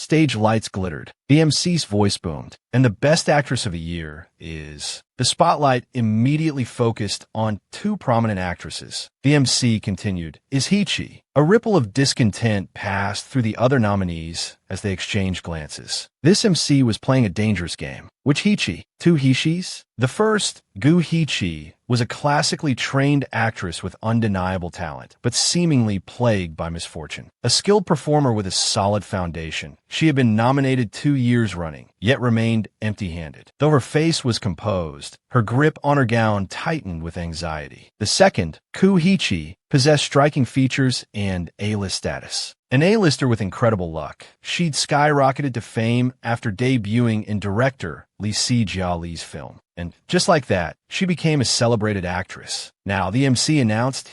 stage lights glittered. The MC's voice boomed. And the best actress of the year is... The spotlight immediately focused on two prominent actresses. The MC continued, "Is Hichi?" A ripple of discontent passed through the other nominees as they exchanged glances. This MC was playing a dangerous game. Which Hichi? Two Hichis? The first, Gu Hichi, was a classically trained actress with undeniable talent, but seemingly plagued by misfortune. A skilled performer with a solid foundation, she had been nominated 2 years running, yet remained empty-handed. Though her face was composed, her grip on her gown tightened with anxiety. The second, Ku Hichi, possessed striking features and A-list status. An A-lister with incredible luck, she'd skyrocketed to fame after debuting in director Lee Si-jia Lee's film. And just like that, she became a celebrated actress. Now, the MC announced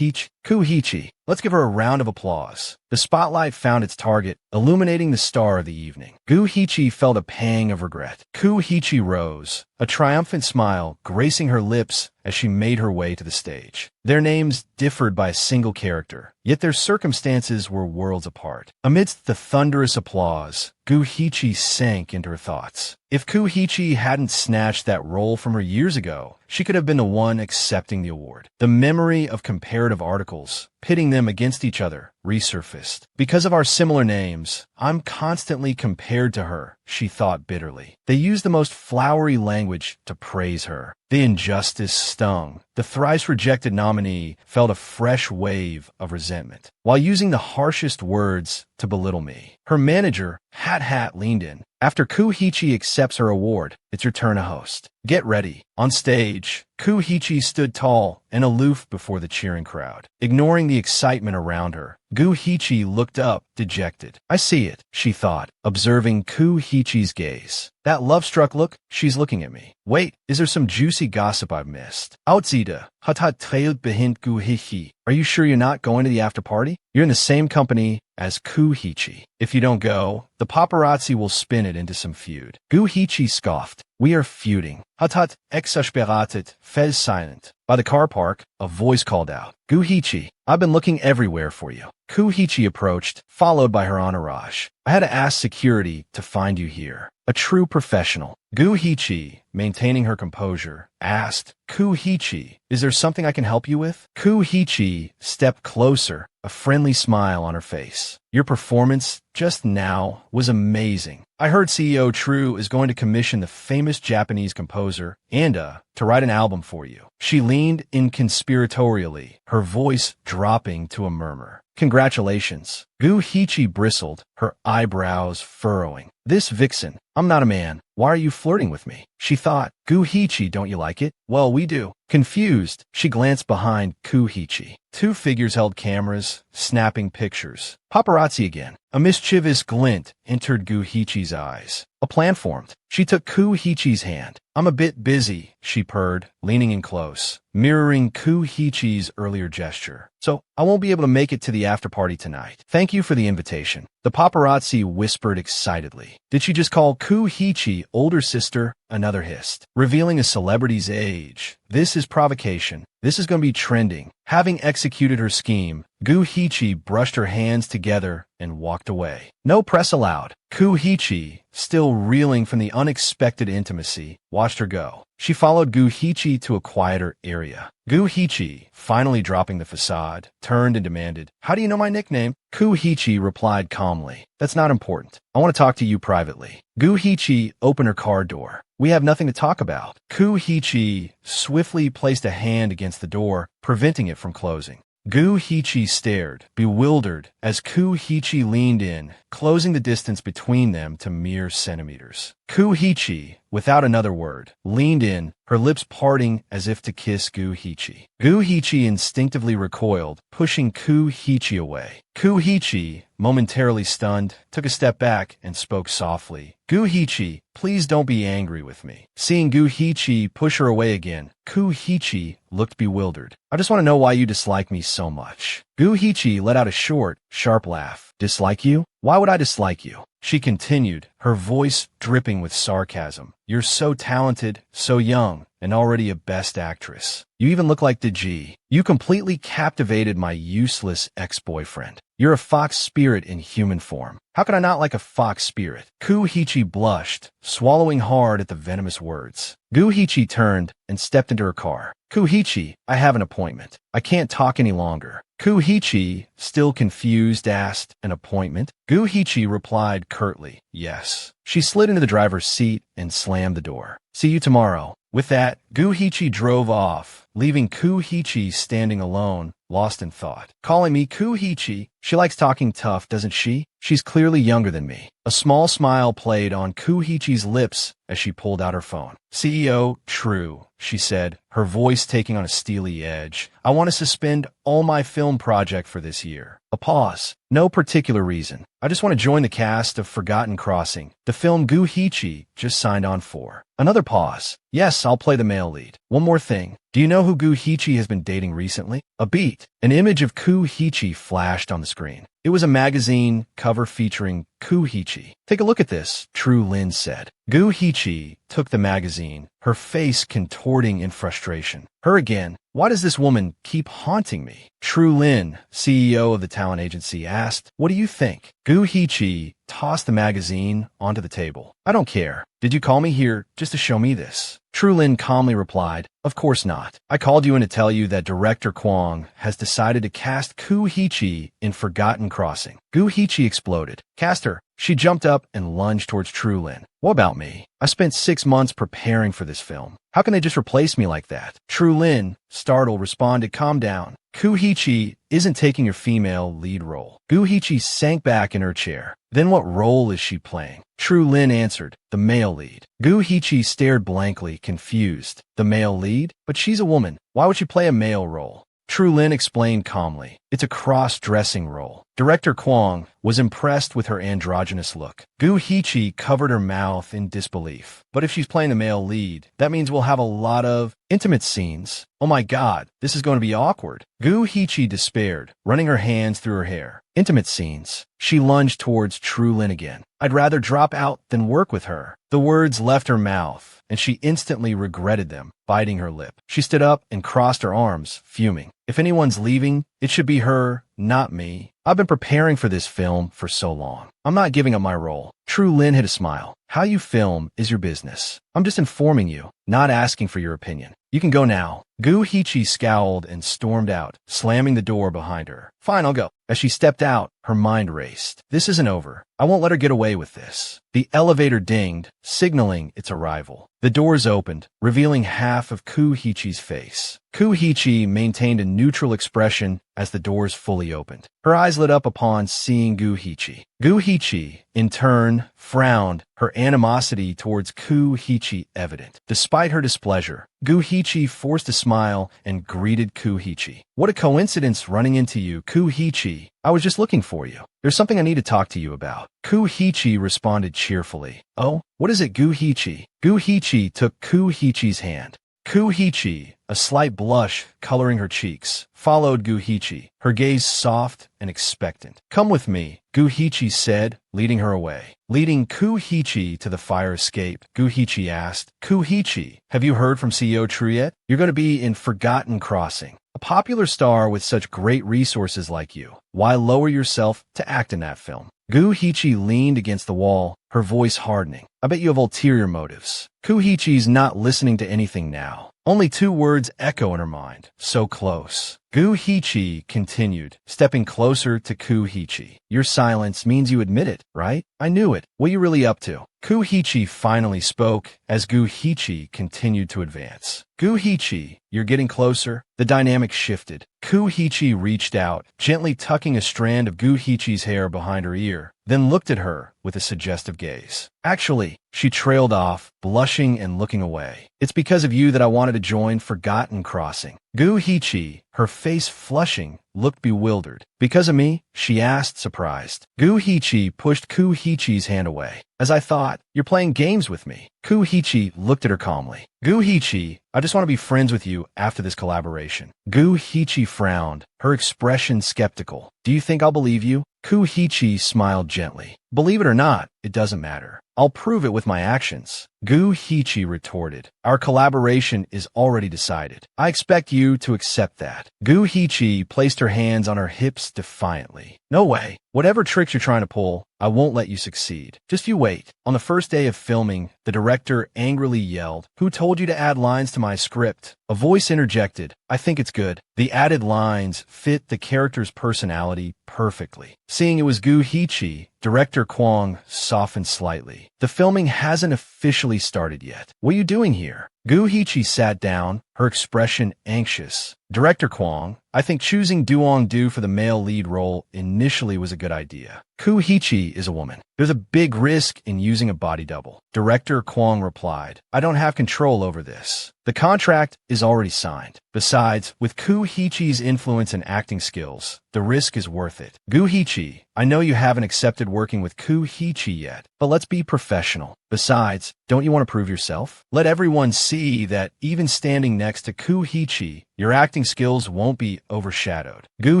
Ku Hichi. Let's give her a round of applause. The spotlight found its target, illuminating the star of the evening. Gu Hichi felt a pang of regret. Ku Hichi rose, a triumphant smile gracing her lips as she made her way to the stage. Their names differed by a single character, yet their circumstances were worlds apart. Amidst the thunderous applause, Gu Hichi sank into her thoughts. If Ku Hichi hadn't snatched that role from her years ago, she could have been the one accepting the award. The memory of comparative articles, pitting them against each other, resurfaced. Because of our similar names, I'm constantly compared to her, she thought bitterly. They used the most flowery language to praise her. The injustice stung. The thrice-rejected nominee felt a fresh wave of resentment, while using the harshest words to belittle me. Her manager, Hat, leaned in. After Ku Hichi accepts her award, it's your turn to host. Get ready. On stage, Ku Hichi stood tall and aloof before the cheering crowd. Ignoring the excitement around her, Gu Hichi looked up, dejected. I see it, she thought, observing Ku Hichi's gaze. That love-struck look, she's looking at me. Wait, is there some juicy gossip I've missed? Outsida, hat trailed behind Gu Hichi. Are you sure you're not going to the after-party? You're in the same company as Ku Hichi. If you don't go, the paparazzi will spin it into some feud. Gu Hichi scoffed. We are feuding. Hat exasperated, fell silent. By the car park, a voice called out. Gu Hichi, I've been looking everywhere for you. Ku Hichi approached, followed by her entourage. I had to ask security to find you here. A true professional. Gu Hichi, maintaining her composure, asked, Ku Hichi, is there something I can help you with? Ku Hichi stepped closer, a friendly smile on her face. Your performance just now was amazing. I heard CEO True is going to commission the famous Japanese composer, Anda, to write an album for you. She leaned in conspiratorially, her voice dropping to a murmur. Congratulations. Gu Hichi bristled, her eyebrows furrowing. This vixen, I'm not a man. Why are you flirting with me? She thought. Gu Hichi, don't you like it? Well, we do. Confused, she glanced behind Ku Hichi. Two figures held cameras, snapping pictures. Paparazzi again. A mischievous glint entered Gu Hichi's eyes. A plan formed. She took Ku Hichi's hand. I'm a bit busy, she purred, leaning in close, mirroring Ku Hichi's earlier gesture. So, I won't be able to make it to the after-party tonight. Thank you for the invitation. The paparazzi whispered excitedly. Did she just call Ku Hichi older sister? Another hissed, revealing a celebrity's age. This is provocation. This is going to be trending. Having executed her scheme, Gu Hichi brushed her hands together and walked away. No press allowed. Ku Hichi, still reeling from the unexpected intimacy, watched her go. She followed Gu Hichi to a quieter area. Gu Hichi, finally dropping the facade, turned and demanded, How do you know my nickname? Ku Hichi replied calmly, That's not important. I want to talk to you privately. Gu Hichi opened her car door. We have nothing to talk about. Ku Hichi swiftly placed a hand against the door, preventing it from closing. Gu Hichi stared, bewildered, as Ku Hichi leaned in, closing the distance between them to mere centimeters. Ku Hichi, without another word, leaned in, her lips parting as if to kiss Gu Hichi. Gu Hichi instinctively recoiled, pushing Ku Hichi away. Ku Hichi, momentarily stunned, took a step back and spoke softly. Gu Hichi, please don't be angry with me. Seeing Gu Hichi push her away again, Ku Hichi looked bewildered. I just want to know why you dislike me so much. Gu Hichi let out a short, sharp laugh. Dislike you? Why would I dislike you? She continued, her voice dripping with sarcasm. You're so talented, so young, and already a best actress. You even look like the G. You completely captivated my useless ex-boyfriend. You're a fox spirit in human form. How could I not like a fox spirit? Kuhichi blushed, swallowing hard at the venomous words. Guhichi turned and stepped into her car. Kuhichi, I have an appointment. I can't talk any longer. Kuhichi, still confused, asked, an appointment? Guhichi replied curtly, yes. She slid into the driver's seat and slammed the door. See you tomorrow. With that, Guhichi drove off, leaving Kuhichi standing alone, lost in thought. Calling me Kuhichi? She likes talking tough, doesn't she? She's clearly younger than me. A small smile played on Kuhichi's lips as she pulled out her phone. CEO, true, she said, her voice taking on a steely edge. I want to suspend all my film project for this year. A pause. No particular reason. I just want to join the cast of Forgotten Crossing, the film Guhichi just signed on for. Another pause. Yes, I'll play the male lead. One more thing. Do you know who Guhichi has been dating recently? A beat. An image of Kuhichi flashed on the screen. It was a magazine cover featuring Kuhichi. Take a look at this, True Lin said. Guhichi took the magazine, her face contorting in frustration. Her again. Why does this woman keep haunting me? True Lin, CEO of the talent agency, asked, what do you think? Guhichi tossed the magazine onto the table. I don't care. Did you call me here just to show me this? True Lin calmly replied, of course not. I called you in to tell you that director Kwang has decided to cast Kuhichi in Forgotten Crossing. Guhichi exploded. Cast her. She jumped up and lunged towards True Lin. What about me? I spent 6 months preparing for this film. How can they just replace me like that? True Lin, startled, responded, calm down. Kuhichi isn't taking your female lead role. Guhichi sank back in her chair. Then what role is she playing? True Lin answered, the male lead. Guhichi stared blankly, confused. The male lead? But she's a woman. Why would she play a male role? True Lin explained calmly. It's a cross-dressing role. Director Kwang was impressed with her androgynous look. Guhichi covered her mouth in disbelief. But if she's playing the male lead, that means we'll have a lot of intimate scenes. Oh my god, this is going to be awkward. Guhichi despaired, running her hands through her hair. Intimate scenes. She lunged towards True Lin again. I'd rather drop out than work with her. The words left her mouth, and she instantly regretted them, biting her lip. She stood up and crossed her arms, fuming. If anyone's leaving, it should be her, not me. I've been preparing for this film for so long. I'm not giving up my role. True Lin hid a smile. How you film is your business. I'm just informing you, not asking for your opinion. You can go now. Guhichi scowled and stormed out, slamming the door behind her. Fine, I'll go. As she stepped out, her mind raced. This isn't over. I won't let her get away with this. The elevator dinged, signaling its arrival. The doors opened, revealing half of Kuhichi's face. Kuhichi maintained a neutral expression as the doors fully opened. Her eyes lit up upon seeing Guhichi. Guhichi, in turn, frowned, her animosity towards Kuhichi evident. Despite her displeasure, Guhichi forced a smile and greeted Kuhichi. What a coincidence running into you, Kuhichi. I was just looking for you. There's something I need to talk to you about. Kuhichi responded cheerfully. Oh, what is it, Guhichi? Guhichi took Kuhichi's hand. Kuhichi, a slight blush coloring her cheeks, followed Guhichi, her gaze soft and expectant. Come with me, Guhichi said, leading her away. Leading Kuhichi to the fire escape, Guhichi asked, Kuhichi, have you heard from CEO True yet? You're going to be in Forgotten Crossing. A popular star with such great resources like you. Why lower yourself to act in that film? Guhichi leaned against the wall, her voice hardening. I bet you have ulterior motives. Kuhichi's not listening to anything now. Only 2 words echo in her mind. So close. Guhichi continued, stepping closer to Kuhichi. Your silence means you admit it, right? I knew it. What are you really up to? Kuhichi finally spoke as Guhichi continued to advance. Guhichi, you're getting closer. The dynamic shifted. Kuhichi reached out, gently tucking a strand of Guhichi's hair behind her ear, then looked at her with a suggestive gaze. Actually, she trailed off, blushing and looking away. It's because of you that I wanted to join Forgotten Crossing. Guhichi, her face flushing, looked bewildered. Because of me? She asked, surprised. Guhichi pushed Kuhichi's hand away. As I thought, you're playing games with me. Kuhichi looked at her calmly. Guhichi, I just want to be friends with you after this collaboration. Guhichi frowned, her expression skeptical. Do you think I'll believe you? Kuhichi smiled gently. Believe it or not, it doesn't matter. I'll prove it with my actions. Gu Hichi retorted. Our collaboration is already decided. I expect you to accept that. Gu Hichi placed her hands on her hips defiantly. No way. Whatever tricks you're trying to pull, I won't let you succeed. Just you wait. On the first day of filming, the director angrily yelled, "Who told you to add lines to my script?" A voice interjected, "I think it's good." The added lines fit the character's personality perfectly. Seeing it was Gu Hichi, director Kwong softened slightly. The filming hasn't officially started yet. What are you doing here? Gu Hichi sat down, her expression anxious. Director Kwong, I think choosing Duong-du for the male lead role initially was a good idea. Gu Hichi is a woman. There's a big risk in using a body double. Director Kwong replied, I don't have control over this. The contract is already signed. Besides, with Gu Hichi's influence and acting skills, the risk is worth it. Gu Hichi, I know you haven't accepted working with Gu Hichi yet, but let's be professional. Besides, don't you want to prove yourself? Let everyone see that even standing next to Gu Hichi, your acting skills won't be overshadowed. Gu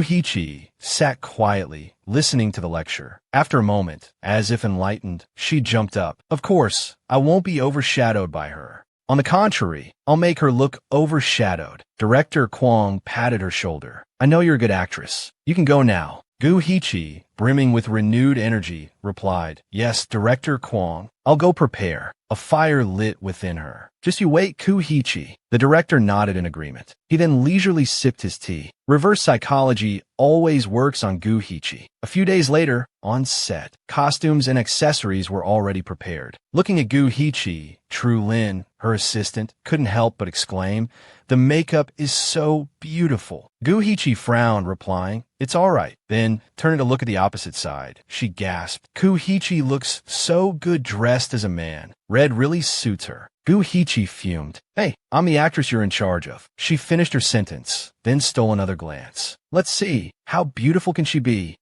Hichi sat quietly, listening to the lecture. After a moment, as if enlightened, she jumped up. Of course, I won't be overshadowed by her. On the contrary, I'll make her look overshadowed. Director Kwong patted her shoulder. I know you're a good actress. You can go now. Gu Hichi, brimming with renewed energy, replied, Yes, Director Kwong, I'll go prepare. A fire lit within her. Just you wait, Gu Hichi. The director nodded in agreement. He then leisurely sipped his tea. Reverse psychology always works on Gu Hichi. A few days later, on set, costumes and accessories were already prepared. Looking at Gu Hichi, Tru Lin, her assistant, couldn't help but exclaim, the makeup is so beautiful. Gu Hichi frowned, replying, It's all right. Then, turning to look at the opposite side, she gasped, Gu Hichi looks so good dressed as a man. Red really suits her. Gu Hichi fumed. Hey, I'm the actress you're in charge of. She finished her sentence, then stole another glance. Let's see, how beautiful can she be?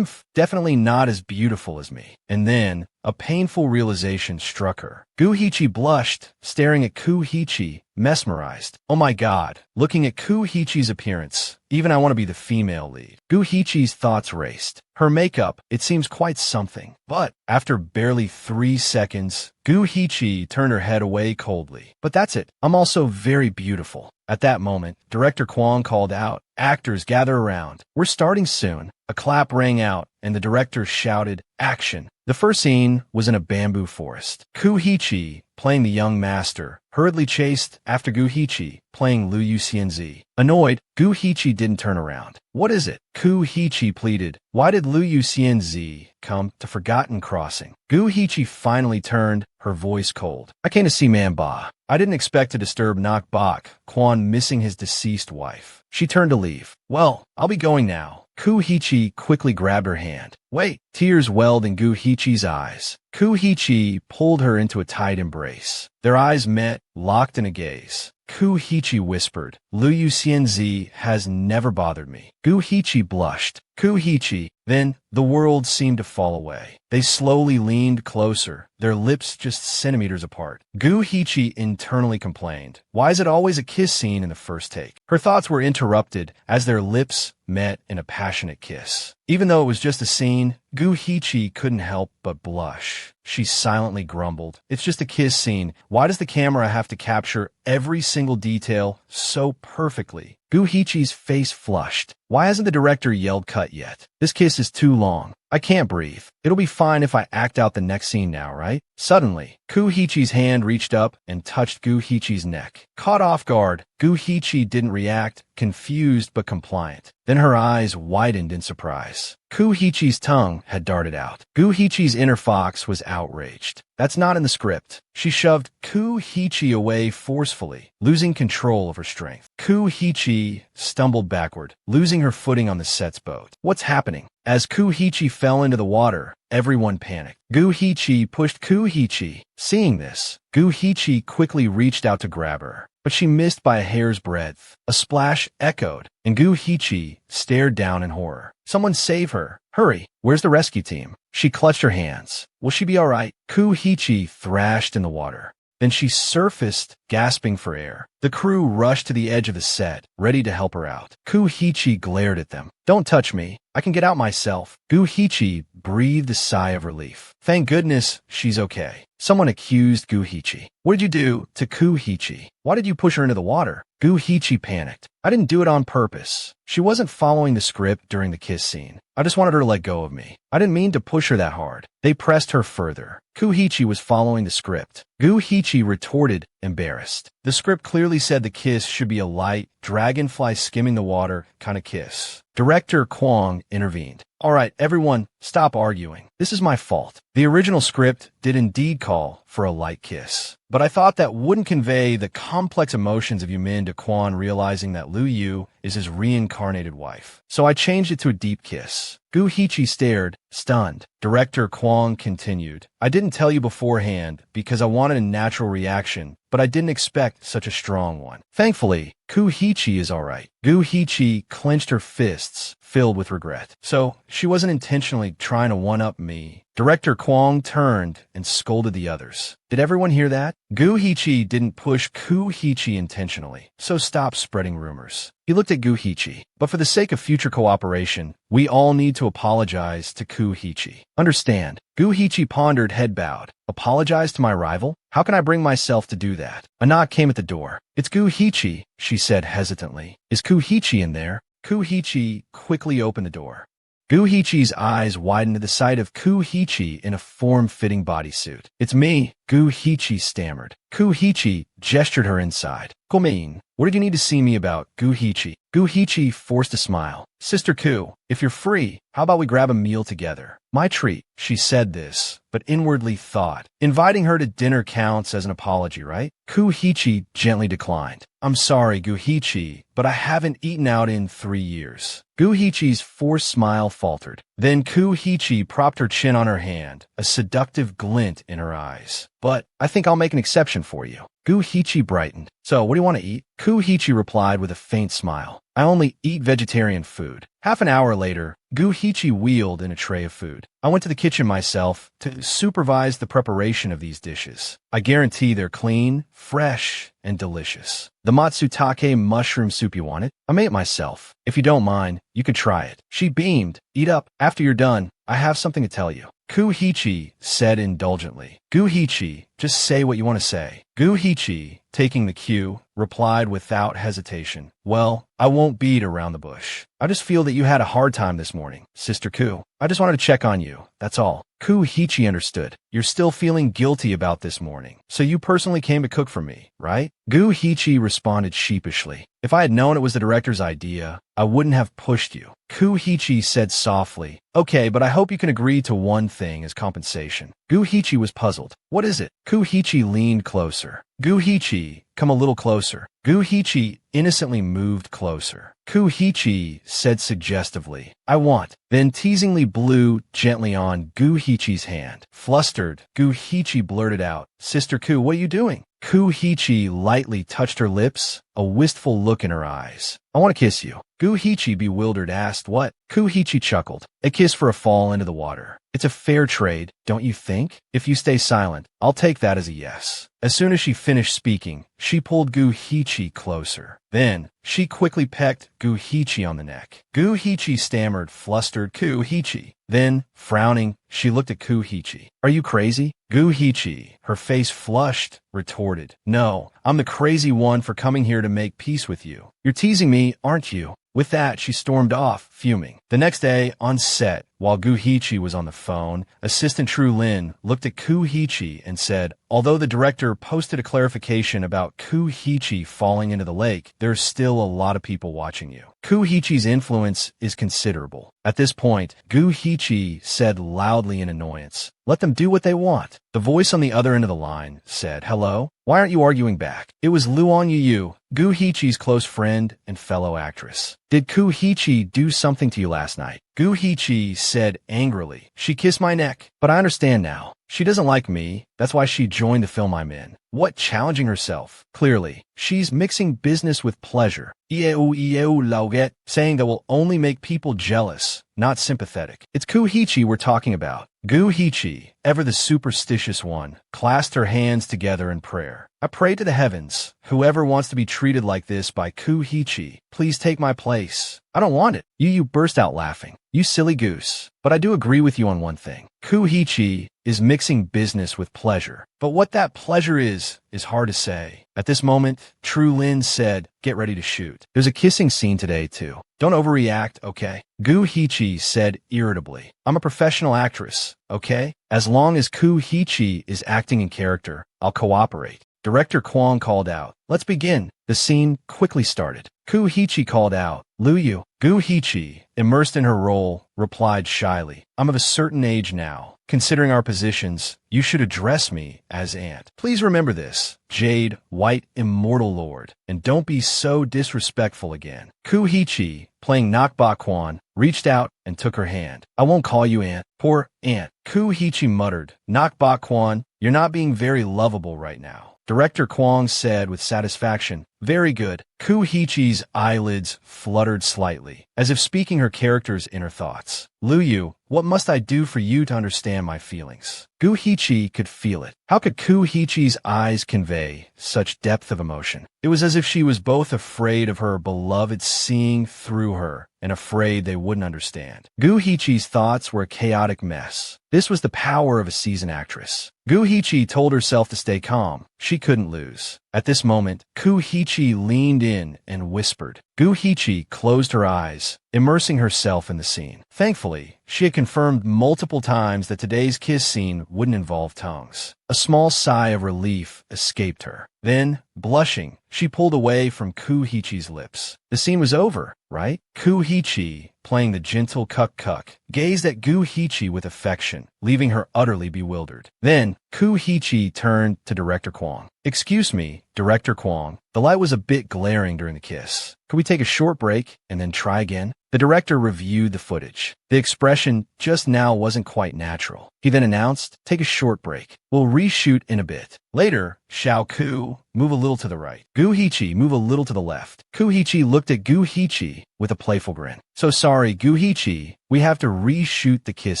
Definitely not as beautiful as me. And then, a painful realization struck her. Gu Hichi blushed, staring at Gu Hichi, mesmerized. Oh my god, looking at Gu Hichi's appearance, even I want to be the female lead. Gu Hichi's thoughts raced. Her makeup, it seems quite something. But, after barely 3 seconds, Gu Hichi turned her head away coldly. But that's it, I'm also very beautiful. At that moment, Director Kwong called out, Actors, gather around. We're starting soon. A clap rang out, and the director shouted, Action. The first scene was in a bamboo forest. Gu Hichi, playing the young master, hurriedly chased after Gu Hichi, playing Liu Xianzi. Annoyed, Gu Hichi didn't turn around. What is it? Gu Hichi pleaded. Why did Liu Xianzi come to Forgotten Crossing? Gu Hichi finally turned, her voice cold. I came to see Man Ba. I didn't expect to disturb Nak Bak, Quan missing his deceased wife. She turned to leave. Well, I'll be going now. Gu Hichi quickly grabbed her hand. Wait! Tears welled in Gu Hichi's eyes. Gu Hichi pulled her into a tight embrace. Their eyes met, locked in a gaze. Gu Hichi whispered, Liu Xianzi has never bothered me. Gu Hichi blushed. Gu Hichi. Then, the world seemed to fall away. They slowly leaned closer, their lips just centimeters apart. Gu Hichi internally complained. Why is it always a kiss scene in the first take? Her thoughts were interrupted as their lips met in a passionate kiss. Even though it was just a scene, Gu Hichi couldn't help but blush. She silently grumbled. It's just a kiss scene. Why does the camera have to capture every single detail so perfectly? Gu Hichi's face flushed. Why hasn't the director yelled cut yet? This kiss is too long. I can't breathe. It'll be fine if I act out the next scene now, right? Suddenly, Gu Hichi's hand reached up and touched Gu Hichi's neck. Caught off guard, Gu Hichi didn't react, confused but compliant. Then her eyes widened in surprise. Gu Hichi's tongue had darted out. Gu Hichi's inner fox was outraged. That's not in the script. She shoved Gu Hichi away forcefully, losing control of her strength. Gu Hichi stumbled backward, losing her footing on the set's boat. What's happening? As Gu Hichi fell into the water, everyone panicked. Gu Hichi pushed Gu Hichi. Seeing this, Gu Hichi quickly reached out to grab her, but she missed by a hair's breadth. A splash echoed, and Gu Hichi stared down in horror. Someone save her. Hurry. Where's the rescue team? She clutched her hands. Will she be all right? Gu Hichi thrashed in the water. Then she surfaced, gasping for air. The crew rushed to the edge of the set, ready to help her out. Gu-Hichi glared at them. "Don't touch me. I can get out myself." Gu-Hichi breathed a sigh of relief. Thank goodness she's okay. Someone accused Gu-Hichi. "What did you do to Gu-Hichi? Why did you push her into the water?" Gu-Hichi panicked. "I didn't do it on purpose. She wasn't following the script during the kiss scene. I just wanted her to let go of me. I didn't mean to push her that hard." They pressed her further. Gu-Hichi was following the script. Gu-Hichi retorted, embarrassed. The script clearly said the kiss should be a light, dragonfly skimming the water kind of kiss. Director Kwong intervened. "All right, everyone, stop arguing. This is my fault. The original script did indeed call for a light kiss, but I thought that wouldn't convey the complex emotions of Yumin to Kwon realizing that Liu Yu is his reincarnated wife. So I changed it to a deep kiss." Gu-Hichi stared, stunned. Director Kwong continued. "I didn't tell you beforehand because I wanted a natural reaction, but I didn't expect such a strong one. Thankfully, Gu-Hichi is all right." Gu-Hichi clenched her fists, filled with regret. "So, she wasn't intentionally trying to one-up me." Director Kwong turned and scolded the others. "Did everyone hear that? Gu-Hichi didn't push Gu-Hichi intentionally, so stop spreading rumors." He looked at Gu-Hichi. "But for the sake of future cooperation, we all need to apologize to Gu-Hichi. Understand?" Gu-Hichi pondered, head bowed. "Apologize to my rival? How can I bring myself to do that?" A knock came at the door. "It's Gu-Hichi," she said hesitantly. "Is Gu-Hichi in there?" Gu-Hichi quickly opened the door. Gu-Hichi's eyes widened at the sight of Gu-Hichi in a form-fitting bodysuit. "It's me," Gu-Hichi stammered. Gu-Hichi gestured her inside. "Come, what did you need to see me about, Gu-Hichi?" Gu-Hichi forced a smile. "Sister Ku, if you're free, how about we grab a meal together? My treat." She said this, but inwardly thought, inviting her to dinner counts as an apology, right? Gu-Hichi gently declined. "I'm sorry, Gu-Hichi, but I haven't eaten out in 3 years." Gu-Hichi's forced smile faltered. Then Gu-Hichi propped her chin on her hand, a seductive glint in her eyes. "But I think I'll make an exception for you." Gu-Hichi brightened. "So, what do you want to eat?" Gu-Hichi replied with a faint smile. "I only eat vegetarian food." Half an hour later, Gu-Hichi wheeled in a tray of food. "I went to the kitchen myself to supervise the preparation of these dishes. I guarantee they're clean, fresh, and delicious. The matsutake mushroom soup you wanted? I made it myself. If you don't mind, you could try it." She beamed. "Eat up. After you're done, I have something to tell you." Gu-Hichi said indulgently. Gu-Hichi, just say what you want to say. Gu-Hichi, taking the cue, replied without hesitation. "Well, I won't beat around the bush. I just feel that you had a hard time this morning, Sister Ku. I just wanted to check on you, that's all." Gu-Hichi understood. "You're still feeling guilty about this morning, so you personally came to cook for me, right?" Gu-Hichi responded sheepishly. "If I had known it was the director's idea, I wouldn't have pushed you." Gu-Hichi said softly, "Okay, but I hope you can agree to one thing as compensation." Gu-Hichi was puzzled. "What is it?" Gu-Hichi leaned closer. Gu-Hichi, come a little closer. Gu-Hichi innocently moved closer. Gu-Hichi said suggestively, "I want," then teasingly blew gently on Gu-Hichi's hand. Flustered, Gu-Hichi blurted out, "Sister Ku, what are you doing?" Gu-Hichi lightly touched her lips, a wistful look in her eyes. "I want to kiss you." Gu-Hichi, bewildered, asked, "What?" Gu-Hichi chuckled. "A kiss for a fall into the water. It's a fair trade, don't you think? If you stay silent, I'll take that as a yes." As soon as she finished speaking, she pulled Gu-Hichi closer. Then, she quickly pecked Gu-Hichi on the neck. Gu-Hichi stammered, flustered, "Gu-Hichi." Then, frowning, she looked at Gu-Hichi. "Are you crazy?" Gu-Hichi, her face flushed, retorted, "No, I'm the crazy one for coming here to make peace with you. You're teasing me, aren't you?" With that, she stormed off, fuming. The next day, on set, while Gu-Hichi was on the phone, Assistant Tru Lin looked at Gu-Hichi and said, "Although the director posted a clarification about Gu-Hichi falling into the lake, there's still a lot of people watching you. Gu-Hichi's influence is considerable." At this point, Gu-Hichi said loudly in annoyance, "Let them do what they want." The voice on the other end of the line said, "Hello? Why aren't you arguing back?" It was Luan Yu, Gu-Hichi's close friend and fellow actress. "Did Gu-Hichi do something to you last night?" Gu-Hichi said angrily, "She kissed my neck, but I understand now. She doesn't like me, that's why she joined the film I'm in." What, challenging herself? Clearly, she's mixing business with pleasure. Lauget, saying that will only make people jealous, not sympathetic. It's Gu-Hichi we're talking about. Gu-Hichi, ever the superstitious one, clasped her hands together in prayer. I pray to the heavens, whoever wants to be treated like this by Kuhichi, please take my place. I don't want it. Yu burst out laughing. You silly goose. But I do agree with you on one thing. Kuhichi is mixing business with pleasure. But what that pleasure is hard to say. At this moment, True Lin said, get ready to shoot. There's a kissing scene today, too. Don't overreact, okay? Kuhichi said irritably. I'm a professional actress, okay? As long as Kuhichi is acting in character, I'll cooperate. Director Kwong called out, let's begin. The scene quickly started. Kuhichi called out, Luyu. Kuhichi, immersed in her role, replied shyly, I'm of a certain age now. Considering our positions, you should address me as Aunt. Please remember this, Jade, White, Immortal Lord, and don't be so disrespectful again. Kuhichi, playing Nakba Kwan, reached out and took her hand. I won't call you Aunt. Poor Aunt. Kuhichi muttered, Nakba Kwan, you're not being very lovable right now. Director Kwong said with satisfaction, very good. Kuhichi's eyelids fluttered slightly, as if speaking her character's inner thoughts. Luyu, what must I do for you to understand my feelings? Kuhichi could feel it. How could Kuhichi's eyes convey such depth of emotion? It was as if she was both afraid of her beloved seeing through her and afraid they wouldn't understand. Kuhichi's thoughts were a chaotic mess. This was the power of a seasoned actress. Kuhichi told herself to stay calm. She couldn't lose. At this moment, Kuhichi leaned in and whispered. Kuhichi closed her eyes, immersing herself in the scene. Thankfully, she had confirmed multiple times that today's kiss scene wouldn't involve tongues. A small sigh of relief escaped her. Then, blushing, she pulled away from Kuhichi's lips. The scene was over, right? Kuhichi, playing the gentle Kuk, gazed at Kuhichi with affection, leaving her utterly bewildered. Then, Kuhichi turned to Director Kwong. Excuse me, Director Kwong, the light was a bit glaring during the kiss. Could we take a short break and then try again? The director reviewed the footage. The expression just now wasn't quite natural. He then announced, take a short break. We'll reshoot in a bit. Later, Xiao Ku, move a little to the right. Kuhichi, move a little to the left. Kuhichi looked at Kuhichi with a playful grin. So sorry, Kuhichi, we have to reshoot the kiss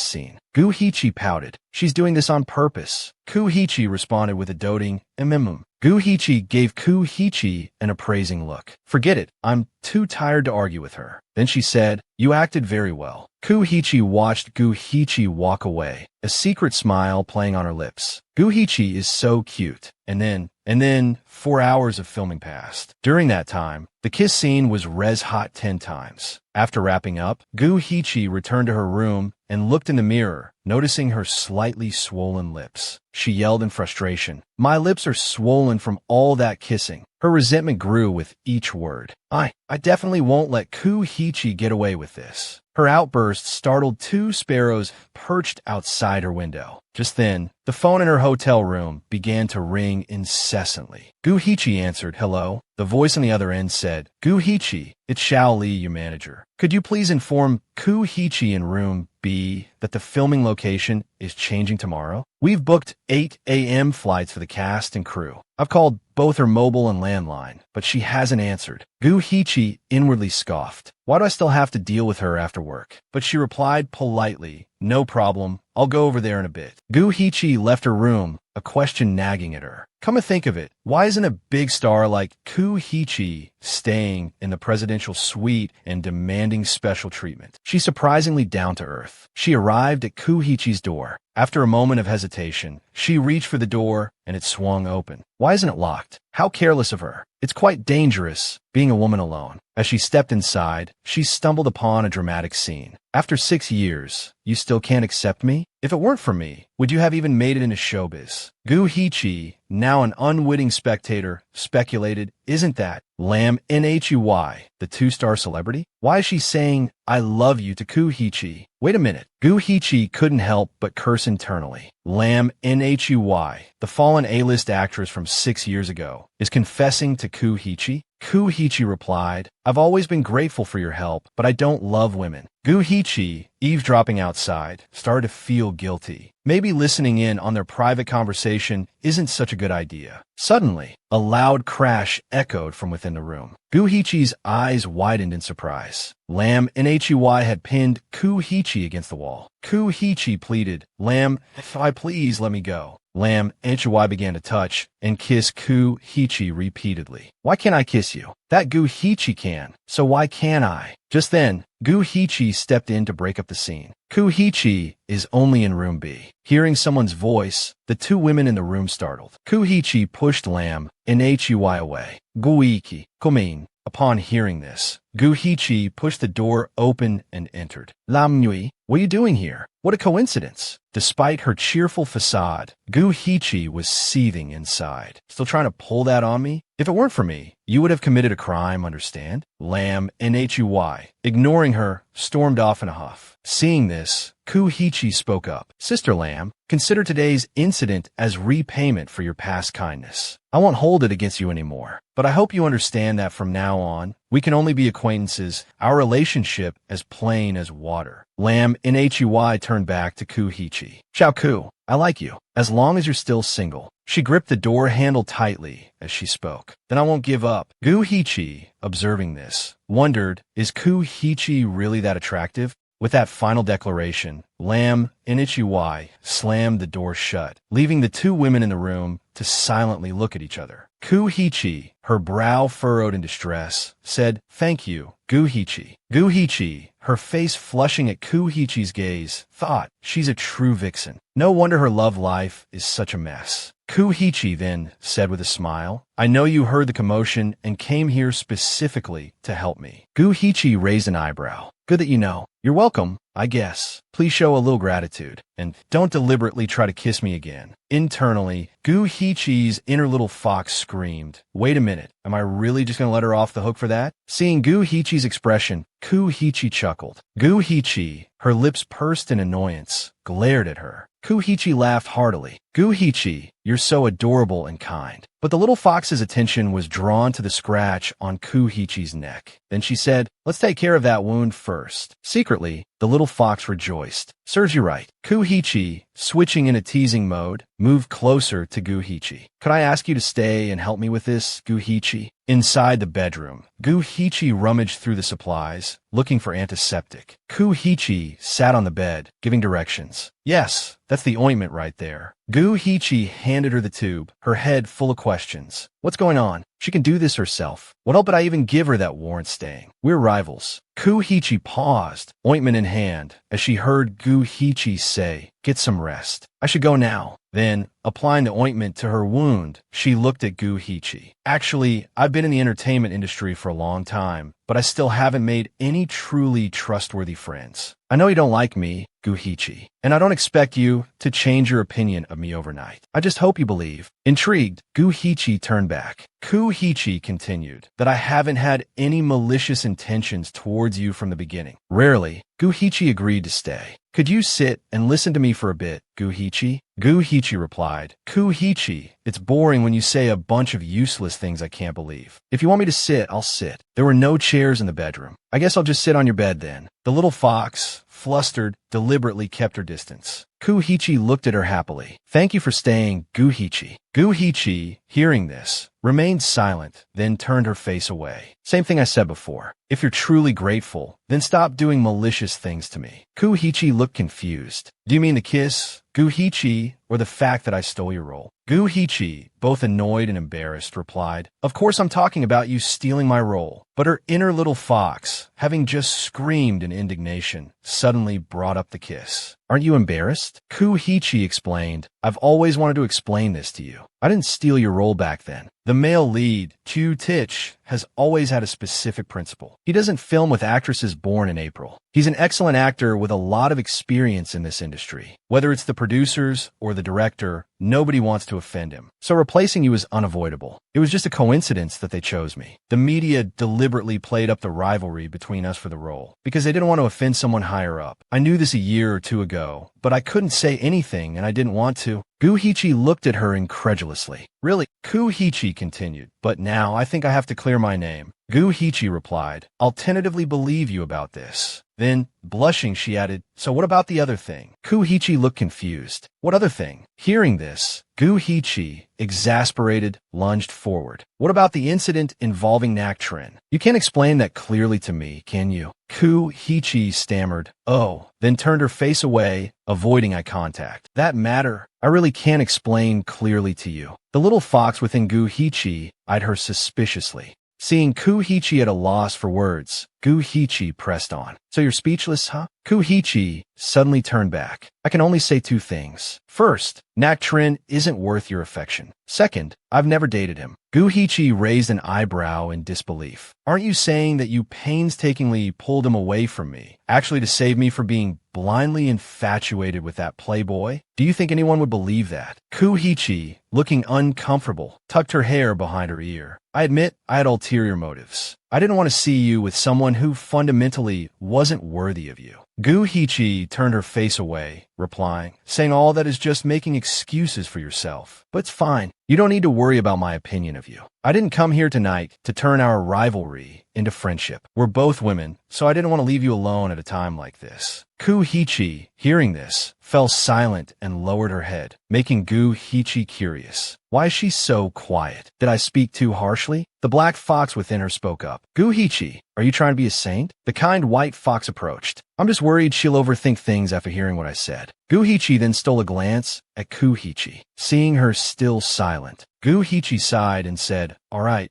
scene. Kuhichi pouted. She's doing this on purpose. Kuhichi responded with a doting, Kuhichi gave Kuhichi an appraising look. Forget it, I'm too tired to argue with her. Then she said, you acted very well. Kuhichi watched Kuhichi walk away, a secret smile playing on her lips. Kuhichi is so cute. And then 4 hours of filming passed. During that time, the kiss scene was res hot 10 times. After wrapping up, Kuhichi returned to her room and looked in the mirror, noticing her slightly swollen lips. She yelled in frustration, my lips are swollen from all that kissing. Her resentment grew with each word. I definitely won't let Kuhichi get away with this. Her outburst startled 2 sparrows perched outside her window. Just then, the phone in her hotel room began to ring incessantly. Kuhichi answered, hello. The voice on the other end said, Kuhichi, it's Xiao Li, your manager. Could you please inform Kuhichi in room B that the filming location is changing tomorrow? We've booked 8 a.m. flights for the cast and crew. I've called both her mobile and landline, but she hasn't answered. Kuhichi inwardly scoffed. Why do I still have to deal with her after work? But she replied politely, no problem. I'll go over there in a bit. Kuhichi left her room, a question nagging at her. Come to think of it, why isn't a big star like Kuhichi staying in the presidential suite and demanding special treatment? She's surprisingly down to earth. She arrived at Kuhichi's door. After a moment of hesitation, she reached for the door and it swung open. Why isn't it locked? How careless of her. It's quite dangerous being a woman alone. As she stepped inside, she stumbled upon a dramatic scene. After 6 years, you still can't accept me? If it weren't for me, would you have even made it into showbiz? Kuhichi, now an unwitting spectator, speculated, isn't that Lam Nhui, the 2-star celebrity? Why is she saying, I love you to Kuhichi? Wait a minute. Kuhichi couldn't help but curse internally. Lam Nhui, the fallen A-list actress from 6 years ago, is confessing to Kuhichi? Kuhichi replied, I've always been grateful for your help, but I don't love women. Kuhichi, eavesdropping outside, started to feel guilty. Maybe listening in on their private conversation isn't such a good idea. Suddenly, a loud crash echoed from within the room. Gu-Hichi's eyes widened in surprise. Lam and Hy had pinned Ku-Hichi against the wall. Ku-Hichi pleaded, "Lam, if I please, let me go." Lam and Hy began to touch and kiss Ku-Hichi repeatedly. "Why can't I kiss you? That Gu-Hichi can, so why can't I?" Just then, Gu-Hichi stepped in to break up the scene. Ku-Hichi is only in room B. Hearing someone's voice, the two women in the room startled. Ku-Hichi pushed Lam and Hy away. "Gu-Iki, come in." Upon hearing this, Gu-Hichi pushed the door open and entered. "Lam Nui, what are you doing here? What a coincidence." Despite her cheerful facade, Gu-Hichi was seething inside. "Still trying to pull that on me? If it weren't for me, you would have committed a crime, understand?" Lam and Hy, ignoring her, stormed off in a huff. Seeing this, Ku-Hichi spoke up. "Sister Lam, consider today's incident as repayment for your past kindness. I won't hold it against you anymore, but I hope you understand that from now on, we can only be acquaintances, our relationship as plain as water." Lam and Hy turned back to Ku-Hichi. "Xiao Ku, I like you, as long as you're still single." She gripped the door handle tightly as she spoke. "Then I won't give up." Gu-Hichi, observing this, wondered, is Ku-Hichi really that attractive? With that final declaration, Lam and Hy slammed the door shut, leaving the two women in the room to silently look at each other. Ku-Hichi, her brow furrowed in distress, said, "Thank you, Gu-Hichi." Gu-Hichi, her face flushing at Ku-Hichi's gaze, thought, "She's a true vixen. No wonder her love life is such a mess." Ku-Hichi then said with a smile, "I know you heard the commotion and came here specifically to help me." Gu-Hichi raised an eyebrow. "Good that you know. You're welcome, I guess. Please show a little gratitude, and don't deliberately try to kiss me again." Internally, Gu-Hichi's inner little fox screamed, "Wait a minute, am I really just gonna let her off the hook for that?" Seeing Gu-Hichi's expression, Ku-Hichi chuckled. Gu-Hichi, her lips pursed in annoyance, glared at her. Ku-Hichi laughed heartily. "Gu-Hichi, you're so adorable and kind." But the little fox's attention was drawn to the scratch on Ku-Hichi's neck. Then she said, "Let's take care of that wound first." Secretly, the little fox rejoiced. "Serves you right." Ku-Hichi, switching into teasing mode, moved closer to Gu-Hichi. "Could I ask you to stay and help me with this, Gu-Hichi?" Inside the bedroom, Gu-Hichi rummaged through the supplies, looking for antiseptic. Ku-Hichi sat on the bed, giving directions. "Yes, that's the ointment right there." Gu-Hichi handed her the tube, her head full of questions. "What's going on? She can do this herself. What help would I even give her that warrant staying? We're rivals." Ku-Hichi paused, ointment in hand, as she heard Gu-Hichi say, "Get some rest. I should go now." Then, applying the ointment to her wound, she looked at Gu-Hichi. "Actually, I've been in the entertainment industry for a long time, but I still haven't made any truly trustworthy friends. I know you don't like me, Gu-Hichi, and I don't expect you to change your opinion of me overnight. I just hope you believe." Intrigued, Gu-Hichi turned back. Ku-Hichi continued, "That I haven't had any malicious intentions towards you from the beginning." Rarely, Gu-Hichi agreed to stay. "Could you sit and listen to me for a bit, Gu-Hichi?" Gu-Hichi replied, "Ku-Hichi, it's boring when you say a bunch of useless things I can't believe. If you want me to sit, I'll sit." There were no chairs in the bedroom. "I guess I'll just sit on your bed then." The little fox, flustered, deliberately kept her distance. Ku-Hichi looked at her happily. "Thank you for staying, Gu-Hichi." Gu-Hichi, hearing this, remained silent, then turned her face away. "Same thing I said before. If you're truly grateful, then stop doing malicious things to me." Ku-Hichi looked confused. "Do you mean the kiss, Gu-Hichi, or the fact that I stole your role?" Gu-Hichi, both annoyed and embarrassed, replied, "Of course I'm talking about you stealing my role." But her inner little fox, having just screamed in indignation, suddenly brought up the kiss. "Aren't you embarrassed?" Ku-Hichi explained, "I've always wanted to explain this to you. I didn't steal your role back then. The male lead, Q-Tich, has always had a specific principle. He doesn't film with actresses born in April. He's an excellent actor with a lot of experience in this industry. Whether it's the producers or the director, nobody wants to offend him. So replacing you is unavoidable. It was just a coincidence that they chose me. The media deliberately played up the rivalry between us for the role, because they didn't want to offend someone higher up. I knew this a year or two ago, but I couldn't say anything and I didn't want to." Gu-Hichi looked at her incredulously. "Really?" Ku-Hichi continued, "But now I think I have to clear my name." Gu-Hichi replied, "I'll tentatively believe you about this." Then, blushing, she added, so what about the other thing? Kuhichi looked confused. What other thing? Hearing this, Guhichi, exasperated, lunged forward. What about the incident involving Naktrin? You can't explain that clearly to me, can you? Kuhichi stammered, oh, then turned her face away, avoiding eye contact. That matter, I really can't explain clearly to you. The little fox within Guhichi eyed her suspiciously. Seeing Kuhichi at a loss for words, Guhichi pressed on. So you're speechless, huh? Kuhichi suddenly turned back. I can only say two things. First, Naktrin isn't worth your affection. Second, I've never dated him. Guhichi raised an eyebrow in disbelief. Aren't you saying that you painstakingly pulled him away from me, actually to save me from being blindly infatuated with that playboy? Do you think anyone would believe that? Kuhichi, looking uncomfortable, tucked her hair behind her ear. I admit I had ulterior motives. I didn't want to see you with someone who fundamentally wasn't worthy of you. Guhichi turned her face away, replying, saying all that is just making excuses for yourself. But it's fine. You don't need to worry about my opinion of you. I didn't come here tonight to turn our rivalry into friendship. We're both women, so I didn't want to leave you alone at a time like this. Kuhichi, hearing this, fell silent and lowered her head, making Guhichi curious. Why is she so quiet? Did I speak too harshly? The black fox within her spoke up. Guhichi, are you trying to be a saint? The kind white fox approached. I'm just worried she'll overthink things after hearing what I said. Guhichi then stole a glance at Kuhichi. Seeing her still silent, Guhichi sighed and said, all right,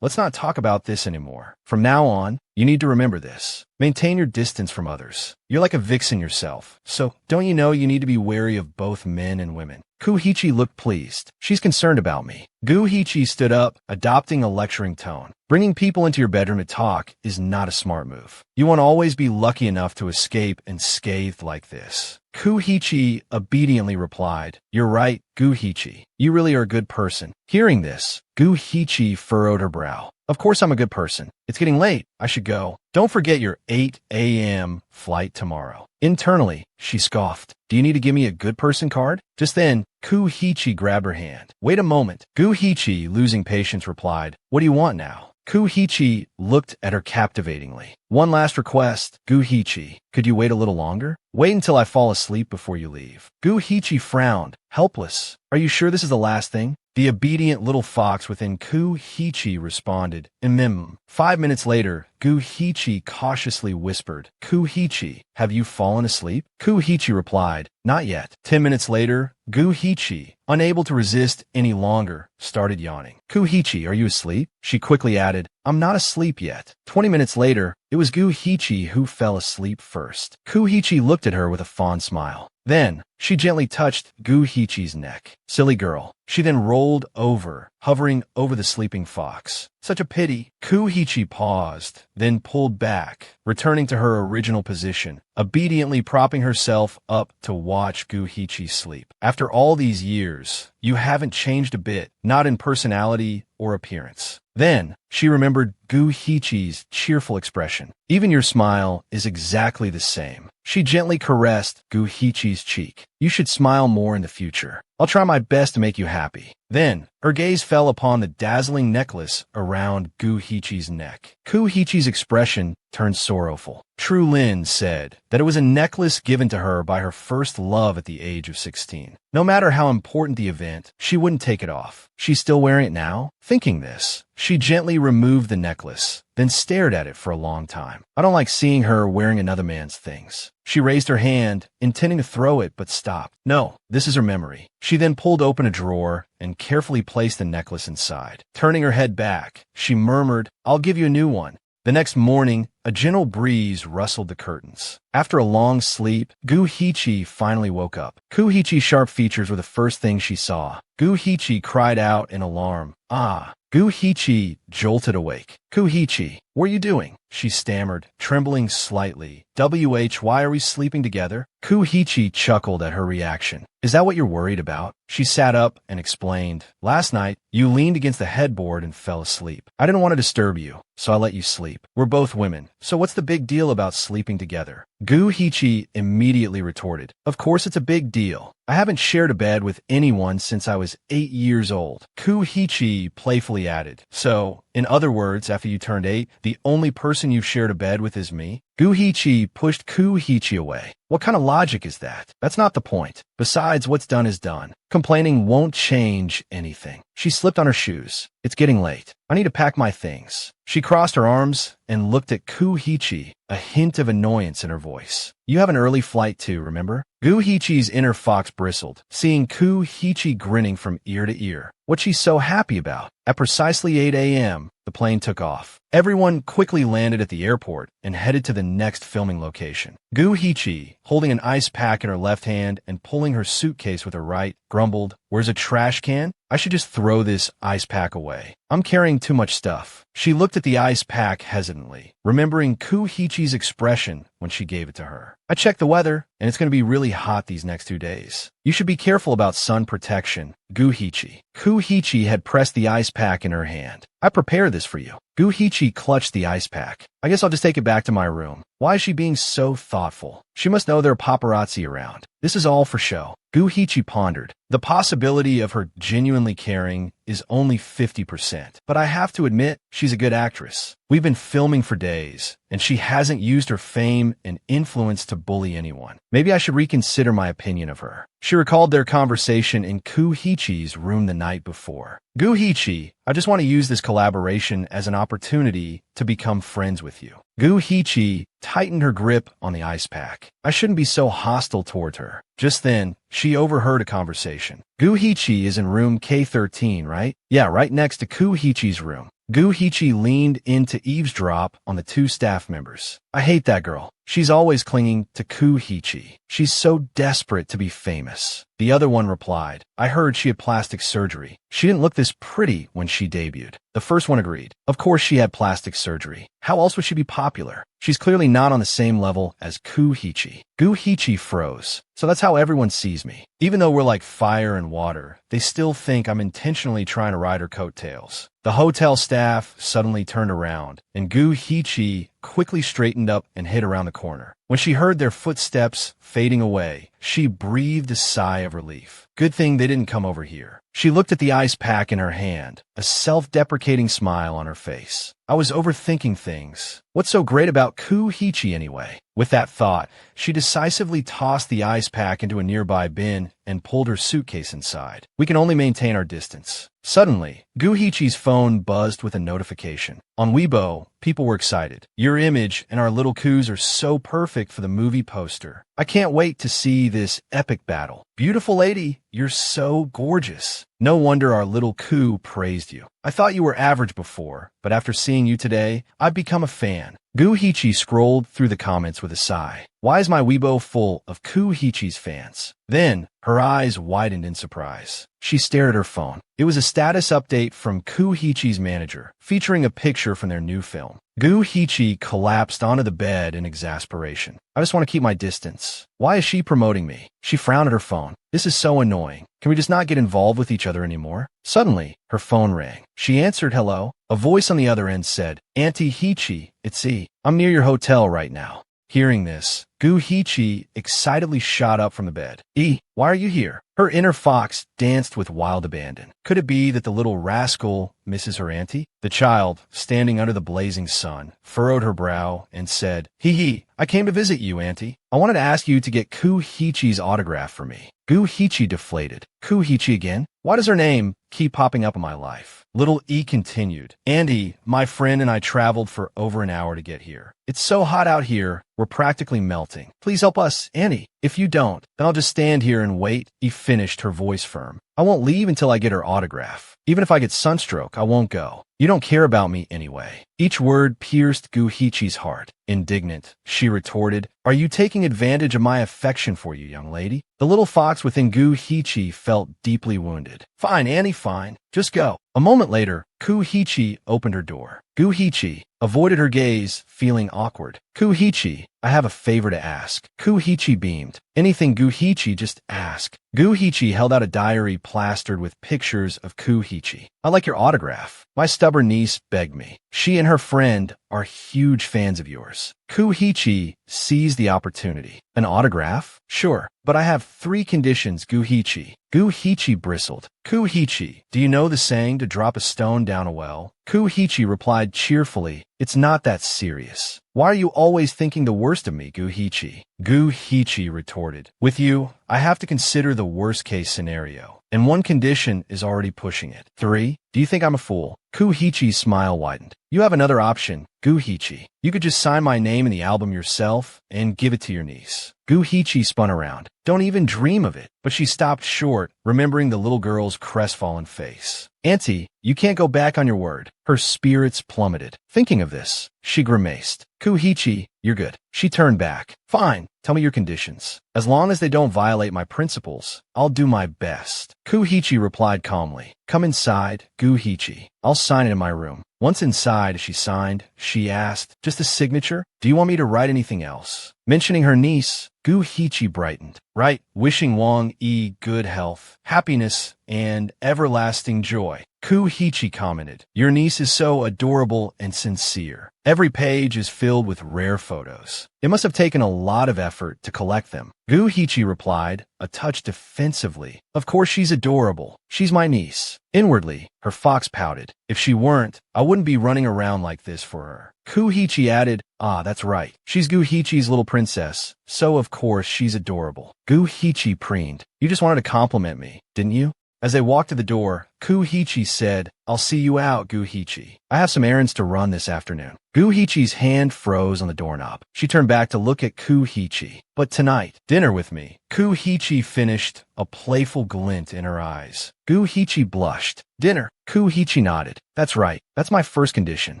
let's not talk about this anymore. From now on, you need to remember this. Maintain your distance from others. You're like a vixen yourself, so don't you know you need to be wary of both men and women? Kuhichi looked pleased. She's concerned about me. Guhichi stood up, adopting a lecturing tone. Bringing people into your bedroom to talk is not a smart move. You won't always be lucky enough to escape unscathed like this. Kuhichi obediently replied, you're right, Guhichi. You really are a good person. Hearing this, Guhichi furrowed her brow. Of course I'm a good person. It's getting late. I should go. Don't forget your 8 a.m. flight tomorrow. Internally, she scoffed. Do you need to give me a good person card? Just then, Kuhichi grabbed her hand. Wait a moment. Guhichi, losing patience, replied, what do you want now? Kuhichi looked at her captivatingly. One last request, Guhichi. Could you wait a little longer? Wait until I fall asleep before you leave. Guhichi frowned, helpless. Are you sure this is the last thing? The obedient little fox within Kuhichi responded, 5 minutes later, Guhichi cautiously whispered, Kuhichi, have you fallen asleep? Kuhichi replied, not yet. 10 minutes later, Guhichi, unable to resist any longer, started yawning. Kuhichi, are you asleep? She quickly added, I'm not asleep yet. 20 minutes later, it was Guhichi who fell asleep first. Kuhichi looked at her with a fond smile. Then, she gently touched Guhichi's neck. Silly girl. She then rolled over, hovering over the sleeping fox. Such a pity. Kuhichi paused, then pulled back, returning to her original position, obediently propping herself up to watch Guhichi sleep. After all these years, you haven't changed a bit, not in personality or appearance. Then, she remembered Guhichi's cheerful expression. Even your smile is exactly the same. She gently caressed Guhichi's cheek. You should smile more in the future. I'll try my best to make you happy. Then, her gaze fell upon the dazzling necklace around Guhichi's neck. Guhichi's expression turned sorrowful. True Lin said that it was a necklace given to her by her first love at the age of 16. No matter how important the event, she wouldn't take it off. She's still wearing it now? Thinking this, she gently removed the necklace, then stared at it for a long time. I don't like seeing her wearing another man's things. She raised her hand, intending to throw it, but stopped. No, this is her memory. She then pulled open a drawer and carefully placed the necklace inside. Turning her head back, she murmured, I'll give you a new one. The next morning, a gentle breeze rustled the curtains. After a long sleep, Guhichi finally woke up. Kuhichi's sharp features were the first thing she saw. Guhichi cried out in alarm. Ah! Guhichi jolted awake. Kuhichi, what are you doing? She stammered, trembling slightly. Why are we sleeping together? Kuhichi chuckled at her reaction. Is that what you're worried about? She sat up and explained. Last night, you leaned against the headboard and fell asleep. I didn't want to disturb you, so I let you sleep. We're both women, so what's the big deal about sleeping together? Guhichi immediately retorted. Of course it's a big deal. I haven't shared a bed with anyone since I was 8 years old. Kuhichi playfully added. So, So, in other words, after you turned 8, the only person you've shared a bed with is me? Gu-Hee-chi pushed Ku-Hee-chi away. What kind of logic is that? That's not the point. Besides, what's done is done. Complaining won't change anything. She slipped on her shoes. It's getting late. I need to pack my things. She crossed her arms and looked at Ku-Hee-chi, a hint of annoyance in her voice. You have an early flight too, remember? Gu-Hee-chi's inner fox bristled, seeing Ku-Hee-chi grinning from ear to ear. What's she so happy about? At precisely 8 a.m., the plane took off. Everyone quickly landed at the airport and headed to the next filming location. Gu-Hee-chi, holding an ice pack in her left hand and pulling her suitcase with her right, grumbled, "Where's a trash can? I should just throw this ice pack away. I'm carrying too much stuff." She looked at the ice pack hesitantly, remembering Ku-Hee-chi's expression when she gave it to her. "I checked the weather, and it's going to be really hot these next 2 days. You should be careful about sun protection." Gu-Hee-chi. Ku-Hee-chi had pressed the ice pack in her hand. "I prepared this for you." Gu-Hee-chi clutched the ice pack. "I guess I'll just take it back to my room. Why is she being so thoughtful? She must know there are paparazzi around. This is all for show." Gu-Hee-chi pondered. The possibility of her genuinely caring is only 50%. But I have to admit, she's a good actress. We've been filming for days, and she hasn't used her fame and influence to bully anyone. Maybe I should reconsider my opinion of her. She recalled their conversation in Ku-Hee-chi's room the night before. "Gu-Hee-chi, I just want to use this collaboration as an opportunity to become friends with you." Gu-Hee-chi tightened her grip on the ice pack. I shouldn't be so hostile towards her. Just then, she overheard a conversation. "Gu-Hee-chi is in room K13, right?" "Yeah, right next to Ku-Hee-chi's room." Gu-Hee-chi leaned in to eavesdrop on the 2 staff members. "I hate that girl. She's always clinging to Ku-Hee-chi. She's so desperate to be famous." The other one replied, "I heard she had plastic surgery. She didn't look this pretty when she debuted." The first one agreed. "Of course she had plastic surgery. How else would she be popular? She's clearly not on the same level as Ku-Hee-chi." Gu-Hee-chi froze. "So that's how everyone sees me. Even though we're like fire and water, they still think I'm intentionally trying to ride her coattails." The hotel staff suddenly turned around, and Gu-Hee-chi quickly straightened up and hid around the corner. When she heard their footsteps fading away, she breathed a sigh of relief. Good thing they didn't come over here. She looked at the ice pack in her hand, a self-deprecating smile on her face. "I was overthinking things. What's so great about Ku-Hee-chi anyway?" With that thought, she decisively tossed the ice pack into a nearby bin and pulled her suitcase inside. "We can only maintain our distance." Suddenly, Gu-Hee-chi's phone buzzed with a notification. On Weibo, people were excited. "Your image and our little Kus are so perfect for the movie poster. I can't wait to see this epic battle. Beautiful lady, you're so gorgeous. No wonder our little Ku praised you. I thought you were average before, but after seeing you today, I've become a fan." Gu-Hee-chi scrolled through the comments with a sigh. Why is my Weibo full of Ku-Hee-chi's fans? Then, her eyes widened in surprise. She stared at her phone. It was a status update from Ku-Hee-chi's manager, featuring a picture from their new film. Gu-Hee-chi collapsed onto the bed in exasperation. "I just want to keep my distance. Why is she promoting me?" She frowned at her phone. "This is so annoying. Can we just not get involved with each other anymore?" Suddenly, her phone rang. She answered hello. A voice on the other end said, "Auntie Hee-chi, it's E. I'm near your hotel right now." Hearing this, Gu-Hee-chi excitedly shot up from the bed. "E, why are you here?" Her inner fox danced with wild abandon. Could it be that the little rascal misses her auntie? The child, standing under the blazing sun, furrowed her brow and said, "Hee hee, I came to visit you, auntie. I wanted to ask you to get Ku-Hee-chi's autograph for me." Gu-Hee-chi deflated. Ku-Hee-chi again? Why does her name keep popping up in my life? Little E continued. "Andy, my friend and I traveled for over an hour to get here. It's so hot out here, we're practically melting. Please help us, Andy. If you don't, then I'll just stand here and wait." E finished, her voice firm. "I won't leave until I get her autograph. Even if I get sunstroke, I won't go. You don't care about me anyway." Each word pierced Gu-Hee-chi's heart. Indignant, she retorted, "Are you taking advantage of my affection for you, young lady?" The little fox within Gu-Hee-chi felt deeply wounded. "Fine, Annie, fine. Just go." A moment later, Ku-Hee-chi opened her door. Gu-Hee-chi avoided her gaze, feeling awkward. "Ku-Hee-chi, I have a favor to ask." Ku-Hee-chi beamed. "Anything, Gu-Hee-chi, just ask." Gu-Hee-chi held out a diary plastered with pictures of Ku-Hee-chi. "I'd like your autograph. My stubborn niece begged me. She and her friend are huge fans of yours." Kuhichi seized the opportunity. An autograph? Sure, but I have 3 conditions, Guhichi. Guhichi bristled. Kuhichi, do you know the saying to drop a stone down a well? Kuhichi replied cheerfully, it's not that serious. Why are you always thinking the worst of me, Guhichi? Guhichi retorted, with you, I have to consider the worst-case scenario, and one condition is already pushing it. 3. Do you think I'm a fool? Kuhichi's smile widened. You have another option, Guhichi. You could just sign my name in the album yourself and give it to your niece. Guhichi spun around. Don't even dream of it. But she stopped short, remembering the little girl's crestfallen face. Auntie, you can't go back on your word. Her spirits plummeted. Thinking of this, she grimaced. Kuhichi, you're good. She turned back. Fine, tell me your conditions. As long as they don't violate my principles, I'll do my best. Kuhichi replied calmly. Come inside, Guhichi. I'll sign it in my room. Once inside, as she signed, she asked, just a signature? Do you want me to write anything else? Mentioning her niece, Guhichi brightened. Right, wishing Wang Yi good health, happiness, and everlasting joy. Kuhichi commented, your niece is so adorable and sincere. Every page is filled with rare photos. It must have taken a lot of effort to collect them. Guhichi replied, a touch defensively. Of course she's adorable. She's my niece. Inwardly, her fox pouted. If she weren't, I wouldn't be running around like this for her. Kuhichi added, ah, that's right. She's Guhichi's little princess, so of course she's adorable. Guhichi preened. You just wanted to compliment me, didn't you? As they walked to the door, Kuhichi said, I'll see you out, Guhichi. I have some errands to run this afternoon. Guhichi's hand froze on the doorknob. She turned back to look at Kuhichi. But tonight, dinner with me. Kuhichi finished, a playful glint in her eyes. Guhichi blushed. Dinner. Kuhichi nodded. That's right. That's my first condition.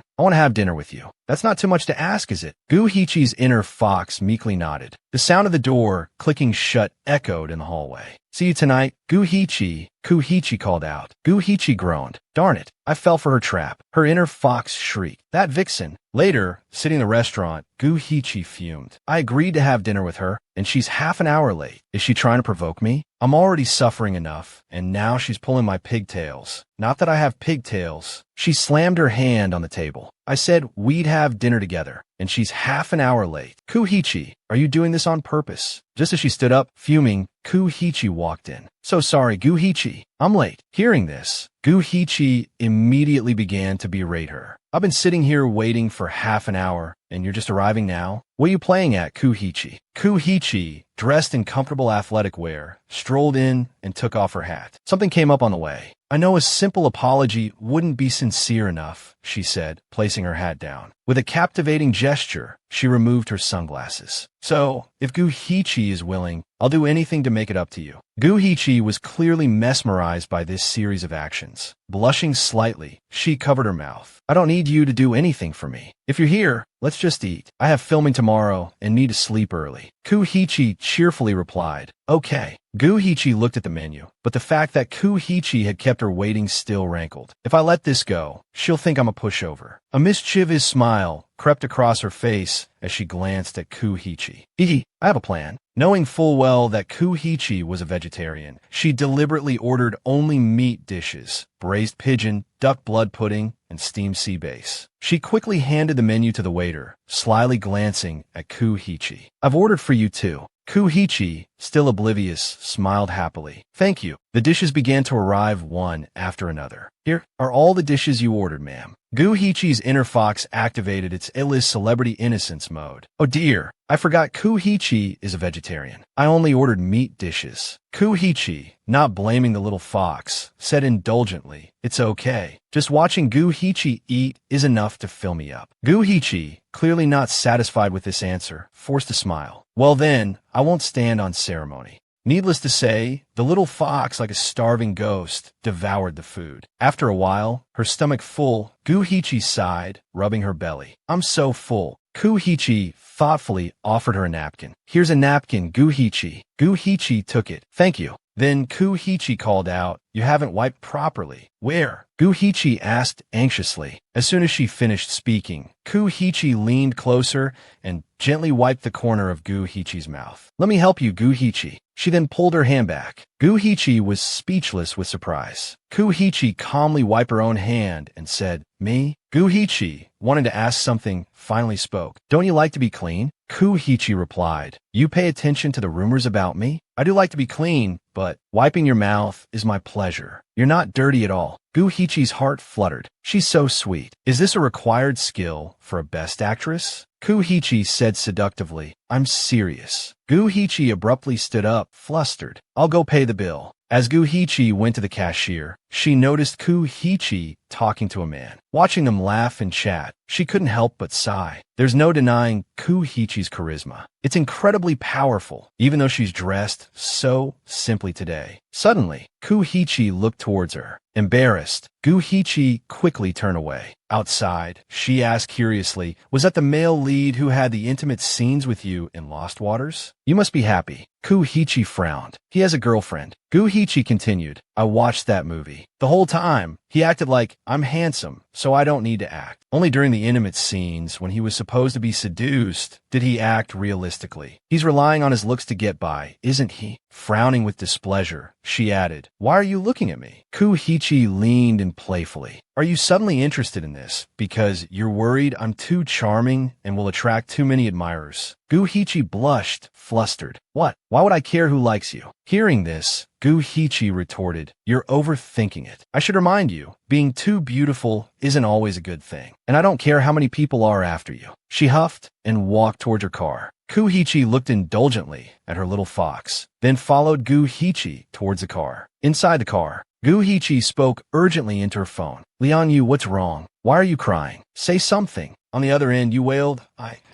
I want to have dinner with you. That's not too much to ask, is it? Guhichi's inner fox meekly nodded. The sound of the door clicking shut echoed in the hallway. See you tonight, Guhichi. Kuhichi called out. Guhichi groaned. Darn it, I fell for her trap. Her inner fox shrieked. That vixen. Later, sitting in the restaurant, Guhichi fumed. I agreed to have dinner with her, and she's half an hour late. Is she trying to provoke me? I'm already suffering enough, and now she's pulling my pigtails. Not that I have pigtails. She slammed her hand on the table. I said we'd have dinner together, and she's half an hour late. Kuhichi, are you doing this on purpose? Just as she stood up, fuming, Kuhichi walked in. So sorry, Guhichi. I'm late. Hearing this, Guhichi immediately began to berate her. I've been sitting here waiting for half an hour, and you're just arriving now? What are you playing at, Kuhichi? Kuhichi, dressed in comfortable athletic wear, strolled in and took off her hat. Something came up on the way. I know a simple apology wouldn't be sincere enough, she said, placing her hat down. With a captivating gesture, she removed her sunglasses. So, if Guhichi is willing, I'll do anything to make it up to you. Guhichi was clearly mesmerized by this series of actions. Blushing slightly, she covered her mouth. I don't need you to do anything for me. If you're here, let's just eat. I have filming tomorrow and need to sleep early. Kuhichi cheerfully replied, okay. Guhichi looked at the menu, but the fact that Kuhichi had kept her waiting still rankled. If I let this go, she'll think I'm a pushover. A mischievous smile crept across her face as she glanced at Kuhichi. I have a plan. Knowing full well that Kuhichi was a vegetarian, she deliberately ordered only meat dishes, braised pigeon, duck blood pudding, and steamed sea bass. She quickly handed the menu to the waiter, slyly glancing at Kuhichi. I've ordered for you too. Kuhichi, still oblivious, smiled happily. Thank you. The dishes began to arrive one after another. Here are all the dishes you ordered, ma'am. Guhichi's inner fox activated its illest celebrity innocence mode. Oh dear, I forgot Kuhichi is a vegetarian. I only ordered meat dishes. Kuhichi, not blaming the little fox, said indulgently, it's okay. Just watching Guhichi eat is enough to fill me up. Guhichi, clearly not satisfied with this answer, forced a smile. Well then, I won't stand on ceremony. Needless to say, the little fox, like a starving ghost, devoured the food. After a while, her stomach full, Guhichi sighed, rubbing her belly. I'm so full. Kuhichi thoughtfully offered her a napkin. Here's a napkin, Guhichi. Guhichi took it. Thank you. Then Kuhichi called out, you haven't wiped properly. Where? Guhichi asked anxiously. As soon as she finished speaking, Kuhichi leaned closer and gently wiped the corner of Guhichi's mouth. Let me help you, Guhichi. She then pulled her hand back. Gu-Hichi was speechless with surprise. Ku-Hichi calmly wiped her own hand and said, "Me?" Gu-Hichi, wanting to ask something, finally spoke. "Don't you like to be clean?" Ku-Hichi replied, "You pay attention to the rumors about me? I do like to be clean, but wiping your mouth is my pleasure. You're not dirty at all." Gu-Hichi's heart fluttered. She's so sweet. Is this a required skill for a best actress? Ku-Hichi said seductively, "I'm serious." Gu-Hichi abruptly stood up, flustered. "I'll go pay the bill." As Gu-Hichi went to the cashier, she noticed Ku-Hichi talking to a man. Watching them laugh and chat, she couldn't help but sigh. There's no denying Ku-Hichi's charisma. It's incredibly powerful, even though she's dressed so simply today. Suddenly, Ku-Hichi looked towards her. Embarrassed, Gu-Hichi quickly turned away. Outside, she asked curiously, "Was that the male lead who had the intimate scenes with you in Lost Waters? You must be happy." Ku-Hichi frowned. "He has a girlfriend." Gu-Hichi continued, "I watched that movie. The whole time, he acted like, I'm handsome, so I don't need to act. Only during the intimate scenes, when he was supposed to be seduced, did he act realistically. He's relying on his looks to get by, isn't he?" Frowning with displeasure, she added, "Why are you looking at me?" Ku-Hichi leaned in playfully. "Are you suddenly interested in this because you're worried I'm too charming and will attract too many admirers?" Gu-Hichi blushed, flustered. "What? Why would I care who likes you?" Hearing this, Gu-Hichi retorted, "You're overthinking it. I should remind you, being too beautiful isn't always a good thing, and I don't care how many people are after you." She huffed and walked towards her car. Ku-Hichi looked indulgently at her little fox, then followed Gu-Hichi towards the car. Inside the car, Gu-Hichi spoke urgently into her phone. "Liang, what's wrong? Why are you crying? Say something." On the other end, you wailed,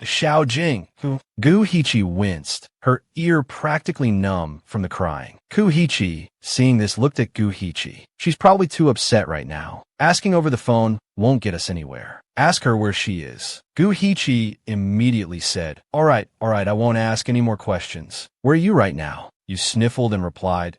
"Xiao Jing." Gu-Hichi winced, her ear practically numb from the crying. Ku-Hichi, seeing this, looked at Gu-Hichi. "She's probably too upset right now. Asking over the phone won't get us anywhere. Ask her where she is." Gu-Hichi immediately said, All right, I won't ask any more questions. "Where are you right now?" You sniffled and replied,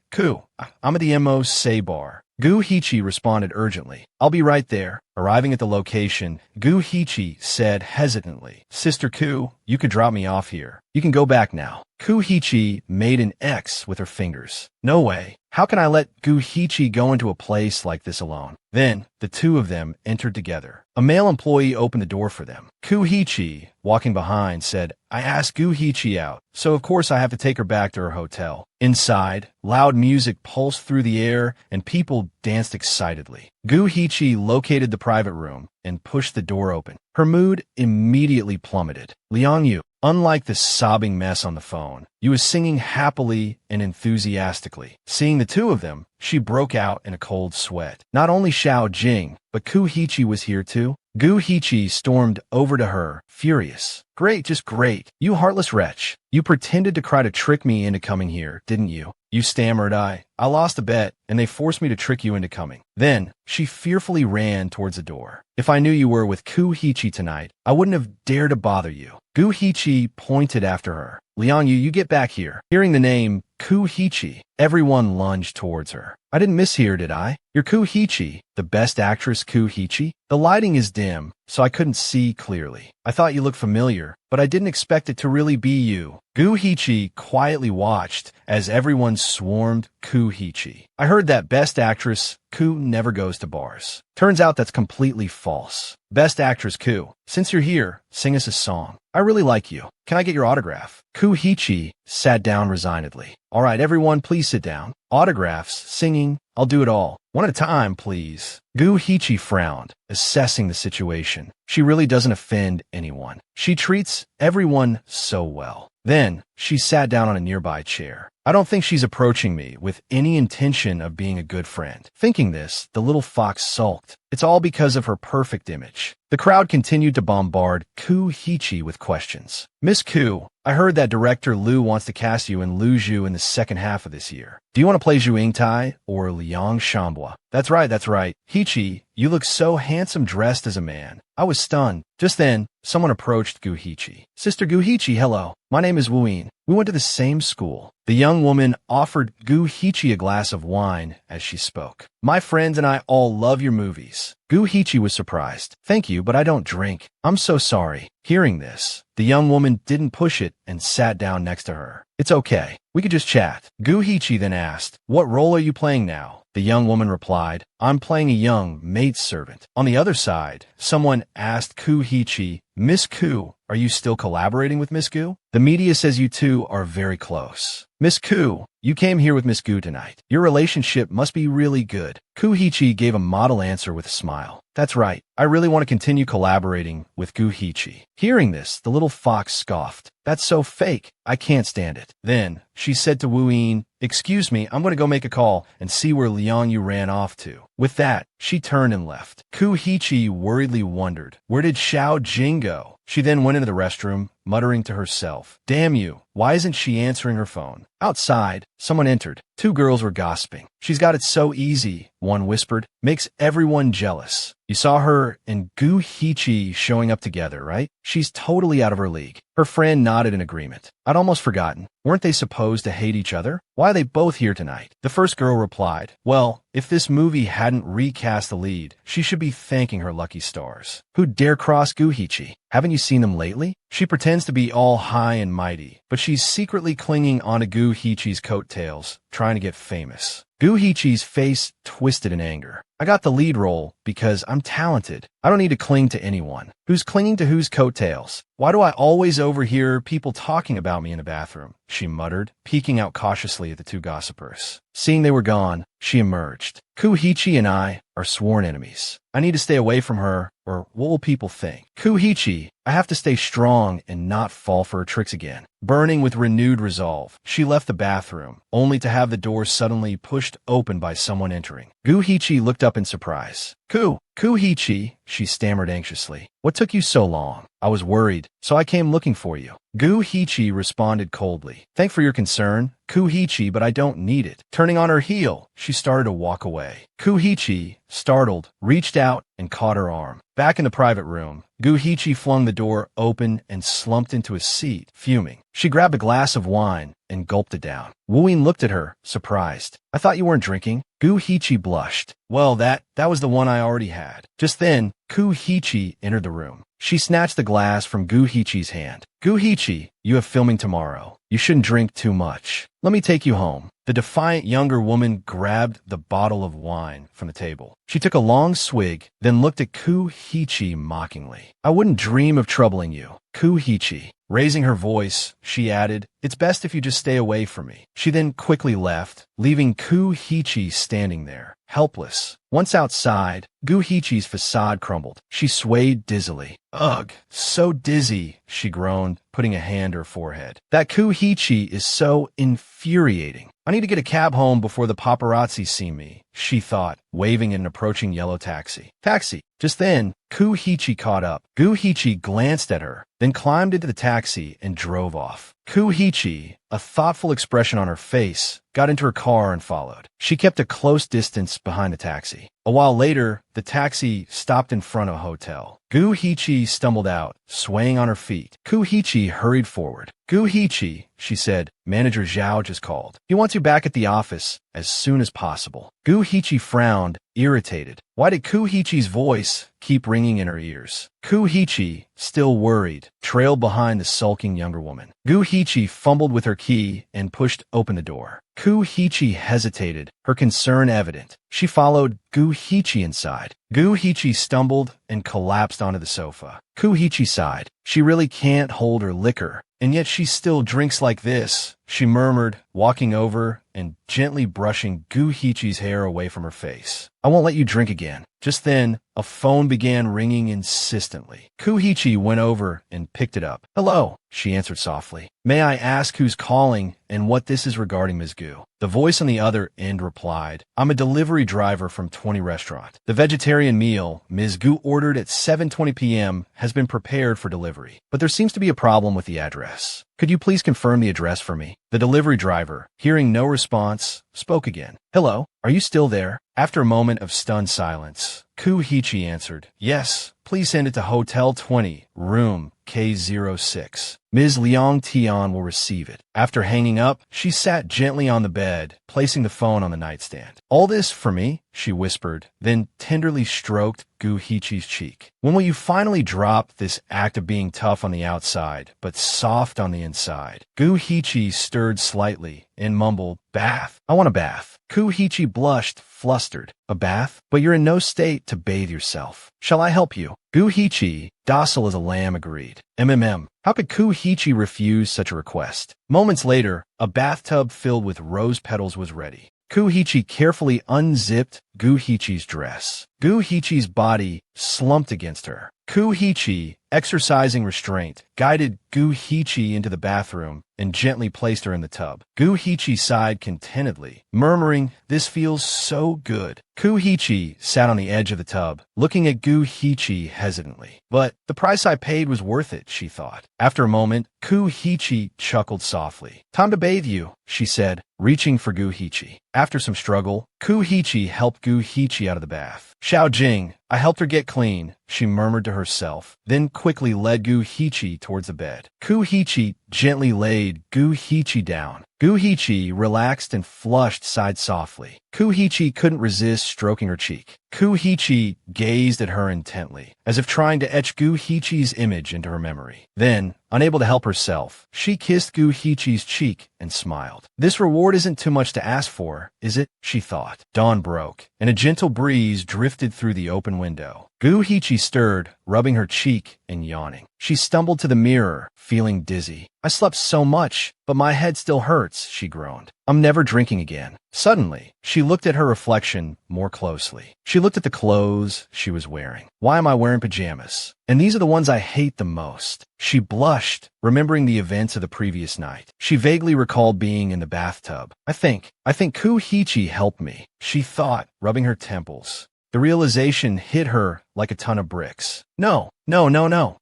I'm at the M.O. Say bar." Gu-Hichi responded urgently, "I'll be right there." Arriving at the location, Gu-Hichi said hesitantly, "Sister Ku, you could drop me off here. You can go back now." Ku-Hichi made an X with her fingers. "No way. How can I let Gu-Hichi go into a place like this alone?" Then, the two of them entered together. A male employee opened the door for them. Ku-Hichi, walking behind, said, "I asked Gu-Hichi out, so of course I have to take her back to her hotel." Inside, loud music pulsed through the air and people danced excitedly. Gu-Hichi located the private room and pushed the door open. Her mood immediately plummeted. Liang, unlike the sobbing mess on the phone, you was singing happily and enthusiastically. Seeing the two of them, she broke out in a cold sweat. Not only Xiao Jing, but Ku-Hichi was here too. Gu-Hichi stormed over to her, furious. "Great, just great. You heartless wretch. You pretended to try to trick me into coming here, didn't you?" You stammered, I lost a bet, and they forced me to trick you into coming." Then, she fearfully ran towards the door. "If I knew you were with Ku-Hichi tonight, I wouldn't have dared to bother you." Gu-Hichi pointed after her. "Liang, you get back here." Hearing the name Ku-Hichi, everyone lunged towards her. "I didn't mishear, did I? You're Ku-Hichi, the best actress Ku-Hichi? The lighting is dim, so I couldn't see clearly. I thought you looked familiar, but I didn't expect it to really be you." Gu-Hichi quietly watched as everyone swarmed Ku-Hichi. "I heard that best actress Ku never goes to bars. Turns out that's completely false. Best actress Ku, since you're here, sing us a song. I really like you. Can I get your autograph?" Ku-Hichi sat down resignedly. "All right, everyone, please sit down. Autographs, singing, I'll do it all. One at a time, please." Gu-Hichi frowned, assessing the situation. She really doesn't offend anyone. She treats everyone so well. Then, she sat down on a nearby chair. "I don't think she's approaching me with any intention of being a good friend." Thinking this, the little fox sulked. It's all because of her perfect image. The crowd continued to bombard Ku-Hichi with questions. "Miss Ku, I heard that director Liu wants to cast you in Lu Zhu in the second half of this year. Do you want to play Zhu Yingtai or Liang Shambua?" That's right. "Hichi, you look so handsome dressed as a man." I was stunned. Just then, someone approached Gu-Hichi. "Sister Gu-Hichi, hello. My name is Wuyin. We went to the same school." The young woman offered Gu-Hichi a glass of wine as she spoke. "My friends and I all love your movies." Gu-Hichi was surprised. "Thank you, but I don't drink." "I'm so sorry." Hearing this, the young woman didn't push it and sat down next to her. It's okay. We could just chat. Gu Hichi then asked, what role are you playing now? The young woman replied, I'm playing a young maidservant. On the other side, someone asked Gu Hichi, Miss Gu, are you still collaborating with Miss Gu? The media says you two are very close. Miss Gu, you came here with Miss Gu tonight. Your relationship must be really good. Gu Hichi gave a model answer with a smile. That's right. I really want to continue collaborating with Gu Hichi. Hearing this, the little fox scoffed. That's so fake. I can't stand it. Then she said to Wu Yin, excuse me, I'm going to go make a call and see where Liang Yu ran off to. With that, she turned and left. Gu Hichi worriedly wondered, where did Xiao Jing go? She then went into the restroom, muttering to herself, damn you, why isn't she answering her phone? Outside, someone entered. Two girls were gossiping. She's got it so easy, one whispered, makes everyone jealous. You saw her and Gu Hichi showing up together, right? She's totally out of her league. Her friend nodded in agreement. I'd almost forgotten. Weren't they supposed to hate each other? Why are they both here tonight? The first girl replied, well, if this movie hadn't recast the lead, she should be thanking her lucky stars. Who'd dare cross Gu Hichi? Haven't you seen them lately? She pretends to be all high and mighty, but she's secretly clinging onto Gu Hichi's coattails, trying to get famous. Gu Hichi's face twisted in anger. I got the lead role because I'm talented. I don't need to cling to anyone. Who's clinging to whose coattails? Why do I always overhear people talking about me in the bathroom? She muttered, peeking out cautiously at the two gossipers. Seeing they were gone, she emerged. Gu Hichi and I are sworn enemies. I need to stay away from her, or what will people think? Gu Hichi, I have to stay strong and not fall for her tricks again. Burning with renewed resolve, she left the bathroom, only to have the door suddenly pushed open by someone entering. Gu Hichi looked up in surprise. Gu Hichi, she stammered anxiously. What took you so long? I was worried, so I came looking for you. Gu Hichi responded coldly. Thanks for your concern, Gu Hichi, but I don't need it. Turning on her heel, she started to walk away. Gu Hichi, startled, reached out and caught her arm. Back in the private room, Gu Hichi flung the door open and slumped into a seat, fuming. She grabbed a glass of wine and gulped it down. Wu Yin looked at her, surprised. I thought you weren't drinking. Gu Hichi blushed. Well, that was the one I already had. Just then, Gu Hichi entered the room. She snatched the glass from Gu Hichi's hand. Gu Hichi, you have filming tomorrow. You shouldn't drink too much. Let me take you home. The defiant younger woman grabbed the bottle of wine from the table. She took a long swig, then looked at Gu Hichi mockingly. I wouldn't dream of troubling you. Gu Hichi. Raising her voice, she added, it's best if you just stay away from me. She then quickly left, leaving Gu Hichi standing there, helpless. Once outside, Gu Hichi's facade crumbled. She swayed dizzily. Ugh, so dizzy, she groaned, putting a hand to her forehead. That Gu Hichi is so infuriating. I need to get a cab home before the paparazzi see me, she thought, waving at an approaching yellow taxi. Taxi. Just then, Gu Hichi caught up. Gu Hichi glanced at her, then climbed into the taxi and drove off. Gu Hichi, a thoughtful expression on her face, got into her car and followed. She kept a close distance behind the taxi. A while later, the taxi stopped in front of a hotel. Gu Hichi stumbled out, swaying on her feet. Gu Hichi hurried forward. Gu Hichi, she said, Manager Zhao just called. He wants you back at the office as soon as possible. Gu Hichi frowned, irritated. Why did Gu Hichi's voice keep ringing in her ears? Gu Hichi, still worried, trailed behind the sulking younger woman. Gu Hichi fumbled with her key and pushed open the door. Gu Hichi hesitated, her concern evident. She followed Gu Hichi inside. Gu Hichi stumbled and collapsed onto the sofa. Gu Hichi sighed. She really can't hold her liquor, and yet she still drinks like this, she murmured, walking over and gently brushing Gu Hichi's hair away from her face. I won't let you drink again. Just then, a phone began ringing insistently. Gu Hichi went over and picked it up. Hello, she answered softly. May I ask who's calling and what this is regarding, Ms. Gu? The voice on the other end replied, I'm a delivery driver from 20 Restaurant. The vegetarian meal Ms. Gu ordered at 7:20 p.m. has been prepared for delivery, but there seems to be a problem with the address. Could you please confirm the address for me? The delivery driver, hearing no response, spoke again. Hello, are you still there? After a moment of stunned silence, Kuhichi answered, Yes, please send it to Hotel 20, room K06. Ms. Liang Tian will receive it. After hanging up, she sat gently on the bed, placing the phone on the nightstand. All this for me? She whispered, then tenderly stroked Guhichi's cheek. When will you finally drop this act of being tough on the outside, but soft on the inside? Guhichi stirred slightly and mumbled, Bath. I want a bath. Kuhichi blushed, flustered. A bath? But you're in no state to bathe yourself. Shall I help you? Guhichi, docile as a lamb, agreed. How could Kuhichi refuse such a request? Moments later, a bathtub filled with rose petals was ready. Kuhichi carefully unzipped Guhichi's dress. Guhichi's body slumped against her. Kuhichi, exercising restraint, guided Guhichi into the bathroom and gently placed her in the tub. Guhichi sighed contentedly, murmuring, This feels so good. Kuhichi sat on the edge of the tub, looking at Guhichi hesitantly. But the price I paid was worth it, she thought. After a moment, Kuhichi chuckled softly. Time to bathe you, she said, reaching for Guhichi. After some struggle, Kuhichi helped Guhichi out of the bath. Xiao Jing, I helped her get clean, she murmured to herself, then quickly led Guhichi towards the bed. Kuhichi gently laid Guhichi down. Guhichi relaxed and flushed sighed softly. Kuhichi couldn't resist stroking her cheek. Kuhichi gazed at her intently, as if trying to etch Guhichi's image into her memory. Then, unable to help herself, she kissed Guhichi's cheek and smiled. This reward isn't too much to ask for, is it? She thought. Dawn broke, and a gentle breeze drifted through the open window. Guhichi stirred, rubbing her cheek and yawning. She stumbled to the mirror, feeling dizzy. I slept so much, but my head still hurts, she groaned. I'm never drinking again. Suddenly, she looked at her reflection more closely. She looked at the clothes she was wearing. Why am I wearing pajamas? And these are the ones I hate the most. She blushed, remembering the events of the previous night. She vaguely recalled being in the bathtub. I think Kuhichi helped me, she thought, rubbing her temples. The realization hit her like a ton of bricks. No,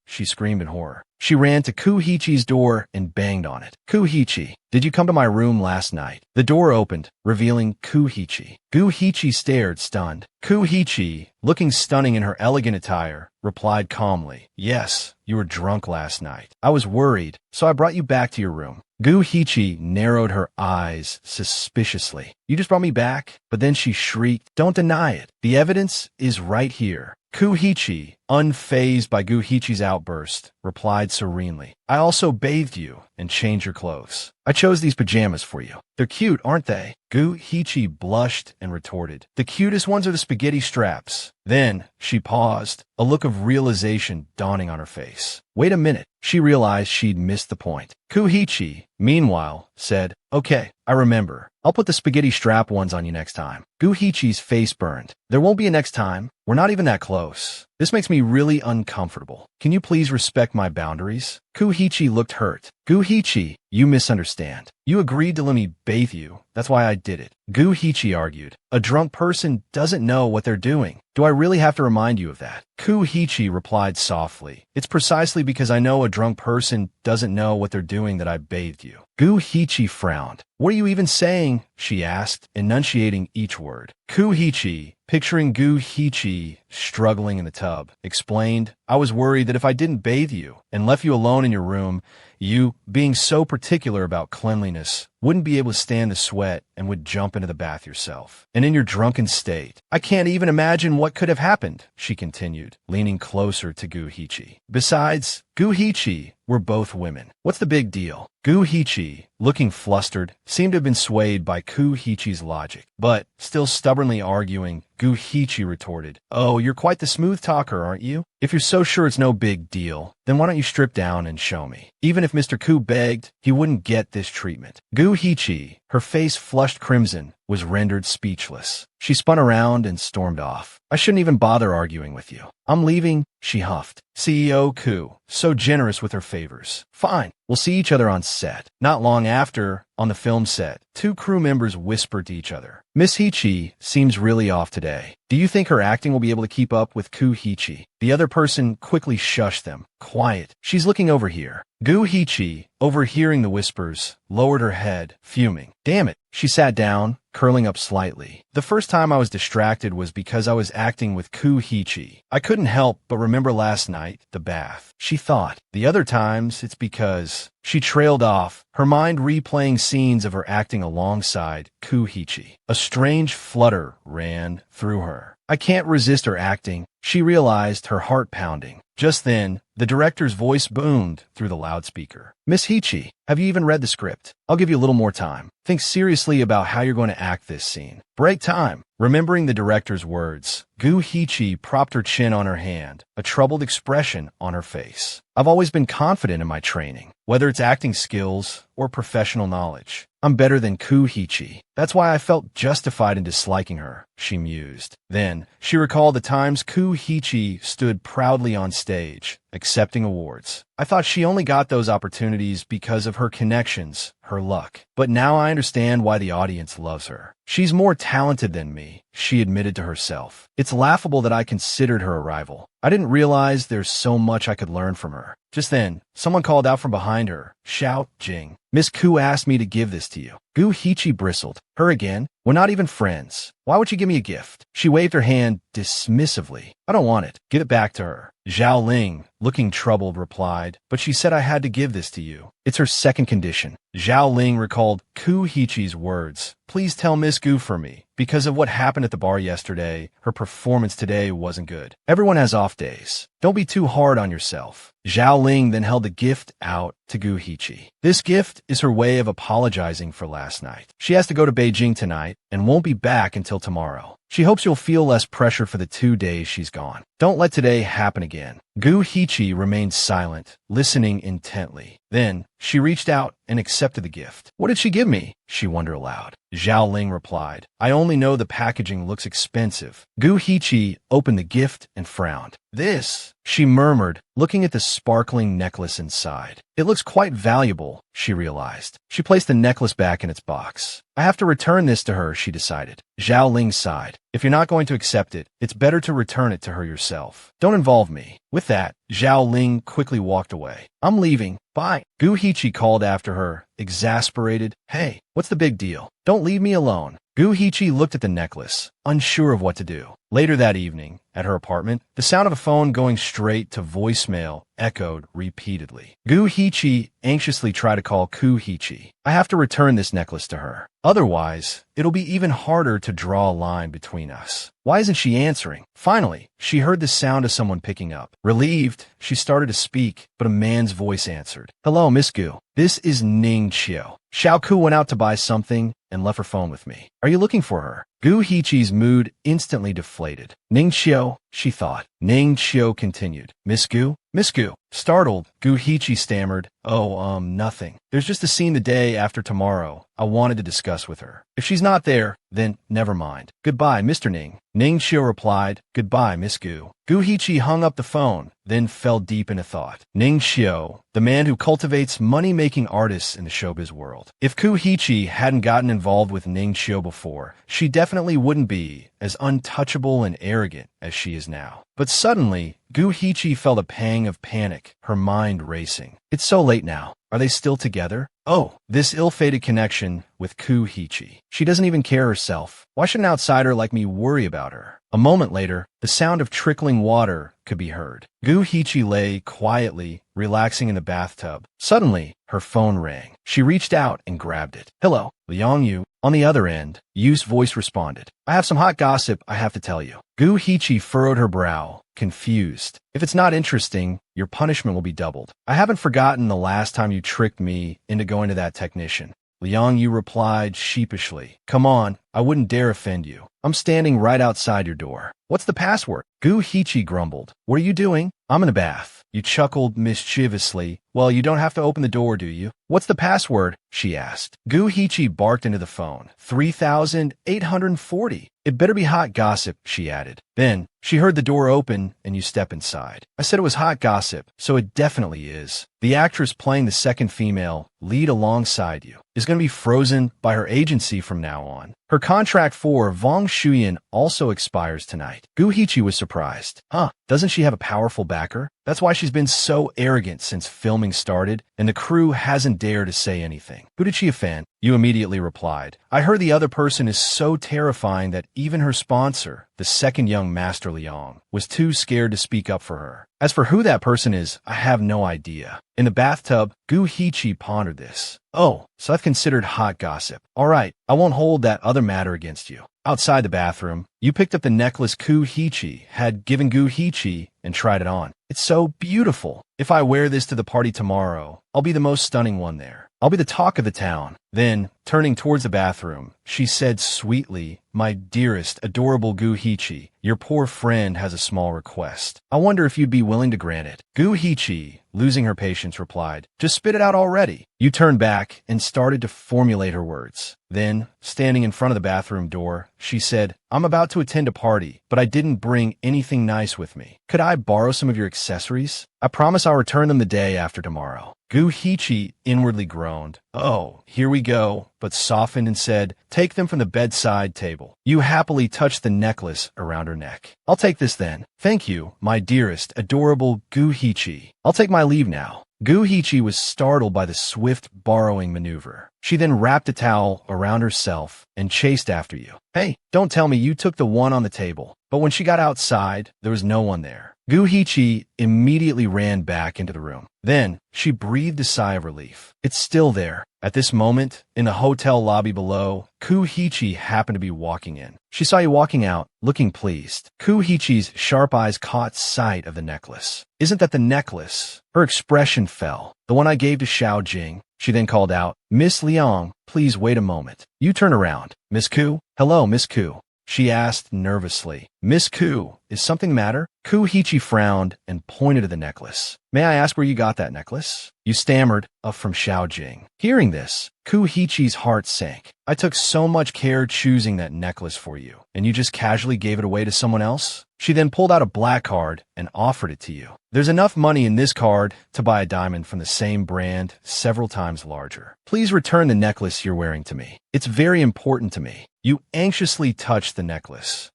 she screamed in horror. She ran to Kuhichi's door and banged on it. Kuhichi, did you come to my room last night? The door opened, revealing Kuhichi. Guhichi stared, stunned. Kuhichi, looking stunning in her elegant attire, replied calmly, Yes, you were drunk last night. I was worried, so I brought you back to your room. Guhichi narrowed her eyes suspiciously. You just brought me back? But then she shrieked, Don't deny it. The evidence is right here. Kuhichi, unfazed by Guhichi's outburst, replied serenely, I also bathed you and changed your clothes. I chose these pajamas for you. They're cute, aren't they? Guhichi blushed and retorted, The cutest ones are the spaghetti straps. Then she paused, a look of realization dawning on her face. Wait a minute. She realized she'd missed the point. Kuhichi, meanwhile, said, Okay, I remember. I'll put the spaghetti strap ones on you next time. Guhichi's face burned. There won't be a next time. We're not even that close. This makes me really uncomfortable. Can you please respect my boundaries? Kuhichi looked hurt. Guhichi, you misunderstand. You agreed to let me bathe you. That's why I did it. Guhichi argued. A drunk person doesn't know what they're doing. Do I really have to remind you of that? Kuhichi replied softly. It's precisely because I know a drunk person doesn't know what they're doing that I bathed you. Guhichi frowned. What are you even saying? She asked, enunciating each word. Kuhichi, picturing Guhichi struggling in the tub, explained, I was worried that if I didn't bathe you and left you alone in your room, you, being so particular about cleanliness, wouldn't be able to stand the sweat and would jump into the bath yourself. And in your drunken state, I can't even imagine what could have happened, she continued, leaning closer to Guhichi. Besides, Guhichi, we're both women. What's the big deal? Guhichi, looking flustered, seemed to have been swayed by Kuhichi's logic. But, still stubbornly arguing, Guhichi retorted, Oh, you're quite the smooth talker, aren't you? If you're so sure it's no big deal, then why don't you strip down and show me? Even if Mr. Ku begged, he wouldn't get this treatment. Guhichi, her face flushed crimson, was rendered speechless. She spun around and stormed off. I shouldn't even bother arguing with you. I'm leaving, she huffed. CEO Ku, so generous with her favors. Fine, we'll see each other on set. Not long after, on the film set, two crew members whispered to each other. Miss Hichi seems really off today. Do you think her acting will be able to keep up with Kuhichi? The other person quickly shushed them. Quiet. She's looking over here. Guhichi, overhearing the whispers, lowered her head, fuming. Damn it, She sat down, curling up slightly. The first time I was distracted was because I was acting with Ku Hichi. I couldn't help but remember last night, the bath. She thought. The other times, it's because... She trailed off, her mind replaying scenes of her acting alongside Ku Hichi. A strange flutter ran through her. I can't resist her acting, she realized, her heart pounding. Just then, the director's voice boomed through the loudspeaker. Miss Hichi, have you even read the script? I'll give you a little more time. Think seriously about how you're going to act this scene. Break time. Remembering the director's words, Gu Hichi propped her chin on her hand, a troubled expression on her face. I've always been confident in my training, whether it's acting skills or professional knowledge. I'm better than Ku Hichi. That's why I felt justified in disliking her, she mused. Then, she recalled the times Ku Hichi stood proudly on stage, accepting awards. I thought she only got those opportunities because of her connections, her luck. But now I understand why the audience loves her. She's more talented than me, she admitted to herself. It's laughable that I considered her a rival. I didn't realize there's so much I could learn from her. Just then, someone called out from behind her. Shout, Jing. Miss Ku asked me to give this to you. Gu Hichi bristled. Her again? We're not even friends. Why would she give me a gift? She waved her hand dismissively. I don't want it. Give it back to her. Zhao Ling, looking troubled, replied, but she said I had to give this to you. It's her second condition. Zhao Ling recalled Ku Hichi's words. Please tell Miss Gu for me. Because of what happened at the bar yesterday, her performance today wasn't good. Everyone has off days. Don't be too hard on yourself. Zhao Ling then held the gift out to Gu Hichi. This gift is her way of apologizing for last night. She has to go to Beijing tonight and won't be back until tomorrow. She hopes you'll feel less pressure for the 2 days she's gone. Don't let today happen again. Gu Hichi remained silent, listening intently. Then, she reached out and accepted the gift. What did she give me? She wondered aloud. Zhao Ling replied, I only know the packaging looks expensive. Gu Hichi opened the gift and frowned. This, she murmured, looking at the sparkling necklace inside. It looks quite valuable, she realized. She placed the necklace back in its box. I have to return this to her, she decided. Zhao Ling sighed. If you're not going to accept it, it's better to return it to her yourself. Don't involve me. With that, Zhao Ling quickly walked away. I'm leaving. Bye. Gu Hichi called after her, exasperated. Hey, what's the big deal? Don't leave me alone. Gu Hichi looked at the necklace, unsure of what to do. Later that evening, at her apartment, the sound of a phone going straight to voicemail echoed repeatedly. Gu Hichi anxiously tried to call Ku Hichi. I have to return this necklace to her. Otherwise, it'll be even harder to draw a line between us. Why isn't she answering? Finally, she heard the sound of someone picking up. Relieved, she started to speak, but a man's voice answered. Hello, Miss Gu. This is Ning Chiu. Xiao Ku went out to buy something and left her phone with me. Are you looking for her? Gu Hichi's mood instantly deflated. Ning Chiu, she thought. Ning Chiu continued. Miss Gu? Miss Gu. Startled, Gu Hichi stammered. Oh, nothing. There's just a scene the day after tomorrow I wanted to discuss with her. If she's not there, then never mind. Goodbye, Mr. Ning. Ning Chiu replied, Goodbye, Miss Gu. Gu Hichi hung up the phone, then fell deep into thought. Ning Chiu, the man who cultivates money-making artists in the showbiz world. If Ku Hichi hadn't gotten involved with Ning Chiu before, she definitely wouldn't be as untouchable and arrogant as she is now. But suddenly, Gu Hichi felt a pang of panic, her mind racing. It's so late now. Are they still together? Oh, this ill-fated connection with Ku Hichi. She doesn't even care herself. Why should an outsider like me worry about her? A moment later, the sound of trickling water could be heard. Gu Hichi lay quietly, relaxing in the bathtub. Suddenly, her phone rang. She reached out and grabbed it. Hello, Liang Yu. On the other end, Yu's voice responded. I have some hot gossip I have to tell you. Gu Hichi furrowed her brow, confused. If it's not interesting, your punishment will be doubled. I haven't forgotten the last time you tricked me into going to that technician. Liang Yu replied sheepishly. Come on, I wouldn't dare offend you. I'm standing right outside your door. What's the password? Gu Hichi grumbled. What are you doing? I'm in a bath. You chuckled mischievously. Well, you don't have to open the door, do you? What's the password? She asked. Gu Hichi barked into the phone. 3,840. It better be hot gossip, she added. Then, she heard the door open and you step inside. I said it was hot gossip, so it definitely is. The actress playing the second female lead alongside you is going to be frozen by her agency from now on. Her contract for Vong Shuyan also expires tonight. Gu Hichi was surprised. Huh, doesn't she have a powerful backer? That's why she's been so arrogant since filming started, and the crew hasn't dared to say anything. Who did she offend? You immediately replied, I heard the other person is so terrifying that even her sponsor, the second young Master Liang, was too scared to speak up for her. As for who that person is, I have no idea. In the bathtub, Gu Heechi pondered this. Oh, so I've considered hot gossip. All right, I won't hold that other matter against you. Outside the bathroom, you picked up the necklace Gu Heechi had given Gu Heechi and tried it on. It's so beautiful. If I wear this to the party tomorrow, I'll be the most stunning one there. I'll be the talk of the town. Then, turning towards the bathroom, she said sweetly, My dearest, adorable Gu Heechi, your poor friend has a small request. I wonder if you'd be willing to grant it. Gu Heechi, losing her patience, replied, Just spit it out already. You turned back and started to formulate her words. Then, standing in front of the bathroom door, she said, I'm about to attend a party, but I didn't bring anything nice with me. Could I borrow some of your accessories? I promise I'll return them the day after tomorrow. Gu Heechi inwardly groaned. Oh, here we go, but softened and said, Take them from the bedside table. You happily touched the necklace around her neck. I'll take this then. Thank you, my dearest, adorable Gu Heechi. I'll take my leave now. Gu Heechi was startled by the swift borrowing maneuver. She then wrapped a towel around herself and chased after you. Hey, don't tell me you took the one on the table. But when she got outside, there was no one there. Gu Heechi immediately ran back into the room. Then, she breathed a sigh of relief. It's still there. At this moment, in the hotel lobby below, Gu Heechi happened to be walking in. She saw you walking out, looking pleased. Gu Heechi's sharp eyes caught sight of the necklace. Isn't that the necklace? Her expression fell. The one I gave to Xiao Jing. She then called out, Miss Liang, please wait a moment. You turn around. Miss Ku? Hello, Miss Ku. She asked nervously. Miss Ku, is something the matter? Gu Heechi frowned and pointed to the necklace. May I ask where you got that necklace? You stammered, from Xiao Jing. Hearing this, Gu Heechi's heart sank. I took so much care choosing that necklace for you, and you just casually gave it away to someone else? She then pulled out a black card and offered it to you. There's enough money in this card to buy a diamond from the same brand several times larger. Please return the necklace you're wearing to me. It's very important to me. You anxiously touched the necklace.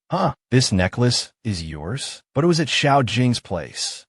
This necklace is yours? But it was at Xiao Jing's place.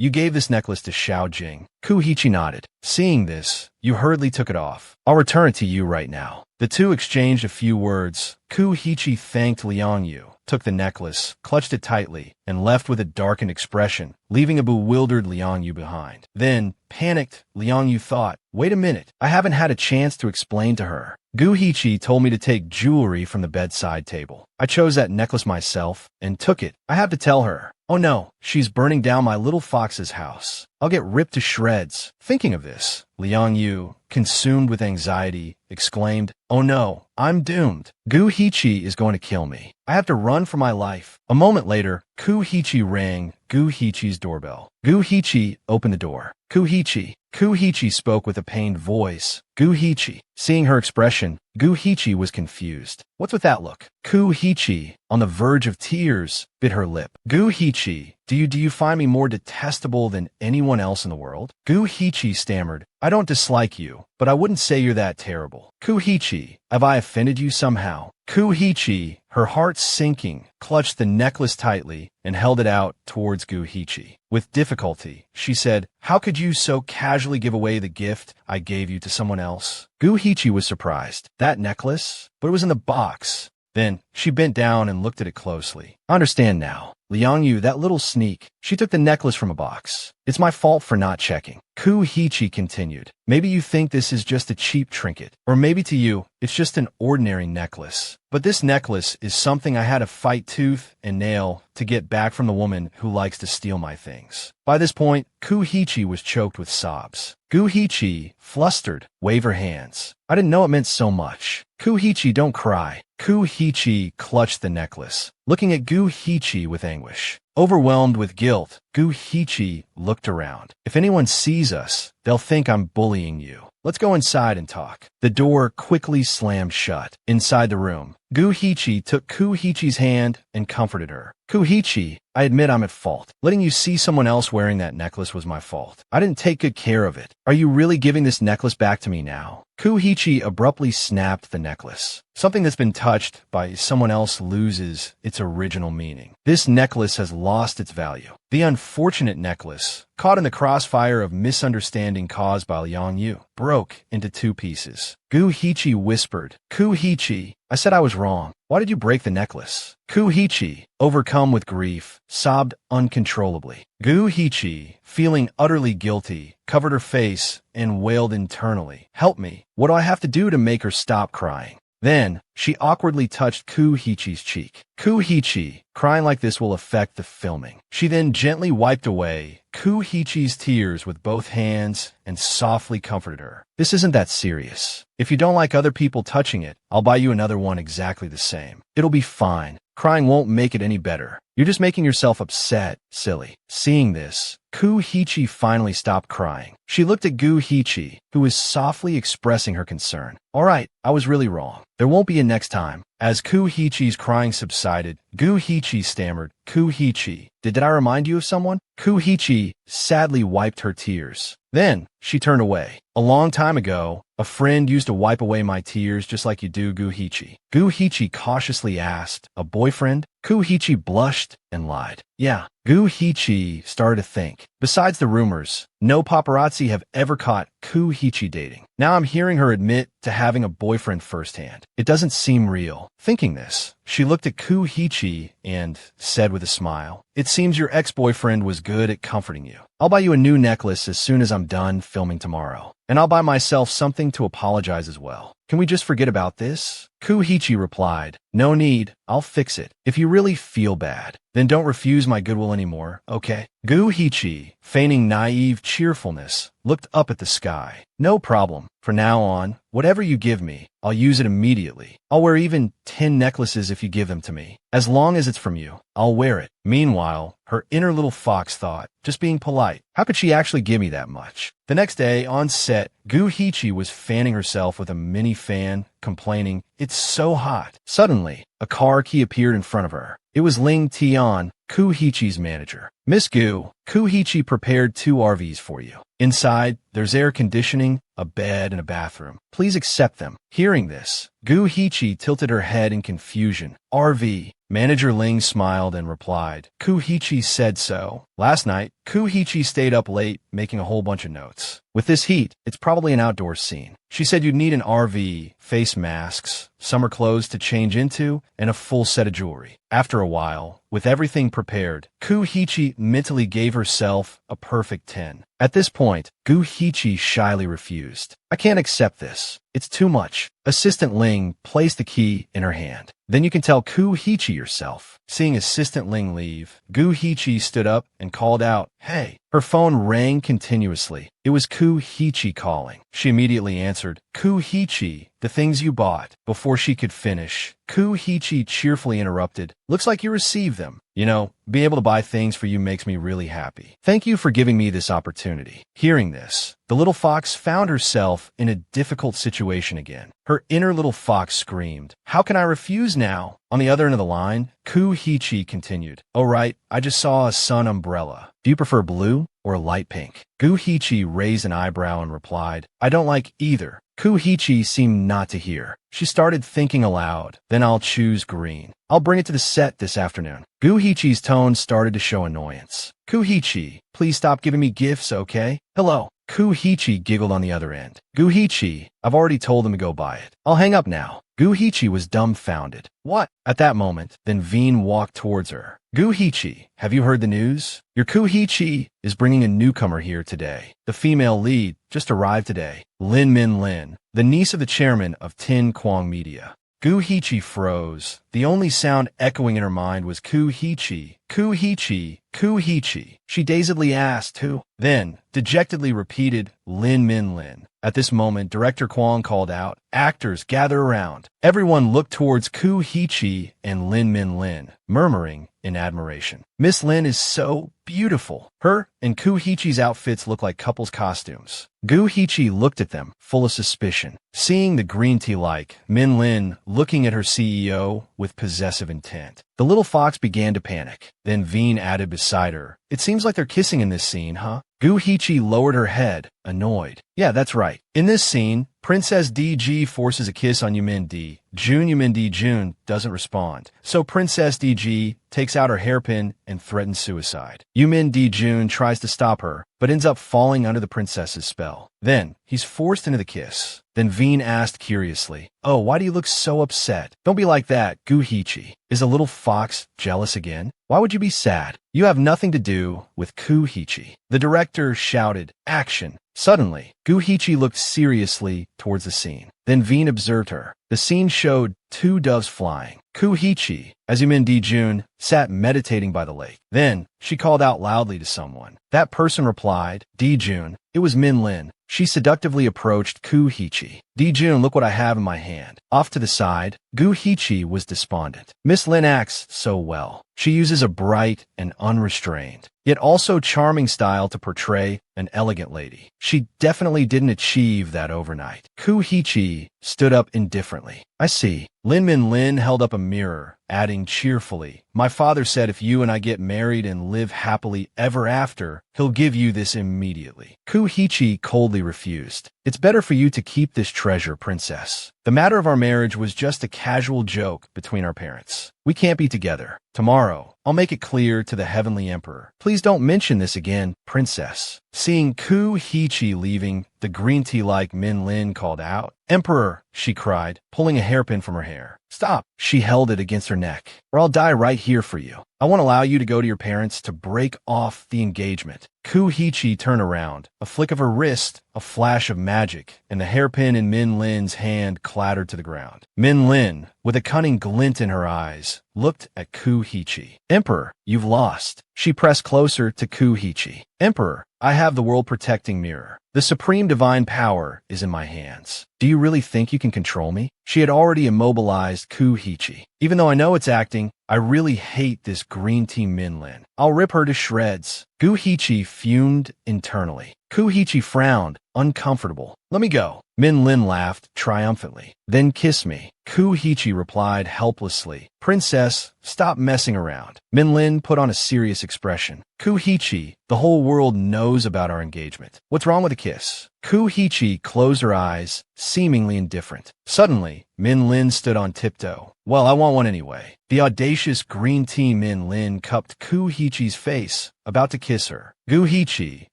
You gave this necklace to Xiao Jing. Gu Heechi nodded. Seeing this, you hurriedly took it off. I'll return it to you right now. The two exchanged a few words. Gu Heechi thanked Liang Yu, took the necklace, clutched it tightly, and left with a darkened expression, leaving a bewildered Liang Yu behind. Then, panicked, Liang Yu thought, wait a minute, I haven't had a chance to explain to her. Gu Heechi told me to take jewelry from the bedside table. I chose that necklace myself and took it. I have to tell her. Oh no, she's burning down my little fox's house. I'll get ripped to shreds. Thinking of this, Liang Yu, consumed with anxiety, exclaimed, Oh no, I'm doomed. Gu Heechi is going to kill me. I have to run for my life. A moment later, Gu Heechi rang Gu Heechi's doorbell. Gu Heechi opened the door. Gu Heechi. Gu Heechi spoke with a pained voice. Gu Heechi. Seeing her expression, Gu Heechi was confused. What's with that look? Gu Heechi, on the verge of tears, bit her lip. Gu Heechi, do you find me more detestable than anyone else in the world? Gu Heechi stammered, I don't dislike you, but I wouldn't say you're that terrible. Gu Heechi, have I offended you somehow? Gu Heechi, her heart sinking, clutched the necklace tightly and held it out towards Gu Heechi. With difficulty, she said, How could you so casually give away the gift I gave you to someone else? Gu Heechi was surprised. That necklace? But it was in the box. Then, she bent down and looked at it closely. I understand now. Liang Yu, that little sneak, she took the necklace from a box. It's my fault for not checking. Gu Heechi continued. Maybe you think this is just a cheap trinket, or maybe to you, it's just an ordinary necklace. But this necklace is something I had to fight tooth and nail to get back from the woman who likes to steal my things. By this point, Gu Heechi was choked with sobs. Gu Heechi, flustered, waved her hands. I didn't know it meant so much. Gu Heechi, don't cry. Gu Heechi clutched the necklace, looking at Gu Heechi with anguish. Overwhelmed with guilt, Gu Heechi looked around. If anyone sees us, they'll think I'm bullying you. Let's go inside and talk. The door quickly slammed shut. Inside the room, Gu Heechi took Gu Heechi's hand and comforted her. Gu Heechi, I admit I'm at fault. Letting you see someone else wearing that necklace was my fault. I didn't take good care of it. Are you really giving this necklace back to me now? Kuhichi abruptly snapped the necklace. Something that's been touched by someone else loses its original meaning. This necklace has lost its value. The unfortunate necklace, caught in the crossfire of misunderstanding caused by Liang Yu, broke into two pieces. Kuhichi whispered, "Kuhichi, I said I was wrong. Why did you break the necklace?" Kuhichi, overcome with grief, sobbed uncontrollably. Kuhichi, feeling utterly guilty, covered her face and wailed internally, "Help me. What do I have to do to make her stop crying?" Then, she awkwardly touched Kuhichi's cheek. "Kuhichi, crying like this will affect the filming." She then gently wiped away Kuhichi's tears with both hands and softly comforted her. "This isn't that serious. If you don't like other people touching it, I'll buy you another one exactly the same. It'll be fine. Crying won't make it any better. You're just making yourself upset, silly." Seeing this, Kuhichi finally stopped crying. She looked at Kuhichi, who was softly expressing her concern. "All right, I was really wrong. There won't be a next time." As Kuhichi's crying subsided, Kuhichi stammered, "Kuhichi, did I remind you of someone?" Kuhichi sadly wiped her tears. Then, she turned away. "A long time ago, a friend used to wipe away my tears just like you do, Kuhichi." Kuhichi cautiously asked, "A boyfriend?" Kuhichi blushed and lied. "Yeah." Kuhichi started to think. Besides the rumors, no paparazzi have ever caught Kuhichi dating. Now I'm hearing her admit to having a boyfriend firsthand. It doesn't seem real. Thinking this, she looked at Kuhichi and said with a smile, "It seems your ex-boyfriend was good at comforting you. I'll buy you a new necklace as soon as I'm done filming tomorrow. And I'll buy myself something to apologize as well. Can we just forget about this?" Kuhichi replied, "No need. I'll fix it. If you really feel bad, then don't refuse my goodwill anymore, okay?" Kuhichi, feigning naive cheerfulness, looked up at the sky. "No problem. From now on, whatever you give me, I'll use it immediately. I'll wear even 10 necklaces if you give them to me. As long as it's from you, I'll wear it." Meanwhile, her inner little fox thought, just being polite. How could she actually give me that much? The next day, on set, Kuhichi was fanning herself with a mini fan, complaining, "It's so hot." Suddenly, a car key appeared in front of her. It was Ling Tian, Kuhichi's manager. "Miss Gu, Kuhichi prepared 2 RVs for you. Inside, there's air conditioning, a bed, and a bathroom. Please accept them." Hearing this, Kuhichi tilted her head in confusion. "RV?" Manager Ling smiled and replied, "Kuhichi said so." Last night, Kuhichi stayed up late making a whole bunch of notes. With this heat, it's probably an outdoor scene. She said you'd need an RV, face masks, summer clothes to change into, and a full set of jewelry. After a while, with everything prepared, Kuhichi mentally gave herself a perfect 10. At this point, Kuhichi shyly refused. "I can't accept this. It's too much." Assistant Ling placed the key in her hand. "Then you can tell Kuhichi yourself." Seeing Assistant Ling leave, Kuhichi stood up and called out, "Hey." Her phone rang continuously. It was Kuhichi calling. She immediately answered, "Kuhichi, the things you bought." Before she could finish, Kuhichi cheerfully interrupted, "Looks like you received them. You know, being able to buy things for you makes me really happy. Thank you for giving me this opportunity." Hearing this, the little fox found herself in a difficult situation again. Her inner little fox screamed, "How can I refuse now?" On the other end of the line, Kuhichi continued, "Oh right, I just saw a sun umbrella. Do you prefer blue or light pink?" Kuhichi raised an eyebrow and replied, "I don't like either." Kuhichi seemed not to hear. She started thinking aloud. "Then I'll choose green. I'll bring it to the set this afternoon." Kuhichi's tone started to show annoyance. "Kuhichi, please stop giving me gifts, okay? Hello." Kuhichi giggled on the other end. "Kuhichi, I've already told them to go buy it. I'll hang up now." Kuhichi was dumbfounded. "What?" At that moment, then Veen walked towards her. "Kuhichi, have you heard the news? Your Kuhichi is bringing a newcomer here today. The female lead just arrived today. Lin Min Lin, the niece of the chairman of Tin Kwang Media." Kuhichi froze. The only sound echoing in her mind was Kuhichi, Kuhichi, Kuhichi. She dazedly asked who, then dejectedly repeated Lin Min Lin. At this moment, Director Kwang called out, "Actors, gather around." Everyone looked towards Kuhichi and Lin Min Lin, murmuring in admiration. "Miss Lin is so beautiful." Her and Kuhichi's outfits look like couples' costumes. Kuhichi looked at them, full of suspicion. Seeing the green tea-like Min Lin looking at her CEO with possessive intent, the little fox began to panic. Then Veen added beside her, "It seems like they're kissing in this scene, huh?" Kuhichi lowered her head, annoyed. Yeah, that's right. In this scene, Princess DG forces a kiss on Yumin D. Yumin D. Jun doesn't respond. So Princess DG takes out her hairpin and threatens suicide. Yumin D. Jun tries to stop her, but ends up falling under the princess's spell. Then, he's forced into the kiss. Then Veen asked curiously, "Oh, why do you look so upset? Don't be like that, Guhichi. Is a little fox jealous again? Why would you be sad? You have nothing to do with Guhichi." The director shouted, "Action!" Suddenly, Guhichi looked seriously towards the scene. Then Veen observed her. The scene showed 2 doves flying. Guhichi, as Yumin D. Jun, sat meditating by the lake. Then, she called out loudly to someone. That person replied, "D. Jun." It was Min Lin. She seductively approached Guhichi. "D. Jun, look what I have in my hand." Off to the side, Guhichi was despondent. Miss Lin acts so well. She uses a bright and unrestrained, yet also charming style to portray an elegant lady. She definitely didn't achieve that overnight. Guhichi stood up indifferently. "I see." Min Lin held up a mirror, adding cheerfully, "My father said if you and I get married and live happily ever after, he'll give you this immediately." Guhichi coldly refused. "It's better for you to keep this treasure, princess. The matter of our marriage was just a casual joke between our parents. We can't be together. Tomorrow, I'll make it clear to the Heavenly Emperor. Please don't mention this again, princess." Seeing Guhichi leaving, the green tea-like Min Lin called out. "Emperor," she cried, pulling a hairpin from her hair. "Stop." She held it against her neck. "Or I'll die right here for you. I won't allow you to go to your parents to break off the engagement." Guhichi turned around. A flick of her wrist, a flash of magic, and the hairpin in Min Lin's hand clattered to the ground. Min Lin, with a cunning glint in her eyes, looked at Guhichi. "Emperor, you've lost." She pressed closer to Guhichi. "Emperor, I have the world-protecting mirror. The supreme divine power is in my hands. Do you really think you can control me?" She had already immobilized Guhichi. "Even though I know it's acting, I really hate this green tea Min Lin. I'll rip her to shreds." Guhichi fumed internally. Guhichi frowned, uncomfortable. "Let me go." Min Lin laughed triumphantly. "Then kiss me." Guhichi replied helplessly. "Princess, stop messing around." Min Lin put on a serious expression. "Guhichi, the whole world knows about our engagement. What's wrong with a kiss?" Guhichi closed her eyes, seemingly indifferent. Suddenly, Min Lin stood on tiptoe. "Well, I want one anyway." The audacious green tea Min Lin cupped Guhichi's face, about to kiss her. Guhichi,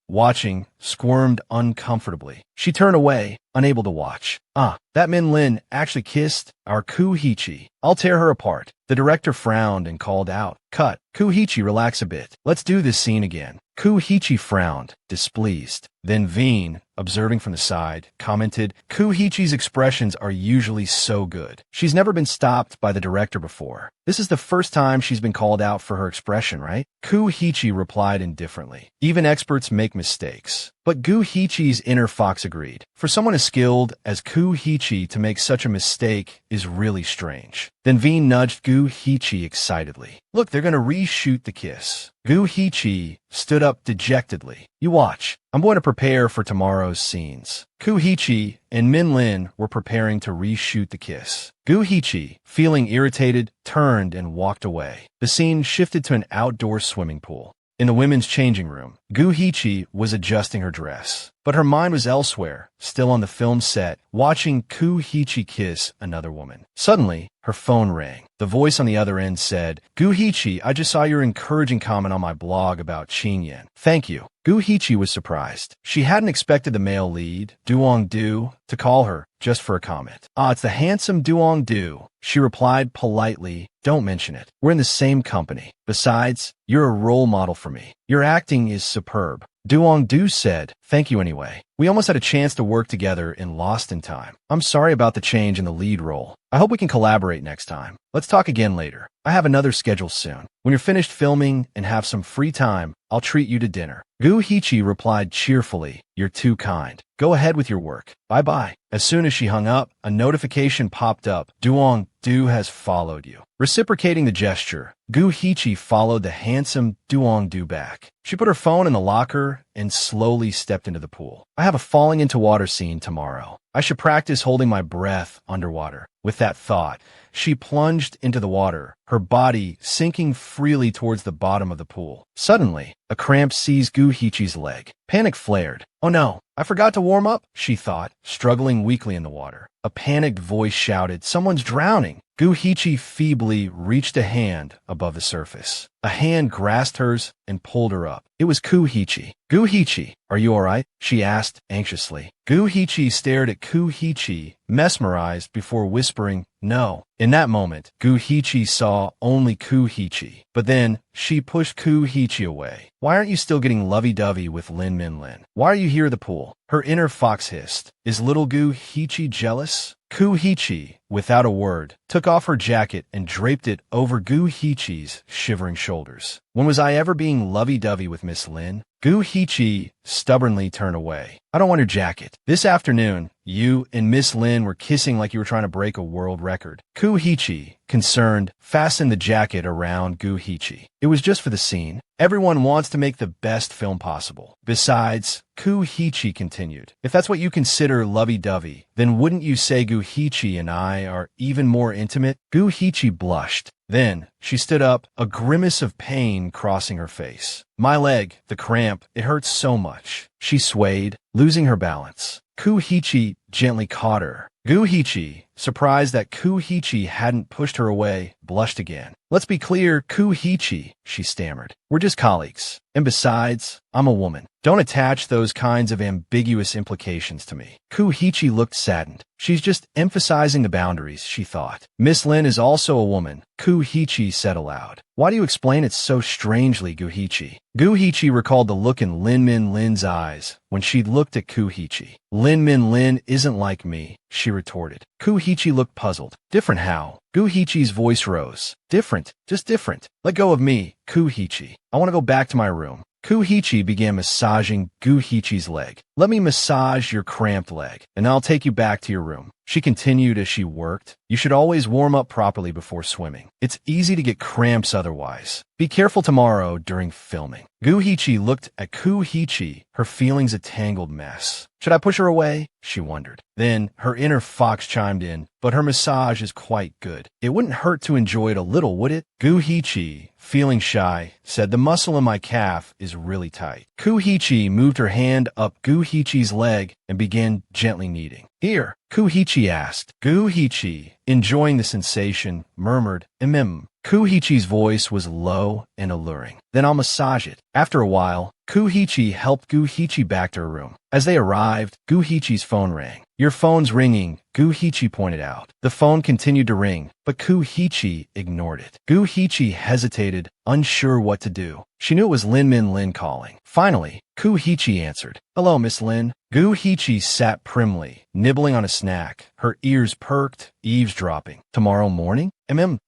watching, squirmed uncomfortably. She turned away, unable to watch. That Min Lin actually kissed our Guhichi. I'll tear her apart." The director frowned and called out, "Cut. Guhichi, relax a bit. Let's do this scene again." Guhichi frowned, displeased. Then Veen, observing from the side, commented, "Guhichi's expressions are usually so good. She's never been stopped by the director before. This is the first time she's been called out for her expression, right?" Guhichi replied indifferently. "Even experts make mistakes." But Guhichi's inner fox agreed. For someone as skilled as Guhichi to make such a mistake is really strange. Then Veen nudged Guhichi excitedly. "Look, they're going to reshoot the kiss." Guhichi stood up dejectedly. "You watch. I'm going to prepare for tomorrow's scenes." Guhichi and Min Lin were preparing to reshoot the kiss. Guhichi, feeling irritated, turned and walked away. The scene shifted to an outdoor swimming pool. In the women's changing room, Guhichi was adjusting her dress, but her mind was elsewhere, still on the film set, watching Guhichi kiss another woman. Suddenly, her phone rang. The voice on the other end said, "Guhichi, I just saw your encouraging comment on my blog about Qingyan. Thank you." Guhichi was surprised. She hadn't expected the male lead, Duong-du, to call her just for a comment. It's the handsome Duong-du." She replied politely, "Don't mention it. We're in the same company. Besides, you're a role model for me. Your acting is superb." Duong-du said, "Thank you anyway. We almost had a chance to work together in Lost in Time. I'm sorry about the change in the lead role. I hope we can collaborate next time. Let's talk again later. I have another schedule soon. When you're finished filming and have some free time, I'll treat you to dinner." Guhichi replied cheerfully, "You're too kind. Go ahead with your work. Bye-bye." As soon as she hung up, a notification popped up. "Duong-du has followed you." Reciprocating the gesture, Gu Hichi followed the handsome Duong-du back. She put her phone in the locker and slowly stepped into the pool. I have a falling into water scene tomorrow. I should practice holding my breath underwater. With that thought, she plunged into the water, her body sinking freely towards the bottom of the pool. Suddenly, a cramp seized Gu Hichi's leg. Panic flared. "Oh no, I forgot to warm up," she thought, struggling weakly in the water. A panicked voice shouted, "Someone's drowning!" Gu Hichi feebly reached a hand above the surface. A hand grasped hers and pulled her up. It was Gu Hichi. "Gu Hichi, are you all right?" she asked anxiously. Gu Hichi stared at Gu Hichi, mesmerized, before whispering, "No." In that moment, Gu Hichi saw only Gu Hichi. But then, she pushed Gu Hichi away. "Why aren't you still getting lovey-dovey with Lin Min Lin? Why are you here at the pool?" Her inner fox hissed. "Is little Gu Hichi jealous?" Gu Hichi, without a word, took off her jacket and draped it over Gu Hichi's shivering shoulders. "When was I ever being lovey-dovey with Miss Lin?" Gu Hichi stubbornly turned away. "I don't want your jacket. This afternoon, you and Miss Lin were kissing like you were trying to break a world record." Gu Hichi, concerned, fastened the jacket around Gu Hichi. "It was just for the scene. Everyone wants to make the best film possible. Besides," Gu Hichi continued, "if that's what you consider lovey-dovey, then wouldn't you say Gu Hichi and I are even more intimate?" Gu Hichi blushed. Then, she stood up, a grimace of pain crossing her face. "My leg, the cramp, it hurts so much." She swayed, losing her balance. Gu Hichi gently caught her. Gu Hichi, surprised that Gu Hichi hadn't pushed her away, blushed again. "Let's be clear, Gu Hichi," she stammered. "We're just colleagues. And besides, I'm a woman. Don't attach those kinds of ambiguous implications to me." Gu Hichi looked saddened. "She's just emphasizing the boundaries," she thought. "Miss Lin is also a woman," Gu Hichi said aloud. "Why do you explain it so strangely, Gu Hichi?" Gu Hichi recalled the look in Lin Min Lin's eyes when she looked at Gu Hichi. "Lin Min Lin isn't like me," she retorted. Gu Hichi looked puzzled. "Different how?" Gu Hichi's voice rose. "Different, just different. Let go of me, Gu Hichi. I want to go back to my room." Gu Hichi began massaging Gu Hichi's leg. "Let me massage your cramped leg, and I'll take you back to your room," she continued as she worked. "You should always warm up properly before swimming. It's easy to get cramps otherwise. Be careful tomorrow during filming." Gu Hichi looked at Gu Hichi, her feelings a tangled mess. Should I push her away? She wondered. Then her inner fox chimed in, "But her massage is quite good. It wouldn't hurt to enjoy it a little, would it?" Gu Hichi, feeling shy, said, "The muscle in my calf is really tight." Gu Hichi moved her hand up Gu Hichi's leg and began gently kneading. "Here," Gu Hichi asked. Gu Hichi, enjoying the sensation, murmured, "Mm." Gu Hichi's voice was low and alluring. "Then I'll massage it." After a while, Gu Hichi helped Gu Hichi back to her room. As they arrived, Gu Hichi's phone rang. "Your phone's ringing," Gu Hichi pointed out. The phone continued to ring, but Gu Hichi ignored it. Gu Hichi hesitated, unsure what to do. She knew it was Lin Min Lin calling. Finally, Gu Hichi answered. "Hello, Miss Lin." Gu Hichi sat primly, nibbling on a snack, her ears perked, eavesdropping. "Tomorrow morning?"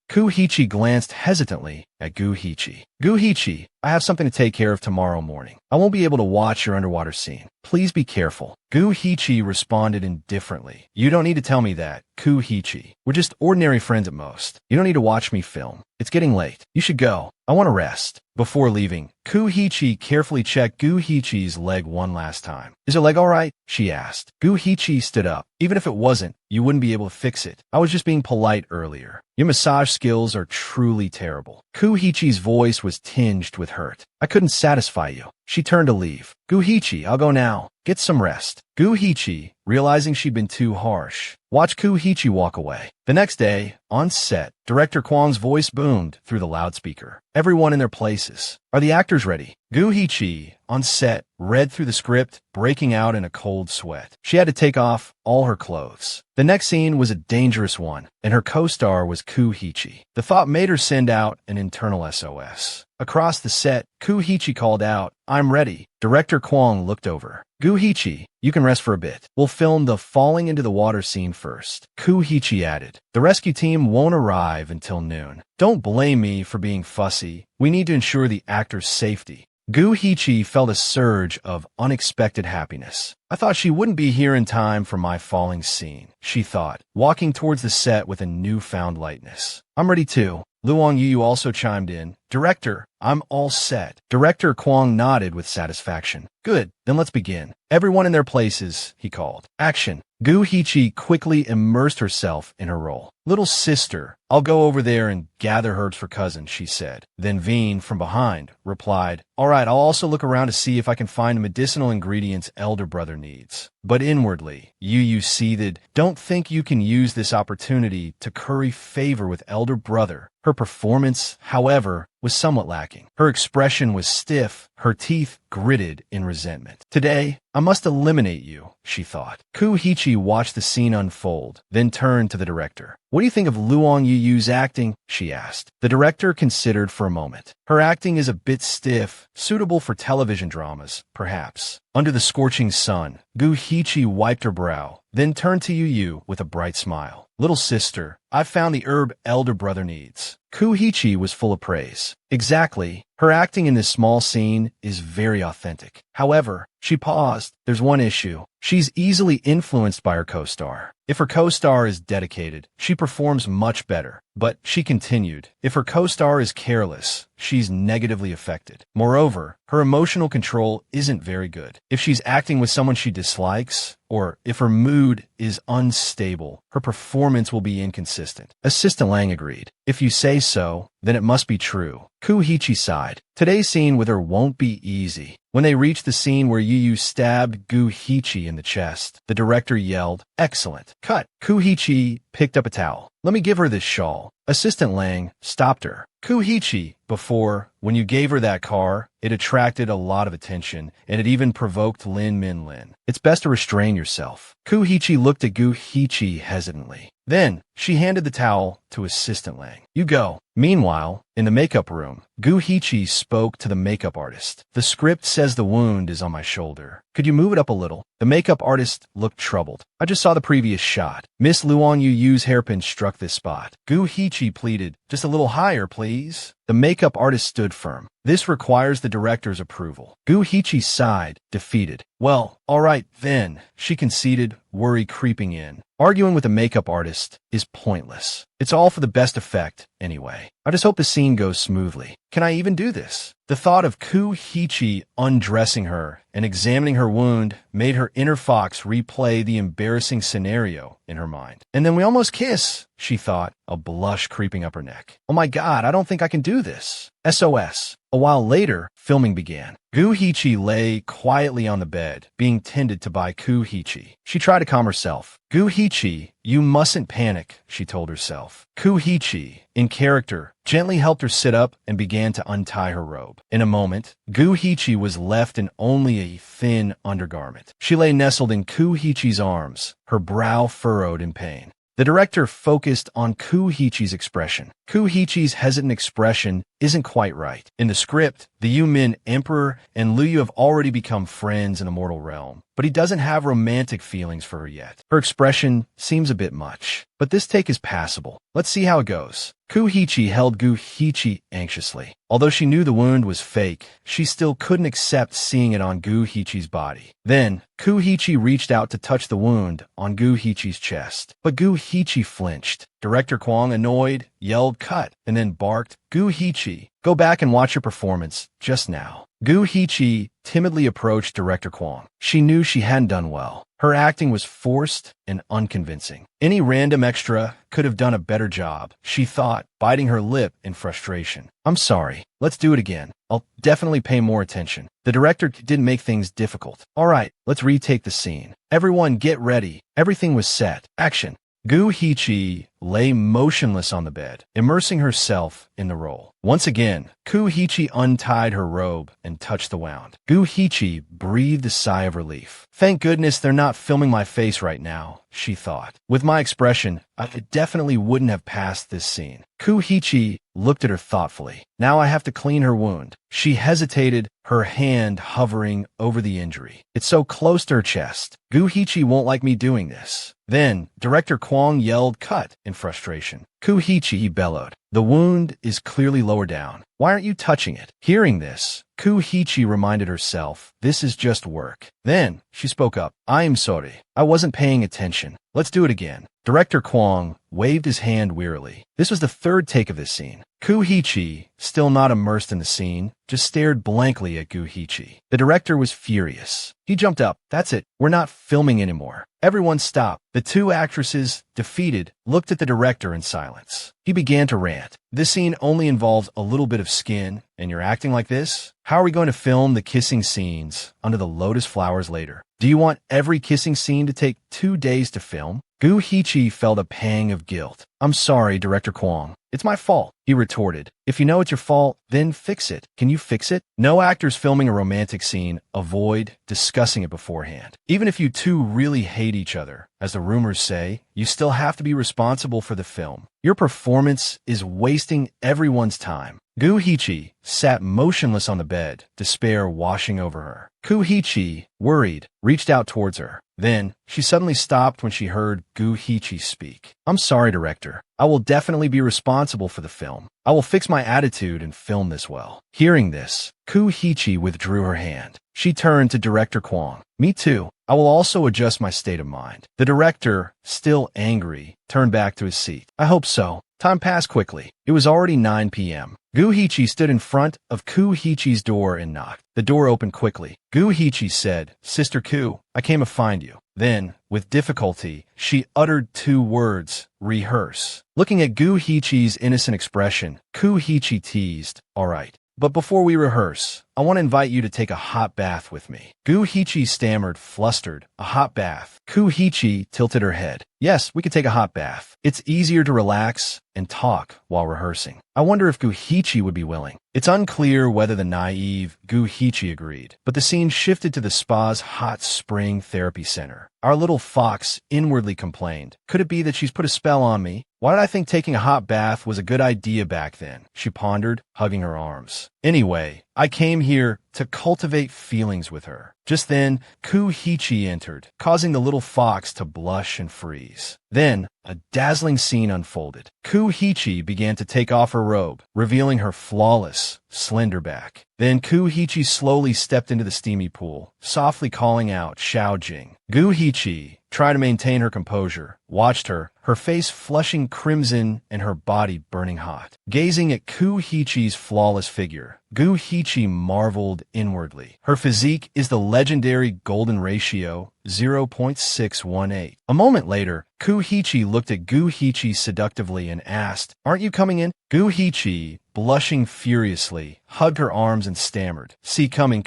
Gu Hichi glanced hesitantly at Gu Hichi. "Gu Hichi, I have something to take care of tomorrow morning. I won't be able to watch your underwater scene. Please be careful." Gu Hichi responded indifferently. "You don't need to tell me that, Gu Hichi. We're just ordinary friends at most. You don't need to watch me film. It's getting late. You should go. I want to rest." Before leaving, Gu Hichi carefully checked Gu Hichi's leg one last time. "Is her leg all right?" she asked. Gu Hichi stood up. "Even if it wasn't, you wouldn't be able to fix it. I was just being polite earlier. Your massage skills are truly terrible." Gu Hichi's voice was tinged with hurt. "I couldn't satisfy you." She turned to leave. "Gu Hichi, I'll go now. Get some rest." Gu Hichi, realizing she'd been too harsh, watched Gu Hichi walk away. The next day, on set, Director Kwang's voice boomed through the loudspeaker. "Everyone in their places. Are the actors ready?" Gu Hichi, on set, read through the script, breaking out in a cold sweat. She had to take off all her clothes. The next scene was a dangerous one, and her co-star was Gu Hichi. The thought made her send out an internal SOS. Across the set, Gu Hichi called out, "I'm ready." Director Kwang looked over. "Gu Hichi, You can rest for a bit. We'll film the falling into the water scene first. Kuhichi added. The rescue team won't arrive until noon. Don't blame me for being fussy. We need to ensure the actor's safety. Guhichi felt a surge of unexpected happiness. I thought she wouldn't be here in time for my falling scene, she thought, walking towards the set with a newfound lightness. I'm ready too. Luong Yu also chimed in. Director, I'm all set. Director Kwong nodded with satisfaction. Good, then let's begin. Everyone in their places, he called. Action. Gu Hichi quickly immersed herself in her role. Little sister, I'll go over there and gather herbs for cousin, she said. Then Veen, from behind, replied, all right, I'll also look around to see if I can find the medicinal ingredients elder brother needs. But inwardly, Yu seethed, don't think you can use this opportunity to curry favor with elder brother. Her performance, however, was somewhat lacking. Her expression was stiff, her teeth gritted in resentment. Today, I must eliminate you, she thought. Kuhichi watched the scene unfold, then turned to the director. What do you think of Luong Yu's acting? She asked. The director considered for a moment. Her acting is a bit stiff, suitable for television dramas, perhaps. Under the scorching sun, Guhichi wiped her brow, then turned to Yu with a bright smile. Little sister, I've found the herb elder brother needs. Kuhichi was full of praise. Exactly. Her acting in this small scene is very authentic. However, she paused. There's one issue. She's easily influenced by her co-star. If her co-star is dedicated, she performs much better. But, she continued, if her co-star is careless, she's negatively affected. Moreover, her emotional control isn't very good. If she's acting with someone she dislikes, or if her mood is unstable, her performance will be inconsistent. Assistant Lang agreed. If you say so, then it must be true. Kuhichi sighed. Today's scene with her won't be easy. When they reached the scene where Yu stabbed Guhichi in the chest, the director yelled, excellent. Cut. Kuhichi picked up a towel. Let me give her this shawl. Assistant Lang stopped her. Kuhichi, before, when you gave her that car, it attracted a lot of attention, and it even provoked Lin Min Lin. It's best to restrain yourself. Kuhichi looked at Guhichi hesitantly. Then, she handed the towel to Assistant Lang. You go. Meanwhile, in the makeup room, Guhichi spoke to the makeup artist. The script says the wound is on my shoulder. Could you move it up a little? The makeup artist looked troubled. I just saw the previous shot. Miss Luong Yu's hairpin struck this spot. Guhichi pleaded, just a little higher, please. The makeup artist stood firm. This requires the director's approval. Guhichi sighed, defeated. Well, all right then, she conceded, worry creeping in. Arguing with the makeup artist is pointless. It's all for the best effect, anyway. I just hope the scene goes smoothly. Can I even do this? The thought of Kuhichi undressing her and examining her wound made her inner fox replay the embarrassing scenario in her mind. And then we almost kiss, she thought, a blush creeping up her neck. Oh my God, I don't think I can do this. SOS. A while later, filming began. Guhichi lay quietly on the bed, being tended to by Kuhichi. She tried to calm herself. Guhichi, you mustn't panic, she told herself. Kuhichi, in character, gently helped her sit up and began to untie her robe. In a moment, Guhichi was left in only a thin undergarment. She lay nestled in Kuhichi's arms, her brow furrowed in pain. The director focused on Kuhichi's expression. Kuhichi's hesitant expression isn't quite right. In the script, the Yumin Emperor and Liu have already become friends in a mortal realm, but he doesn't have romantic feelings for her yet. Her expression seems a bit much, but this take is passable. Let's see how it goes. Kuhichi held Guhichi anxiously. Although she knew the wound was fake, she still couldn't accept seeing it on Guhichi's body. Then, Kuhichi reached out to touch the wound on Guhichi's chest, but Guhichi flinched. Director Kwong, annoyed, yelled cut, and then barked, Guhichi, go back and watch your performance, just now. Guhichi timidly approached Director Kwong. She knew she hadn't done well. Her acting was forced and unconvincing. Any random extra could have done a better job, she thought, biting her lip in frustration. I'm sorry. Let's do it again. I'll definitely pay more attention. The director didn't make things difficult. All right, let's retake the scene. Everyone get ready. Everything was set. Action. Guhichi, lay motionless on the bed, immersing herself in the role. Once again, Kuhichi untied her robe and touched the wound. Kuhichi breathed a sigh of relief. Thank goodness they're not filming my face right now, she thought. With my expression, I definitely wouldn't have passed this scene. Kuhichi looked at her thoughtfully. Now I have to clean her wound. She hesitated, her hand hovering over the injury. It's so close to her chest. Kuhichi won't like me doing this. Then, Director Kwong yelled cut in frustration. Kuhichi, he bellowed. The wound is clearly lower down. Why aren't you touching it? Hearing this, Kuhichi reminded herself, this is just work. Then, she spoke up. I'm sorry. I wasn't paying attention. Let's do it again. Director Kwong waved his hand wearily. This was the third take of this scene. Kuhichi, still not immersed in the scene, just stared blankly at Kuhichi. The director was furious. He jumped up. That's it. We're not filming anymore. Everyone stop. The two actresses, defeated, looked at the director in silence. He began to rant. This scene only involves a little bit of skin, and you're acting like this? How are we going to film the kissing scenes under the lotus flowers later? Do you want every kissing scene to take 2 days to film? Kuhichi felt a pang of guilt. I'm sorry, Director Kwong. It's my fault, he retorted. If you know it's your fault, then fix it. Can you fix it? No actors filming a romantic scene avoid discussing it beforehand. Even if you two really hate each other, as the rumors say, you still have to be responsible for the film. Your performance is wasting everyone's time. Kuhichi sat motionless on the bed, despair washing over her. Kuhichi, worried, reached out towards her. Then, she suddenly stopped when she heard Kuhichi speak. I'm sorry, director. I will definitely be responsible for the film. I will fix my attitude and film this well. Hearing this, Kuhichi withdrew her hand. She turned to Director Kwong. Me too. I will also adjust my state of mind. The director, still angry, turned back to his seat. I hope so. Time passed quickly. It was already 9 p.m. Kuhichi stood in front of Kuhichi's door and knocked. The door opened quickly. Kuhichi said, Sister Ku, I came to find you. Then, with difficulty, she uttered 2 words, rehearse. Looking at Kuhichi's innocent expression, Kuhichi teased, all right. But before we rehearse, I want to invite you to take a hot bath with me. Kuhichi stammered, flustered. A hot bath. Kuhichi tilted her head. Yes, we could take a hot bath. It's easier to relax and talk while rehearsing. I wonder if Kuhichi would be willing. It's unclear whether the naive Kuhichi agreed, but the scene shifted to the spa's hot spring therapy center. Our little fox inwardly complained. Could it be that she's put a spell on me? Why did I think taking a hot bath was a good idea back then? She pondered, hugging her arms. Anyway, I came here to cultivate feelings with her. Just then, Kuhichi entered, causing the little fox to blush and freeze. Then, a dazzling scene unfolded. Kuhichi began to take off her robe, revealing her flawless, slender back. Then Kuhichi slowly stepped into the steamy pool, softly calling out, Xiao Jing. Kuhichi, trying to maintain her composure, watched her, her face flushing crimson and her body burning hot. Gazing at Kuhichi's flawless figure, Kuhichi marveled inwardly. Her physique is the legendary golden ratio, 0.618. A moment later, Kuhichi looked at Kuhichi seductively and asked, Aren't you coming in? Kuhichi, blushing furiously, hugged her arms and stammered, See, coming.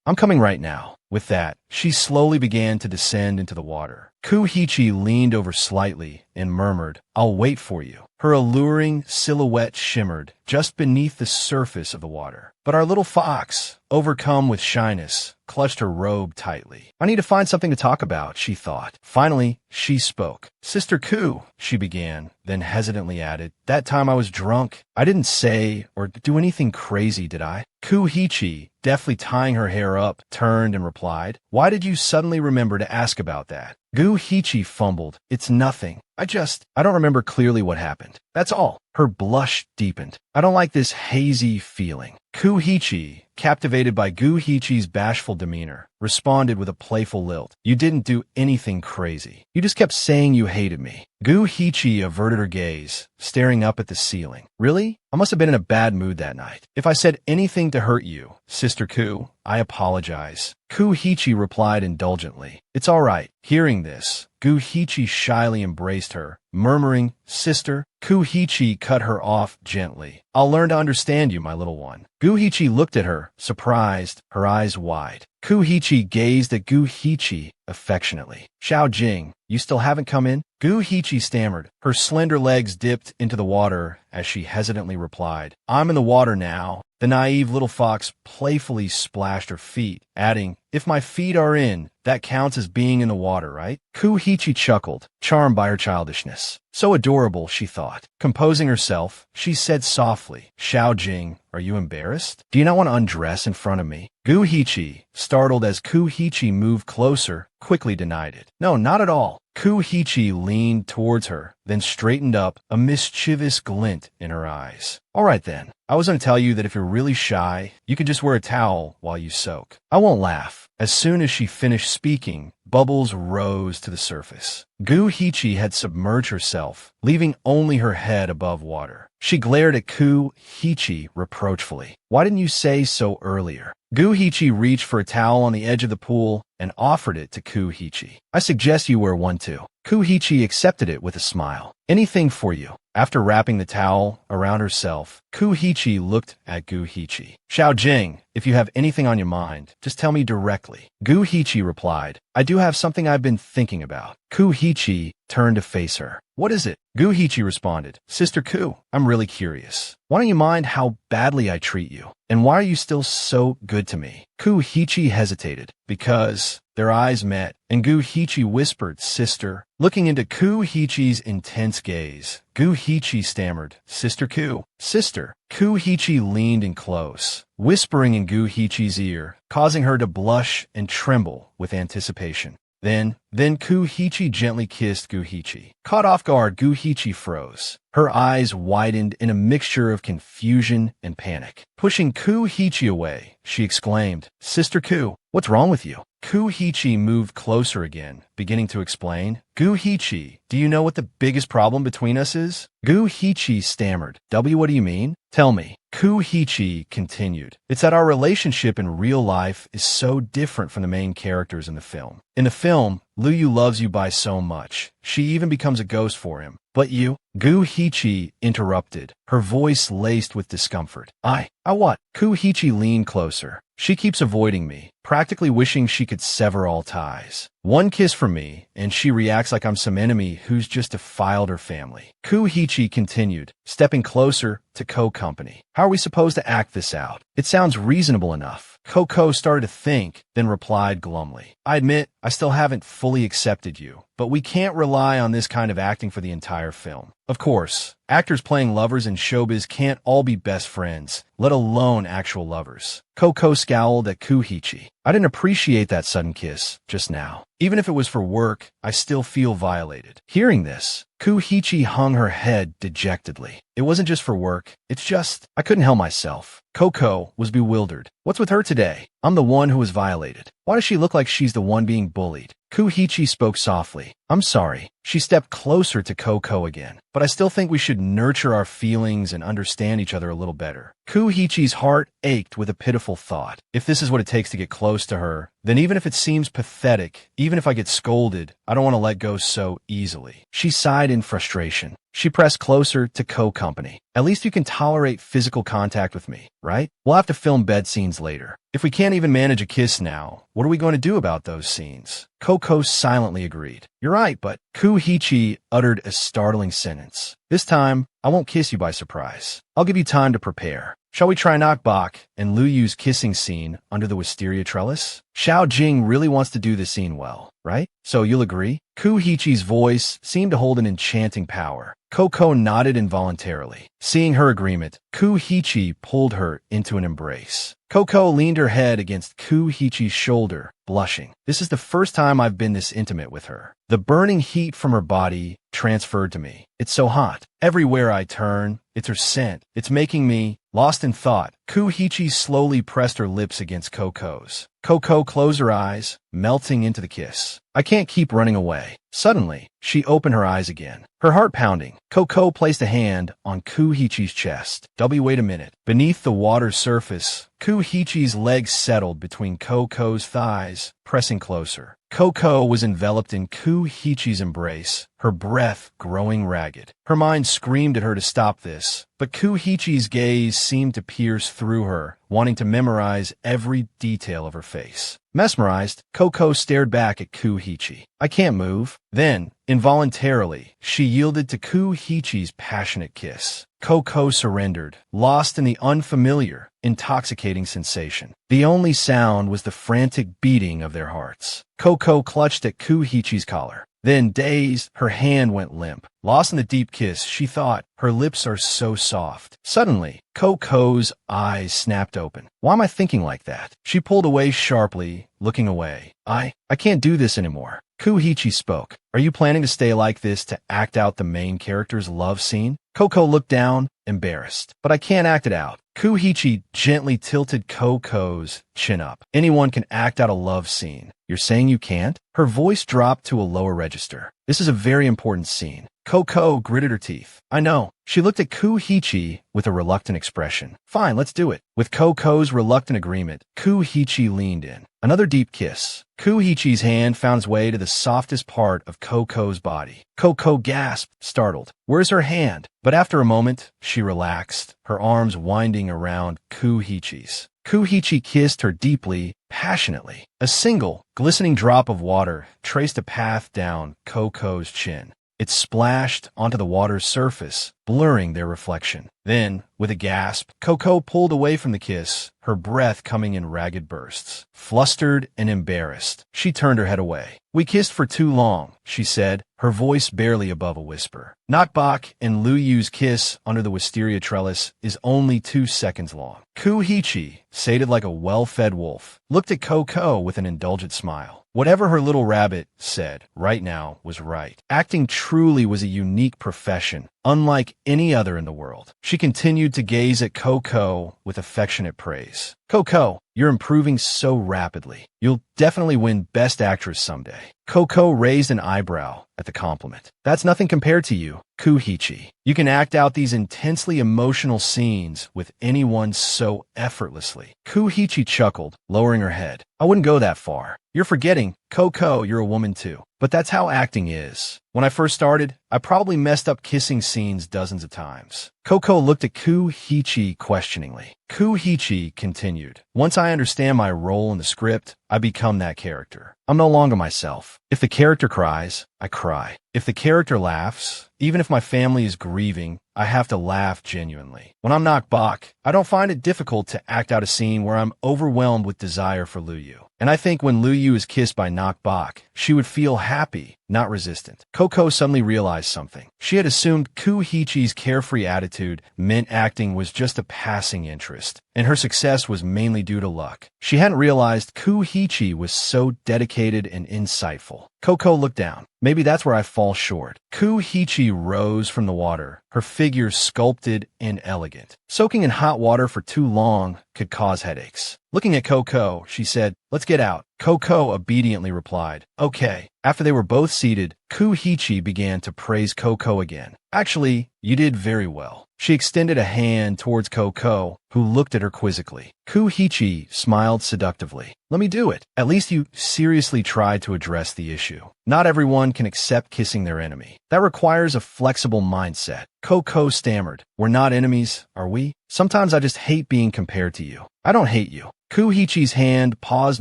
I'm coming right now. With that, she slowly began to descend into the water. Kuhichi leaned over slightly and murmured, I'll wait for you. Her alluring silhouette shimmered just beneath the surface of the water. But our little fox, overcome with shyness, clutched her robe tightly. I need to find something to talk about, she thought. Finally, she spoke. Sister Ku, she began, then hesitantly added, That time I was drunk. I didn't say or do anything crazy, did I? Kuhichi, deftly tying her hair up, turned and replied, Why did you suddenly remember to ask about that? Kuhichi fumbled. It's nothing. I don't remember clearly what happened. That's all. Her blush deepened. I don't like this hazy feeling. Kuhichi, captivated by Kuhichi's bashful demeanor, responded with a playful lilt. You didn't do anything crazy. You just kept saying you hated me. Kuhichi averted her gaze, staring up at the ceiling. Really? I must have been in a bad mood that night. If I said anything to hurt you, Sister Ku, I apologize. Kuhichi replied indulgently. It's all right. Hearing this, Kuhichi shyly embraced her, murmuring, Sister. Kuhichi cut her off gently. I'll learn to understand you, my little one. Kuhichi looked at her, surprised, her eyes wide. Kuhichi gazed at Guhichi affectionately. Xiao Jing, you still haven't come in? Guhichi stammered. Her slender legs dipped into the water as she hesitantly replied, I'm in the water now. The naive little fox playfully splashed her feet, adding, if my feet are in, that counts as being in the water, right? Kuhichi chuckled, charmed by her childishness. So adorable, she thought. Composing herself, she said softly, Xiao Jing, are you embarrassed? Do you not want to undress in front of me? Guhichi, startled as Kuhichi moved closer, quickly denied it. No, not at all. Kuhichi leaned towards her, then straightened up, a mischievous glint in her eyes. All right then, I was going to tell you that if you're really shy, you can just wear a towel while you soak. I won't laugh. As soon as she finished speaking, bubbles rose to the surface. Guhichi had submerged herself, leaving only her head above water. She glared at Kuhichi reproachfully. Why didn't you say so earlier? Guhichi reached for a towel on the edge of the pool and offered it to Kuhichi. I suggest you wear one too. Kuhichi accepted it with a smile. Anything for you. After wrapping the towel around herself, Kuhichi looked at Guhichi. Xiao Jing, if you have anything on your mind, just tell me directly. Guhichi replied, I do have something I've been thinking about. Kuhichi turned to face her. What is it? Guhichi responded, Sister Ku, I'm really curious. Why don't you mind how badly I treat you? And why are you still so good to me? Kuhichi hesitated, because their eyes met, and Guhichi whispered, Sister. Looking into Kuhichi's intense gaze, Guhichi stammered, Sister Ku. Sister. Kuhichi leaned in close, whispering in Guhichi's ear, causing her to blush and tremble with anticipation. Then Kuhichi gently kissed Guhichi. Caught off guard, Guhichi froze. Her eyes widened in a mixture of confusion and panic. Pushing Kuhichi away, she exclaimed, Sister Ku, what's wrong with you? Kuhichi moved closer again, beginning to explain. Guhichi, do you know what the biggest problem between us is? Guhichi stammered. What do you mean? Tell me. Kuhichi continued. It's that our relationship in real life is so different from the main characters in the film. In the film, Luyu loves you by so much. She even becomes a ghost for him. But you? Guhichi interrupted, her voice laced with discomfort. I what? Kuhichi leaned closer. She keeps avoiding me, practically wishing she could sever all ties. One kiss from me, and she reacts like I'm some enemy who's just defiled her family. Kuhichi continued, stepping closer to Co-Company. How are we supposed to act this out? It sounds reasonable enough. Coco started to think, then replied glumly. I admit, I still haven't fully accepted you, but we can't rely on this kind of acting for the entire film. Of course, actors playing lovers in showbiz can't all be best friends, let alone actual lovers. Coco scowled at Kuhichi. I didn't appreciate that sudden kiss just now. Even if it was for work, I still feel violated. Hearing this, Kuhichi hung her head dejectedly. It wasn't just for work. It's just, I couldn't help myself. Coco was bewildered. What's with her today? I'm the one who was violated. Why does she look like she's the one being bullied? Kuhichi spoke softly. I'm sorry. She stepped closer to Coco again. But I still think we should nurture our feelings and understand each other a little better. Kuhichi's heart ached with a pitiful thought. If this is what it takes to get close to her, then even if it seems pathetic, even if I get scolded, I don't want to let go so easily. She sighed in frustration. She pressed closer to Co-Company. At least you can tolerate physical contact with me, right? We'll have to film bed scenes later. If we can't even manage a kiss now, what are we going to do about those scenes? Coco silently agreed. You're right, but Kuhichi uttered a startling sentence. This time, I won't kiss you by surprise. I'll give you time to prepare. Shall we try Knockbach and Luyu's kissing scene under the wisteria trellis? Xiao Jing really wants to do the scene well, right? So you'll agree? Kuhichi's voice seemed to hold an enchanting power. Coco nodded involuntarily. Seeing her agreement, Kuhichi pulled her into an embrace. Coco leaned her head against Kuhichi's shoulder, blushing. This is the first time I've been this intimate with her. The burning heat from her body transferred to me. It's so hot. Everywhere I turn, it's her scent. It's making me lost in thought. Kuhichi slowly pressed her lips against Coco's. Coco closed her eyes, melting into the kiss. I can't keep running away. Suddenly, she opened her eyes again, her heart pounding. Coco placed a hand on Kuhichi's chest. Wait a minute. Beneath the water's surface, Kuhichi's legs settled between Coco's thighs, pressing closer. Coco was enveloped in Kuhichi's embrace, her breath growing ragged. Her mind screamed at her to stop this, but Kuhichi's gaze seemed to pierce through her, wanting to memorize every detail of her face. Mesmerized, Coco stared back at Kuhichi. I can't move. Then, involuntarily, she yielded to Kuhichi's passionate kiss. Coco surrendered, lost in the unfamiliar, intoxicating sensation. The only sound was the frantic beating of their hearts. Coco clutched at Kuhichi's collar. Then, dazed, her hand went limp. Lost in the deep kiss, she thought, her lips are so soft. Suddenly, Coco's eyes snapped open. Why am I thinking like that? She pulled away sharply, looking away. I can't do this anymore. Kuhichi spoke. Are you planning to stay like this to act out the main character's love scene? Coco looked down, embarrassed. But I can't act it out. Kuhichi gently tilted Coco's chin up. Anyone can act out a love scene. You're saying you can't? Her voice dropped to a lower register. This is a very important scene. Coco gritted her teeth. I know. She looked at Kuhichi with a reluctant expression. Fine, let's do it. With Coco's reluctant agreement, Kuhichi leaned in. Another deep kiss. Kuhichi's hand found its way to the softest part of Coco's body. Coco gasped, startled. Where's her hand? But after a moment, she relaxed, her arms winding around Kuhichi's. Kuhichi kissed her deeply, passionately. A single, glistening drop of water traced a path down Coco's chin. It splashed onto the water's surface, blurring their reflection. Then, with a gasp, Coco pulled away from the kiss, her breath coming in ragged bursts. Flustered and embarrassed, she turned her head away. We kissed for too long, she said, her voice barely above a whisper. Nakbak and Lu Yu's kiss under the wisteria trellis is only 2 seconds long. Kuhichi, sated like a well-fed wolf, looked at Coco with an indulgent smile. Whatever her little rabbit said right now was right. Acting truly was a unique profession, unlike any other in the world. She continued to gaze at Coco with affectionate praise. Coco, you're improving so rapidly. You'll definitely win Best Actress someday. Coco raised an eyebrow at the compliment. That's nothing compared to you, Kuhichi. You can act out these intensely emotional scenes with anyone so effortlessly. Kuhichi chuckled, lowering her head. I wouldn't go that far. You're forgetting, Coco, you're a woman too. But that's how acting is. When I first started, I probably messed up kissing scenes dozens of times. Coco looked at Kuhichi questioningly. Kuhichi continued. Once I understand my role in the script, I become that character. I'm no longer myself. If the character cries, I cry. If the character laughs, even if my family is grieving, I have to laugh genuinely. When I'm Nakbak, I don't find it difficult to act out a scene where I'm overwhelmed with desire for Lu Yu. And I think when Lu Yu is kissed by Nakbak, she would feel happy, not resistant. Coco suddenly realized something. She had assumed Kuhichi's carefree attitude meant acting was just a passing interest, and her success was mainly due to luck. She hadn't realized Kuhichi was so dedicated and insightful. Coco looked down. Maybe that's where I fall short. Kuhichi rose from the water, her figure sculpted and elegant. Soaking in hot water for too long could cause headaches. Looking at Coco, she said, "Let's get out." Coco obediently replied, "Okay." After they were both seated, Kuhichi began to praise Coco again. "Actually, you did very well." She extended a hand towards Coco, who looked at her quizzically. Kuhichi smiled seductively. "Let me do it. At least you seriously tried to address the issue. Not everyone can accept kissing their enemy. That requires a flexible mindset." Coco stammered. "We're not enemies, are we? Sometimes I just hate being compared to you." "I don't hate you." Kuhichi's hand paused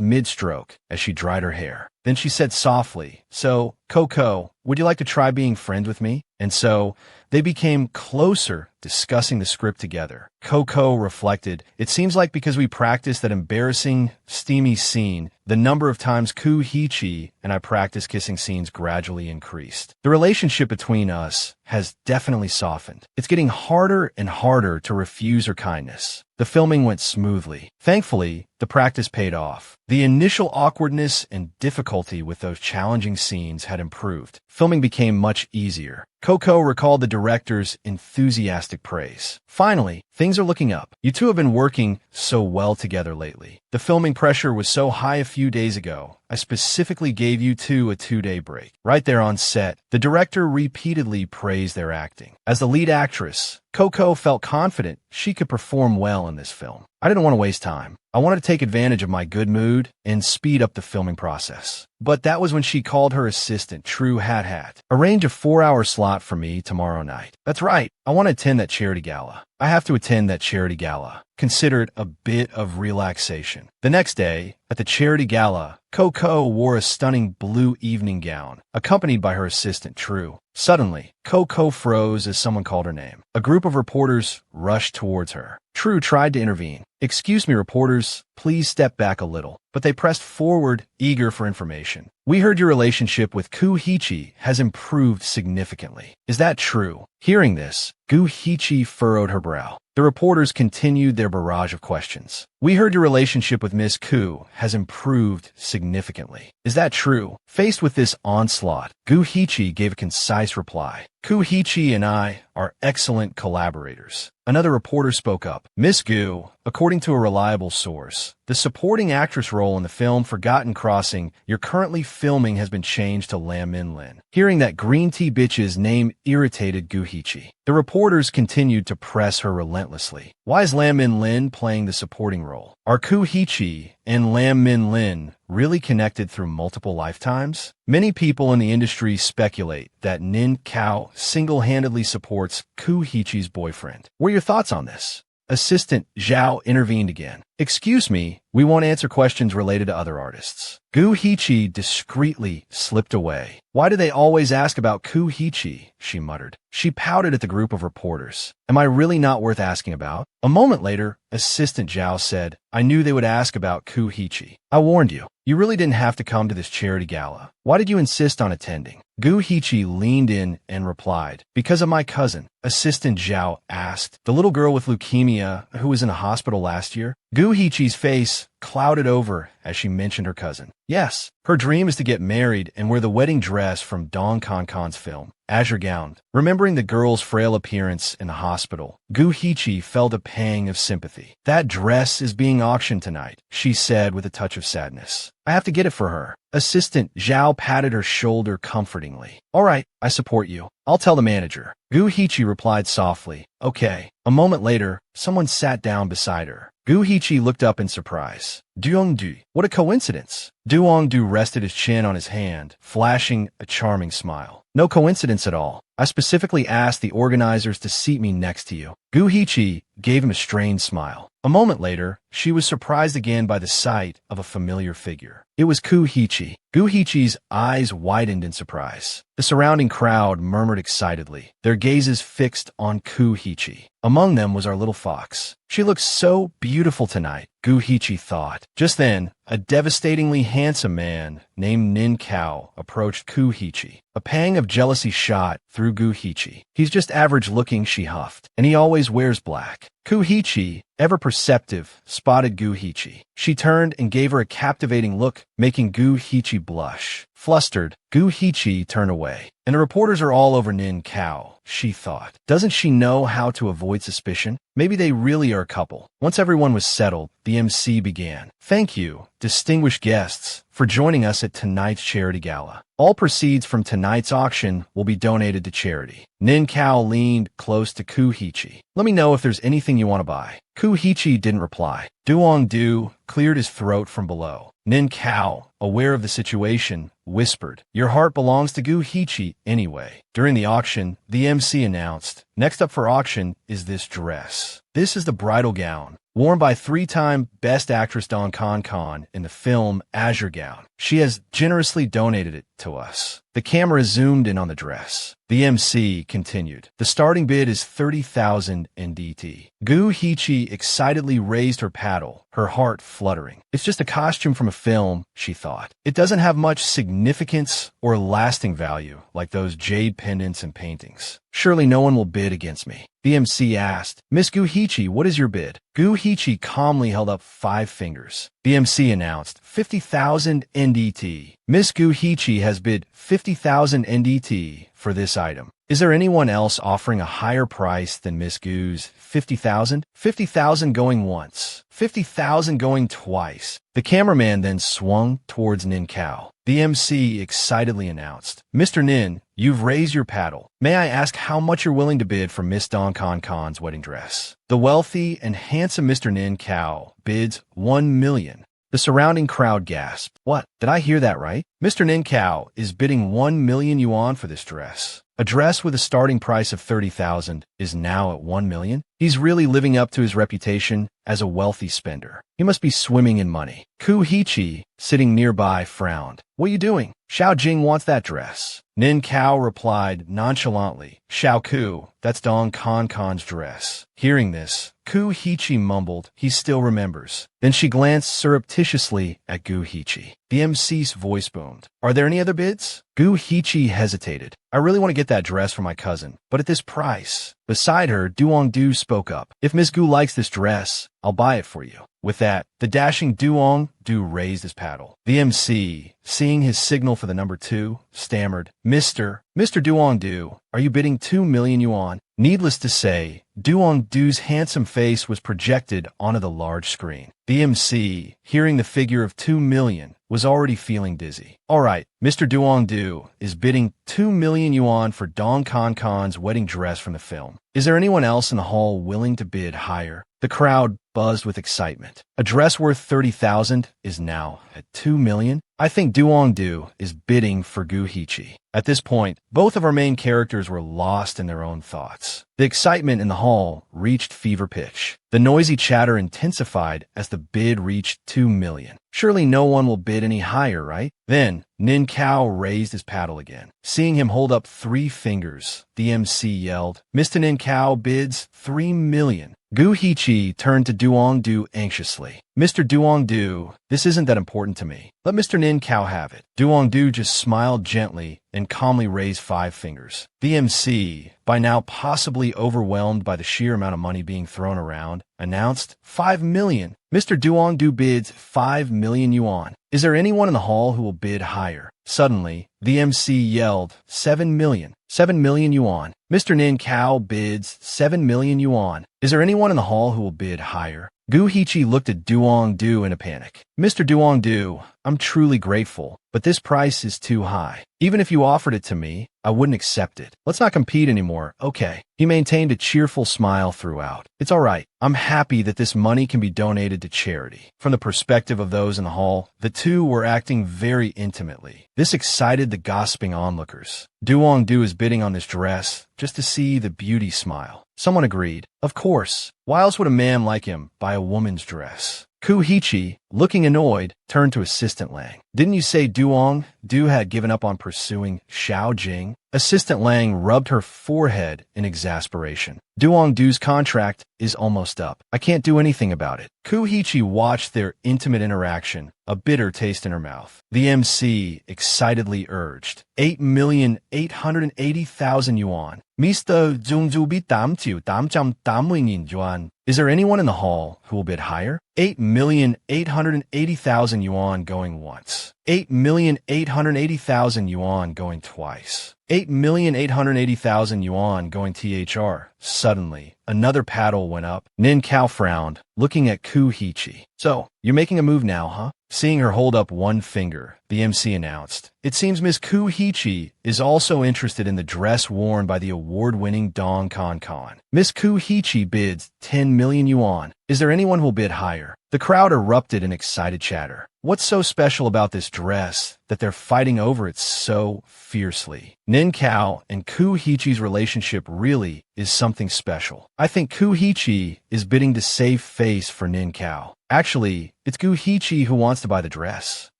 mid-stroke as she dried her hair. Then she said softly, "So, Coco, would you like to try being friends with me?" And so, they became closer, discussing the script together. Coco reflected, "It seems like because we practiced that embarrassing, steamy scene, the number of times Kuhichi and I practiced kissing scenes gradually increased. The relationship between us has definitely softened. It's getting harder and harder to refuse her kindness." The filming went smoothly. Thankfully, the practice paid off. The initial awkwardness and difficulty with those challenging scenes had improved. Filming became much easier. Coco recalled the director's enthusiastic praise. "Finally, things are looking up. You two have been working so well together lately. The filming pressure was so high a few days ago. I specifically gave you two a 2-day break." Right there on set, the director repeatedly praised their acting. As the lead actress, Coco felt confident she could perform well in this film. "I didn't want to waste time. I wanted to take advantage of my good mood and speed up the filming process." But that was when she called her assistant, True Hat Hat. "Arrange a 4-hour slot for me tomorrow night." "That's right. I want to attend that charity gala." "I have to attend that charity gala." considered a bit of relaxation. The next day, at the charity gala, Coco wore a stunning blue evening gown, accompanied by her assistant, True. Suddenly, Coco froze as someone called her name. A group of reporters rushed towards her. True tried to intervene. "Excuse me, reporters, please step back a little." But they pressed forward, eager for information. "We heard your relationship with Gu Hichi has improved significantly. Is that true?" Hearing this, Gu Hichi furrowed her brow. The reporters continued their barrage of questions. "We heard your relationship with Miss Ku has improved significantly. Is that true?" Faced with this onslaught, Gu Hichi gave a concise reply. "Ku Hichi and I are excellent collaborators." Another reporter spoke up. "Miss Gu, according to a reliable source, the supporting actress role in the film Forgotten Crossing you're currently filming has been changed to Lam Min Lin." Hearing that green tea bitch's name irritated Gu Hichi. The reporters continued to press her relentlessly. "Why is Lam Min Lin playing the supporting role? Are Ku Hichi and Lam Min Lin really connected through multiple lifetimes?" Many people in the industry speculate that Nin Kao single-handedly supports Ku Hichi's boyfriend. What are your thoughts on this? Assistant Zhao intervened again. "Excuse me, we won't answer questions related to other artists." Gu Hichi discreetly slipped away. "Why do they always ask about Ku Hichi?" she muttered. She pouted at the group of reporters. "Am I really not worth asking about?" A moment later, Assistant Zhao said, "I knew they would ask about Ku Hichi. I warned you. You really didn't have to come to this charity gala. Why did you insist on attending?" Gu Hichi leaned in and replied, "Because of my cousin." Assistant Zhao asked, "The little girl with leukemia who was in a hospital last year?" Gu Hichi's face clouded over as she mentioned her cousin. "Yes, her dream is to get married and wear the wedding dress from Dong Kan's film, Azure Gown." Remembering the girl's frail appearance in the hospital, Gu Hichi felt a pang of sympathy. "That dress is being auctioned tonight," she said with a touch of sadness. "I have to get it for her." Assistant Zhao patted her shoulder comfortingly. "All right, I support you. I'll tell the manager." Gu Hichi replied softly, "Okay." A moment later, someone sat down beside her. Gu Hichi looked up in surprise. Duongdu. What a coincidence. Duongdu rested his chin on his hand, flashing a charming smile. "No coincidence at all. I specifically asked the organizers to seat me next to you." Gu Hichi gave him a strained smile. A moment later, she was surprised again by the sight of a familiar figure. It was Ku Hichi. Gu Hichi's eyes widened in surprise. The surrounding crowd murmured excitedly, their gazes fixed on Ku Hichi. Among them was our little fox. "She looks so beautiful tonight," Gu Hichi thought. Just then, a devastatingly handsome man named Nin Kao approached Ku Hichi. A pang of jealousy shot through Gu Hichi. "He's just average looking," she huffed, "and he always wears black." Ku Hichi, ever perceptive, spotted Gu Hichi. She turned and gave her a captivating look, making Gu Hichi blush. Flustered, Gu Hichi turned away. "And the reporters are all over Nin Kao," she thought. "Doesn't she know how to avoid suspicion? Maybe they really are a couple." Once everyone was settled, the MC began. "Thank you, distinguished guests, for joining us at tonight's charity gala. All proceeds from tonight's auction will be donated to charity." Nin Kao leaned close to Ku Hichi. "Let me know if there's anything you want to buy." Ku Hichi didn't reply. Duongdu cleared his throat from below. Nin Kao, aware of the situation, whispered, "Your heart belongs to Gu Hichi anyway." During the auction, the MC announced, "Next up for auction is this dress. This is the bridal gown, worn by three-time Best Actress Dong Kan in the film Azure Gown. She has generously donated it to us." The camera zoomed in on the dress. The MC continued, "The starting bid is 30,000 NDT." Gu Hichi excitedly raised her paddle, her heart fluttering. "It's just a costume from a film," she thought. "It doesn't have much significance or lasting value like those jade pendants and paintings. Surely no one will bid against me." The MC asked, "Miss Gu Hichi, what is your bid?" Gu Hichi calmly held up 5 fingers. The MC announced, 50,000 NDT. Miss Gu Hichi has bid 50,000 NDT for this item. Is there anyone else offering a higher price than Miss Gu's 50,000? 50,000 going once. 50,000 going twice. The cameraman then swung towards Nin Kao. The MC excitedly announced, "Mr. Nin, you've raised your paddle. May I ask how much you're willing to bid for Miss Dong Kan's wedding dress?" The wealthy and handsome Mr. Nin Kao bids 1 million. The surrounding crowd gasped. "What? Did I hear that right? Mr. Nin Kao is bidding 1 million yuan for this dress." A dress with a starting price of 30,000 is now at 1 million. He's really living up to his reputation as a wealthy spender. He must be swimming in money. Ku Hichi, sitting nearby, frowned. What are you doing? Xiao Jing wants that dress. Nin Kao replied nonchalantly. Xiao Ku, that's Dong Kan Kan's dress. Hearing this, Ku Hichi mumbled he still remembers. Then she glanced surreptitiously at Gu Hichi. The MC's voice boomed. Are there any other bids? Gu Hichi hesitated. I really want to get that dress for my cousin, but at this price. Beside her, Duong Du spoke up. If Miss Gu likes this dress, I'll buy it for you. With that, the dashing Duong Du raised his paddle. The MC, seeing his signal for the number 2, stammered, Mr. Duong Du, are you bidding 2 million yuan? Needless to say, Duong Du's handsome face was projected onto the large screen. The MC, hearing the figure of 2 million, was already feeling dizzy. All right, Mr. Duong Du is bidding 2 million yuan for Dong Kan Kan's wedding dress from the film. Is there anyone else in the hall willing to bid higher? The crowd buzzed with excitement. A dress worth 30,000 is now at 2 million. I think Duong Du is bidding for Gu Hichi. At this point, both of our main characters were lost in their own thoughts. The excitement in the hall reached fever pitch. The noisy chatter intensified as the bid reached 2 million. Surely no one will bid any higher, right? Then, Nin Kao raised his paddle again. Seeing him hold up 3 fingers, the MC yelled, Mr. Nin Kao bids 3 million. Gu Hichi turned to Duong Du anxiously. Mr. Duong Du, this isn't that important to me. Let Mr. Nin Kao have it. Duong Du just smiled gently and calmly raised 5 fingers. The MC, by now possibly overwhelmed by the sheer amount of money being thrown around, announced 5 million. Mr. Duong Du bids 5 million yuan. Is there anyone in the hall who will bid higher? Suddenly, the MC yelled, 7 million. 7 million yuan. Mr. Nin Kao bids 7 million yuan. Is there anyone in the hall who will bid higher? Gu Hichi looked at Duong Du in a panic. Mr. Duong Du, I'm truly grateful, but this price is too high. Even if you offered it to me, I wouldn't accept it. Let's not compete anymore, okay? He maintained a cheerful smile throughout. It's all right. I'm happy that this money can be donated to charity. From the perspective of those in the hall, the two were acting very intimately. This excited the gossiping onlookers. Duong Du is bidding on this dress just to see the beauty smile. Someone agreed. Of course. Why else would a man like him buy a woman's dress? Ku Hichi, looking annoyed, turned to Assistant Lang. Didn't you say Duong Du had given up on pursuing Xiao Jing? Assistant Lang rubbed her forehead in exasperation. Duong Du's contract is almost up. I can't do anything about it. Ku Hichi watched their intimate interaction, a bitter taste in her mouth. The MC excitedly urged, 8,880,000 yuan. Mr. Zhongzubi Damtiu Damjam Damwingin Yuan. Is there anyone in the hall who will bid higher? 8,880,000 yuan going once. 8,880,000 yuan going twice. 8,880,000 yuan going THR. Suddenly, another paddle went up. Nin Kao frowned, looking at Ku Hichi. So, you're making a move now, huh? Seeing her hold up 1 finger, the MC announced, It seems Miss Ku Hichi is also interested in the dress worn by the award-winning Dong Kan Kan. Miss Ku Hichi bids 10 million yuan. Is there anyone who'll bid higher? The crowd erupted in excited chatter. What's so special about this dress that they're fighting over it so fiercely? Nin Kao and Ku Hichi's relationship really is something special. I think Ku Hichi is bidding to save face for Nin Kao. Actually, it's Gu Hichi who wants to buy the dress,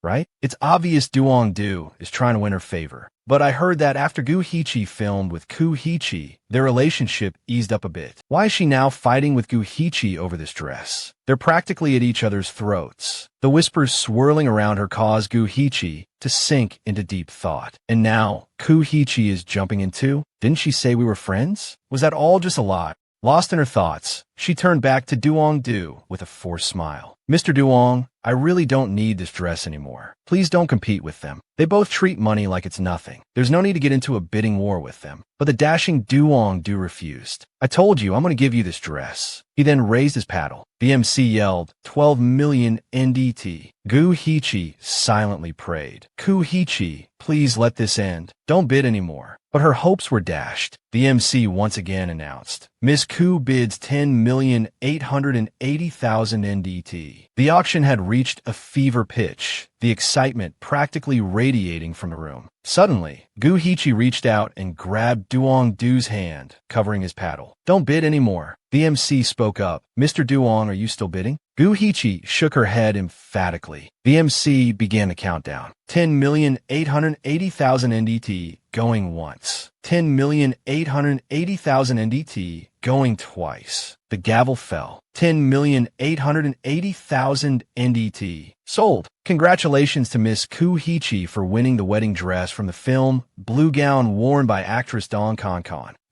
right? It's obvious Duong Du is trying to win her favor. But I heard that after Gu Hichi filmed with Ku Hichi, their relationship eased up a bit. Why is she now fighting with Gu Hichi over this dress? They're practically at each other's throats. The whispers swirling around her caused Gu Hichi to sink into deep thought. And now, Ku Hichi is jumping in too? Didn't she say we were friends? Was that all just a lie? Lost in her thoughts, she turned back to Duong Du with a forced smile. Mr. Duong, I really don't need this dress anymore. Please don't compete with them. They both treat money like it's nothing. There's no need to get into a bidding war with them. But the dashing Duong Du refused. I told you I'm going to give you this dress. He then raised his paddle. The MC yelled, 12 million NDT. Gu Hichi silently prayed. Ku Hichi, please let this end. Don't bid anymore. But her hopes were dashed. the MC once again announced. Miss Ku bids 10,880,000 NDT. The auction had reached a fever pitch, the excitement practically radiating from the room. Suddenly, Gu Hichi reached out and grabbed Duong Du's hand, covering his paddle. Don't bid anymore. The MC spoke up. Mr. Duong, are you still bidding? Gu Hichi shook her head emphatically. The MC began the countdown. 10,880,000 NDT going once. 10,880,000 NDT going twice. The gavel fell. 10,880,000 NDT. Sold. Congratulations to Miss Ku Hichi for winning the wedding dress from the film Blue Gown worn by actress Dong Kan.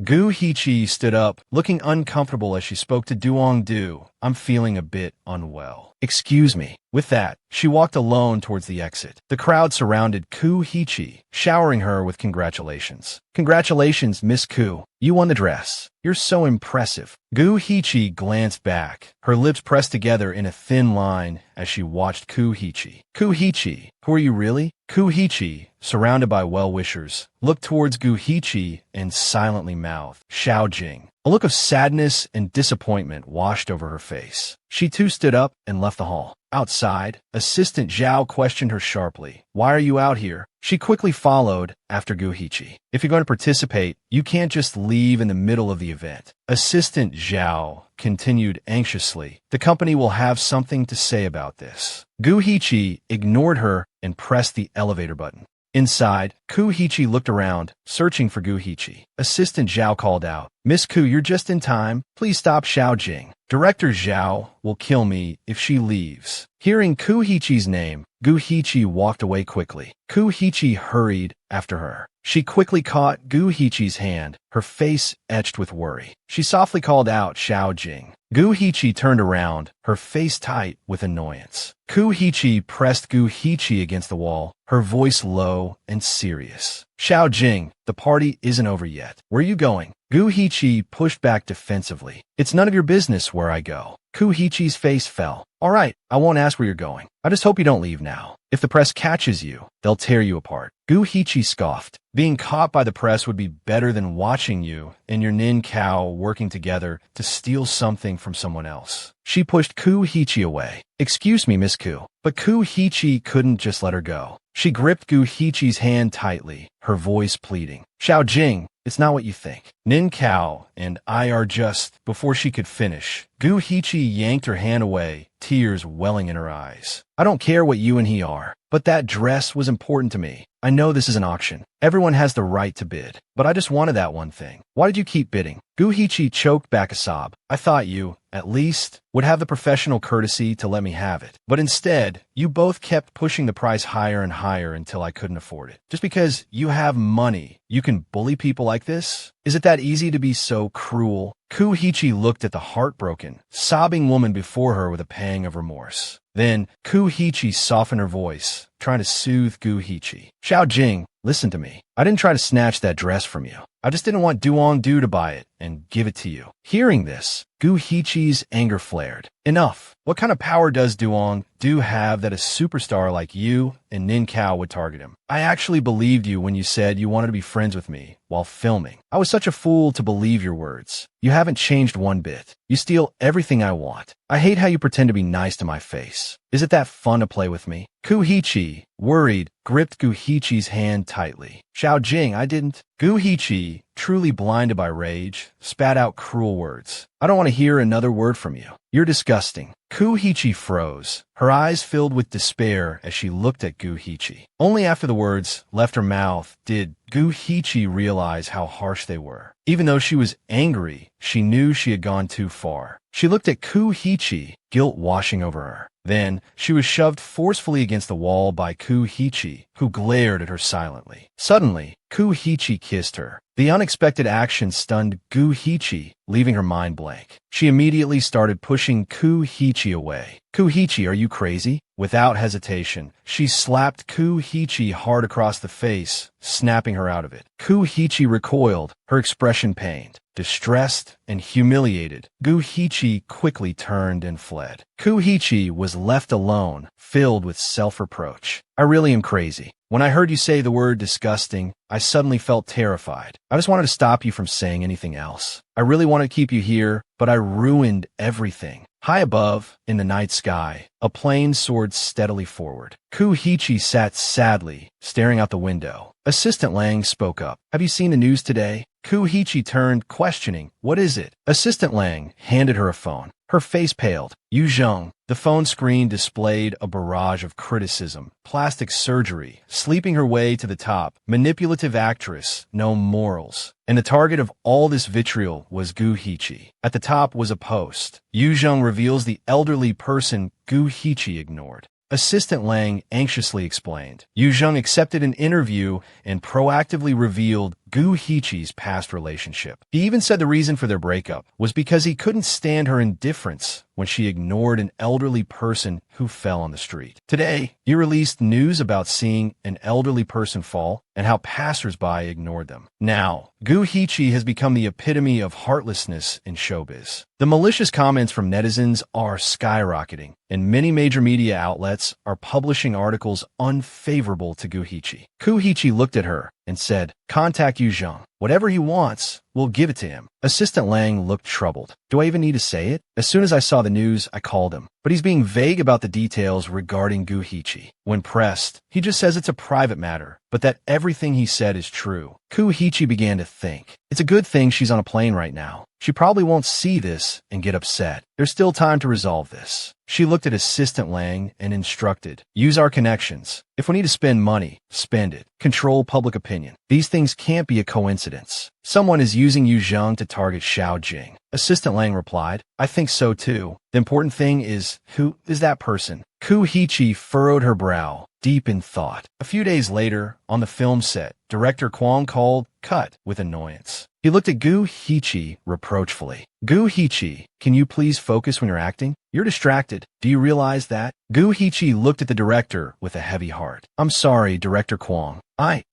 Gu Hichi stood up, looking uncomfortable as she spoke to Duong Du. I'm feeling a bit unwell. Excuse me. With that, she walked alone towards the exit. The crowd surrounded Ku Hichi, showering her with congratulations. Congratulations, Miss Ku. You won the dress. You're so impressive. Gu Hichi glanced back, her lips pressed together in a thin line as she watched Ku Hichi. Ku Hichi, who are you really? Ku Hichi, surrounded by well-wishers, looked towards Gu Hichi and silently mouthed, Xiao Jing. A look of sadness and disappointment washed over her face. She too stood up and left the hall. Outside, Assistant Zhao questioned her sharply. Why are you out here? She quickly followed after Gu Hichi. If you're going to participate, you can't just leave in the middle of the event. Assistant Zhao continued anxiously. The company will have something to say about this. Gu Hichi ignored her and pressed the elevator button. Inside, Ku Hichi looked around, searching for Gu Hichi. Assistant Zhao called out, Miss Ku, you're just in time. Please stop Xiao Jing. Director Zhao will kill me if she leaves. Hearing Ku Hichi's name, Gu Hichi walked away quickly. Ku Hichi hurried after her. She quickly caught Gu Hichi's hand, her face etched with worry. She softly called out Xiao Jing. Gu Hichi turned around, her face tight with annoyance. Ku Hichi pressed Gu Hichi against the wall, her voice low and serious. Xiao Jing, the party isn't over yet. Where are you going? Gu Hichi pushed back defensively. It's none of your business where I go. Ku Hichi's face fell. All right, I won't ask where you're going. I just hope you don't leave now. If the press catches you, they'll tear you apart. Gu Hichi scoffed. Being caught by the press would be better than watching you and your Nin Kao working together to steal something from someone else. She pushed Ku Hichi away. Excuse me, Miss Ku. But Ku Hichi couldn't just let her go. She gripped Gu Hichi's hand tightly, her voice pleading. Xiao Jing, it's not what you think. Nin Kao and I are just... Before she could finish, Gu Hichi yanked her hand away, tears welling in her eyes. I don't care what you and he are, but that dress was important to me. I know this is an auction. Everyone has the right to bid, but I just wanted that one thing. Why did you keep bidding? Gu Hichi choked back a sob. I thought you, at least, would have the professional courtesy to let me have it. But instead, you both kept pushing the price higher and higher until I couldn't afford it. Just because you have money, you can bully people like this? Is it that easy to be so cruel? Ku Hichi looked at the heartbroken, sobbing woman before her with a pang of remorse. Then, Ku Hichi softened her voice, trying to soothe Gu Hichi. Xiao Jing, listen to me. I didn't try to snatch that dress from you. I just didn't want Duong Du to buy it and give it to you. Hearing this, Gu Hichi's anger flared. Enough. What kind of power does Duong Du have that a superstar like you and Nin Kao would target him? I actually believed you when you said you wanted to be friends with me while filming. I was such a fool to believe your words. You haven't changed one bit. You steal everything I want. I hate how you pretend to be nice to my face. Is it that fun to play with me? Ku Hichi, worried, gripped Gu Hichi's hand tightly. Xiao Jing, I didn't. Gu Hichi, truly blinded by rage, spat out cruel words. I don't want to hear another word from you. You're disgusting. Ku Hichi froze, her eyes filled with despair as she looked at Gu Hichi. Only after the words left her mouth did Gu Hichi realize how harsh they were. Even though she was angry, she knew she had gone too far. She looked at Ku Hichi, guilt washing over her. Then, she was shoved forcefully against the wall by Ku Hichi, who glared at her silently. Suddenly, Ku Hichi kissed her. The unexpected action stunned Gu Hichi, leaving her mind blank. She immediately started pushing Ku Hichi away. Ku Hichi, are you crazy? Without hesitation, she slapped Ku Hichi hard across the face, snapping her out of it. Ku Hichi recoiled, her expression pained, distressed, and humiliated, Gu-Hichi quickly turned and fled. Gu-Hichi was left alone, filled with self-reproach. I really am crazy. When I heard you say the word disgusting, I suddenly felt terrified. I just wanted to stop you from saying anything else. I really wanted to keep you here, but I ruined everything. High above, in the night sky, a plane soared steadily forward. Gu-Hichi sat sadly, staring out the window. Assistant Lang spoke up. Have you seen the news today? Gu-Hichi turned, questioning. What is it? Assistant Lang handed her a phone. Her face paled. Yu Zheng. The phone screen displayed a barrage of criticism. Plastic surgery, sleeping her way to the top, manipulative actress, no morals. And the target of all this vitriol was Gu-Hichi. At the top was a post. Yu Zheng reveals the elderly person Gu-Hichi ignored. Assistant Lang anxiously explained. Yu Zheng accepted an interview and proactively revealed Gu-Hichi's past relationship. He even said the reason for their breakup was because he couldn't stand her indifference when she ignored an elderly person who fell on the street. Today, he released news about seeing an elderly person fall and how passersby ignored them. Now, Gu-Hichi has become the epitome of heartlessness in showbiz. The malicious comments from netizens are skyrocketing, and many major media outlets are publishing articles unfavorable to Gu-Hichi. Gu-Hichi looked at her and said, "Contact Yu Zheng. Whatever he wants, we'll give it to him." Assistant Lang looked troubled. Do I even need to say it? As soon as I saw the news, I called him. But he's being vague about the details regarding Gu-Hichi. When pressed, he just says it's a private matter, but that everything he said is true. Gu-Hichi began to think. It's a good thing she's on a plane right now. She probably won't see this and get upset. There's still time to resolve this. She looked at Assistant Lang and instructed, use our connections. If we need to spend money, spend it. Control public opinion. These things can't be a coincidence. Someone is using Yu Zheng to target Xiao Jing. Assistant Lang replied, I think so too. The important thing is, who is that person? Gu-Hichi furrowed her brow, deep in thought. A few days later, on the film set, director Kwong called cut with annoyance. He looked at Gu-Hichi reproachfully. Gu-Hichi, can you please focus when you're acting? You're distracted. Do you realize that? Gu-Hichi looked at the director with a heavy heart. I'm sorry, Director Kwong.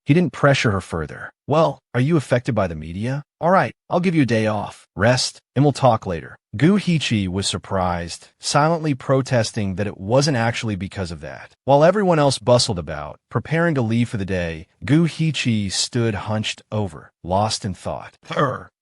He didn't pressure her further. Well, are you affected by the media? All right, I'll give you a day off. Rest, and we'll talk later. Gu-Hichi was surprised, silently protesting that it wasn't actually because of that. While everyone else bustled about, preparing to leave for the day, Gu-Hichi stood hunched over, lost in thought.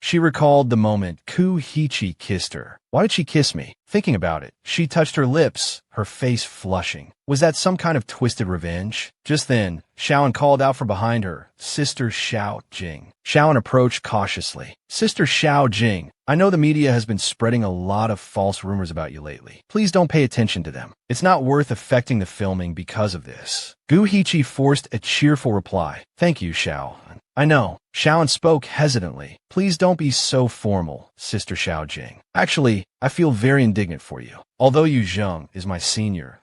She recalled the moment Gu-Hichi kissed her. Why did she kiss me? Thinking about it, she touched her lips, her face flushing. Was that some kind of twisted revenge? Just then, Xiaoan called out from behind her, Sister Xiao Jing. Xiaoan approached cautiously. Sister Xiao Jing, I know the media has been spreading a lot of false rumors about you lately. Please don't pay attention to them. It's not worth affecting the filming because of this. Gu-Hichi forced a cheerful reply. Thank you, Xiao. I know. Xiaoan spoke hesitantly. Please don't be so formal, Sister Xiao Jing. Actually, I feel very indignant for you. Although Yu Zheng is my senior,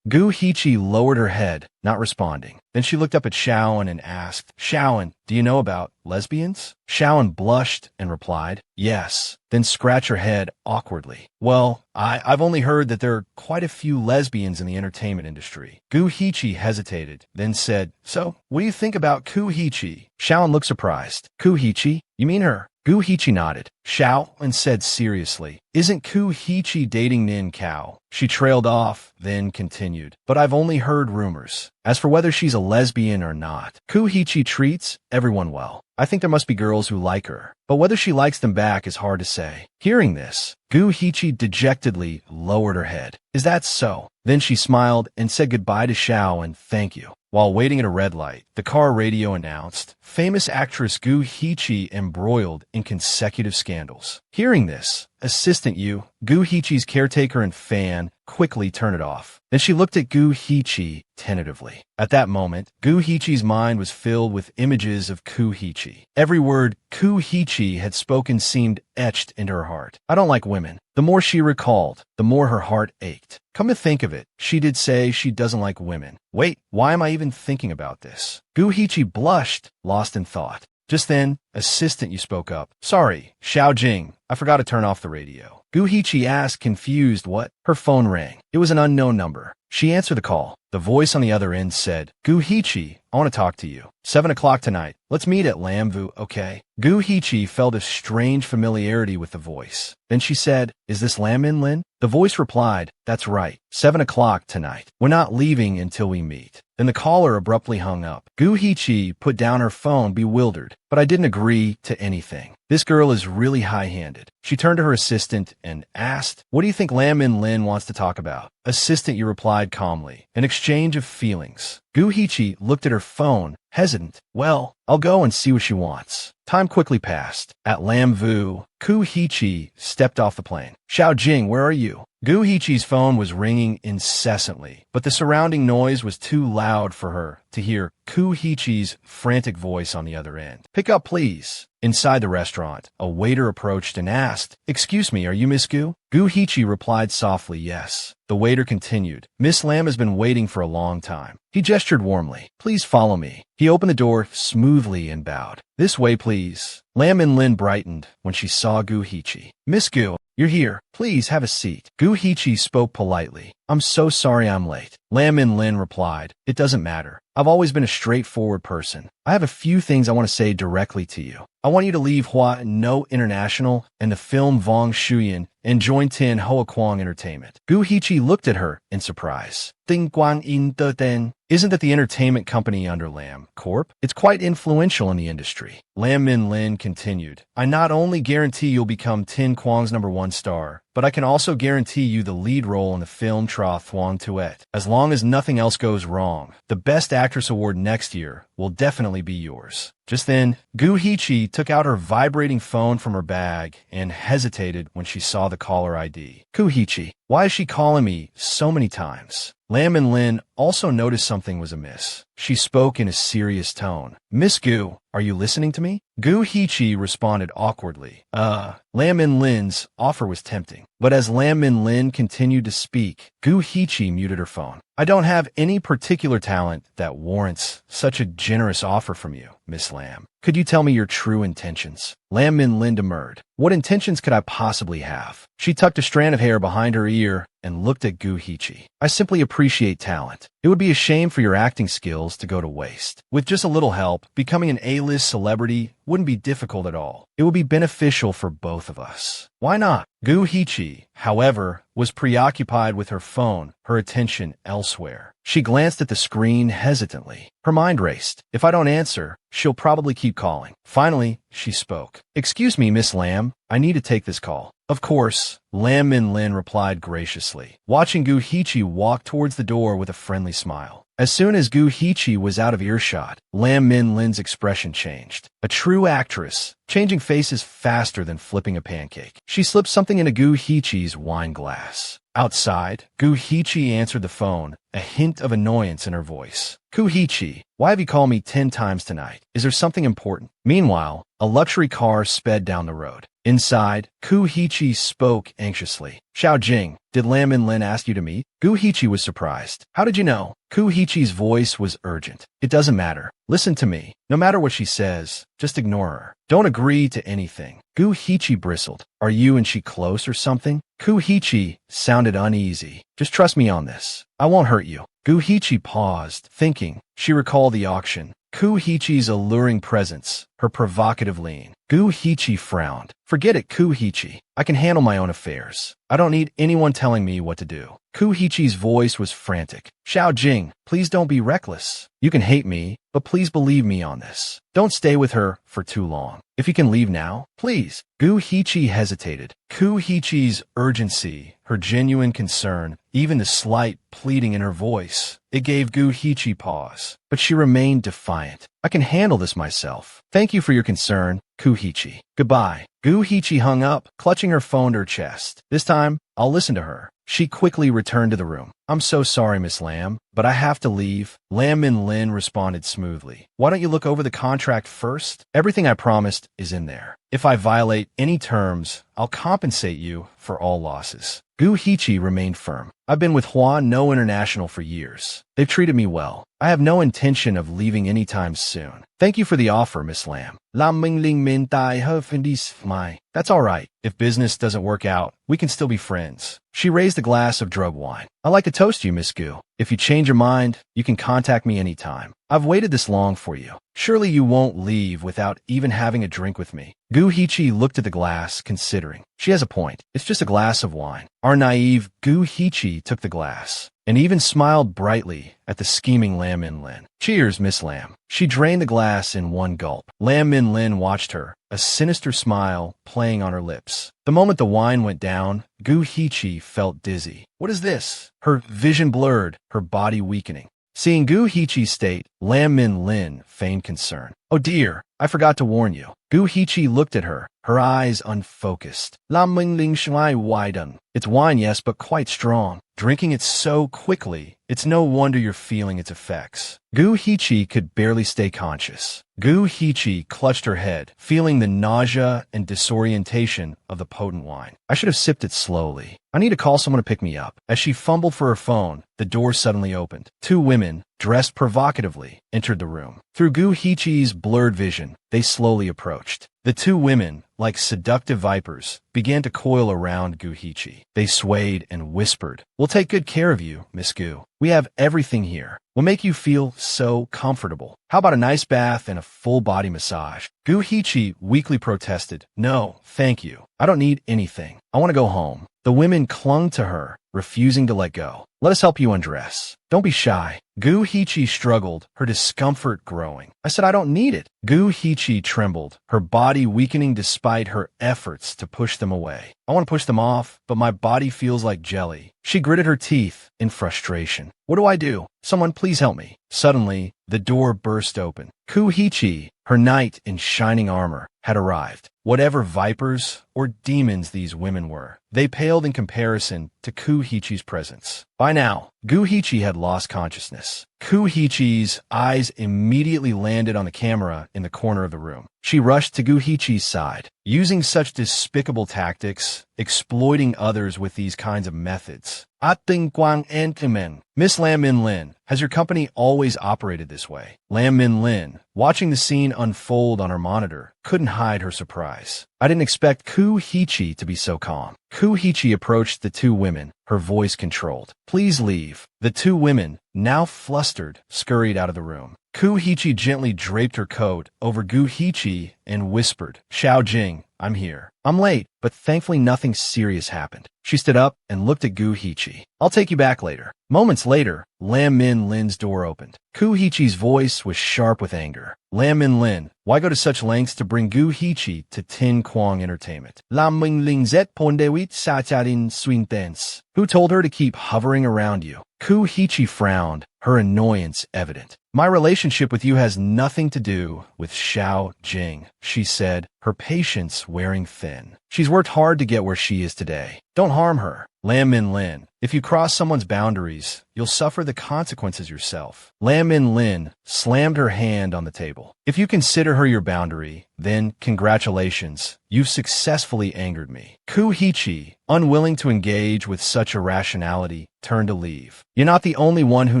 Gu-Hichi lowered her head, not responding. Then she looked up at Xiaoan and asked, Xiaoan, do you know about lesbians? Xiaoan blushed and replied, yes, then scratched her head awkwardly. Well, I've only heard that there are quite a few lesbians in the entertainment industry. Gu-Hichi hesitated, then said, so, what do you think about Gu-Hichi? Xiaoan looked surprised. Gu-Hichi? You mean her? Gu-Hichi nodded. Xiaoan said seriously, isn't Gu-Hichi dating Nin Cao? She trailed off, then continued, but I've only heard rumors. As for whether she's a lesbian or not, Gu-Hichi treats everyone well. I think there must be girls who like her, but whether she likes them back is hard to say. Hearing this, Gu-Hichi dejectedly lowered her head. Is that so? Then she smiled and said goodbye to Xiao and thank you. While waiting at a red light, the car radio announced, famous actress Gu-Hichi embroiled in consecutive scandals. Hearing this, Assistant Yu, Gu-Hichi's caretaker and fan, quickly turned it off. Then she looked at Gu-Hichi tentatively. At that moment, Gu-Hichi's mind was filled with images of Gu-Hichi. Every word Gu-Hichi had spoken seemed etched into her heart. I don't like women. The more she recalled, the more her heart ached. Come to think of it, she did say she doesn't like women. Wait, why am I even thinking about this? Gu-Hichi blushed, lost in thought. Just then, Assistant Yu spoke up. Sorry, Xiao Jing, I forgot to turn off the radio. Gu-Hichi asked, confused, what? Her phone rang. It was an unknown number. She answered the call. The voice on the other end said, Gu-Hichi, I want to talk to you. 7 o'clock tonight. Let's meet at Lamvu, okay? Gu Heechi felt a strange familiarity with the voice. Then she said, is this Lam Min Lin? The voice replied, that's right. 7 o'clock tonight. We're not leaving until we meet. Then the caller abruptly hung up. Gu Heechi put down her phone, bewildered. But I didn't agree to anything. This girl is really high-handed. She turned to her assistant and asked, what do you think Lam Min Lin wants to talk about? Assistant, you replied calmly. An exchange of feelings. Gu Heechi looked at her phone, hesitant. Well, I'll go and see what she wants. Time quickly passed. At Lamvu, Gu Heechi stepped off the plane. Xiao Jing, where are you? Gu Heechi's phone was ringing incessantly, but the surrounding noise was too loud for her to hear Gu Heechi's frantic voice on the other end. Pick up, please. Inside the restaurant, a waiter approached and asked, excuse me, are you Miss Gu? Gu Heechi replied softly, yes. The waiter continued, Miss Lam has been waiting for a long time. He gestured warmly. Please follow me. He opened the door smoothly and bowed. This way, please. Lam Min Lin brightened when she saw Gu Heechi. Miss Gu, you're here. Please have a seat. Gu Heechi spoke politely. I'm so sorry I'm late. Lam Min Lin replied, it doesn't matter. I've always been a straightforward person. I have a few things I want to say directly to you. I want you to leave Hua No International and the film Vong Shuyan and join Tin Hoa Quang Entertainment. Gu Heechi looked at her in surprise. Ding Guang In De Den. Isn't that the entertainment company under Lam Corp? It's quite influential in the industry. Lam Min Lin continued, I not only guarantee you'll become Tin Quang's #1 star, but I can also guarantee you the lead role in the film Tra Thuong Tuet. As long as nothing else goes wrong, the Best Actress Award next year will definitely be yours. Just then, Gu Heechi took out her vibrating phone from her bag and hesitated when she saw the caller ID. Gu Heechi, why is she calling me so many times? Lam Min Lin also noticed something was amiss. She spoke in a serious tone. Miss Gu, are you listening to me? Gu Heechi responded awkwardly. Lam Min Lin's offer was tempting. But as Lam Min Lin continued to speak, Gu Heechi muted her phone. I don't have any particular talent that warrants such a generous offer from you, Miss Lam. Could you tell me your true intentions? Lam Min Lin demurred. What intentions could I possibly have? She tucked a strand of hair behind her ear and looked at Gu Heechi. I simply appreciate talent. It would be a shame for your acting skills to go to waste. With just a little help, becoming an A-list celebrity wouldn't be difficult at all. It would be beneficial for both of us. Why not? Gu Heechi, however, was preoccupied with her phone, her attention elsewhere. She glanced at the screen hesitantly. Her mind raced. If I don't answer, she'll probably keep calling. Finally, she spoke. Excuse me, Miss Lam. I need to take this call. Of course, Lam Min Lin replied graciously, watching Gu Heechi walk towards the door with a friendly smile. As soon as Gu Heechi was out of earshot, Lam Min Lin's expression changed. A true actress, changing faces faster than flipping a pancake. She slipped something into Gu Heechi's wine glass. Outside, Gu Heechi answered the phone, a hint of annoyance in her voice. Gu Heechi, why have you called me 10 times tonight? Is there something important? Meanwhile, a luxury car sped down the road. Inside, Gu Heechi spoke anxiously. Xiao Jing, did Lam Min Lin ask you to meet? Gu Heechi was surprised. How did you know? Gu Heechi's voice was urgent. It doesn't matter. Listen to me. No matter what she says, just ignore her. Don't agree to anything. Gu Heechi bristled. Are you and she close or something? Gu Heechi sounded uneasy. Just trust me on this. I won't hurt you. Gu Heechi paused, thinking. She recalled the auction. Gu Heechi's alluring presence, her provocative lean. Gu Heechi frowned. Forget it, Gu Heechi. I can handle my own affairs. I don't need anyone telling me what to do. Gu Heechi's voice was frantic. Xiao Jing, please don't be reckless. You can hate me, but please believe me on this. Don't stay with her for too long. If you can leave now, please. Gu Heechi hesitated. Gu Heechi's urgency, her genuine concern, even the slight pleading in her voice, it gave Gu Heechi pause. But she remained defiant. I can handle this myself. Thank you for your concern, Gu Heechi. Goodbye. Gu Heechi hung up, clutching her phone to her chest. This time, I'll listen to her. She quickly returned to the room. I'm so sorry, Miss Lam, but I have to leave. Lam Min Lin responded smoothly. Why don't you look over the contract first? Everything I promised is in there. If I violate any terms, I'll compensate you for all losses. Gu Heechi remained firm. I've been with Hua No International for years. They've treated me well. I have no intention of leaving anytime soon. Thank you for the offer, Miss Lam. Lam Mingling Min Tai Hufindis Mai. That's all right. If business doesn't work out, we can still be friends. She raised a glass of drug wine. I'd like to toast you, Miss Gu. If you change your mind, you can contact me anytime. I've waited this long for you. Surely you won't leave without even having a drink with me. Gu Hichi looked at the glass, considering. She has a point. It's just a glass of wine. Our naive Gu Hichi took the glass and even smiled brightly at the scheming Lam Min Lin. Cheers, Miss Lam. She drained the glass in one gulp. Lam Min Lin watched her, a sinister smile playing on her lips. The moment the wine went down, Gu Hichi felt dizzy. What is this? Her vision blurred, her body weakening. Seeing Gu Hichi's state, Lam Min Lin feigned concern. Oh dear, I forgot to warn you. Gu Hichi looked at her, her eyes unfocused. Lam Min Ling Shui Widen. It's wine, yes, but quite strong. Drinking it so quickly, it's no wonder you're feeling its effects. Gu Hichi could barely stay conscious. Gu Hichi clutched her head, feeling the nausea and disorientation of the potent wine. I should have sipped it slowly. I need to call someone to pick me up. As she fumbled for her phone, the door suddenly opened. Two women, dressed provocatively, entered the room. Through Gu Hichi's blurred vision, they slowly approached. The two women, like seductive vipers, began to coil around Gu Hichi. They swayed and whispered, "We'll take good care of you, Miss Gu. We have everything here. We'll make you feel so comfortable. How about a nice bath and a full-body massage?" Gu Hichi weakly protested, "No, thank you. I don't need anything. I want to go home." The women clung to her, refusing to let go. "Let us help you undress. Don't be shy." Gu Hichi struggled, her discomfort growing. "I said I don't need it." Gu Hichi trembled, her body weakening despite her efforts to push them away. "I want to push them off, but my body feels like jelly." She gritted her teeth in frustration. "What do I do? Someone please help me." Suddenly, the door burst open. Gu Hichi, her knight in shining armor, had arrived. Whatever vipers or demons these women were, they paled in comparison to Gu Hichi's presence. By now, Gu Hichi had lost consciousness. Gu Hichi's eyes immediately landed on the camera in the corner of the room. She rushed to Gu Hichi's side. Using such despicable tactics, exploiting others with these kinds of methods. Ating Guang Antimen. Miss Lam Min Lin, has your company always operated this way? Lam Min Lin, watching the scene unfold on her monitor, couldn't hide her surprise. I didn't expect Gu Hichi to be so calm. Gu Hichi approached the two women, her voice controlled. "Please leave." The two women, now flustered, scurried out of the room. Gu Hichi gently draped her coat over Gu Hichi and whispered, "Xiao Jing, I'm here. I'm late, but thankfully nothing serious happened." She stood up and looked at Gu Hichi. "I'll take you back later." Moments later, Lam Min Lin's door opened. Gu Hichi's voice was sharp with anger. "Lam Min Lin, why go to such lengths to bring Gu Hichi to Tin Kwang Entertainment? Lam Min Ling Zet Pondewit Sacharin Swintens. Who told her to keep hovering around you?" Gu Hichi frowned, her annoyance evident. "My relationship with you has nothing to do with Xiao Jing," she said, her patience wearing thin. "She's worked hard to get where she is today. Don't harm her." Lam Min Lin, if you cross someone's boundaries, you'll suffer the consequences yourself. Lam Min Lin slammed her hand on the table. "If you consider her your boundary, then congratulations, you've successfully angered me." Gu Hichi, unwilling to engage with such irrationality, turned to leave. "You're not the only one who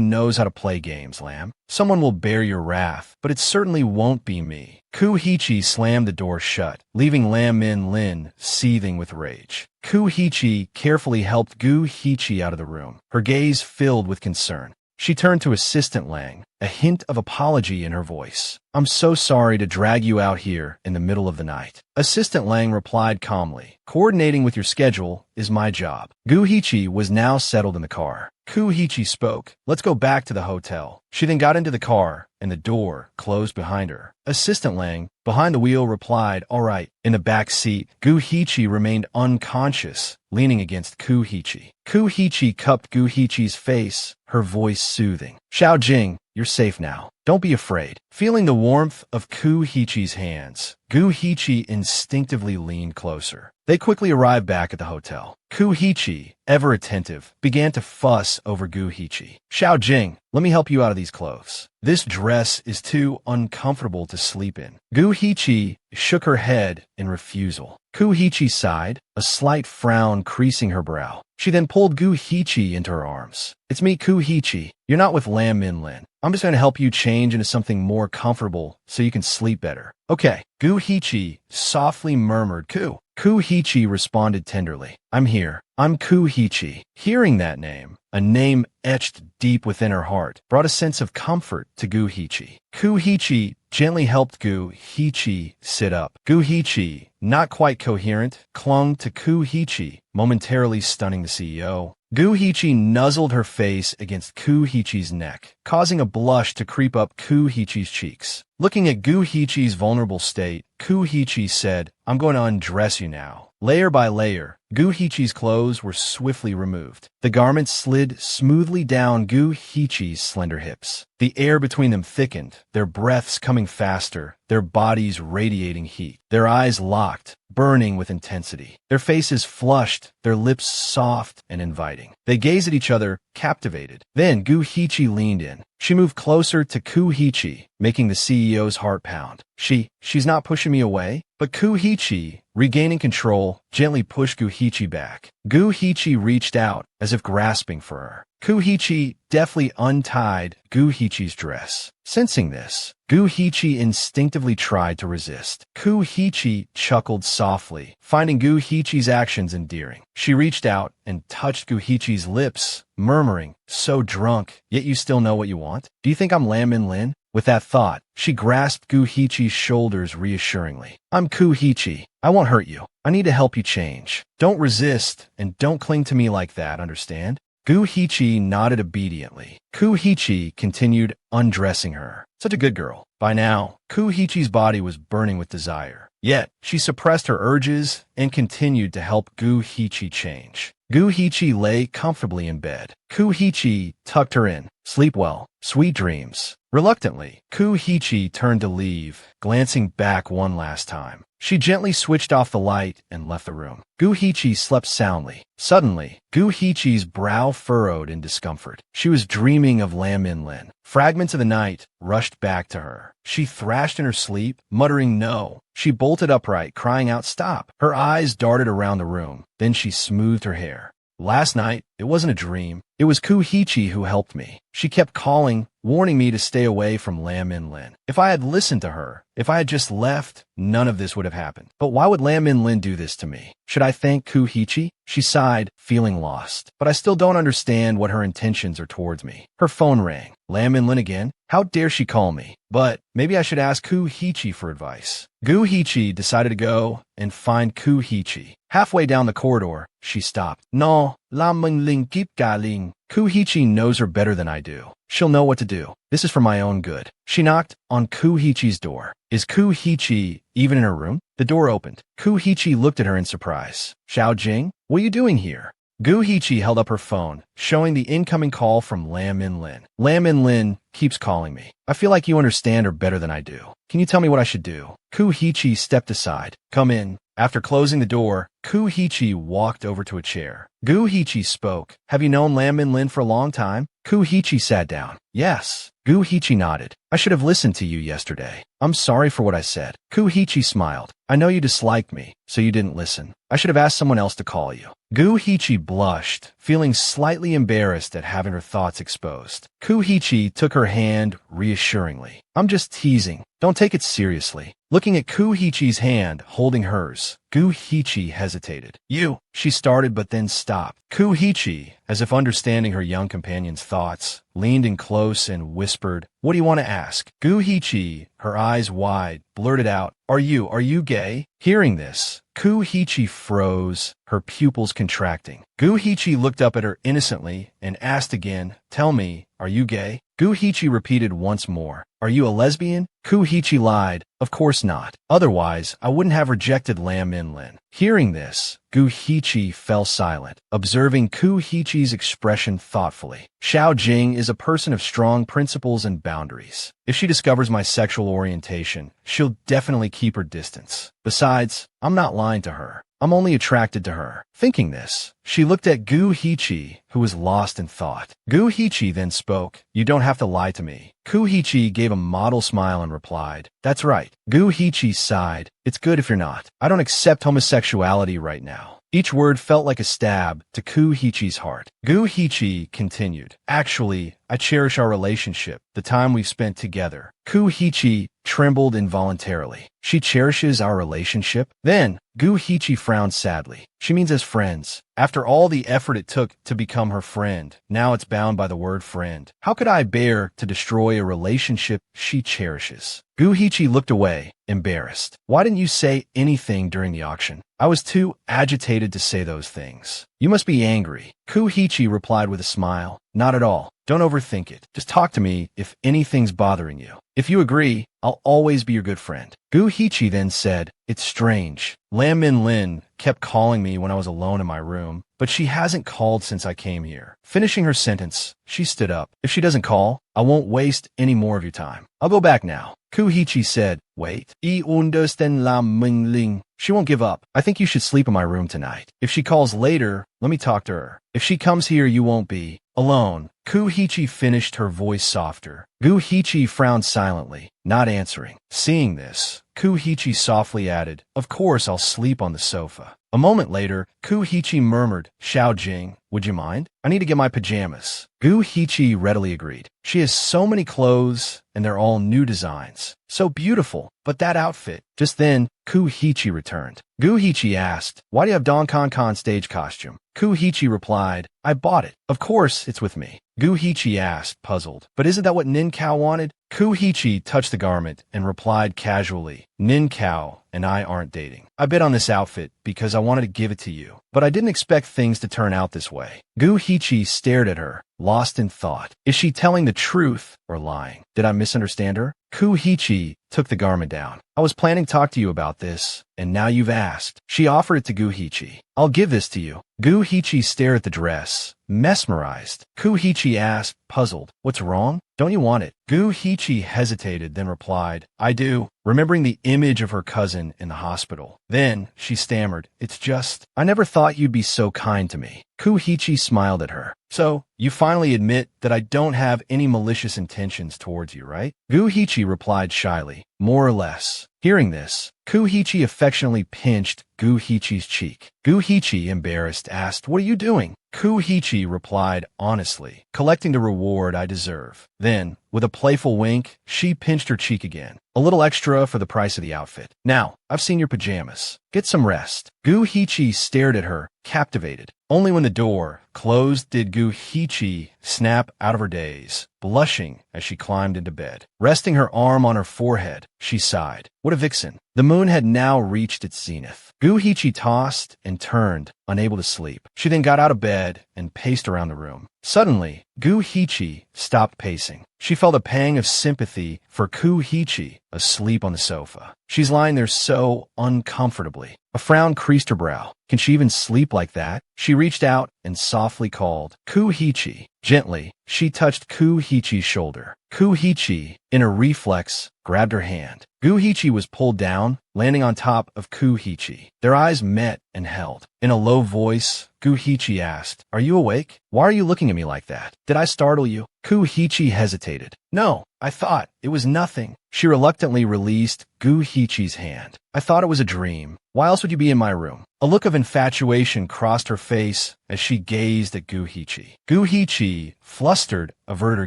knows how to play games, Lam. Someone will bear your wrath, but it certainly won't be me." Gu Hichi slammed the door shut, leaving Lam Min Lin seething with rage. Gu Hichi carefully helped Gu Hichi out of the room, her gaze filled with concern. She turned to Assistant Lang, a hint of apology in her voice. "I'm so sorry to drag you out here in the middle of the night." Assistant Lang replied calmly, "Coordinating with your schedule is my job." Gu Hichi was now settled in the car. Gu Hichi spoke, "Let's go back to the hotel." She then got into the car, and the door closed behind her. Assistant Lang, behind the wheel, replied, "All right." In the back seat, Gu Hichi remained unconscious, leaning against Gu Hichi. Gu Hichi cupped Gu Hichi's face, her voice soothing. "Xiao Jing, you're safe now. Don't be afraid." Feeling the warmth of Gu Hichi's hands, Gu Hichi instinctively leaned closer. They quickly arrived back at the hotel. Gu Hichi, ever attentive, began to fuss over Gu Hichi. "Xiao Jing, let me help you out of these clothes. This dress is too uncomfortable to sleep in." Gu Hichi shook her head in refusal. Gu Hichi sighed, a slight frown creasing her brow. She then pulled Gu Hichi into her arms. "It's me, Gu Hichi. You're not with Lam Min Lin." I'm just going to help you change into something more comfortable so you can sleep better. Okay. Gu Hichi softly murmured Ku. Ku Hichi responded tenderly. I'm here. I'm Ku Hichi. Hearing that name, a name etched deep within her heart, brought a sense of comfort to Gu Hichi. Ku Hichi gently helped Gu Hichi sit up. Gu Hichi, not quite coherent, clung to Ku Hichi, momentarily stunning the CEO. Gu Hichi nuzzled her face against Ku Hichi's neck, causing a blush to creep up Ku Hichi's cheeks. Looking at Gu Hichi's vulnerable state, Ku Hichi said, I'm going to undress you now. Layer by layer, Gu Hichi's clothes were swiftly removed. The garments slid smoothly down Gu Hichi's slender hips. The air between them thickened, their breaths coming faster, their bodies radiating heat. Their eyes locked, burning with intensity. Their faces flushed, their lips soft and inviting. They gazed at each other, captivated. Then Gu Hichi leaned in. She moved closer to Ku Hichi, making the CEO's heart pound. She's not pushing me away? But Ku Hichi, regaining control, gently pushed Gu Hichi back. Gu Hichi reached out, as if grasping for her. Ku Hichi deftly untied Gu Hichi's dress. Sensing this, Gu Hichi instinctively tried to resist. Ku Hichi chuckled softly, finding Gu Hichi's actions endearing. She reached out and touched Gu Hichi's lips, murmuring, so drunk, yet you still know what you want? Do you think I'm Lam Min Lin? With that thought, she grasped Gu Hichi's shoulders reassuringly. I'm Ku Hichi. I won't hurt you. I need to help you change. Don't resist, and don't cling to me like that, understand? Gu Hichi nodded obediently. Ku Hichi continued undressing her. Such a good girl. By now, Ku Hichi's body was burning with desire. Yet, she suppressed her urges and continued to help Gu Hichi change. Gu Hichi lay comfortably in bed. Ku Hichi tucked her in. Sleep well. Sweet dreams. Reluctantly, Ku Hichi turned to leave, glancing back one last time. She gently switched off the light and left the room. Gu Hichi slept soundly. Suddenly, Gu Hichi's brow furrowed in discomfort. She was dreaming of Lam Min Lin. Fragments of the night rushed back to her. She thrashed in her sleep, muttering no. She bolted upright, crying out, stop. Her eyes darted around the room. Then she smoothed her hair. Last night, it wasn't a dream. It was Ku Hichi who helped me. She kept calling, warning me to stay away from Lam Min Lin. If I had listened to her, if I had just left, none of this would have happened. But why would Lam Min Lin do this to me? Should I thank Ku Hichi? She sighed, feeling lost. But I still don't understand what her intentions are towards me. Her phone rang. Lam Min Lin again? How dare she call me? But maybe I should ask Ku Hichi for advice. Gu Hichi decided to go and find Ku Hichi. Halfway down the corridor, she stopped. No, Lam Min Lin keep galing. Ku Hichi knows her better than I do. She'll know what to do. This is for my own good. She knocked on Ku Hichi's door. Is Ku Hichi even in her room? The door opened. Ku Hichi looked at her in surprise. Xiao Jing, what are you doing here? Gu Hichi held up her phone, showing the incoming call from Lam Min Lin. Lam Min Lin keeps calling me. I feel like you understand her better than I do. Can you tell me what I should do? Ku Hichi stepped aside. Come in. After closing the door, Ku Hichi walked over to a chair. Gu Hichi spoke. Have you known Lam Min Lin for a long time? Ku Hichi sat down. Yes. Gu Hichi nodded. I should have listened to you yesterday. I'm sorry for what I said. Ku Hichi smiled. I know you disliked me, so you didn't listen. I should have asked someone else to call you. Gu Hichi blushed, feeling slightly embarrassed at having her thoughts exposed. Ku Hichi took her hand reassuringly. I'm just teasing. Don't take it seriously. Looking at Ku Hichi's hand holding hers, Gu Hichi hesitated. You, she started but then stopped. Ku Hichi, as if understanding her young companion's thoughts, leaned in close and whispered, what do you want to ask? Gu Hichi, her eyes wide, blurted out, Are you gay? Hearing this, Ku Hichi froze, her pupils contracting. Gu Hichi looked up at her innocently and asked again, Tell me, are you gay? Gu Hichi repeated once more, Are you a lesbian? Ku Hichi lied, Of course not. Otherwise, I wouldn't have rejected Lam Min Lin. Hearing this, Gu Hichi fell silent, observing Ku Hichi's expression thoughtfully. Xiao Jing is a person of strong principles and boundaries. If she discovers my sexual orientation, she'll definitely keep her distance. Besides, I'm not lying to her. I'm only attracted to her. Thinking this, she looked at Gu Hichi, who was lost in thought. Gu Hichi then spoke, You don't have to lie to me. Ku Hichi gave a model smile and replied, That's right. Gu Hichi sighed, It's good if you're not. I don't accept homosexuality right now. Each word felt like a stab to Ku Hichi's heart. Gu Hichi continued, Actually, I cherish our relationship, the time we've spent together. Gu Hichi trembled involuntarily. She cherishes our relationship? Then, Gu Hichi frowned sadly. She means as friends. After all the effort it took to become her friend, now it's bound by the word friend. How could I bear to destroy a relationship she cherishes? Gu Hichi looked away, embarrassed. Why didn't you say anything during the auction? I was too agitated to say those things. You must be angry. Gu Hichi replied with a smile. Not at all. Don't overthink it. Just talk to me if anything's bothering you. If you agree, I'll always be your good friend. Gu Hichi then said, It's strange. Lam Min Lin kept calling me when I was alone in my room, but she hasn't called since I came here. Finishing her sentence, she stood up. If she doesn't call, I won't waste any more of your time. I'll go back now. Gu Hichi said, Wait. I understand Lam Min Lin. She won't give up. I think you should sleep in my room tonight. If she calls later, let me talk to her. If she comes here, you won't be alone. Gu Hichi finished, her voice softer. Gu Hichi frowned silently, not answering. Seeing this, Gu Hichi softly added, Of course I'll sleep on the sofa. A moment later, Gu Hichi murmured, Xiao Jing, would you mind? I need to get my pajamas. Gu Hichi readily agreed. She has so many clothes, and they're all new designs. So beautiful. But that outfit. Just then, Gu Hichi returned. Gu Hichi asked, Why do you have Don Con stage costume? Gu Hichi replied, I bought it. Of course, it's with me. Gu Hichi asked, puzzled. But isn't that what Nin Kao wanted? Gu Hichi touched the garment and replied casually, Nin Kao and I aren't dating. I bid on this outfit because I wanted to give it to you, but I didn't expect things to turn out this way. Gu Hichi stared at her, lost in thought. Is she telling the truth or lying? Did I misunderstand her? Gu Hichi took the garment down. I was planning to talk to you about this, and now you've asked. She offered it to Gu Hichi. I'll give this to you. Gu Hichi stared at the dress, mesmerized. Gu Hichi asked, puzzled, What's wrong? Don't you want it? Gu Hichi hesitated, then replied, I do, remembering the image of her cousin in the hospital. Then she stammered, It's just, I never thought you'd be so kind to me. Gu Hichi smiled at her. So, you finally admit that I don't have any malicious intentions towards you, right? Gu Hichi replied shyly, More or less. Hearing this, Gu Hichi affectionately pinched Gu Hichi's cheek. Gu Hichi, embarrassed, asked, What are you doing? Gu Hichi replied honestly, Collecting the reward I deserve. Then, with a playful wink, she pinched her cheek again. A little extra for the price of the outfit. Now, I've seen your pajamas. Get some rest. Gu Hichi stared at her, captivated. Only when the door closed did Gu Hichi snap out of her daze, blushing as she climbed into bed. Resting her arm on her forehead, she sighed. What a vixen. The moon had now reached its zenith. Gu Hichi tossed and turned, unable to sleep. She then got out of bed and paced around the room. Suddenly, Gu Hichi stopped pacing. She felt a pang of sympathy for Gu Hichi, asleep on the sofa. She's lying there so uncomfortably. A frown creased her brow. Can she even sleep like that? She reached out and softly called, Gu Hichi. Gently, she touched Gu Hichi's shoulder. Gu Hichi, in a reflex, grabbed her hand. Gu Hichi was pulled down, landing on top of Gu Hichi. Their eyes met and held. In a low voice, Gu Hichi asked, Are you awake? Why are you looking at me like that? Did I startle you? Gu Hichi hesitated. No, I thought it was nothing. She reluctantly released Gu Hichi's hand. I thought it was a dream. Why else would you be in my room? A look of infatuation crossed her face as she gazed at Gu Hichi. Gu Hichi, flustered, averted her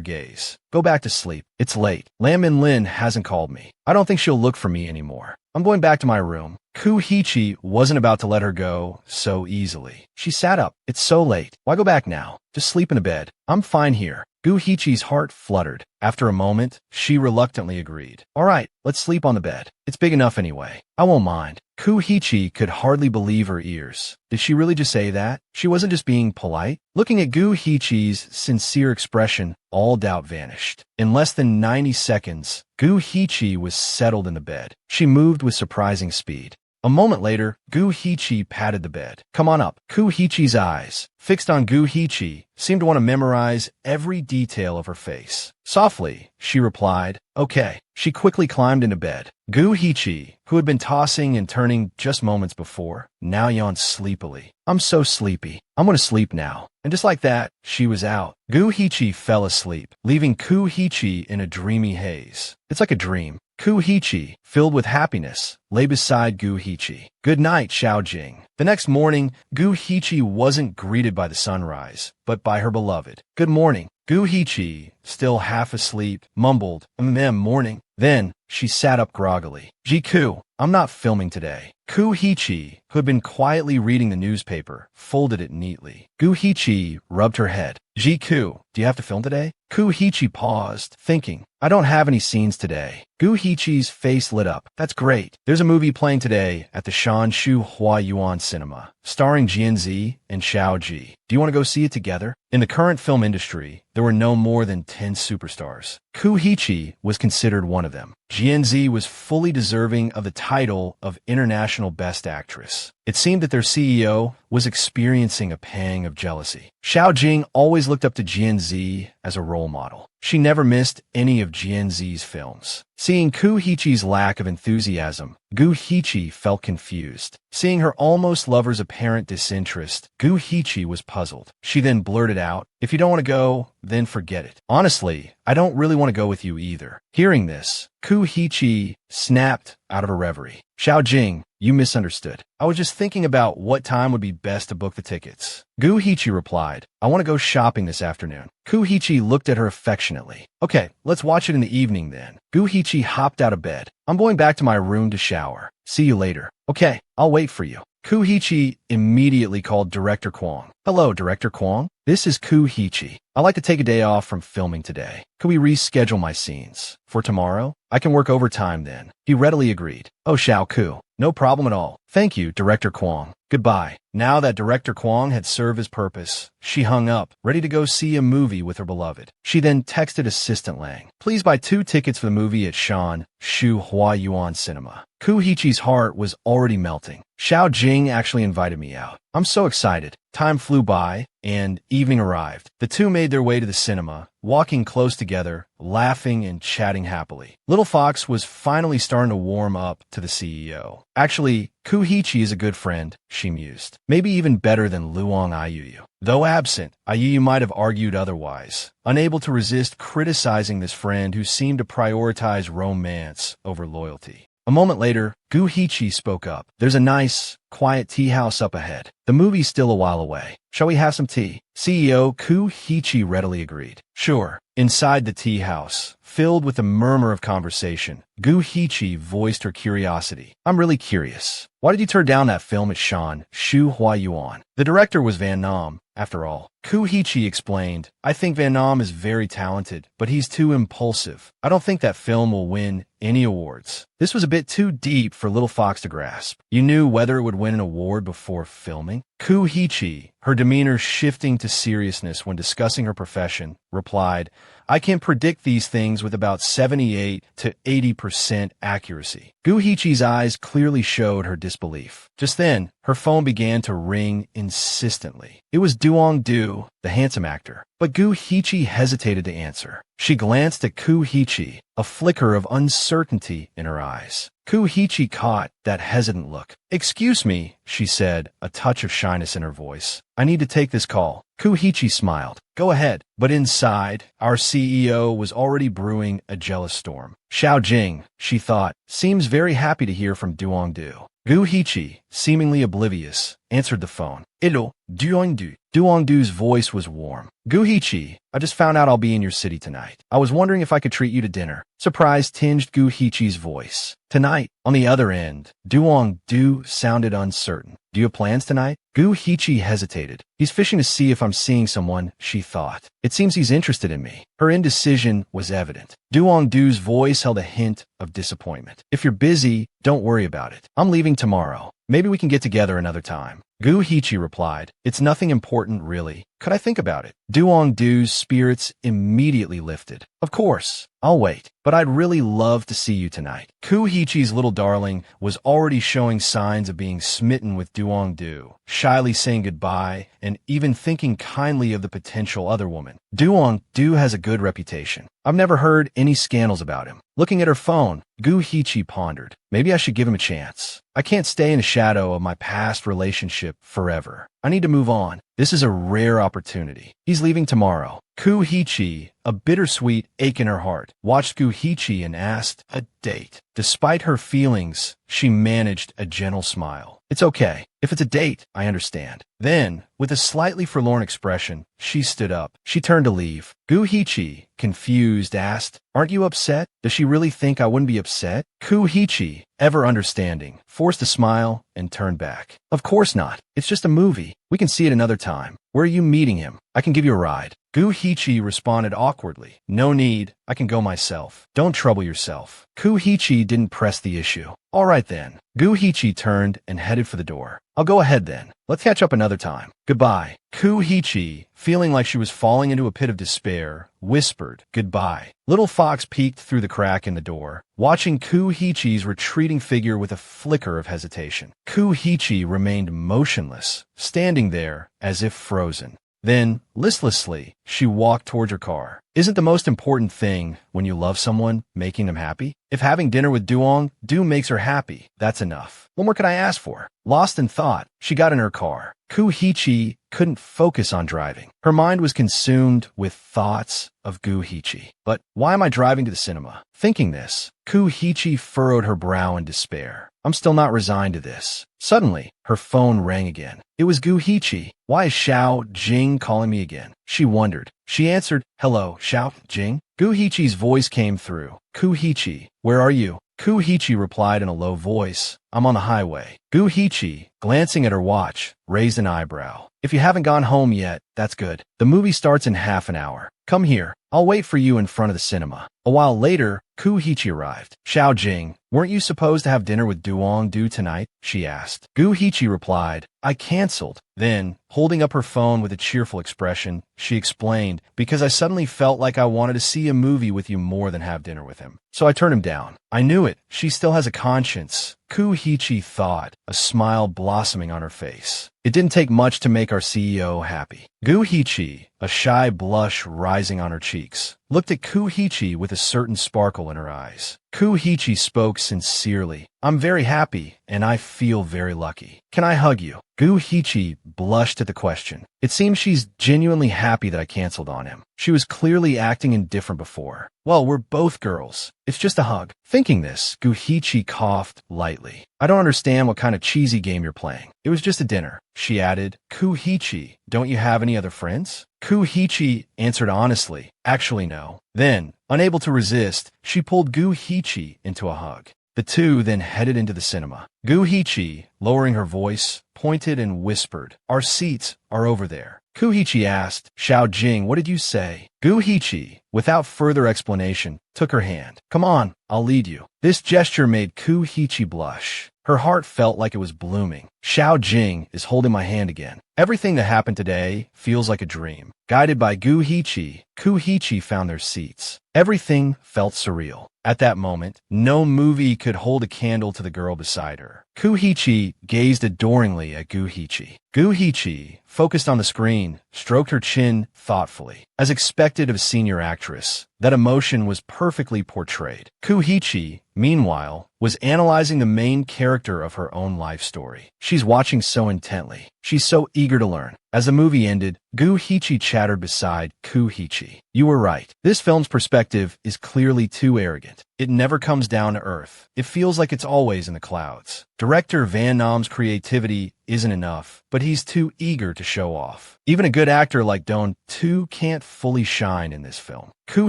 gaze. Go back to sleep. It's late. Lam Min Lin hasn't called me. I don't think she'll look for me anymore. I'm going back to my room. Gu Hichi wasn't about to let her go so easily. She sat up. It's so late. Why go back now? Just sleep in a bed. I'm fine here. Gu Hichi's heart fluttered. After a moment, she reluctantly agreed. All right, let's sleep on the bed. It's big enough anyway. I won't mind. Gu Hichi could hardly believe her ears. Did she really just say that? She wasn't just being polite? Looking at Gu Hichi's sincere expression, all doubt vanished. In less than 90 seconds, Gu Hichi was settled in the bed. She moved with surprising speed. A moment later, Gu Hichi patted the bed. Come on up. Gu Hichi's eyes, fixed on Gu Hichi, seemed to want to memorize every detail of her face. Softly, she replied, Okay. She quickly climbed into bed. Gu Hichi, who had been tossing and turning just moments before, now yawned sleepily. I'm so sleepy. I'm going to sleep now. And just like that, she was out. Gu Hichi fell asleep, leaving Gu Hichi in a dreamy haze. It's like a dream. Gu Hichi, filled with happiness, lay beside Gu Hichi. Good night, Xiao Jing. The next morning, Gu Hichi wasn't greeted by the sunrise, but by her beloved. Good morning. Gu Hichi, still half asleep, mumbled, morning. Then, she sat up groggily. Jiku, I'm not filming today. Gu Hichi, who had been quietly reading the newspaper, folded it neatly. Gu Hichi rubbed her head. Jiku, do you have to film today? Gu Hichi paused, thinking. I don't have any scenes today. Gu Hichi's face lit up. That's great. There's a movie playing today at the Shanshu Hua Yuan Cinema, starring Jianzi and Xiao Ji. Do you want to go see it together? In the current film industry, there were no more than 10 superstars. Gu Hichi was considered one of them. Jianzi was fully deserving of the title of International Best Actress. It seemed that their CEO was experiencing a pang of jealousy. Xiao Jing always looked up to Jianzi as a role model. She never missed any of Jianzi's films. Seeing Gu Hichi's lack of enthusiasm, Gu Hichi felt confused. Seeing her almost lover's apparent disinterest, Gu Hichi was puzzled. She then blurted out, if you don't want to go, then forget it. Honestly, I don't really want to go with you either. Hearing this, Gu Hichi snapped out of a reverie. Xiao Jing, you misunderstood. I was just thinking about what time would be best to book the tickets. Gu Hichi replied, I want to go shopping this afternoon. Gu Hichi looked at her affectionately. Okay, let's watch it in the evening then. Gu Hichi hopped out of bed. I'm going back to my room to shower. See you later. Okay, I'll wait for you. Gu Hichi immediately called Director Kwong. Hello, Director Kwong. This is Gu Hichi. I'd like to take a day off from filming today. Could we reschedule my scenes? For tomorrow? I can work overtime then. He readily agreed. Oh, Xiao Ku. No problem at all. Thank you, Director Kwong. Goodbye. Now that Director Kwong had served his purpose, she hung up, ready to go see a movie with her beloved. She then texted Assistant Lang. Please buy 2 tickets for the movie at Shu Hua Yuan Cinema. Gu Hichi's heart was already melting. Xiao Jing actually invited me out. I'm so excited. Time flew by, and evening arrived. The two made their way to the cinema, walking close together, laughing and chatting happily. Little Fox was finally starting to warm up to the CEO. Actually, Gu Hichi is a good friend, she mused. Maybe even better than Luong Ayuyu. Though absent, Ayuyu might have argued otherwise, unable to resist criticizing this friend who seemed to prioritize romance over loyalty. A moment later, Gu Hichi spoke up. There's a nice, quiet tea house up ahead. The movie's still a while away. Shall we have some tea? CEO Gu Hichi readily agreed. Sure. Inside the tea house, filled with a murmur of conversation, Gu Hichi voiced her curiosity. I'm really curious. Why did you turn down that film at Shu Hua Yuan? The director was Van Nam, after all. Gu Hichi explained, I think Van Nam is very talented, but he's too impulsive. I don't think that film will win any awards. This was a bit too deep for Little Fox to grasp. You knew whether it would win an award before filming? Gu Hichi, her demeanor shifting to seriousness when discussing her profession, replied, I can predict these things with about 78 to 80% accuracy. Gu Hichi's eyes clearly showed her disbelief. Just then, her phone began to ring insistently. It was Duong Du, the handsome actor. But Gu Hichi hesitated to answer. She glanced at Gu Hichi, a flicker of uncertainty in her eyes. Gu Hichi caught that hesitant look. Excuse me, she said, a touch of shyness in her voice. I need to take this call. Gu Hichi smiled. Go ahead. But inside, our CEO was already brewing a jealous storm. Xiao Jing, she thought, seems very happy to hear from Duong Du. Gu Hichi, seemingly oblivious, answered the phone. Hello, Duong Du. Duong Du's voice was warm. Gu Hichi, I just found out I'll be in your city tonight. I was wondering if I could treat you to dinner. Surprise tinged Gu Hichi's voice. Tonight. On the other end, Duong Du sounded uncertain. Do you have plans tonight? Gu Hichi hesitated. He's fishing to see if I'm seeing someone, she thought. It seems he's interested in me. Her indecision was evident. Duong Du's voice held a hint of disappointment. If you're busy, don't worry about it. I'm leaving tomorrow. Maybe we can get together another time. Gu Hichi replied, It's nothing important, really. Could I think about it? Duong Du's spirits immediately lifted. Of course. I'll wait. But I'd really love to see you tonight. Gu Hichi's little darling was already showing signs of being smitten with Duong Du, shyly saying goodbye and even thinking kindly of the potential other woman. Duong Du has a good reputation. I've never heard any scandals about him. Looking at her phone, Gu Hichi pondered. Maybe I should give him a chance. I can't stay in the shadow of my past relationship forever. I need to move on. This is a rare opportunity. He's leaving tomorrow. Gu Hichi, a bittersweet ache in her heart, watched Gu Hichi and asked, a date. Despite her feelings, she managed a gentle smile. It's okay. If it's a date, I understand. Then, with a slightly forlorn expression, she stood up. She turned to leave. Gu Hichi, confused, asked, "Aren't you upset? Does she really think I wouldn't be upset?" Gu Hichi, ever understanding, forced a smile and turned back. "Of course not. It's just a movie. We can see it another time. Where are you meeting him? I can give you a ride." Gu Hichi responded awkwardly. "No need. I can go myself. Don't trouble yourself." Gu Hichi didn't press the issue. "All right then." Gu Hichi turned and headed for the door. "I'll go ahead then. Let's catch up another time. Goodbye." Gu Hichi, feeling like she was falling into a pit of despair, whispered, "Goodbye." Little Fox peeked through the crack in the door, watching Gu Hichi's retreating figure with a flicker of hesitation. Gu Hichi remained motionless, standing there as if frozen. Then, listlessly, she walked towards her car. Isn't the most important thing, when you love someone, making them happy? If having dinner with Du makes her happy, that's enough. What more could I ask for? Lost in thought, she got in her car. Gu Hichi couldn't focus on driving. Her mind was consumed with thoughts of Gu Hichi. But why am I driving to the cinema? Thinking this, Gu Hichi furrowed her brow in despair. I'm still not resigned to this. Suddenly, her phone rang again. It was Gu Hichi. Why is Xiao Jing calling me again? She wondered. She answered, "Hello, Xiao Jing?" Gu Hichi's voice came through. "Gu Hichi, where are you?" Gu Hichi replied in a low voice, "I'm on the highway." Gu Hichi, glancing at her watch, raised an eyebrow. "If you haven't gone home yet, that's good. The movie starts in half an hour. Come here. I'll wait for you in front of the cinema." A while later, Gu Hichi arrived. "Xiao Jing, weren't you supposed to have dinner with Du tonight?" she asked. Gu Hichi replied, "I canceled." Then, holding up her phone with a cheerful expression, she explained, "Because I suddenly felt like I wanted to see a movie with you more than have dinner with him. So I turned him down." "I knew it. She still has a conscience," Gu Hichi thought, a smile blossoming on her face. It didn't take much to make our CEO happy. Gu Hichi, a shy blush rising on her cheeks, looked at Gu Hichi with a certain sparkle in her eyes. Gu Hichi spoke sincerely. "I'm very happy, and I feel very lucky. Can I hug you?" Gu Hichi blushed at the question. It seems she's genuinely happy that I canceled on him. She was clearly acting indifferent before. "Well, we're both girls. It's just a hug." Thinking this, Gu Hichi coughed lightly. "I don't understand what kind of cheesy game you're playing. It was just a dinner." She added, "Gu Hichi, don't you have any other friends?" Gu Hichi answered honestly, "Actually, no." Then, unable to resist, she pulled Gu Hichi into a hug. The two then headed into the cinema. Gu Hichi, lowering her voice, pointed and whispered, "Our seats are over there." Gu Hichi asked, "Xiao Jing, what did you say?" Gu Hichi, without further explanation, took her hand. "Come on, I'll lead you." This gesture made Gu Hichi blush. Her heart felt like it was blooming. Xiao Jing is holding my hand again. Everything that happened today feels like a dream. Guided by Gu Hichi found their seats. Everything felt surreal. At that moment, no movie could hold a candle to the girl beside her. Gu Hichi gazed adoringly at Gu Hichi. Gu Hichi, focused on the screen, stroked her chin thoughtfully. As expected of a senior actress, that emotion was perfectly portrayed. Gu Hichi, meanwhile, was analyzing the main character of her own life story. She's watching so intently. She's so eager to learn. As the movie ended, Gu Hichi chattered beside Gu Hichi. "You were right. This film's perspective is clearly too arrogant. It never comes down to earth. It feels like it's always in the clouds. Director Van Nam's creativity isn't enough, but he's too eager to show off. Even a good actor like Don Tu can't fully shine in this film." Gu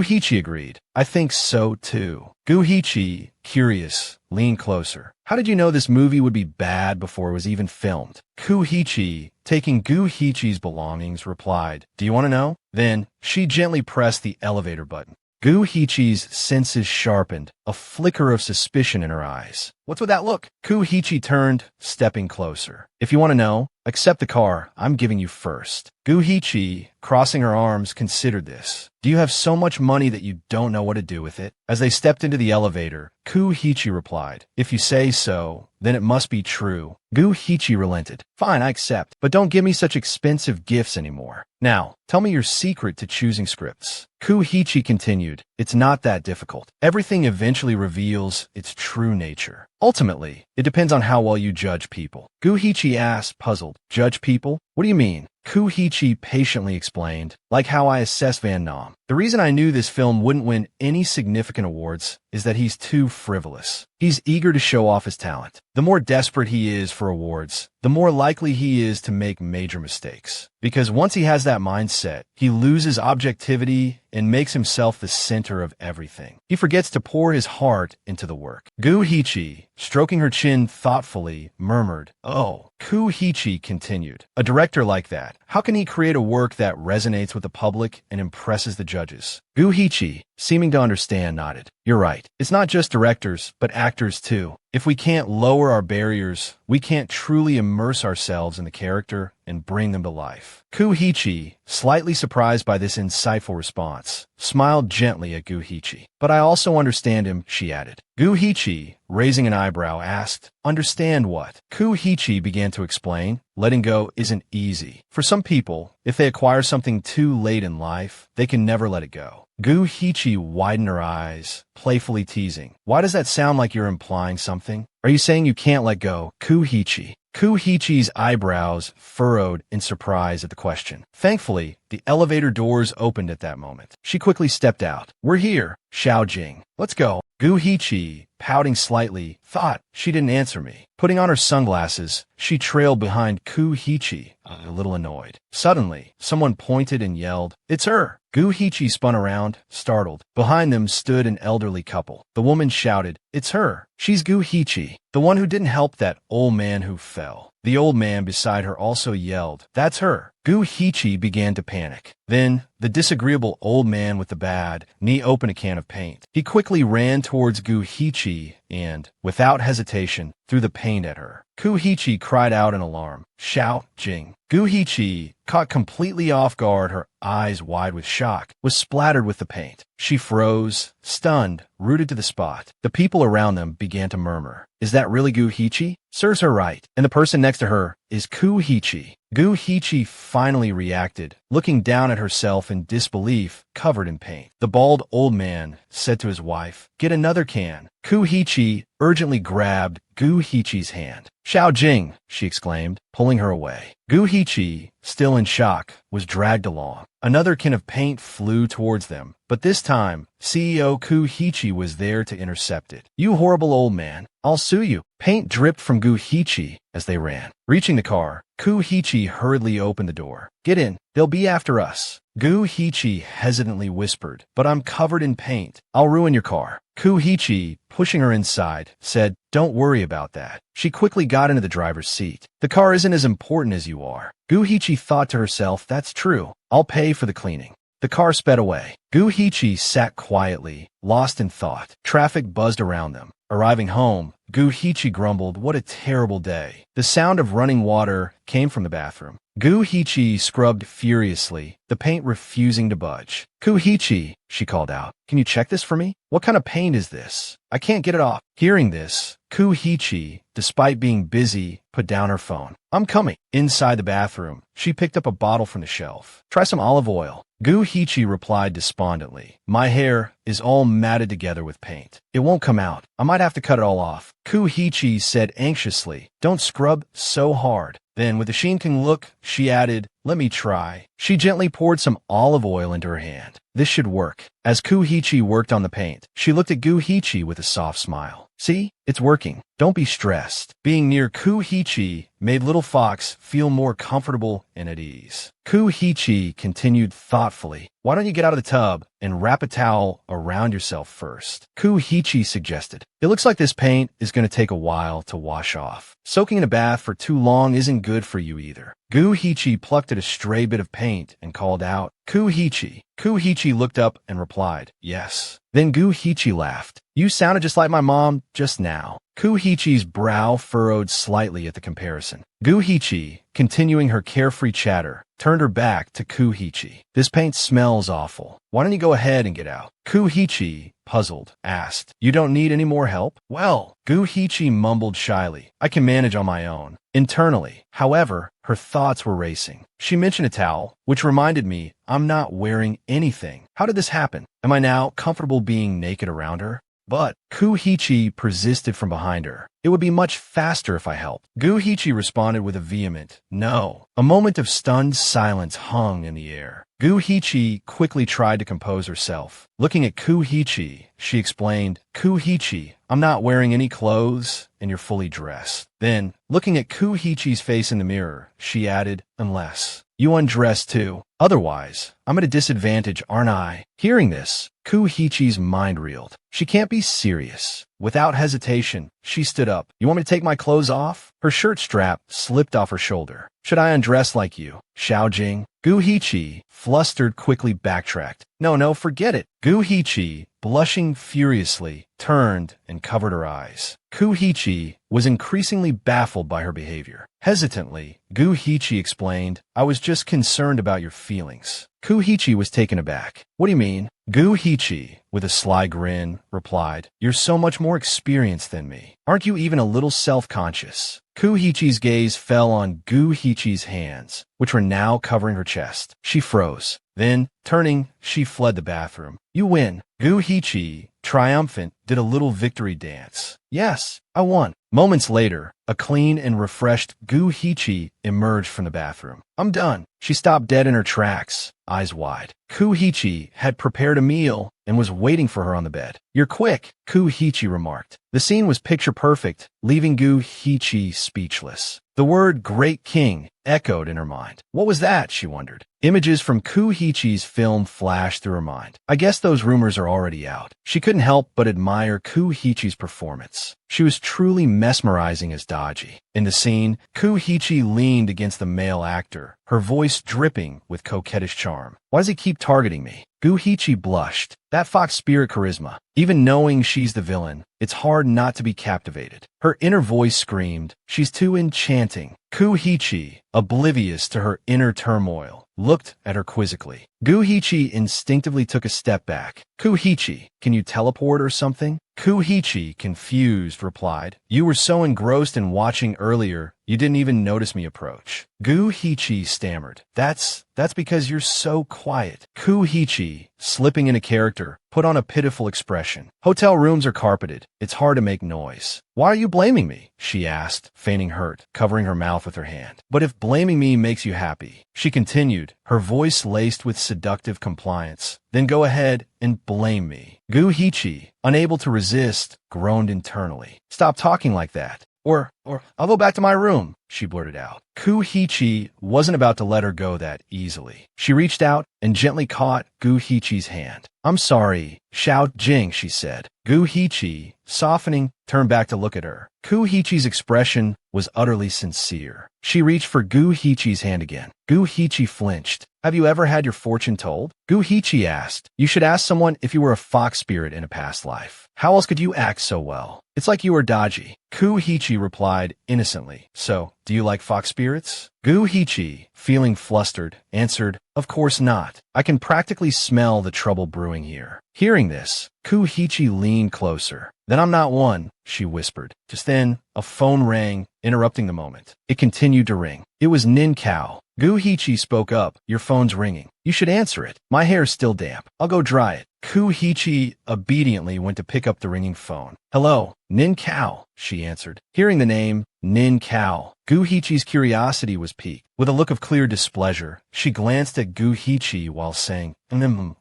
Hichi agreed. "I think so too." Gu Hichi, curious, leaned closer. "How did you know this movie would be bad before it was even filmed?" Gu Hichi, taking Gu Hichi's belongings, replied, "Do you want to know?" Then, she gently pressed the elevator button. Gu Hichi's senses sharpened, a flicker of suspicion in her eyes. "What's with that look?" Gu Hichi turned, stepping closer. "If you want to know, accept the car I'm giving you first." Gu Hichi, crossing her arms, considered this. "Do you have so much money that you don't know what to do with it?" As they stepped into the elevator, Gu Hichi replied, "If you say so, then it must be true." Gu Hichi relented. "Fine, I accept, but don't give me such expensive gifts anymore. Now, tell me your secret to choosing scripts." Gu Hichi continued, "It's not that difficult. Everything eventually reveals its true nature. Ultimately, it depends on how well you judge people." Gu Hichi asked, puzzled. "Judge people? What do you mean?" Kuhichi patiently explained, like how I assess Van Nam. The reason I knew this film wouldn't win any significant awards is that he's too frivolous. He's eager to show off his talent. The more desperate he is for awards, the more likely he is to make major mistakes. Because once he has that mindset, he loses objectivity and makes himself the center of everything. He forgets to pour his heart into the work. Kuhichi, stroking her chin thoughtfully, murmured, "Oh." Kuhichi continued, "A director like that, how can he create a work that resonates with the public and impresses the judges?" Kuhichi, seeming to understand, nodded. "You're right. It's not just directors, but actors too. If we can't lower our barriers, we can't truly immerse ourselves in the character and bring them to life." Kuhichi, slightly surprised by this insightful response, smiled gently at Kuhichi. "But I also understand him," she added. Kuhichi, raising an eyebrow, asked, "Understand what?" Kuhichi began to explain, "Letting go isn't easy. For some people, if they acquire something too late in life, they can never let it go." Kuhichi widened her eyes, playfully teasing, "Why does that sound like you're implying something? Are you saying you can't let go?" Kuhichi's eyebrows furrowed in surprise at the question. Thankfully, the elevator doors opened at that moment. She quickly stepped out. "We're here, Xiao Jing. Let's go." Kuhichi, pouting slightly, thought, "She didn't answer me." Putting on her sunglasses, she trailed behind Kuhichi, a little annoyed. Suddenly, someone pointed and yelled, "It's her!" Kuhichi spun around, startled. Behind them stood an elderly couple. The woman shouted, "It's her! She's Kuhichi, the one who didn't help that old man who fell." The old man beside her also yelled, "That's her!" Kuhichi began to panic. Then, the disagreeable old man with the bad knee opened a can of paint. He quickly ran towards Kuhichi and, without hesitation, threw the paint at her. Kuhichi cried out in alarm, "Xiao Jing!" Kuhichi, caught completely off guard, her eyes wide with shock, was splattered with the paint. She froze, stunned, rooted to the spot. The people around them began to murmur, "Is that really Kuhichi? Serves her right. And the person next to her is Kuhichi." Kuhichi finally reacted, looking down at herself in disbelief, covered in paint. The bald old man said to his wife, "Get another can." Kuhichi urgently grabbed Kuhichi's hand. "Xiao Jing," she exclaimed, pulling her away. Kuhichi, still in shock, was dragged along. Another can of paint flew towards them, but this time, CEO Kuhichi was there to intercept it. "You horrible old man, I'll sue you." Paint dripped from Kuhichi as they ran. Reaching the car, Kuhichi hurriedly opened the door. "Get in, they'll be after us." Kuhichi hesitantly whispered, "But I'm covered in paint. I'll ruin your car." Kuhichi, pushing her inside, said, "Don't worry about that." She quickly got into the driver's seat. "The car isn't as important as you are." Kuhichi thought to herself, "That's true. I'll pay for the cleaning." The car sped away. Kuhichi sat quietly, lost in thought. Traffic buzzed around them. Arriving home, Kuhichi grumbled, "What a terrible day." The sound of running water came from the bathroom. Kuhichi scrubbed furiously, the paint refusing to budge. "Kuhichi," she called out, "can you check this for me? What kind of paint is this? I can't get it off." Hearing this, Kuhichi, despite being busy, put down her phone. "I'm coming." Inside the bathroom, she picked up a bottle from the shelf. "Try some olive oil." Kuhichi replied despondently, "My hair is all matted together with paint. It won't come out. I might have to cut it all off." Kuhichi said anxiously, "Don't scrub so hard." Then, with a shrinking look, she added, "Let me try." She gently poured some olive oil into her hand. This should work. As Kuhichi worked on the paint, she looked at Kuhichi with a soft smile. "See? It's working. Don't be stressed." Being near Kuhichi made Little Fox feel more comfortable and at ease. Kuhichi continued thoughtfully, "Why don't you get out of the tub and wrap a towel around yourself first?" Kuhichi suggested. "It looks like this paint is going to take a while to wash off. Soaking in a bath for too long isn't good for you either." Kuhichi plucked at a stray bit of paint and called out, "Kuhichi." Kuhichi looked up and replied, "Yes." Then Kuhichi laughed. "You sounded just like my mom just now." Kuhichi's brow furrowed slightly at the comparison. Kuhichi, continuing her carefree chatter, turned her back to Kuhichi. "This paint smells awful. Why don't you go ahead and get out?" Kuhichi, puzzled, asked, "You don't need any more help?" "Well," Kuhichi mumbled shyly, "I can manage on my own." Internally, however, her thoughts were racing. She mentioned a towel, which reminded me, I'm not wearing anything. How did this happen? Am I now comfortable being naked around her? But Kuhichi persisted from behind her. It would be much faster if I helped. Guhichi responded with a vehement no. A moment of stunned silence hung in the air. Guhichi quickly tried to compose herself. Looking at Kuhichi, she explained, Kuhichi, I'm not wearing any clothes, and you're fully dressed. Then, looking at Kuhichi's face in the mirror, she added, unless you undress too. Otherwise, I'm at a disadvantage, aren't I? Hearing this, Kuhichi's mind reeled. She can't be serious. Without hesitation, she stood up. You want me to take my clothes off? Her shirt strap slipped off her shoulder. Should I undress like you? Xiaojing? Guhichi, flustered, quickly backtracked. No, forget it. Guhichi, blushing furiously, turned and covered her eyes. Kuhichi was increasingly baffled by her behavior. Hesitantly, Guhichi explained, I was just concerned about your feelings. Kuhichi was taken aback. What do you mean? Guhichi, with a sly grin, replied, You're so much more experienced than me. Aren't you even a little self-conscious? Kuhichi's gaze fell on Guhichi's hands, which were now covering her chest. She froze. Then, turning, she fled the bathroom. You win. Guhichi, triumphant, did a little victory dance. Yes, I won. Moments later, a clean and refreshed Guhichi emerged from the bathroom. I'm done. She stopped dead in her tracks, eyes wide. Kuhichi had prepared a meal and was waiting for her on the bed. You're quick, Kuhichi remarked. The scene was picture perfect, leaving Guhichi speechless. The word Great King echoed in her mind. What was that, she wondered. Images from Kuhichi's film flashed through her mind. I guess those rumors are already out. She couldn't help but admire Kuhichi's performance. She was truly mesmerizing as Daji. In the scene, Kuhichi leaned against the male actor, her voice dripping with coquettish charm. Why does he keep targeting me? Guhichi blushed. That fox spirit charisma. Even knowing she's the villain, it's hard not to be captivated. Her inner voice screamed, she's too enchanting. Kuhichi, oblivious to her inner turmoil, looked at her quizzically. Guhichi instinctively took a step back. Kuhichi, can you teleport or something? Kuhichi, confused, replied, You were so engrossed in watching earlier, you didn't even notice me approach. Guhichi stammered. That's because you're so quiet. Kuhichi, slipping into character, put on a pitiful expression. Hotel rooms are carpeted. It's hard to make noise. Why are you blaming me? She asked, feigning hurt, covering her mouth with her hand. But if blaming me makes you happy, she continued, her voice laced with seductive compliance, then go ahead and blame me. Guhichi, unable to resist, groaned internally. Stop talking like that. Or I'll go back to my room, she blurted out. Kuhichi wasn't about to let her go that easily. She reached out and gently caught Guhichi's hand. I'm sorry, Xiaojing, she said. Guhichi, softening, turned back to look at her. Kuhichi's expression was utterly sincere. She reached for Guhichi's hand again. Guhichi flinched. Have you ever had your fortune told? Guhichi asked. You should ask someone if you were a fox spirit in a past life. How else could you act so well? It's like you were Daji. Kuhichi replied innocently. So, do you like fox spirits? Guhichi, feeling flustered, answered, Of course not. I can practically smell the trouble brewing here. Hearing this, Kuhichi leaned closer. Then I'm not one, she whispered. Just then, a phone rang, interrupting the moment. It continued to ring. It was Nin Kao. Guhichi spoke up. Your phone's ringing. You should answer it. My hair's still damp. I'll go dry it. Kuhichi obediently went to pick up the ringing phone. Hello, Nin Kao, she answered. Hearing the name, Nin Kao, Guhichi's curiosity was piqued. With a look of clear displeasure, she glanced at Guhichi while saying,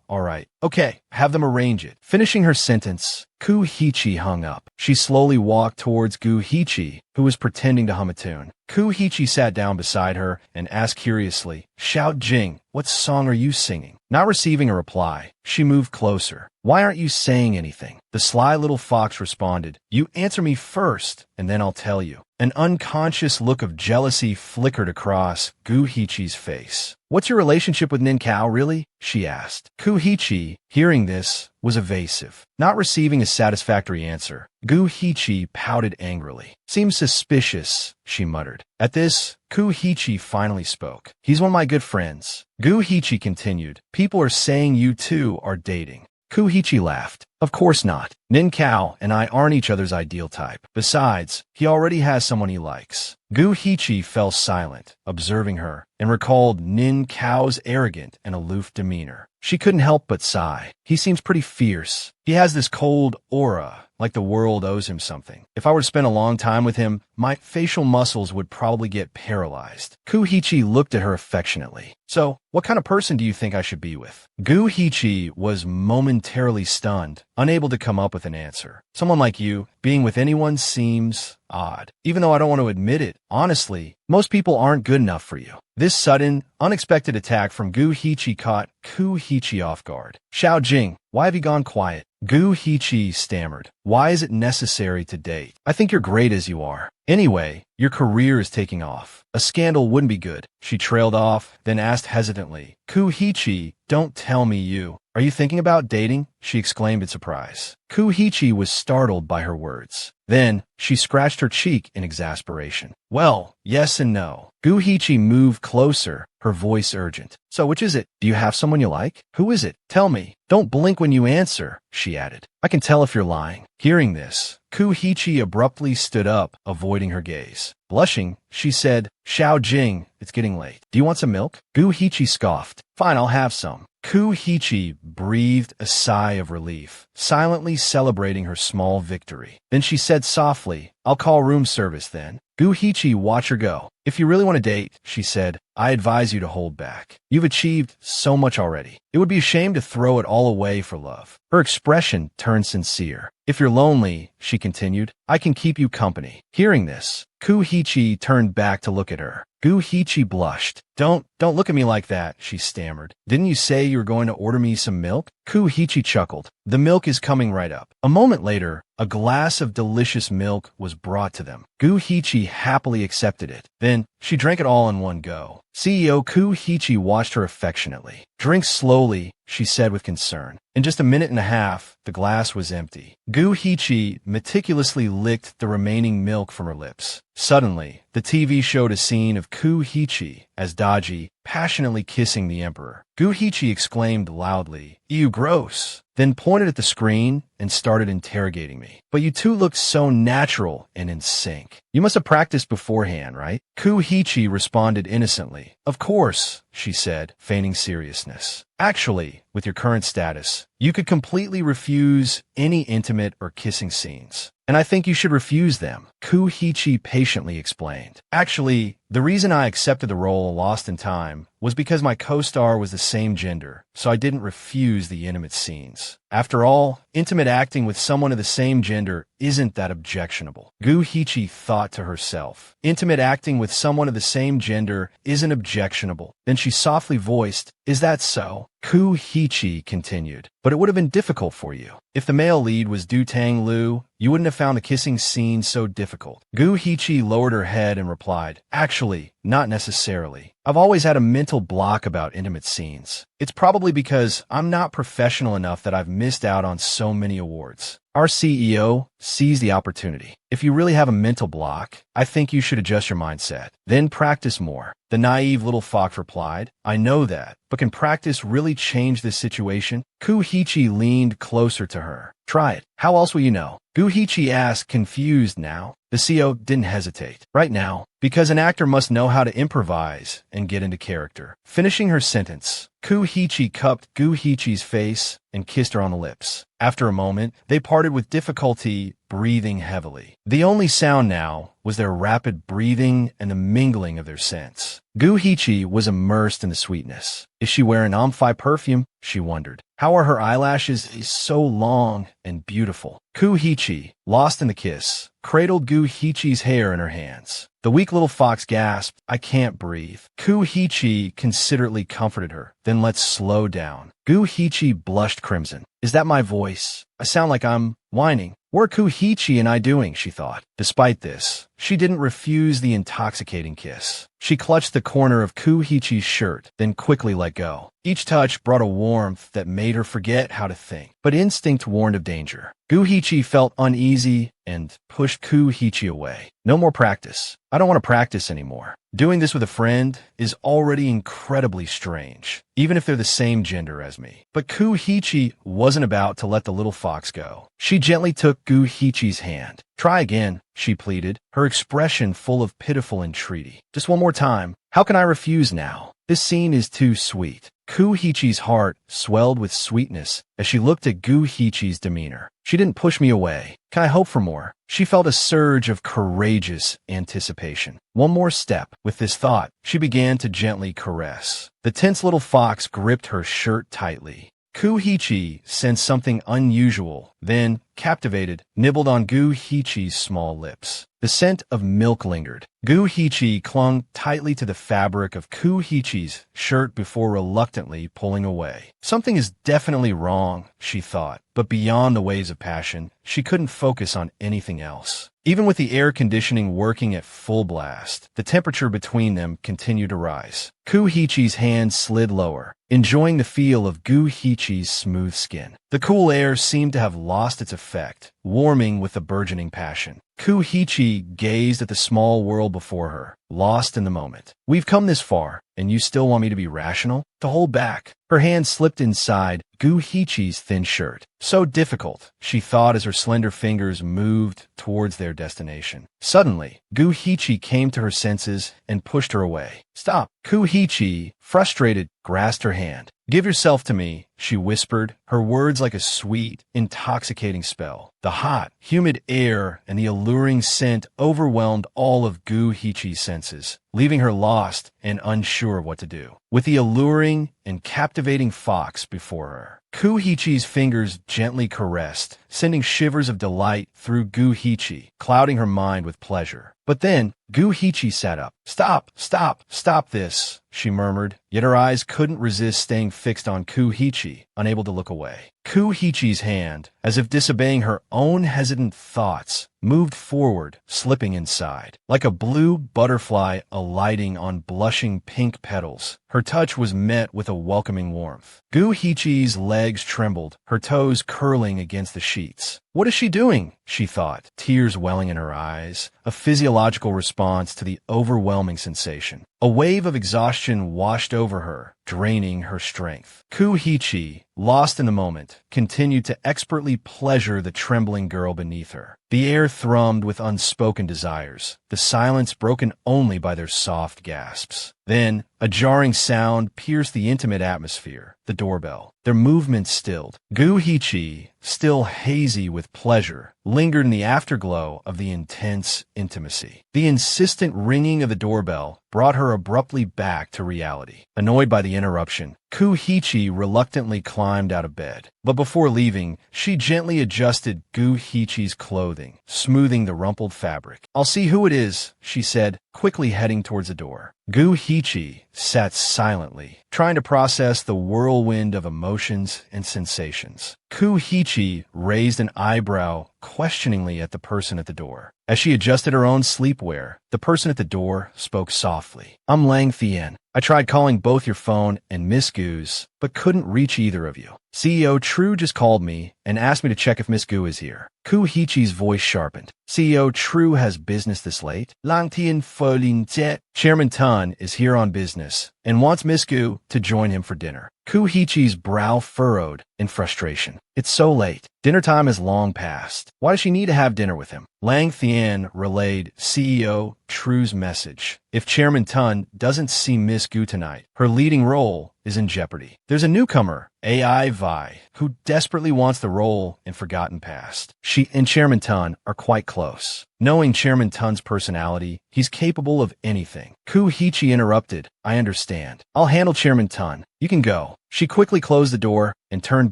all right. Okay, have them arrange it. Finishing her sentence, Kuhichi hung up. She slowly walked towards Guhichi, who was pretending to hum a tune. Kuhichi sat down beside her and asked curiously, Xiaojing, what song are you singing? Not receiving a reply, she moved closer. Why aren't you saying anything? The sly little fox responded, You answer me first, and then I'll tell you. An unconscious look of jealousy flickered across Guhichi's face. What's your relationship with Nin Kao, really? She asked. Kuhichi, hearing this, was evasive. Not receiving a satisfactory answer, Guhichi pouted angrily. Seems suspicious, she muttered. At this, Kuhichi finally spoke. He's one of my good friends. Guhichi continued. People are saying you two are dating. Kuhichi laughed. Of course not. Nin Kao and I aren't each other's ideal type. Besides, he already has someone he likes. Guhichi fell silent, observing her, and recalled Nin Kao's arrogant and aloof demeanor. She couldn't help but sigh. He seems pretty fierce. He has this cold aura, like the world owes him something. If I were to spend a long time with him, my facial muscles would probably get paralyzed. Kuhichi looked at her affectionately. So, what kind of person do you think I should be with? Guhichi was momentarily stunned, unable to come up with an answer. Someone like you, being with anyone seems odd. Even though I don't want to admit it, honestly, most people aren't good enough for you. This sudden, unexpected attack from Guhichi caught Kuhichi off guard. Xiao Jing, why have you gone quiet? Guhichi stammered. Why is it necessary to date? I think you're great as you are. Anyway, your career is taking off. A scandal wouldn't be good. She trailed off, then asked hesitantly, Kuhichi, don't tell me you. Are you thinking about dating? She exclaimed in surprise. Kuhichi was startled by her words. Then, she scratched her cheek in exasperation. Well, yes and no. Guhichi moved closer, her voice urgent. So which is it? Do you have someone you like? Who is it? Tell me. Don't blink when you answer, she added. I can tell if you're lying. Hearing this, Kuhichi abruptly stood up, avoiding her gaze. Blushing, she said, Xiao Jing, it's getting late. Do you want some milk? Guhichi scoffed. Fine, I'll have some. Kuhichi breathed a sigh of relief, silently celebrating her small victory. Then she said softly, I'll call room service then. Guhichi watched her go. If you really want to date, she said, I advise you to hold back. You've achieved so much already. It would be a shame to throw it all away for love. Her expression turned sincere. If you're lonely, she continued, I can keep you company. Hearing this, Kuhichi turned back to look at her. Guhichi blushed. Don't look at me like that, she stammered. Didn't you say you were going to order me some milk? Kuhichi chuckled. The milk is coming right up. A moment later, a glass of delicious milk was brought to them. Guhichi happily accepted it. Then, she drank it all in one go. CEO Kuhichi watched her affectionately. Drink slowly, she said with concern. In just a minute and a half, the glass was empty. Guhichi meticulously licked the remaining milk from her lips. Suddenly, the TV showed a scene of Kuhichi as Daji passionately kissing the emperor. Guhichi exclaimed loudly, "Ew, gross," then pointed at the screen and started interrogating me. But you two looked so natural and in sync. You must have practiced beforehand, right? Kuhichi responded innocently. Of course, she said, feigning seriousness. Actually, with your current status, you could completely refuse any intimate or kissing scenes. And I think you should refuse them, Kuhichi patiently explained. Actually, the reason I accepted the role Lost in Time was because my co-star was the same gender, so I didn't refuse the intimate scenes. After all, intimate acting with someone of the same gender isn't that objectionable. Guhichi thought to herself. Intimate acting with someone of the same gender isn't objectionable. Then she softly voiced, "Is that so?" Kuhichi continued. But it would have been difficult for you. If the male lead was Du Tang Lu, you wouldn't have found the kissing scene so difficult. Guhichi lowered her head and replied, Actually, not necessarily. I've always had a mental block about intimate scenes. It's probably because I'm not professional enough that I've missed out on so many awards. Our CEO sees the opportunity. If you really have a mental block, I think you should adjust your mindset. Then practice more. The naive little fox replied, I know that, but can practice really change this situation? Kuhichi leaned closer to her. Try it. How else will you know? Guhichi asked, confused now. The CEO didn't hesitate. Right now, because an actor must know how to improvise and get into character. Finishing her sentence, Kuhichi cupped Guhichi's face and kissed her on the lips. After a moment, they parted with difficulty, breathing heavily. The only sound now was their rapid breathing and the mingling of their scents. Guhichi was immersed in the sweetness. Is she wearing Amphi perfume? She wondered. How are her eyelashes so long and beautiful? Kuhichi, lost in the kiss, cradled Guhichi's hair in her hands. The weak little fox gasped, I can't breathe. Kuhichi considerately comforted her. Then let's slow down. Guhichi blushed crimson. Is that my voice? I sound like I'm whining. What are Kuhichi and I doing, she thought. Despite this, she didn't refuse the intoxicating kiss. She clutched the corner of Kuhichi's shirt, then quickly let go. Each touch brought a warmth that made her forget how to think, but instinct warned of danger. Guhichi felt uneasy and pushed Kuhichi away. No more practice. I don't want to practice anymore. Doing this with a friend is already incredibly strange, even if they're the same gender as me. But Kuhichi wasn't about to let the little fox go. She gently took Guhichi's hand. Try again, she pleaded, her expression full of pitiful entreaty. Just one more time. How can I refuse now? This scene is too sweet. Kuhichi's heart swelled with sweetness as she looked at Guhichi's demeanor. She didn't push me away. Can I hope for more? She felt a surge of courageous anticipation. One more step. With this thought, she began to gently caress. The tense little fox gripped her shirt tightly. Kuhichi sensed something unusual, then, captivated, nibbled on Guhichi's small lips. The scent of milk lingered. Guhichi clung tightly to the fabric of Kuhichi's shirt before reluctantly pulling away. Something is definitely wrong, she thought, but beyond the waves of passion, she couldn't focus on anything else. Even with the air conditioning working at full blast, the temperature between them continued to rise. Kuhichi's hand slid lower, enjoying the feel of Guhichi's smooth skin. The cool air seemed to have lost its effect, warming with the burgeoning passion. Kuhichi gazed at the small world before her, lost in the moment. We've come this far, and you still want me to be rational? To hold back? Her hand slipped inside Guhichi's thin shirt. So difficult, she thought as her slender fingers moved towards their destination. Suddenly, Guhichi came to her senses and pushed her away. Stop! Kuhichi, frustrated, grasped her hand. Give yourself to me, she whispered, her words like a sweet, intoxicating spell. The hot, humid air and the alluring scent overwhelmed all of Guhichi's senses, leaving her lost and unsure of what to do. With the alluring and captivating fox before her, Kuhichi's fingers gently caressed, sending shivers of delight through Guhichi, clouding her mind with pleasure. But then, Guhichi sat up. Stop, stop, stop this, she murmured, yet her eyes couldn't resist staying fixed on Kuhichi, unable to look away. Kuhichi's hand, as if disobeying her own hesitant thoughts, moved forward, slipping inside. Like a blue butterfly alighting on blushing pink petals, her touch was met with a welcoming warmth. Guhichi's legs trembled, her toes curling against the sheets. What is she doing? She thought, tears welling in her eyes, a physiological response to the overwhelming sensation. A wave of exhaustion washed over her, draining her strength. Kuhichi, lost in the moment, continued to expertly pleasure the trembling girl beneath her. The air thrummed with unspoken desires, the silence broken only by their soft gasps. Then, a jarring sound pierced the intimate atmosphere, the doorbell. Their movements stilled. Guhichi, still hazy with pleasure, lingered in the afterglow of the intense intimacy. The insistent ringing of the doorbell brought her abruptly back to reality. Annoyed by the interruption, Kuhichi reluctantly climbed out of bed. But before leaving, she gently adjusted Guhichi's clothing, smoothing the rumpled fabric. I'll see who it is, she said, quickly heading towards the door. Guhichi sat silently, trying to process the whirlwind of emotions and sensations. Kuhichi raised an eyebrow questioningly at the person at the door. As she adjusted her own sleepwear, the person at the door spoke softly. I'm Lang Thien. I tried calling both your phone and Miss Gu's, but couldn't reach either of you. CEO True just called me and asked me to check if Miss Gu is here. Kuhichi's voice sharpened. CEO True has business this late? Lang Thien Folin Jet. Chairman Tun is here on business and wants Miss Gu to join him for dinner. Kuhichi's brow furrowed in frustration. It's so late. Dinner time has long passed. Why does she need to have dinner with him? Lang Thien relayed CEO True's message. If Chairman Tun doesn't see Miss Gu tonight, her leading role is in jeopardy. There's a newcomer, AI Vi, who desperately wants the role in Forgotten Past. She and Chairman Tun are quite close. Knowing Chairman Tun's personality, he's capable of anything. Kuhichi interrupted. I understand. I'll handle Chairman Tun. You can go. She quickly closed the door and turned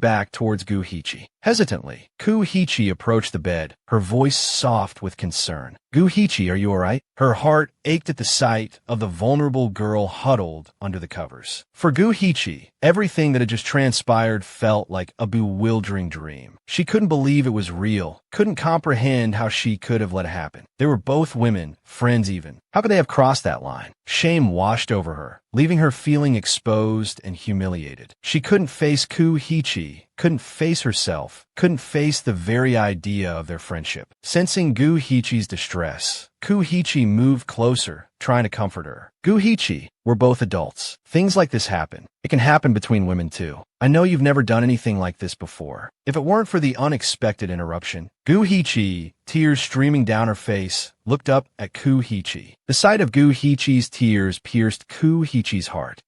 back towards Guhichi. Hesitantly, Kuhichi approached the bed, her voice soft with concern. Guhichi, are you all right? Her heart ached at the sight of the vulnerable girl huddled under the covers. For Guhichi, everything that had just transpired felt like a bewildering dream. She couldn't believe it was real, couldn't comprehend how she could have let it happen. They were both women, friends even. How could they have crossed that line? Shame washed over her, leaving her feeling exposed and humiliated. She couldn't face Kuhichi, couldn't face herself, couldn't face the very idea of their friendship. Sensing Guhichi's distress, Kuhichi moved closer, trying to comfort her. Guhichi, we're both adults. Things like this happen. It can happen between women too. I know you've never done anything like this before. If it weren't for the unexpected interruption, Guhichi, tears streaming down her face, looked up at Kuhichi. The sight of Guhichi's tears pierced Kuhichi's heart.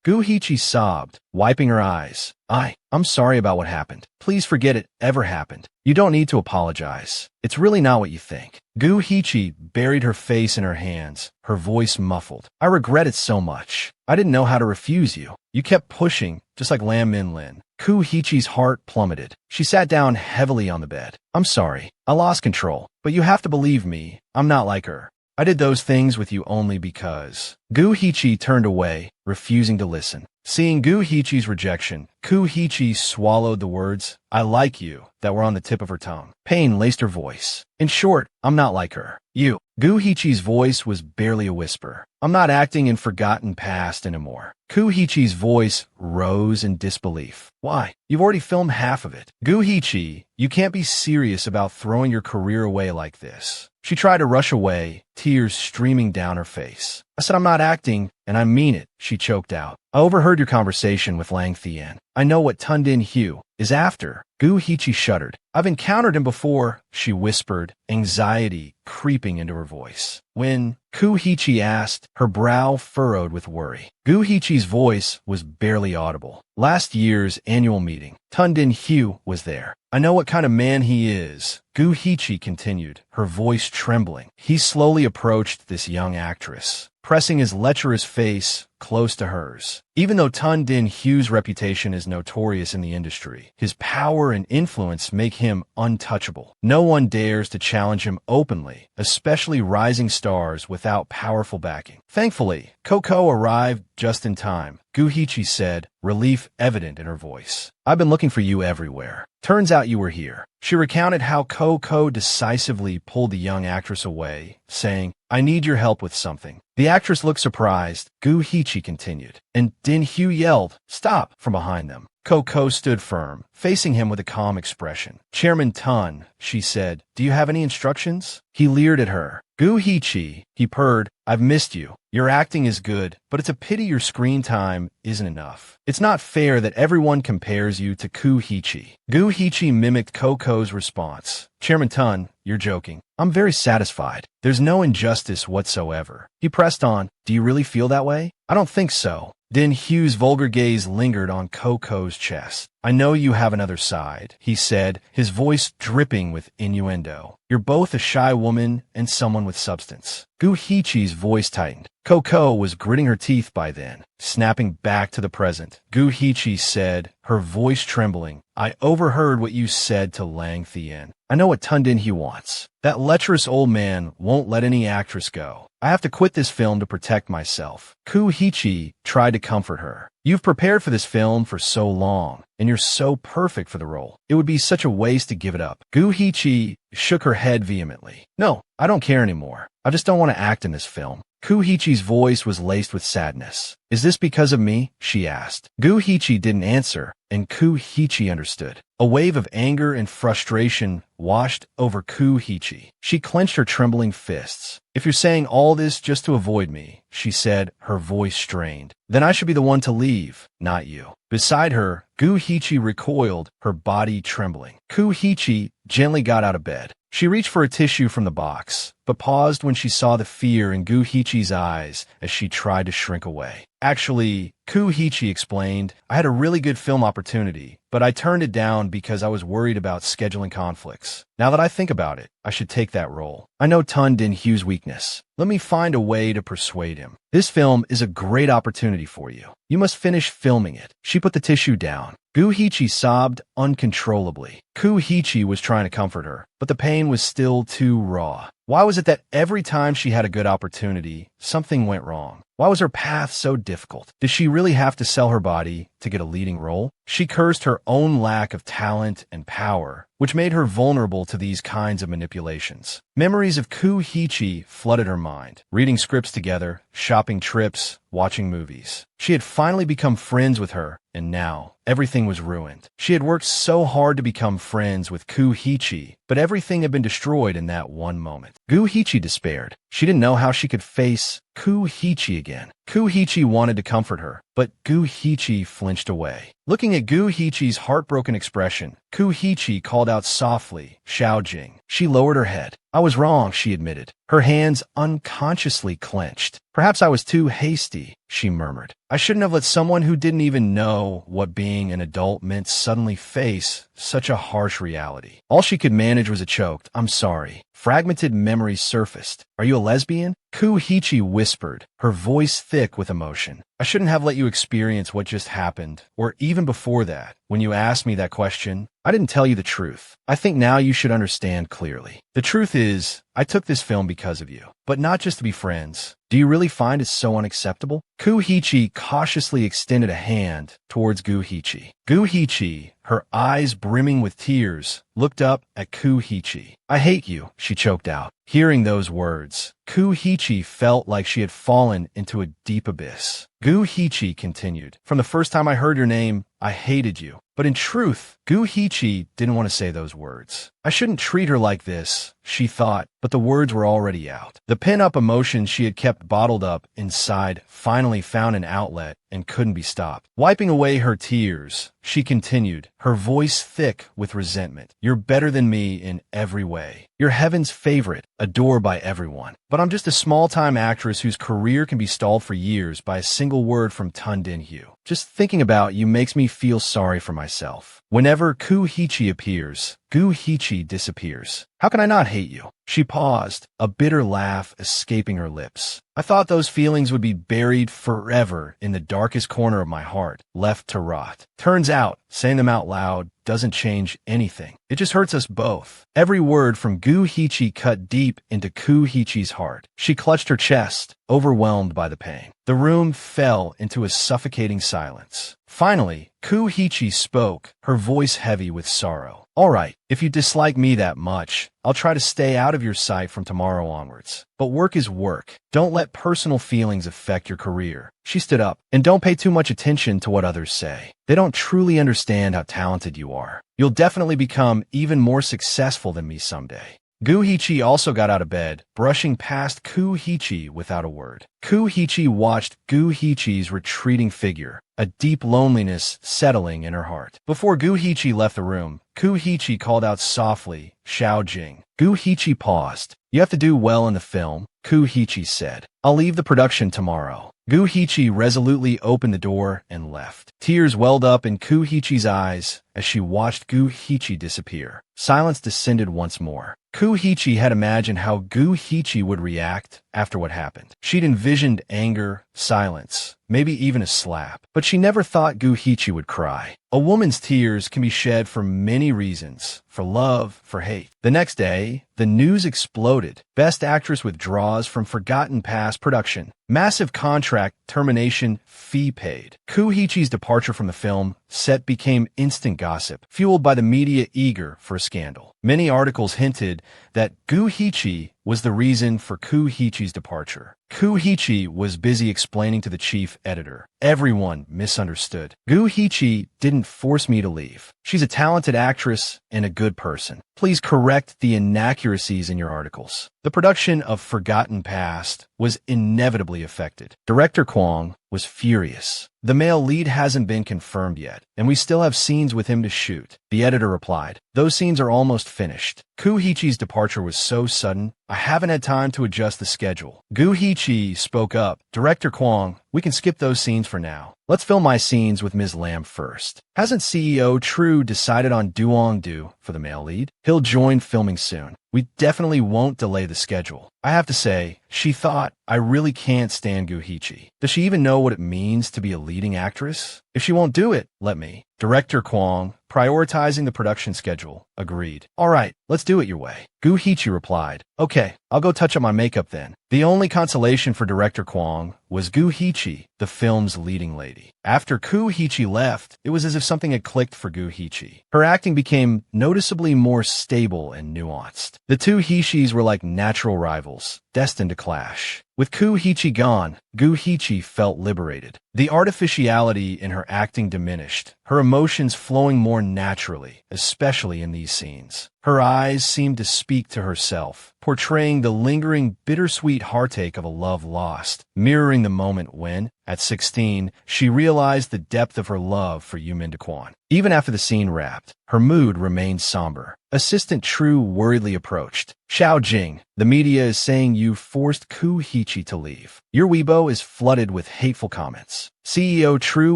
Guhichi sobbed, wiping her eyes. I'm sorry about what happened. Please forget it ever happened. You don't need to apologize. It's really not what you think. Guhichi buried her face in her hands, her voice muffled. I regret it so much. I didn't know how to refuse you. You kept pushing, just like Lam Minlin. Kuhichi's heart plummeted. She sat down heavily on the bed. I'm sorry. I lost control. But you have to believe me. I'm not like her. I did those things with you only because. Guhichi turned away, refusing to listen. Seeing Guhichi's rejection, Kuhichi swallowed the words, I like you, that were on the tip of her tongue. Pain laced her voice. In short, I'm not like her. You. Guhichi's voice was barely a whisper. I'm not acting in forgotten past anymore. Kuhichi's voice rose in disbelief. Why? You've already filmed half of it. Guhichi, you can't be serious about throwing your career away like this. She tried to rush away, tears streaming down her face. I said I'm not acting, and I mean it, she choked out. I overheard your conversation with Lang Thien. I know what Tundin Hugh is after. Guhichi shuddered. I've encountered him before, she whispered, anxiety creeping into her voice. When Kuhichi asked, her brow furrowed with worry. Guhichi's voice was barely audible. Last year's annual meeting, Tundin Hugh was there. I know what kind of man he is, Guhichi continued, her voice trembling. He slowly approached this young actress, pressing his lecherous face close to hers. Even though Tundin Hugh's reputation is notorious in the industry, his power and influence make him untouchable. No one dares to challenge him openly, especially rising stars without powerful backing. Thankfully, Coco arrived just in time, Guhichi said, relief evident in her voice. I've been looking for you everywhere. Turns out you were here. She recounted how Coco decisively pulled the young actress away, saying, I need your help with something. The actress looked surprised. Guhichi continued, and Din Hugh yelled, Stop, from behind them. Coco stood firm, facing him with a calm expression. Chairman Tun, she said, do you have any instructions? He leered at her. Guhichi, he purred, I've missed you. Your acting is good, but it's a pity your screen time isn't enough. It's not fair that everyone compares you to Kuhichi. Guhichi mimicked Coco's response. Chairman Tun, you're joking. I'm very satisfied. There's no injustice whatsoever. He pressed on. Do you really feel that way? I don't think so. Din Hugh's vulgar gaze lingered on Coco's chest. I know you have another side, he said, his voice dripping with innuendo. You're both a shy woman and someone with substance. Guhichi's voice tightened. Coco was gritting her teeth by then, snapping back to the present. Guhichi said, her voice trembling, I overheard what you said to Lang Thien. I know what Tundin he wants. That lecherous old man won't let any actress go. I have to quit this film to protect myself. Kuhichi tried to comfort her. You've prepared for this film for so long, and you're so perfect for the role. It would be such a waste to give it up. Guhichi shook her head vehemently. No, I don't care anymore. I just don't want to act in this film. Kuhichi's voice was laced with sadness. Is this because of me? She asked. Guhichi didn't answer, and Kuhichi understood. A wave of anger and frustration washed over Kuhichi. She clenched her trembling fists. If you're saying all this just to avoid me, she said, her voice strained, then I should be the one to leave, not you. Beside her, Guhichi recoiled, her body trembling. Kuhichi gently got out of bed. She reached for a tissue from the box, but paused when she saw the fear in Guhichi's eyes as she tried to shrink away. Actually, Kuhichi explained, I had a really good film opportunity, but I turned it down because I was worried about scheduling conflicts. Now that I think about it, I should take that role. I know Tundin Hugh's weakness. Let me find a way to persuade him. This film is a great opportunity for you. You must finish filming it. She put the tissue down. Guhichi sobbed uncontrollably. Kuhichi was trying to comfort her, but the pain was still too raw. Why was it that every time she had a good opportunity, something went wrong? Why was her path so difficult? Did she really have to sell her body to get a leading role? She cursed her own lack of talent and power, which made her vulnerable to these kinds of manipulations. Memories of Koo Hee-chi flooded her mind. Reading scripts together, shopping trips, watching movies. She had finally become friends with her, and now everything was ruined. She had worked so hard to become friends with Koo Hee-chi, but everything had been destroyed in that one moment. Koo Hee-chi despaired. She didn't know how she could face Koo Hee-chi again. Koo Hee-chi wanted to comfort her, but Koo Hee-chi flinched away. Looking at Koo Hee-chi's heartbroken expression, Koo Hee-chi called out softly, "Xiao Jing." She lowered her head. "I was wrong," she admitted. Her hands unconsciously clenched. "Perhaps I was too hasty," she murmured. "I shouldn't have let someone who didn't even know what being an adult meant suddenly face such a harsh reality." All she could manage was a choked, "I'm sorry." Fragmented memories surfaced. "Are you a lesbian?" Koo Hee-chi whispered, her voice thick with emotion. "I shouldn't have let you experience what just happened, or even before that. When you asked me that question, I didn't tell you the truth. I think now you should understand clearly. The truth is, I took this film because of you, but not just to be friends. Do you really find it so unacceptable?" Koo Hee-chi cautiously extended a hand towards Koo Hee-chi. Koo Hee-chi, her eyes brimming with tears, looked up at Koo Hee-chi. "I hate you," she choked out. Hearing those words, Koo Hee-chi felt like she had fallen into a deep abyss. Koo Hee-chi continued, "From the first time I heard your name, I hated you." But in truth, Koo Hee-chi didn't want to say those words. "I shouldn't treat her like this," she thought, but the words were already out. The pent-up emotions she had kept bottled up inside finally found an outlet and couldn't be stopped. Wiping away her tears, she continued, her voice thick with resentment. "You're better than me in every way. You're heaven's favorite, adored by everyone. But I'm just a small-time actress whose career can be stalled for years by a single word from Tun Din-hyu. Just thinking about you makes me feel sorry for myself." Whenever Koo Hee-chi appears, Koo Hee-chi disappears. "How can I not hate you?" She paused, a bitter laugh escaping her lips. "I thought those feelings would be buried forever in the darkest corner of my heart, left to rot. Turns out, saying them out loud doesn't change anything. It just hurts us both." Every word from Koo Hee-chi cut deep into Koo Hee-chi's heart. She clutched her chest, overwhelmed by the pain. The room fell into a suffocating silence. Finally, Koo Hee-chi spoke, her voice heavy with sorrow. "All right, if you dislike me that much, I'll try to stay out of your sight from tomorrow onwards. But work is work. Don't let personal feelings affect your career." She stood up. "And don't pay too much attention to what others say. They don't truly understand how talented you are. You'll definitely become even more successful than me someday." Koo Hee-chi also got out of bed, brushing past Koo Hee-chi without a word. Koo Hee-chi watched Koo Hee-chi's retreating figure, a deep loneliness settling in her heart. Before Koo Hee-chi left the room, Koo Hee-chi called out softly, "Xiao Jing." Koo Hee-chi paused. "You have to do well in the film," Koo Hee-chi said. "I'll leave the production tomorrow." Koo Hee-chi resolutely opened the door and left. Tears welled up in Koo Hee-chi's eyes as she watched Koo Hee-chi disappear. Silence descended once more. Koo Hee-chi had imagined how Koo Hee-chi would react after what happened. She'd envisioned anger, silence, maybe even a slap. But she never thought Koo Hee-chi would cry. A woman's tears can be shed for many reasons, for love, for hate. The next day, the news exploded. Best Actress withdraws from Forgotten Past production. Massive contract termination fee paid. Koo Hee-chi's departure from the film set became instant gossip, fueled by the media eager for a scandal. Many articles hinted that Koo Hee-chi was the reason for Koo Hee-chi's departure. Koo Hee-chi was busy explaining to the chief editor. Everyone misunderstood. Koo Hee-chi didn't force me to leave. She's a talented actress and a good person. Please correct the inaccuracies in your articles. The production of Forgotten Past was inevitably affected. Director Kwong was furious. The male lead hasn't been confirmed yet, and we still have scenes with him to shoot. The editor replied, "Those scenes are almost finished." Koo Hee-chi's departure was so sudden, I haven't had time to adjust the schedule. Koo Hee-chi spoke up. "Director Kwong, we can skip those scenes for now. Let's film my scenes with Ms. Lam first." Hasn't CEO True decided on Duong Du for the male lead? He'll join filming soon. We definitely won't delay the schedule. I have to say, she thought, I really can't stand Guhichi. Does she even know what it means to be a leading actress? If she won't do it, let me. Director Kwong, prioritizing the production schedule, agreed. All right, let's do it your way. Guhichi replied, okay, I'll go touch up my makeup then. The only consolation for Director Kwong was Guhichi, the film's leading lady. After Guhichi left, it was as if something had clicked for Guhichi. Her acting became noticeably more stable and nuanced. The two Hishis were like natural rivals, destined to clash. With Guhichi gone, Guhichi felt liberated. The artificiality in her acting diminished, her emotions flowing more naturally, especially in these scenes. Her eyes seemed to speak to herself, portraying the lingering, bittersweet heartache of a love lost, mirroring the moment when, at 16, she realized the depth of her love for Yu Min-kwon. Even after the scene wrapped, her mood remained somber. Assistant True worriedly approached. Xiao Jing, the media is saying you forced Guhichi to leave. Your Weibo is flooded with hateful comments. CEO True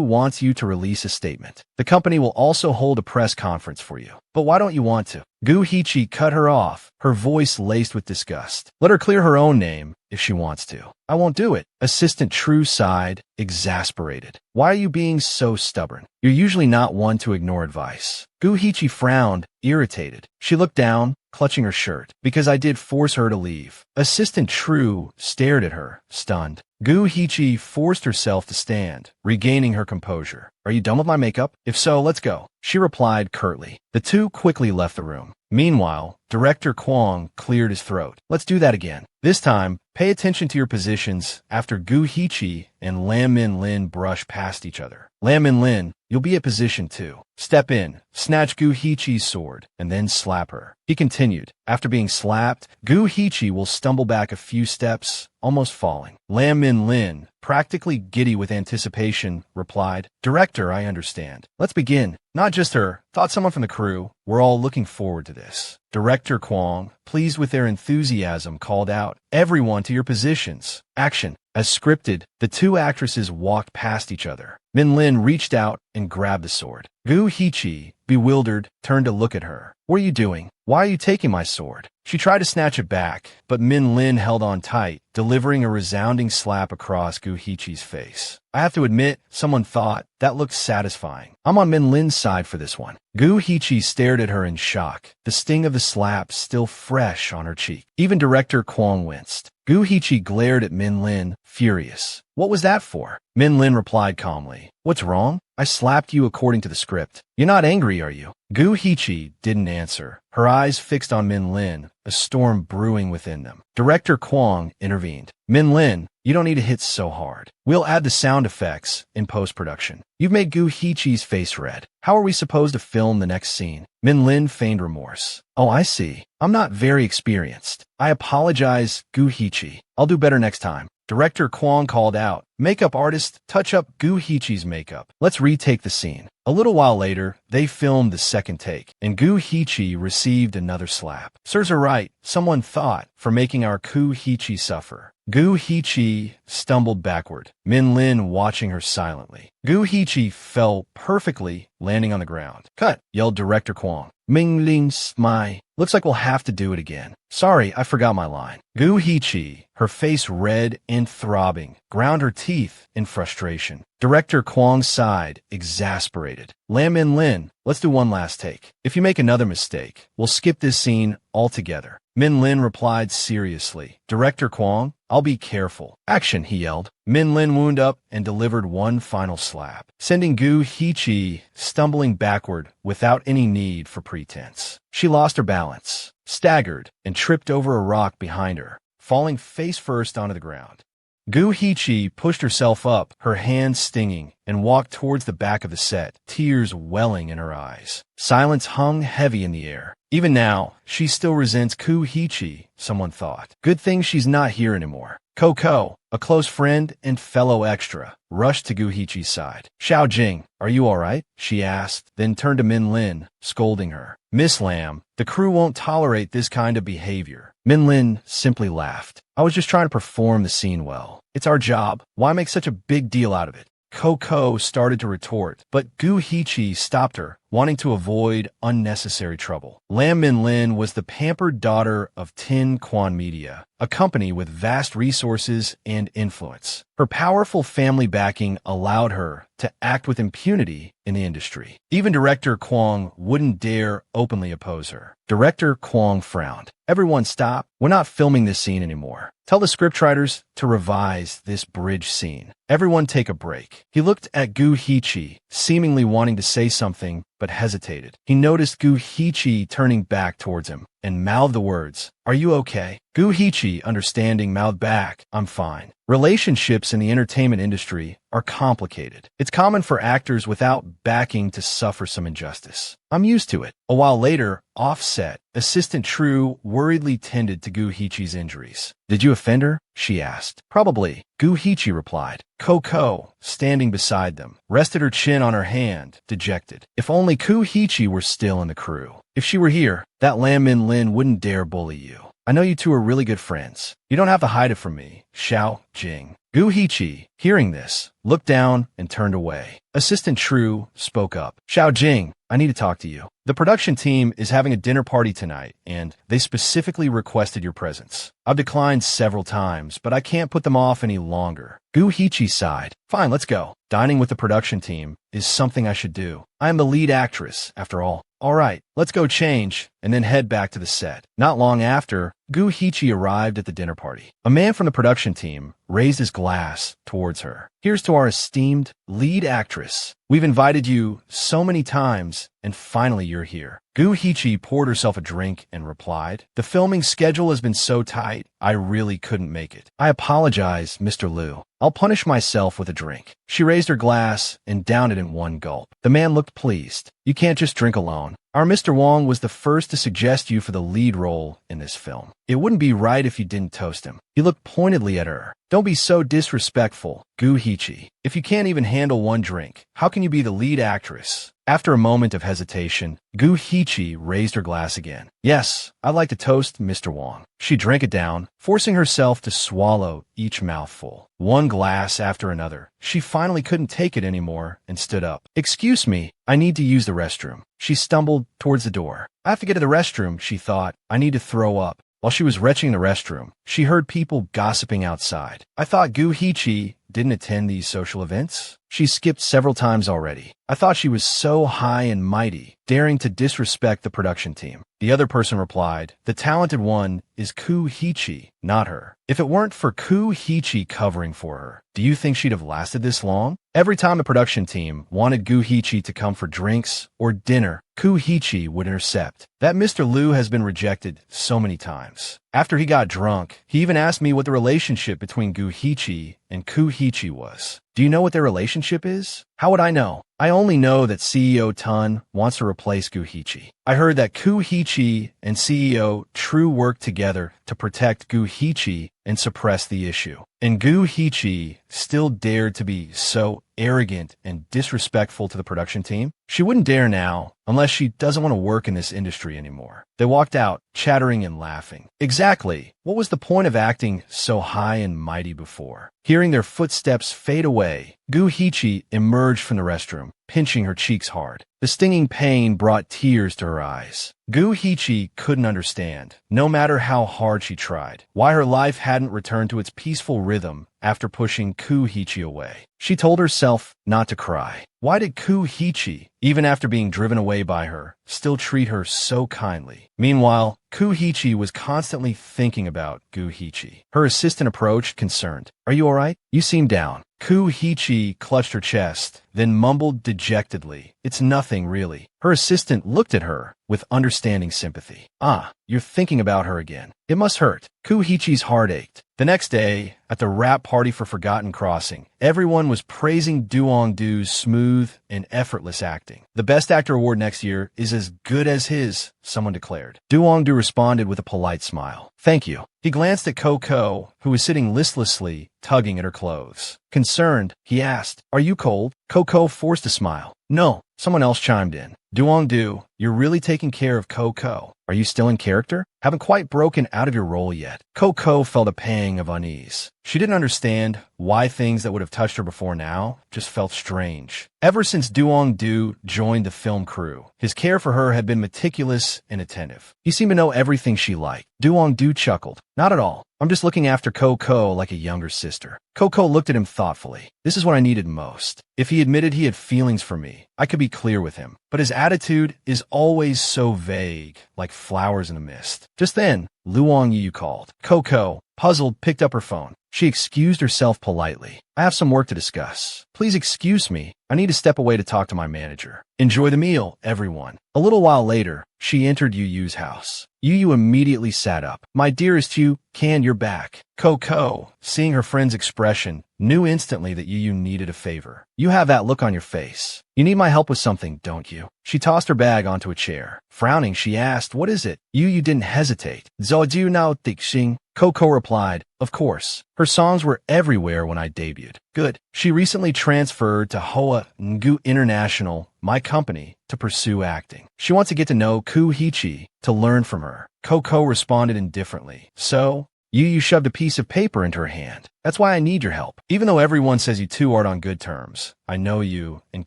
wants you to release a statement. The company will also hold a press conference for you. But why don't you want to? Guhichi cut her off, her voice laced with disgust. Let her clear her own name if she wants to. I won't do it. Assistant True sighed, exasperated. Why are you being so stubborn? You're usually not one to ignore advice. Guhichi frowned, irritated. She looked down, clutching her shirt. Because I did force her to leave. Assistant True stared at her, stunned. Guhichi forced herself to stand, regaining her composure. Are you done with my makeup? If so, let's go. She replied curtly. The two quickly left the room. Meanwhile, Director Kwong cleared his throat. Let's do that again. This time, pay attention to your positions after Guhichi and Lam Min-lin brush past each other. Lam Min-lin, you'll be at position 2. Step in, snatch Guhichi's sword, and then slap her. He continued. After being slapped, Guhichi will stumble back a few steps, almost falling. Lam Min-lin, practically giddy with anticipation, replied, Director, I understand. Let's begin. Not just her, thought someone from the crew. We're all looking forward to this. Director Kwong, pleased with their enthusiasm, called out, everyone to your positions. Action. As scripted, the two actresses walked past each other. Min-lin reached out and grabbed the sword. Guhichi, bewildered, turned to look at her. What are you doing? Why are you taking my sword? She tried to snatch it back, but Min-lin held on tight, delivering a resounding slap across Guhichi's face. I have to admit, someone thought that looked satisfying. I'm on Min-lin's side for this one. Guhichi stared at her in shock, the sting of the slap still fresh on her cheek. Even Director Kwong winced. Guhichi glared at Min-lin, furious. What was that for? Min-lin replied calmly. What's wrong? I slapped you according to the script. You're not angry, are you? Guhichi didn't answer, her eyes fixed on Min-lin, a storm brewing within them. Director Kwong intervened. Min-lin, you don't need to hit so hard. We'll add the sound effects in post-production. You've made Guhichi's face red. How are we supposed to film the next scene? Min-lin feigned remorse. Oh, I see. I'm not very experienced. I apologize, Guhichi. I'll do better next time. Director Kwong called out, makeup artist, touch up Guhichi's makeup. Let's retake the scene. A little while later, they filmed the second take, and Guhichi received another slap. Serves her right, someone thought, for making our Guhichi suffer. Guhichi stumbled backward, Min-lin watching her silently. Guhichi fell perfectly, landing on the ground. Cut, yelled Director Kwong. Min-lin smiled. Looks like we'll have to do it again. Sorry, I forgot my line. Guhichi, her face red and throbbing, ground her teeth in frustration. Director Kwong sighed, exasperated. Lam Min-lin, let's do one last take. If you make another mistake, we'll skip this scene altogether. Min-lin replied seriously. Director Kwong, I'll be careful. Action, he yelled. Min-lin wound up and delivered one final slap, sending Guhichi stumbling backward without any need for pretense. She lost her balance, staggered, and tripped over a rock behind her, falling face first onto the ground. Guhichi pushed herself up, her hands stinging, and walked towards the back of the set, tears welling in her eyes. Silence hung heavy in the air. Even now, she still resents Guhichi, someone thought. Good thing she's not here anymore. Coco, a close friend and fellow extra, rushed to Guhichi's side. Xiao Jing, are you all right? She asked, then turned to Min-lin, scolding her. Miss Lam, the crew won't tolerate this kind of behavior. Min-lin simply laughed. I was just trying to perform the scene well. It's our job. Why make such a big deal out of it? Coco started to retort, but Guhichi stopped her wanting to avoid unnecessary trouble. Lam Min Lin was the pampered daughter of Tin Quan Media, a company with vast resources and influence. Her powerful family backing allowed her to act with impunity in the industry. Even director Kwong wouldn't dare openly oppose her. Director Kwong frowned. Everyone stop. We're not filming this scene anymore. Tell the scriptwriters to revise this bridge scene. Everyone take a break. He looked at Gu Heechi, seemingly wanting to say something, but hesitated. He noticed Gu Heechi turning back towards him and mouthed the words, "Are you okay?" Gu Heechi, understanding, mouthed back, "I'm fine." Relationships in the entertainment industry are complicated. It's common for actors without backing to suffer some injustice. I'm used to it. A while later, off-set, Assistant True worriedly tended to Gu Heechi's injuries. "Did you offend her?" she asked. "Probably," Gu Heechi replied. Coco, standing beside them, rested her chin on her hand, dejected. If only Gu Heechi were still in the crew. If she were here, that Lam Min Lin wouldn't dare bully you. I know you two are really good friends. You don't have to hide it from me. Xiao Jing. Gu Heechi, hearing this, looked down and turned away. Assistant True spoke up. "Xiao Jing, I need to talk to you. The production team is having a dinner party tonight, and they specifically requested your presence. I've declined several times, but I can't put them off any longer." Gu Heechi sighed. "Fine, let's go. Dining with the production team is something I should do. I am the lead actress, after all. All right, let's go change and then head back to the set." Not long after, Gu Heechi arrived at the dinner party. A man from the production team raised his glass towards her. "Here's to our esteemed lead actress. We've invited you so many times, and finally you're here." Gu Heechi poured herself a drink and replied, "The filming schedule has been so tight, I really couldn't make it. I apologize, Mr. Liu. I'll punish myself with a drink." She raised her glass and downed it in one gulp. The man looked pleased. "You can't just drink alone. Our Mr. Wong was the first to suggest you for the lead role in this film. It wouldn't be right if you didn't toast him." He looked pointedly at her. "Don't be so disrespectful, Gu Heechi. If you can't even handle one drink, how can you be the lead actress?" After a moment of hesitation, Gu Heechi raised her glass again. "Yes, I'd like to toast Mr. Wong." She drank it down, forcing herself to swallow each mouthful. One glass after another. She finally couldn't take it anymore and stood up. "Excuse me, I need to use the restroom." She stumbled towards the door. "I have to get to the restroom," she thought. "I need to throw up." While she was retching the restroom, she heard people gossiping outside. "I thought Gu Heechi didn't attend these social events. She skipped several times already. I thought she was so high and mighty, daring to disrespect the production team." The other person replied, "The talented one is Gu Heechi, not her. If it weren't for Gu Heechi covering for her, do you think she'd have lasted this long?" Every time the production team wanted Gu Heechi to come for drinks or dinner, Gu Heechi would intercept. "That Mr. Liu has been rejected so many times. After he got drunk, he even asked me what the relationship between Gu Heechi and Gu Heechi was. Do you know what their relationship is?" "How would I know? I only know that CEO Tun wants to replace Gu Heechi. I heard that Gu Heechi and CEO True worked together to protect Gu Heechi and suppress the issue. And Gu Heechi still dared to be so arrogant and disrespectful to the production team? She wouldn't dare now, unless she doesn't want to work in this industry anymore." They walked out, chattering and laughing. Exactly. What was the point of acting so high and mighty before? Hearing their footsteps fade away, Gu Heechi emerged from the restroom, pinching her cheeks hard. The stinging pain brought tears to her eyes. Gu Heechi couldn't understand, no matter how hard she tried, why her life hadn't returned to its peaceful rhythm after pushing Gu Heechi away. She told herself not to cry. Why did Gu Heechi, even after being driven away by her, still treat her so kindly? Meanwhile, Gu Heechi was constantly thinking about Gu Heechi. Her assistant approached, concerned. "Are you all right? You seem down." Gu Heechi clutched her chest, then mumbled dejectedly, "It's nothing, really." Her assistant looked at her with understanding sympathy. "Ah, you're thinking about her again. It must hurt." Gu Heechi's heart ached. The next day, at the wrap party for Forgotten Crossing, everyone was praising Duong-du's smooth and effortless acting. "The Best Actor award next year is as good as his," someone declared. Duong-du responded with a polite smile. "Thank you." He glanced at Coco, who was sitting listlessly, tugging at her clothes. Concerned, he asked, "Are you cold?" Coco forced a smile. "No," someone else chimed in. "Duong-du, you're really taking care of Coco. Are you still in character? Haven't quite broken out of your role yet. Coco felt a pang of unease. She didn't understand why things that would have touched her before now just felt strange. Ever since Duong-du joined the film crew, his care for her had been meticulous and attentive. He seemed to know everything she liked. Duong-du chuckled. Not at all. I'm just looking after Coco like a younger sister. Coco looked at him thoughtfully. This is what I needed most. If he admitted he had feelings for me, I could be clear with him. But his attitude is always so vague, like flowers in a mist. Just then, Luong Yu called. Coco, puzzled, picked up her phone. She excused herself politely. I have some work to discuss. Please excuse me. I need to step away to talk to my manager. Enjoy the meal, everyone. A little while later, she entered Yu Yu's house. Yu Yu immediately sat up. My dearest Yu, you're back. Coco, seeing her friend's expression, knew instantly that Yu Yu needed a favor. You have that look on your face. You need my help with something, don't you? She tossed her bag onto a chair. Frowning, she asked, what is it? Yu Yu didn't hesitate. Zhou du nao dixing. Coco replied, of course. Her songs were everywhere when I debuted. Good. She recently transferred to Hoa Ngu International, my company, to pursue acting. She wants to get to know Ku Hichi, to learn from her. Coco responded indifferently. So, Yu Yu shoved a piece of paper into her hand. That's why I need your help. Even though everyone says you two aren't on good terms, I know you and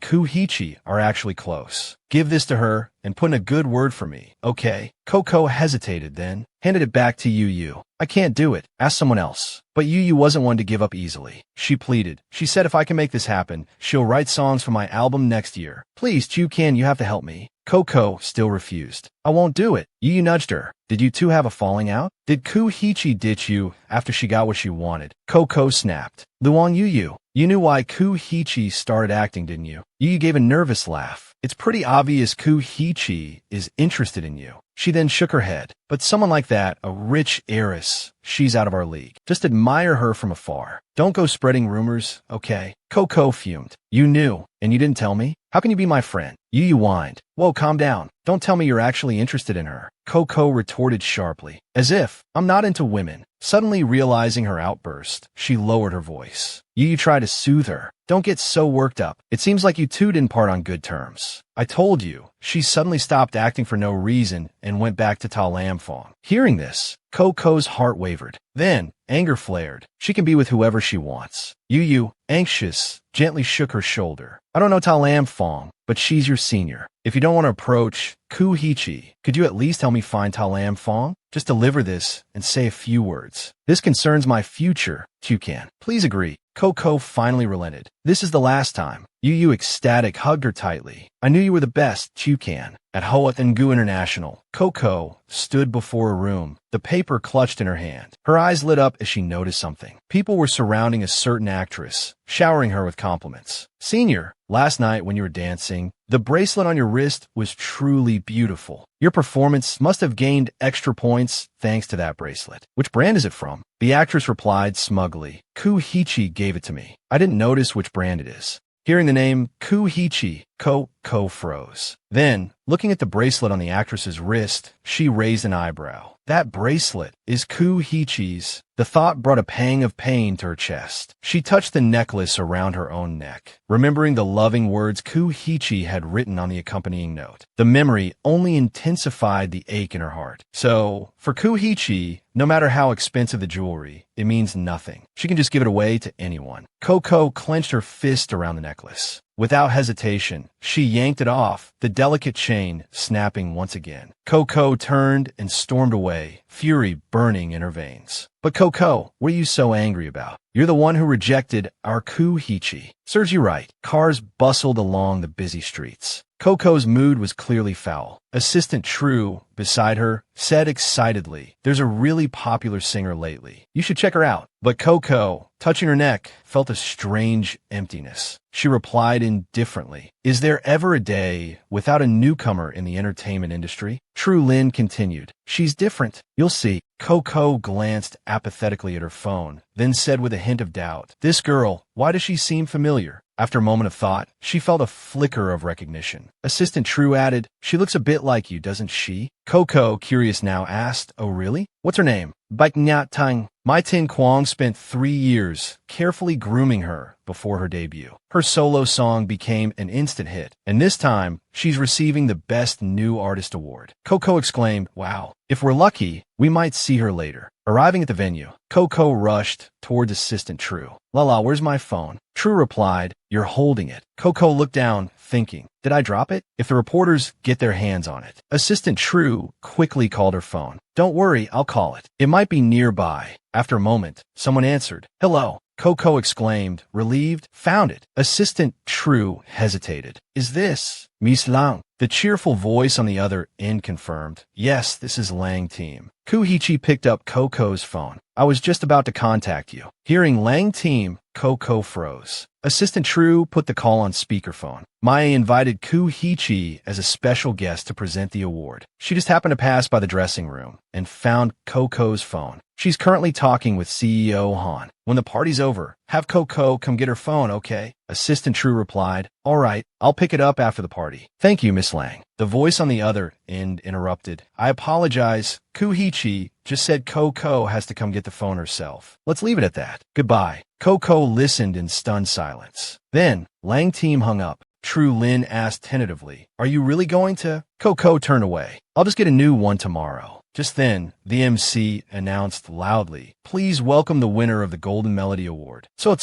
Ku Hichi are actually close. Give this to her and put in a good word for me, okay? Coco hesitated, then handed it back to Yu Yu. I can't do it. Ask someone else. But Yu Yu wasn't one to give up easily. She pleaded. She said if I can make this happen, she'll write songs for my album next year. Please, Chu-kan, you have to help me. Coco still refused. I won't do it. Yu Yu nudged her. Did you two have a falling out? Did Ku Hichi ditch you after she got what she wanted? Coco snapped. Luong Yu Yu, you knew why Ku Hichi started acting, didn't you? Yu Yu gave a nervous laugh. It's pretty obvious Ku Hichi is interested in you. She then shook her head. But someone like that, a rich heiress, she's out of our league. Just admire her from afar. Don't go spreading rumors, okay? Coco fumed. You knew, and you didn't tell me? How can you be my friend? Yu Yu whined. Whoa, calm down. Don't tell me you're actually interested in her. Coco retorted sharply. As if, I'm not into women. Suddenly realizing her outburst, she lowered her voice. Yu Yu tried to soothe her. Don't get so worked up. It seems like you two didn't part on good terms. I told you. She suddenly stopped acting for no reason and went back to Ta Lam Fong. Hearing this, Coco's heart wavered. Then, anger flared. She can be with whoever she wants. Yu Yu, anxious, gently shook her shoulder. I don't know Ta Lam Fong, but she's your senior. If you don't want to approach Ku Hichi, could you at least help me find Ta Lam Fong? Just deliver this and say a few words. This concerns my future, Chu-kan. Please agree. Coco finally relented. This is the last time. Yu Yu, ecstatic, hugged her tightly. I knew you were the best, Chu-kan. At Hoa Ngu International, Coco stood before a room, the paper clutched in her hand. Her eyes lit up as she noticed something. People were surrounding a certain actress, showering her with compliments. Senior, last night when you were dancing, the bracelet on your wrist was truly beautiful. Your performance must have gained extra points thanks to that bracelet. Which brand is it from? The actress replied smugly. Ku Hichi gave it to me. I didn't notice which brand it is. Hearing the name Ku Hichi, Coco froze. Then, looking at the bracelet on the actress's wrist, she raised an eyebrow. That bracelet is Ku Hichi's. The thought brought a pang of pain to her chest. She touched the necklace around her own neck, remembering the loving words Ku Hichi had written on the accompanying note. The memory only intensified the ache in her heart. So, for Ku Hichi, no matter how expensive the jewelry, it means nothing. She can just give it away to anyone. Coco clenched her fist around the necklace. Without hesitation, she yanked it off, the delicate chain snapping once again. Coco turned and stormed away, fury burning in her veins. But Coco, what are you so angry about? You're the one who rejected our Ku Hichi. Serves you right. Cars bustled along the busy streets. Coco's mood was clearly foul. Assistant True, beside her, said excitedly, there's a really popular singer lately. You should check her out. But Coco, touching her neck, felt a strange emptiness. She replied indifferently, is there ever a day without a newcomer in the entertainment industry? True Lin continued, she's different. You'll see. Coco glanced apathetically at her phone, then said with a hint of doubt, this girl, why does she seem familiar? After a moment of thought, she felt a flicker of recognition. Assistant True added, she looks a bit like you, doesn't she? Coco, curious now, asked, oh really? What's her name? Baik Nyat Tang. Mai Tin Kwang spent 3 years carefully grooming her before her debut. Her solo song became an instant hit, and this time, she's receiving the Best New Artist award. Coco exclaimed, "Wow, if we're lucky, we might see her later." Arriving at the venue, Coco rushed towards assistant True. "Lala, where's my phone?" True replied, "You're holding it." Coco looked down, thinking, "Did I drop it? If the reporters get their hands on it." Assistant True quickly called her phone. "Don't worry, I'll call it. It might be nearby." After a moment, someone answered. "Hello." Coco exclaimed, relieved. "Found it." Assistant True hesitated. "Is this Miss Lang?" The cheerful voice on the other end confirmed. "Yes, this is Lang Team." Kuhichi picked up Coco's phone. "I was just about to contact you." Hearing Lang Team, Coco froze. Assistant True put the call on speakerphone. Maya invited Kuhichi as a special guest to present the award. She just happened to pass by the dressing room and found Coco's phone. She's currently talking with CEO Han. "When the party's over, have Coco come get her phone, okay?" Assistant True replied, "All right, I'll pick it up after the party." "Thank you, Miss Lang." The voice on the other end interrupted. "I apologize. Kuhichi just said Coco has to come get the phone herself. Let's leave it at that. Goodbye." Coco listened in stunned silence. Then, Lang Team hung up. True Lin asked tentatively, "Are you really going to?" Coco turned away. "I'll just get a new one tomorrow." Just then, the MC announced loudly, "Please welcome the winner of the Golden Melody Award." So,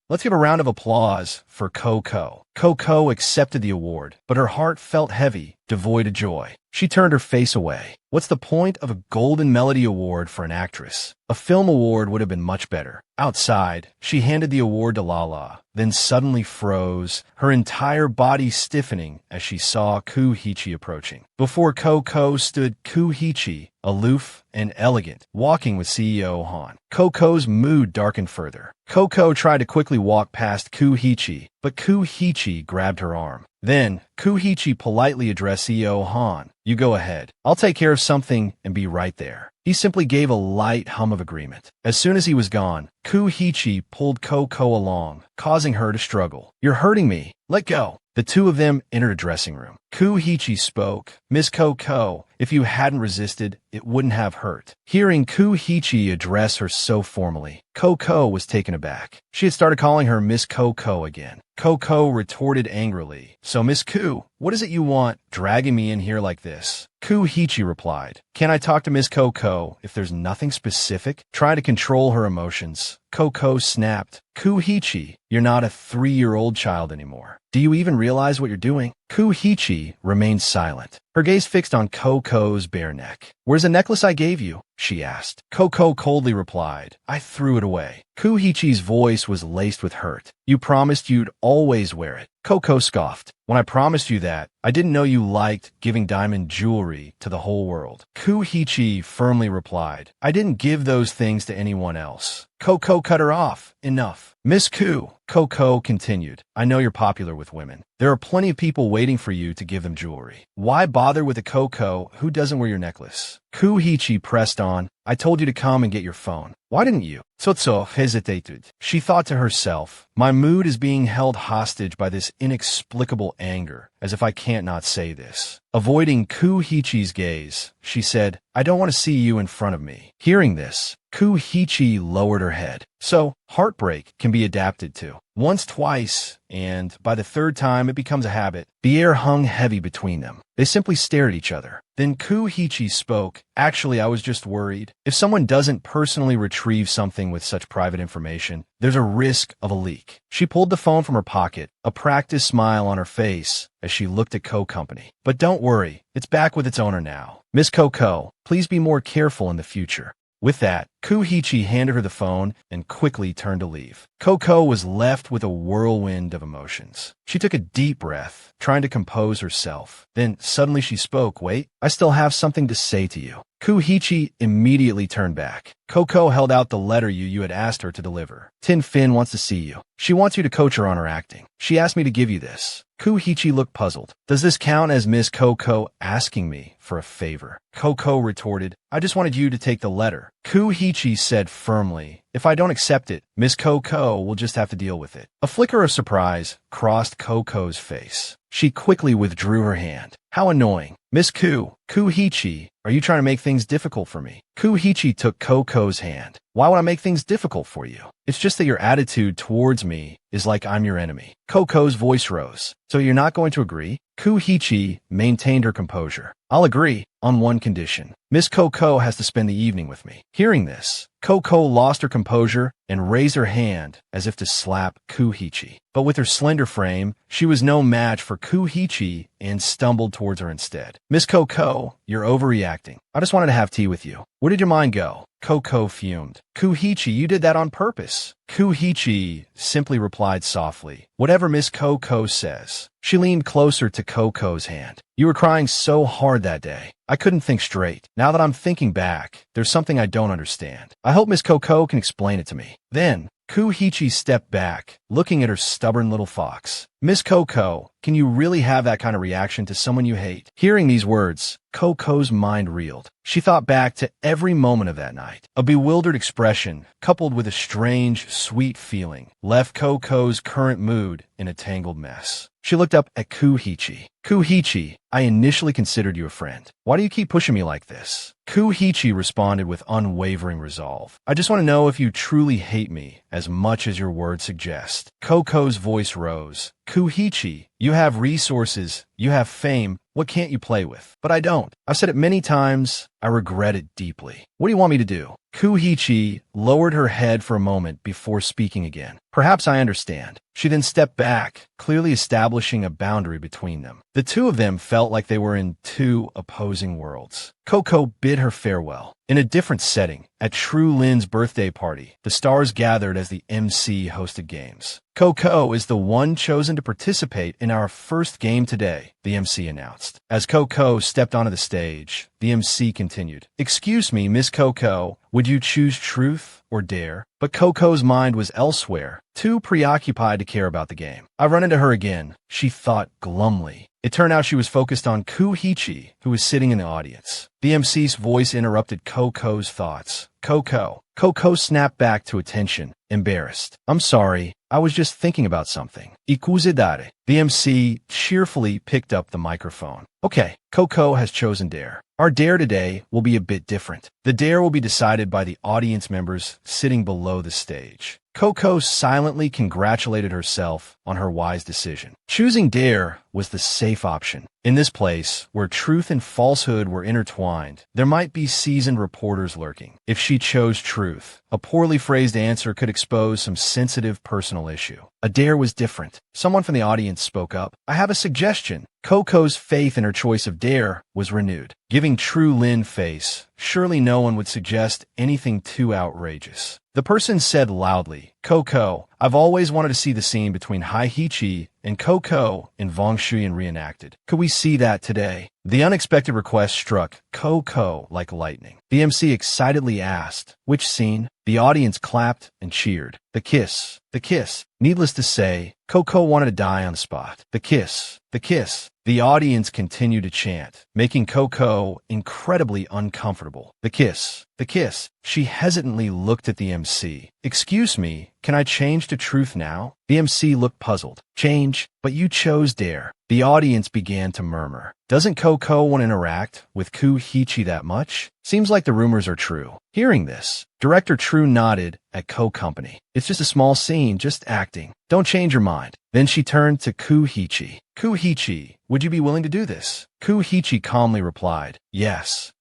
let's give a round of applause for Coco. Coco accepted the award, but her heart felt heavy, devoid of joy. She turned her face away. What's the point of a Golden Melody Award for an actress? A film award would have been much better. Outside, she handed the award to Lala, then suddenly froze, her entire body stiffening as she saw Kuhichi approaching. Before Coco stood Kuhichi, aloof and elegant, walking with CEO Han. Coco's mood darkened further. Coco tried to quickly walk past Kuhichi, but Kuhichi grabbed her arm. Then, Kuhichi politely addressed CEO Han. "You go ahead. I'll take care of something and be right there." He simply gave a light hum of agreement. As soon as he was gone, Kuhichi pulled Coco along, causing her to struggle. "You're hurting me. Let go." The two of them entered a dressing room. Kuhichi spoke. "Miss Coco, if you hadn't resisted, it wouldn't have hurt." Hearing Kuhichi address her so formally, Coco was taken aback. She had started calling her Miss Coco again. Coco retorted angrily, "So Miss Ku, what is it you want, dragging me in here like this?" Kuhichi replied, "Can I talk to Miss Coco if there's nothing specific?" Trying to control her emotions, Coco snapped, "Kuhichi, you're not a 3-year-old child anymore. Do you even realize what you're doing?" Kuhichi remained silent, her gaze fixed on Coco's bare neck. "Where's the necklace I gave you?" she asked. Coco coldly replied, "I threw it away." Kuhichi's voice was laced with hurt. "You promised you'd always wear it." Coco scoffed. "When I promised you that, I didn't know you liked giving diamond jewelry to the whole world." Kuhichi firmly replied, "I didn't give those things to anyone else." Coco cut her off. "Enough." "Miss Ku," Coco continued, "I know you're popular with women. There are plenty of people waiting for you to give them jewelry. Why bother with a Coco who doesn't wear your necklace?" Kuhichi pressed on, "I told you to come and get your phone. Why didn't you?" Tsotso hesitated. She thought to herself, "My mood is being held hostage by this inexplicable anger, as if I can't not say this." Avoiding Kuhichi's gaze, she said, "I don't want to see you in front of me." Hearing this, Kuhichi lowered her head. So, heartbreak can be adapted to. Once, twice, and by the third time it becomes a habit. The air hung heavy between them. They simply stared at each other. Then Kuhichi spoke. "Actually, I was just worried. If someone doesn't personally retrieve something with such private information, there's a risk of a leak." She pulled the phone from her pocket, a practiced smile on her face as she looked at Co-Company. "But don't worry, it's back with its owner now. Miss Coco, please be more careful in the future." With that, Kuhichi handed her the phone and quickly turned to leave. Coco was left with a whirlwind of emotions. She took a deep breath, trying to compose herself. Then suddenly she spoke, "Wait, I still have something to say to you." Kuhichi immediately turned back. "Coco held out the letter you had asked her to deliver. Tin Fin wants to see you. She wants you to coach her on her acting. She asked me to give you this." Kuhichi looked puzzled. "Does this count as Miss Coco asking me for a favor?" Coco retorted, "I just wanted you to take the letter." Kuhichi said firmly, "If I don't accept it, Miss Coco will just have to deal with it." A flicker of surprise crossed Coco's face. She quickly withdrew her hand. How annoying. Miss Kuhichi, are you trying to make things difficult for me? Kuhichi took Koko's hand. Why would I make things difficult for you? It's just that your attitude towards me is like I'm your enemy. Koko's voice rose. So you're not going to agree? Kuhichi maintained her composure. I'll agree, on one condition. Miss Koko has to spend the evening with me. Hearing this, Koko lost her composure and raised her hand as if to slap Kuhichi. But with her slender frame, she was no match for Kuhichi and stumbled towards her instead. Miss Koko, you're overreacting. I just wanted to have tea with you. Where did your mind go? Koko fumed. Kuhichi, you did that on purpose. Kuhichi simply replied softly, whatever Miss Koko says. She leaned closer to Koko's hand. You were crying so hard that day. I couldn't think straight. Now that I'm thinking back, there's something I don't understand. I hope Miss Koko can explain it to me. Then, Kuhichi stepped back, looking at her stubborn little fox. Miss Koko, can you really have that kind of reaction to someone you hate? Hearing these words, Koko's mind reeled. She thought back to every moment of that night. A bewildered expression, coupled with a strange, sweet feeling, left Koko's current mood in a tangled mess. She looked up at Kuhichi. Kuhichi, I initially considered you a friend. Why do you keep pushing me like this? Kuhichi responded with unwavering resolve. I just want to know if you truly hate me as much as your words suggest. Koko's voice rose. Kuhichi, you have resources, you have fame, what can't you play with? But I don't. I've said it many times, I regret it deeply. What do you want me to do? Kuhichi lowered her head for a moment before speaking again. Perhaps I understand. She then stepped back, clearly establishing a boundary between them. The two of them felt like they were in two opposing worlds. Koko bid her farewell. In a different setting, at True Lin's birthday party, the stars gathered as the MC hosted games. Koko is the one chosen to participate in our first game today, the MC announced. As Koko stepped onto the stage, the MC continued. Excuse me, Miss Koko, would you choose truth or dare? But Koko's mind was elsewhere, too preoccupied to care about the game. I run into her again, she thought glumly. It turned out she was focused on Kuhichi, who was sitting in the audience. The MC's voice interrupted Koko's thoughts. Koko snapped back to attention, embarrassed. I'm sorry, I was just thinking about something. Ikuzedare. The MC cheerfully picked up the microphone. Okay, Koko has chosen dare. Our dare today will be a bit different. The dare will be decided by the audience members sitting below the stage. Koko silently congratulated herself on her wise decision. Choosing dare was the safe option. In this place, where truth and falsehood were intertwined, there might be seasoned reporters lurking. If she chose truth, a poorly phrased answer could expose some sensitive personal issue. A dare was different. Someone from the audience spoke up. I have a suggestion. Koko's faith in her choice of dare was renewed. Giving True Lin face, surely no one would suggest anything too outrageous. The person said loudly, Koko, I've always wanted to see the scene between Haihichi and Koko in Vongshuyan reenacted. Could we see that today? The unexpected request struck Koko like lightning. The MC excitedly asked, which scene? The audience clapped and cheered. The kiss. The kiss. Needless to say, Koko wanted to die on the spot. The kiss. The kiss. The audience continued to chant, making Koko incredibly uncomfortable. The kiss. The kiss. She hesitantly looked at the MC. Excuse me, can I change to truth now? The MC looked puzzled. Change, but you chose dare. The audience began to murmur. Doesn't Koko want to interact with Kuhichi that much? Seems like the rumors are true. Hearing this, Director True nodded at Co-Company. It's just a small scene, just acting. Don't change your mind. Then she turned to Kuhichi. Kuhichi, would you be willing to do this? Kuhichi calmly replied, yes.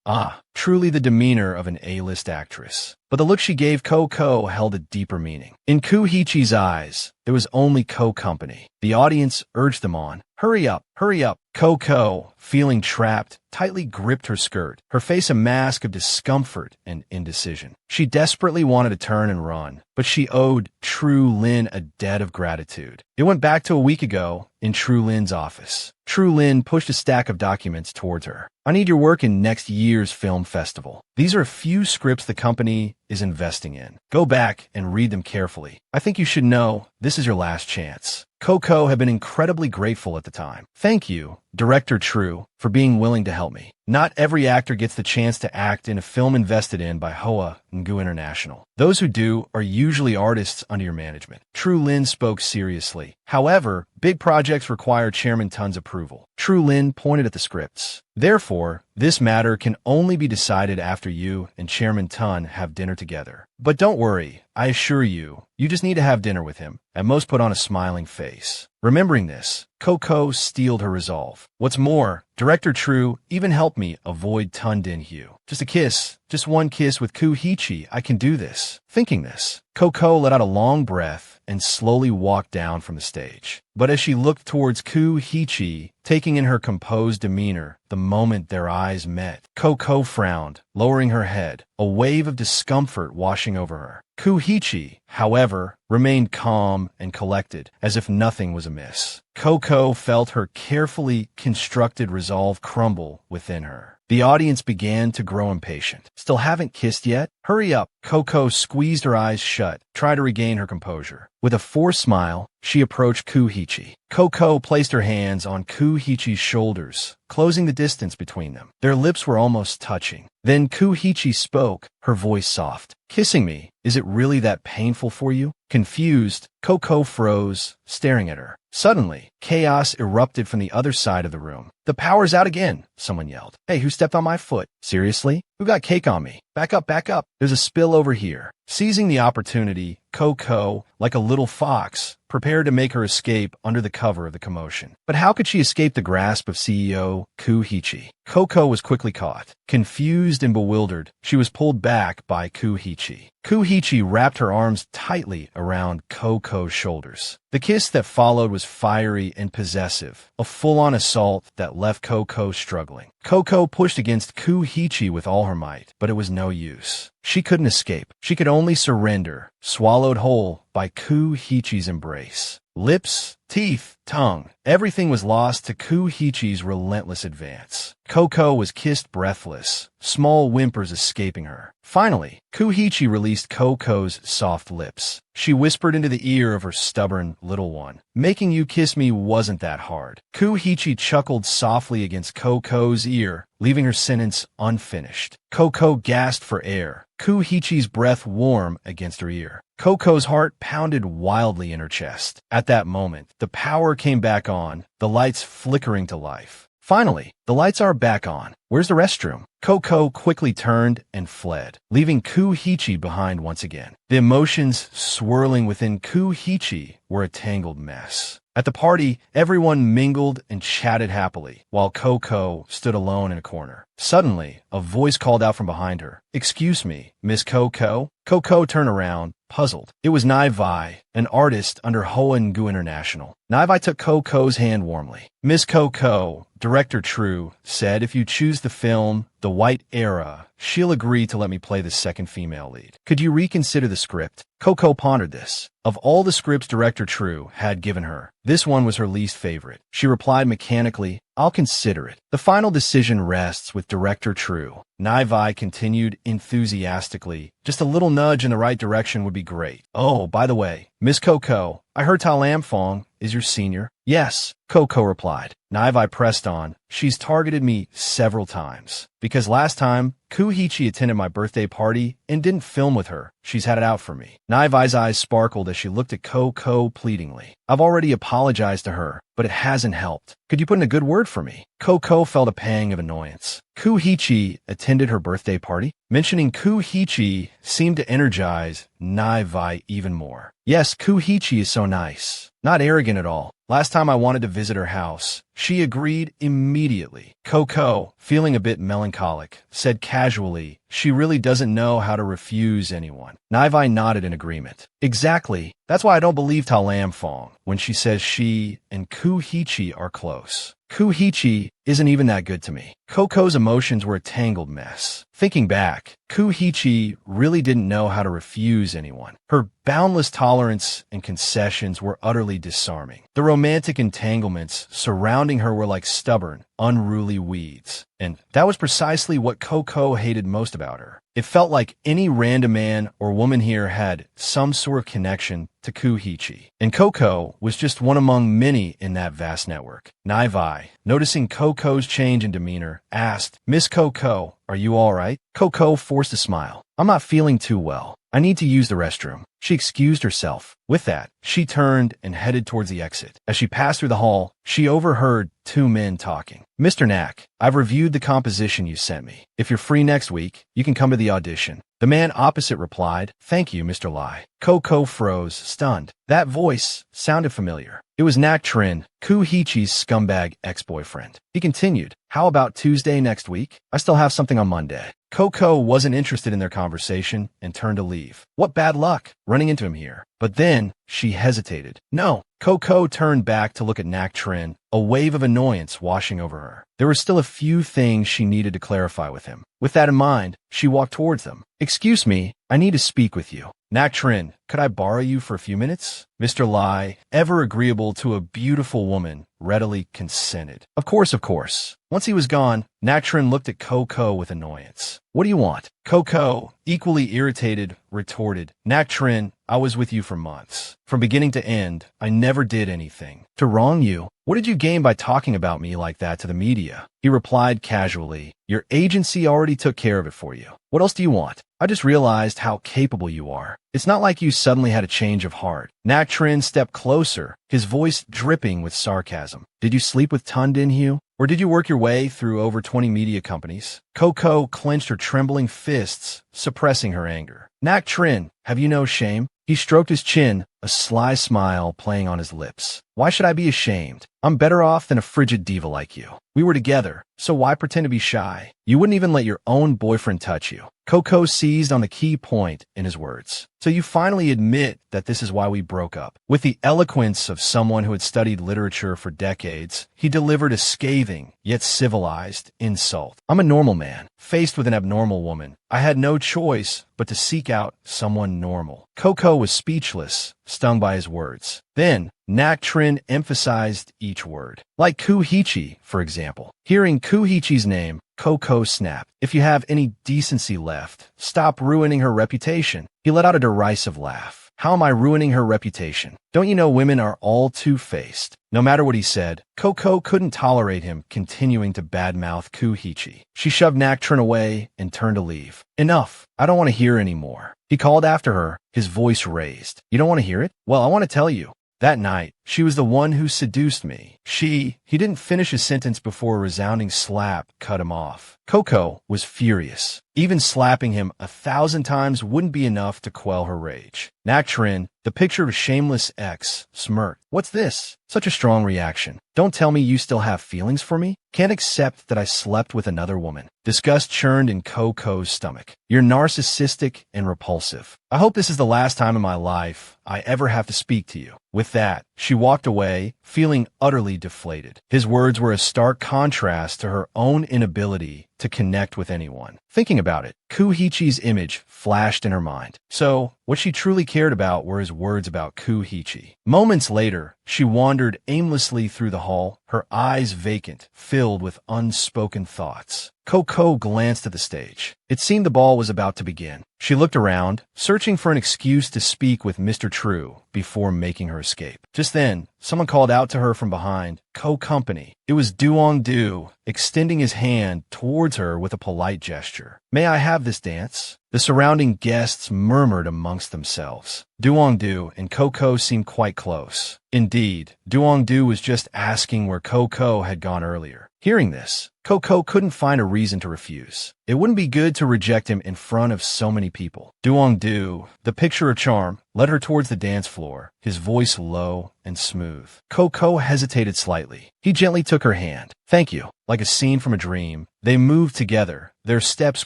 Truly the demeanor of an A-list actress. But the look she gave Koko held a deeper meaning. In Kuhichi's eyes, there was only Co-Company. The audience urged them on. Hurry up, hurry up. Koko, feeling trapped, tightly gripped her skirt, her face a mask of discomfort and indecision. She desperately wanted to turn and run, but she owed True Lin a debt of gratitude. It went back to a week ago in True Lin's office. True Lin pushed a stack of documents towards her. I need your work in next year's film festival. These are a few scripts the company is investing in. Go back and read them carefully. I think you should know this is your last chance. Koko had been incredibly grateful at the time. Thank you, Director True, for being willing to help me. Not every actor gets the chance to act in a film invested in by Hoa and Gu International. Those who do are usually artists under your management. True Lin spoke seriously. However, big projects require Chairman Tun's approval. True Lin pointed at the scripts. Therefore, this matter can only be decided after you and Chairman Tun have dinner together. But don't worry, I assure you, you just need to have dinner with him. At most put on a smiling face. Remembering this, Coco steeled her resolve. What's more, Director True even helped me avoid Tun Din Hugh. Just a kiss, just one kiss with Ku Hichi, I can do this. Thinking this, Coco let out a long breath and slowly walked down from the stage. But as she looked towards Ku Hichi, taking in her composed demeanor the moment their eyes met, Coco frowned, lowering her head, a wave of discomfort washing over her. Ku Hichi, however, remained calm and collected, as if nothing was amiss. Coco felt her carefully constructed resolve crumble within her. The audience began to grow impatient. Still haven't kissed yet? Hurry up. Coco squeezed her eyes shut, trying to regain her composure. With a forced smile, she approached Ku Hichi. Coco placed her hands on Ku Hichi's shoulders, closing the distance between them. Their lips were almost touching. Then Ku Hichi spoke, her voice soft. Kissing me, is it really that painful for you? Confused, Coco froze, staring at her. Suddenly, chaos erupted from the other side of the room. The power's out again, someone yelled. Hey, who stepped on my foot? Seriously? Who got cake on me? Back up, back up. There's a spill over here. Seizing the opportunity, Coco, like a little fox, prepared to make her escape under the cover of the commotion. But how could she escape the grasp of CEO Ku Hichi? Coco was quickly caught. Confused and bewildered, she was pulled back by Ku Hichi. Ku Hichi wrapped her arms tightly around Coco's shoulders. The kiss that followed was fiery and possessive, a full-on assault that left Coco struggling. Coco pushed against Ku Hichi with all her might, but it was no use. She couldn't escape. She could only surrender, swallowed whole by Ku Hichi's embrace. Lips, teeth, tongue, everything was lost to Ku Hichi's relentless advance. Coco was kissed breathless, small whimpers escaping her. Finally, Ku Hichi released Coco's soft lips. She whispered into the ear of her stubborn little one, "Making you kiss me wasn't that hard." Ku Hichi chuckled softly against Coco's ear, leaving her sentence unfinished. Coco gasped for air, Ku Hichi's breath warm against her ear. Coco's heart pounded wildly in her chest. At that moment, the power came back on, the lights flickering to life. Finally, the lights are back on. Where's the restroom? Coco quickly turned and fled, leaving Ku Hichi behind once again. The emotions swirling within Ku Hichi were a tangled mess. At the party, everyone mingled and chatted happily, while Coco stood alone in a corner. Suddenly, a voice called out from behind her. "Excuse me, Miss Coco?" Coco turned around, puzzled. It was Nai Vai, an artist under Hoa and Gu International. Nai Vai took Coco's hand warmly. "Miss Coco," Director True said, "if you choose the film The White Era, she'll agree to let me play the second female lead. Could you reconsider the script?" Coco pondered this. Of all the scripts Director True had given her, this one was her least favorite. She replied mechanically, "I'll consider it." The final decision rests with Director True. Nai Vai continued enthusiastically. "Just a little nudge in the right direction would be great. Oh, by the way, Miss Coco, I heard Ta Lam Fong is your senior." "Yes," Coco replied. Nai Vai pressed on. "She's targeted me several times. Because last time, Ku Hichi attended my birthday party and didn't film with her. She's had it out for me." Nai Vai's eyes sparkled as she looked at Coco pleadingly. "I've already apologized to her, but it hasn't helped. Could you put in a good word for me?" Coco felt a pang of annoyance. Ku Hichi attended her birthday party? Mentioning Ku Hichi seemed to energize Nai Vai even more. "Yes, Ku Hichi is so nice. Not arrogant at all. Last time I wanted to visit her house, she agreed immediately." Coco, feeling a bit melancholic, said casually, "She really doesn't know how to refuse anyone." Nai Vai nodded in agreement. "Exactly. That's why I don't believe Ta Lam Fong when she says she and Ku Hichi are close. Ku Hichi isn't even that good to me." Coco's emotions were a tangled mess. Thinking back, Ku Hichi really didn't know how to refuse anyone. Her boundless tolerance and concessions were utterly disarming. The romantic entanglements surrounding her were like stubborn, unruly weeds. And that was precisely what Coco hated most about her. It felt like any random man or woman here had some sort of connection to Kuhichi. And Coco was just one among many in that vast network. Naivai, noticing Coco's change in demeanor, asked, "Miss Coco, are you all right?" Coco forced a smile. "I'm not feeling too well. I need to use the restroom." She excused herself. With that, she turned and headed towards the exit. As she passed through the hall, she overheard two men talking. "Mr. Knack, I've reviewed the composition you sent me. If you're free next week, you can come to the audition." The man opposite replied, "Thank you, Mr. Lai." Coco froze, stunned. That voice sounded familiar. It was Nak Trin, Kuhichi's scumbag ex-boyfriend. He continued, "How about Tuesday next week? I still have something on Monday." Coco wasn't interested in their conversation and turned to leave. What bad luck, running into him here. But then she hesitated. "No." Coco turned back to look at Nak Trin, a wave of annoyance washing over her. There were still a few things she needed to clarify with him. With that in mind, she walked towards them. "Excuse me, I need to speak with you." "Nak Trin, could I borrow you for a few minutes?" Mr. Lai, ever agreeable to a beautiful woman, readily consented. Of course, of course." Once he was gone, Nak Trin looked at Coco with annoyance. "What do you want?" Coco, equally irritated, retorted, "Nak Trin, I was with you for months. From beginning to end, I never did anything to wrong you. What did you gain by talking about me like that to the media?" He replied casually, "Your agency already took care of it for you. What else do you want? I just realized how capable you are. It's not like you suddenly had a change of heart." Nak Trin stepped closer, his voice dripping with sarcasm. "Did you sleep with Tun Din Hyu? Or did you work your way through over 20 media companies?" Coco clenched her trembling fists, suppressing her anger. "Nak Trin, have you no shame?" He stroked his chin, a sly smile playing on his lips. "Why should I be ashamed? I'm better off than a frigid diva like you. We were together, so why pretend to be shy? You wouldn't even let your own boyfriend touch you." Coco seized on the key point in his words. "So you finally admit that this is why we broke up." With the eloquence of someone who had studied literature for decades, he delivered a scathing, yet civilized, insult. "I'm a normal man, faced with an abnormal woman. I had no choice but to seek out someone normal." Coco was speechless, stung by his words. Then, Nak Trin emphasized each word. Like Kuhichi, for example. Hearing Kuhichi's name, Coco snapped. "If you have any decency left, stop ruining her reputation." He let out a derisive laugh. "How am I ruining her reputation? Don't you know women are all two-faced?" No matter what he said, Coco couldn't tolerate him continuing to badmouth Kuhichi. She shoved Nak Trin away and turned to leave. "Enough. I don't want to hear any more." He called after her, his voice raised. "You don't want to hear it? Well, I want to tell you. That night, she was the one who seduced me." He didn't finish his sentence before a resounding slap cut him off. Coco was furious. Even slapping him 1,000 times wouldn't be enough to quell her rage. Nak Trin, the picture of a shameless ex, smirked. "What's this? Such a strong reaction. Don't tell me you still have feelings for me? Can't accept that I slept with another woman." Disgust churned in Coco's stomach. "You're narcissistic and repulsive. I hope this is the last time in my life I ever have to speak to you." With that, she walked away, feeling utterly deflated. His words were a stark contrast to her own inability to connect with anyone. Thinking about it, Kuhichi's image flashed in her mind. So, what she truly cared about were his words about Kuhichi. Moments later, she wandered aimlessly through the hall, her eyes vacant, filled with unspoken thoughts. Coco glanced at the stage. It seemed the ball was about to begin. She looked around, searching for an excuse to speak with Mr. True before making her escape. Just then, someone called out to her from behind, "Co-company." It was Duong-du, extending his hand towards her with a polite gesture. "May I have this dance?" The surrounding guests murmured amongst themselves. Duong-du and Coco seemed quite close. Indeed, Duong-du was just asking where Coco had gone earlier. Hearing this, Coco couldn't find a reason to refuse. It wouldn't be good to reject him in front of so many people. Duong-du, the picture of charm, led her towards the dance floor, his voice low and smooth. Coco hesitated slightly. He gently took her hand. "Thank you." Like a scene from a dream, they moved together, their steps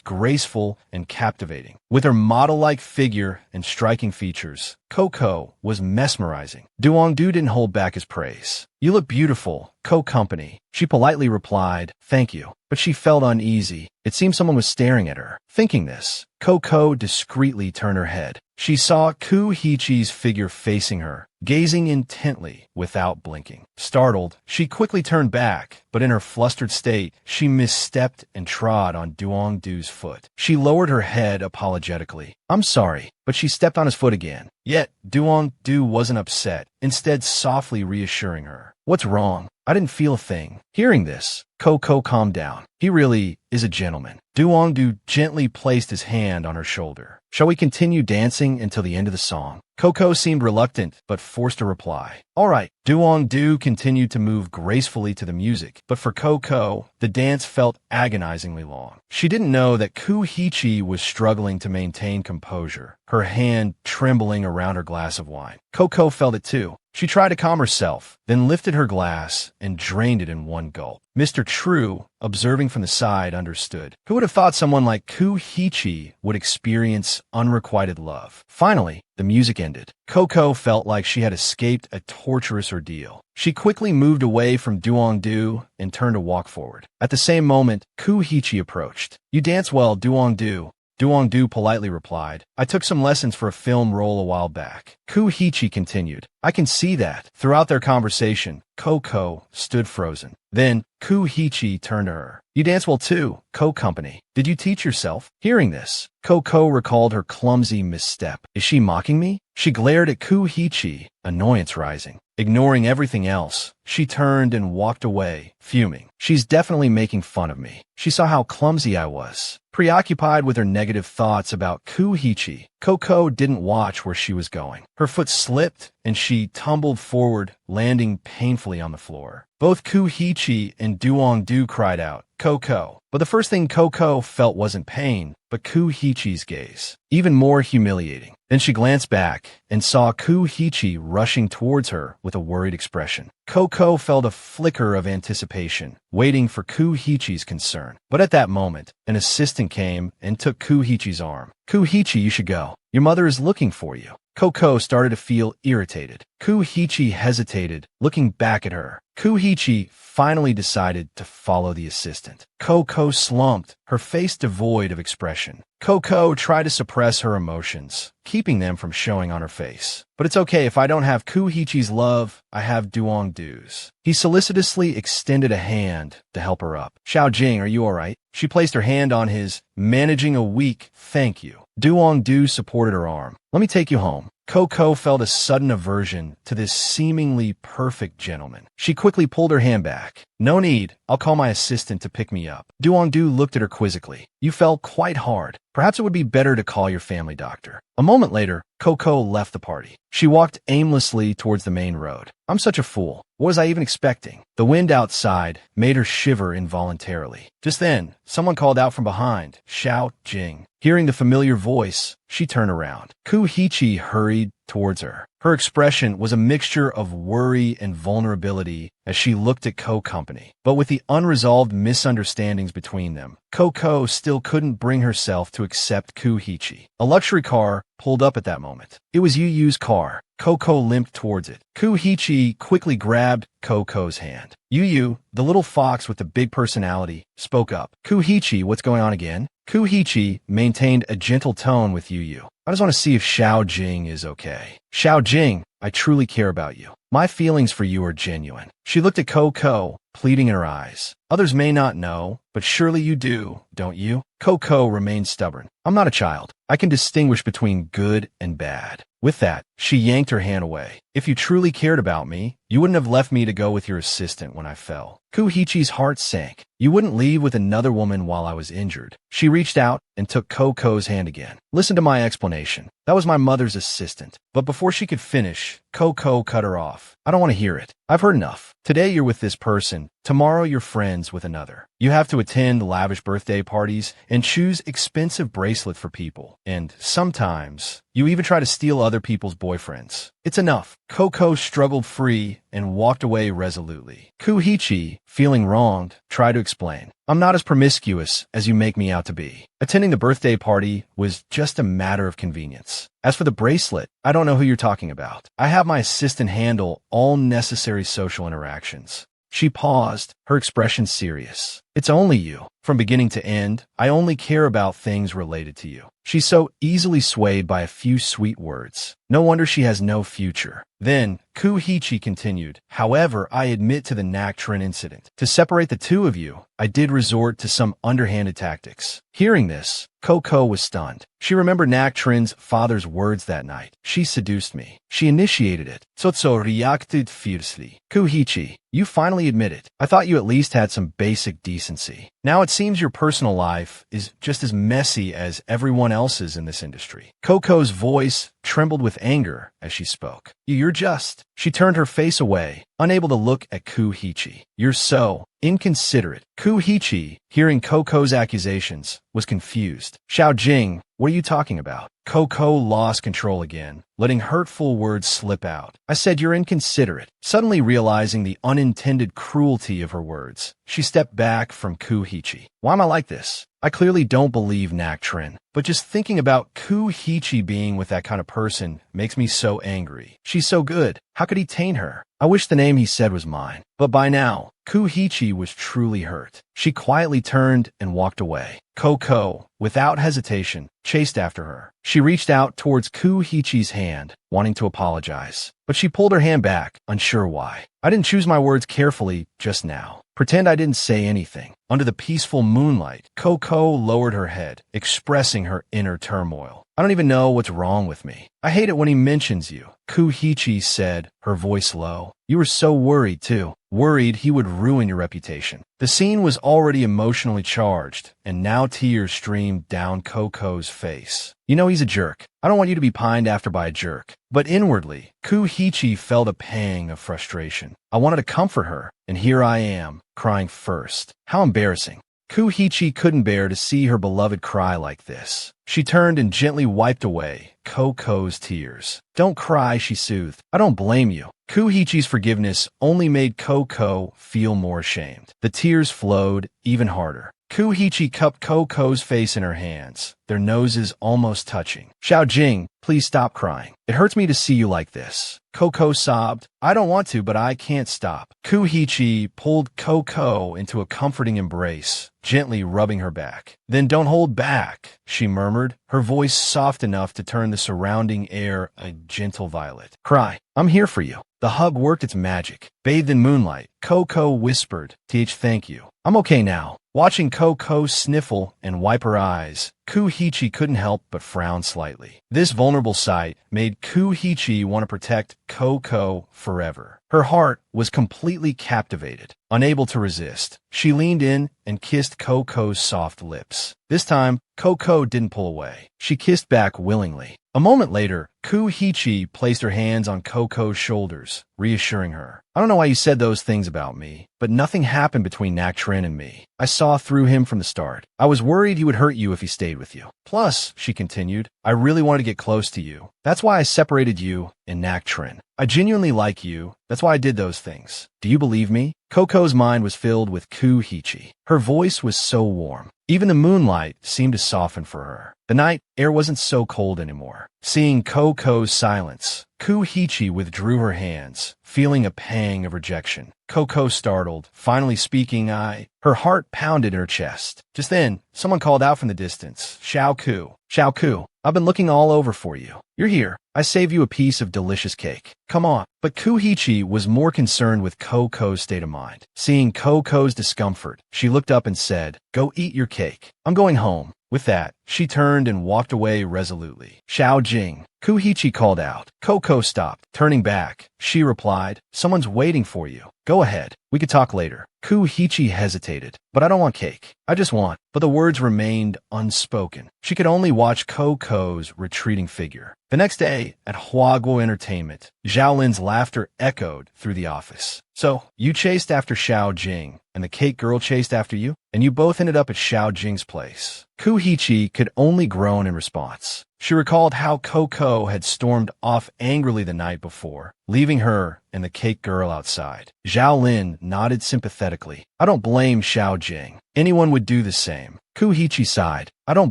graceful and captivating. With her model-like figure and striking features, Coco was mesmerizing. Duong-du didn't hold back his praise. "You look beautiful, Co-company." She politely replied, "Thank you." But she felt uneasy. It seemed someone was staring at her. Thinking this, Coco discreetly turned her head. She saw Kuhichi's figure facing her, gazing intently without blinking. Startled, she quickly turned back, but in her flustered state, she misstepped and trod on Duong-du's foot. She lowered her head apologetically. "I'm sorry," but she stepped on his foot again. Yet, Duong-du wasn't upset, instead softly reassuring her. "What's wrong? I didn't feel a thing." Hearing this, Coco calmed down. "He really is a gentleman." Duong-du gently placed his hand on her shoulder. "Shall we continue dancing until the end of the song?" Coco seemed reluctant, but forced a reply. "All right." Duong-du continued to move gracefully to the music, but for Coco, the dance felt agonizingly long. She didn't know that Ku Hichi was struggling to maintain composure, her hand trembling around her glass of wine. Coco felt it too. She tried to calm herself, then lifted her glass and drained it in one gulp. Mr. True, observing from the side, understood. Who would have thought someone like Ku Hichi would experience unrequited love? Finally, the music ended. Coco felt like she had escaped a torturous ordeal. She quickly moved away from Duong-du and turned to walk forward. At the same moment, Ku Hichi approached. "You dance well, Duong-du." Duong-du politely replied, "I took some lessons for a film role a while back." Ku Hichi continued, "I can see that." Throughout their conversation, Coco stood frozen. Then, Ku Hichi turned to her. "You dance well too, Co-company. Did you teach yourself?" Hearing this, Coco recalled her clumsy misstep. "Is she mocking me?" She glared at Ku Hichi, annoyance rising. Ignoring everything else, she turned and walked away, fuming. "She's definitely making fun of me." She saw how clumsy I was. Preoccupied with her negative thoughts about Ku Hichi, Coco didn't watch where she was going. Her foot slipped, and she tumbled forward, landing painfully on the floor. Both Ku Hichi and Duong-du cried out, "Coco." But the first thing Coco felt wasn't pain, but Ku Hichi's gaze. Even more humiliating. Then she glanced back and saw Ku Hichi rushing towards her with a worried expression. Coco felt a flicker of anticipation, waiting for Ku Hichi's concern. But at that moment, an assistant came and took Ku Hichi's arm. "Ku Hichi, you should go. Your mother is looking for you." Coco started to feel irritated. Ku Hichi hesitated, looking back at her. Ku Hichi finally decided to follow the assistant. Coco slumped, her face devoid of expression. Coco tried to suppress her emotions, keeping them from showing on her face. "But it's okay, if I don't have Ku Hichi's love, I have Duong-du's." He solicitously extended a hand to help her up. "Xiao Jing, are you all right?" She placed her hand on his, managing a weak "thank you." Duong-du supported her arm. "Let me take you home." Coco felt a sudden aversion to this seemingly perfect gentleman. She quickly pulled her hand back. "No need. I'll call my assistant to pick me up." Duong-du looked at her quizzically. "You fell quite hard. Perhaps it would be better to call your family doctor." A moment later, Coco left the party. She walked aimlessly towards the main road. "I'm such a fool. What was I even expecting?" The wind outside made her shiver involuntarily. Just then, someone called out from behind, "Xiao Jing." Hearing the familiar voice, she turned around. Ku Hichi hurried towards her. Her expression was a mixture of worry and vulnerability as she looked at Co-company. But with the unresolved misunderstandings between them, Coco still couldn't bring herself to accept Ku Hichi. A luxury car pulled up at that moment. It was Yu Yu's car. Coco limped towards it. Ku Hichi quickly grabbed Coco's hand. Yu Yu, the little fox with the big personality, spoke up. "Ku Hichi, what's going on again?" Ku Hichi maintained a gentle tone with Yu Yu. "I just want to see if Xiao Jing is okay." "Xiao Jing, I truly care about you. My feelings for you are genuine." She looked at Coco, pleading in her eyes. "Others may not know, but surely you do, don't you?" Coco remained stubborn. "I'm not a child. I can distinguish between good and bad." With that, she yanked her hand away. "If you truly cared about me, you wouldn't have left me to go with your assistant when I fell." Ku Hichi's heart sank. "You wouldn't leave with another woman while I was injured." She reached out and took Coco's hand again. "Listen to my explanation. That was my mother's assistant." But before she could finish, Coco cut her off. "I don't want to hear it. I've heard enough. Today you're with this person. Tomorrow you're friends with another. You have to attend lavish birthday parties and choose expensive bracelets for people. And sometimes, you even try to steal other people's boyfriends. It's enough." Coco struggled free and walked away resolutely. Ku Hichi, feeling wronged, tried to explain. "I'm not as promiscuous as you make me out to be. Attending the birthday party was just a matter of convenience. As for the bracelet, I don't know who you're talking about. I have my assistant handle all necessary social interactions." She paused, her expression serious. It's only you. From beginning to end, I only care about things related to you. She's so easily swayed by a few sweet words. No wonder she has no future. Then, Kuhichi continued, however, I admit to the Nactrin incident. To separate the two of you, I did resort to some underhanded tactics. Hearing this, Coco was stunned. She remembered Nactrin's father's words that night. She seduced me. She initiated it. Tsotso reacted fiercely. Kuhichi, you finally admit it. I thought you at least had some basic decency. Now it seems your personal life is just as messy as everyone else's in this industry. Coco's voice trembled with anger as she spoke. You're just. She turned her face away, unable to look at Kuhichi. You're so inconsiderate. Kuhichi, hearing Coco's accusations, was confused. Xiao Jing, what are you talking about? Coco lost control again, letting hurtful words slip out. I said you're inconsiderate. Suddenly realizing the unintended cruelty of her words, she stepped back from Kuhichi. Why am I like this? I clearly don't believe Nactrin, but just thinking about Kuhichi being with that kind of person makes me so angry. She's so good. How could he taint her? I wish the name he said was mine. But by now, Kuhichi was truly hurt. She quietly turned and walked away. Coco, without hesitation, chased after her. She reached out towards Kuhichi's hand, wanting to apologize. But she pulled her hand back, unsure why. I didn't choose my words carefully just now. Pretend I didn't say anything. Under the peaceful moonlight, Coco lowered her head, expressing her inner turmoil. I don't even know what's wrong with me. I hate it when he mentions you. Kuhichi said, her voice low. You were so worried, too. Worried he would ruin your reputation. The scene was already emotionally charged, and now tears streamed down Coco's face. You know he's a jerk. I don't want you to be pined after by a jerk. But inwardly, Kuhichi felt a pang of frustration. I wanted to comfort her, and here I am, crying first. How embarrassing. Kuhichi couldn't bear to see her beloved cry like this. She turned and gently wiped away Coco's tears. Don't cry, she soothed. I don't blame you. Kuhichi's forgiveness only made Coco feel more ashamed. The tears flowed even harder. Kuhichi cupped Coco's face in her hands, their noses almost touching. Xiao Jing, please stop crying. It hurts me to see you like this. Coco sobbed. I don't want to, but I can't stop. Kuhichi pulled Coco into a comforting embrace, gently rubbing her back. Then don't hold back, she murmured, her voice soft enough to turn the surrounding air a gentle violet. Cry. I'm here for you. The hug worked its magic. Bathed in moonlight, Coco whispered, thank you. I'm okay now. Watching Coco sniffle and wipe her eyes, Kuhichi couldn't help but frown slightly. This vulnerable sight made Kuhichi want to protect Coco forever. Her heart was completely captivated. Unable to resist, she leaned in and kissed Coco's soft lips. This time, Coco didn't pull away. She kissed back willingly. A moment later, Kuhichi placed her hands on Coco's shoulders, reassuring her. I don't know why you said those things about me, but nothing happened between Nactrin and me. I saw through him from the start. I was worried he would hurt you if he stayed with you. Plus, she continued, I really wanted to get close to you. That's why I separated you and Nactrin. I genuinely like you. That's why I did those things. Do you believe me? Coco's mind was filled with Kuhichi. Her voice was so warm. Even the moonlight seemed to soften for her. The night air wasn't so cold anymore. Seeing Coco's silence, Kuhichi withdrew her hands, feeling a pang of rejection. Coco startled, finally speaking, her heart pounded in her chest. Just then, someone called out from the distance, Xiao Ku. Xiao Ku, I've been looking all over for you. You're here. I saved you a piece of delicious cake. Come on. But Kuhichi was more concerned with Coco's state of mind. Seeing Coco's discomfort, she looked up and said, Go eat your cake. I'm going home. With that, she turned and walked away resolutely. Xiao Jing. Kuhichi called out. Coco stopped. Turning back, she replied, Someone's waiting for you. Go ahead. We could talk later. Kuhichi hesitated. But I don't want cake. I just want. But the words remained unspoken. She could only watch Coco's retreating figure. The next day, at Huaguo Entertainment, Zhao Lin's laughter echoed through the office. So, you chased after Xiao Jing, and the cake girl chased after you, and you both ended up at Xiao Jing's place. Kuhichi could only groan in response. She recalled how Coco had stormed off angrily the night before, leaving her and the cake girl outside. Zhao Lin nodded sympathetically. I don't blame Xiao Jing. Anyone would do the same. Kuhichi sighed. I don't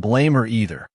blame her either.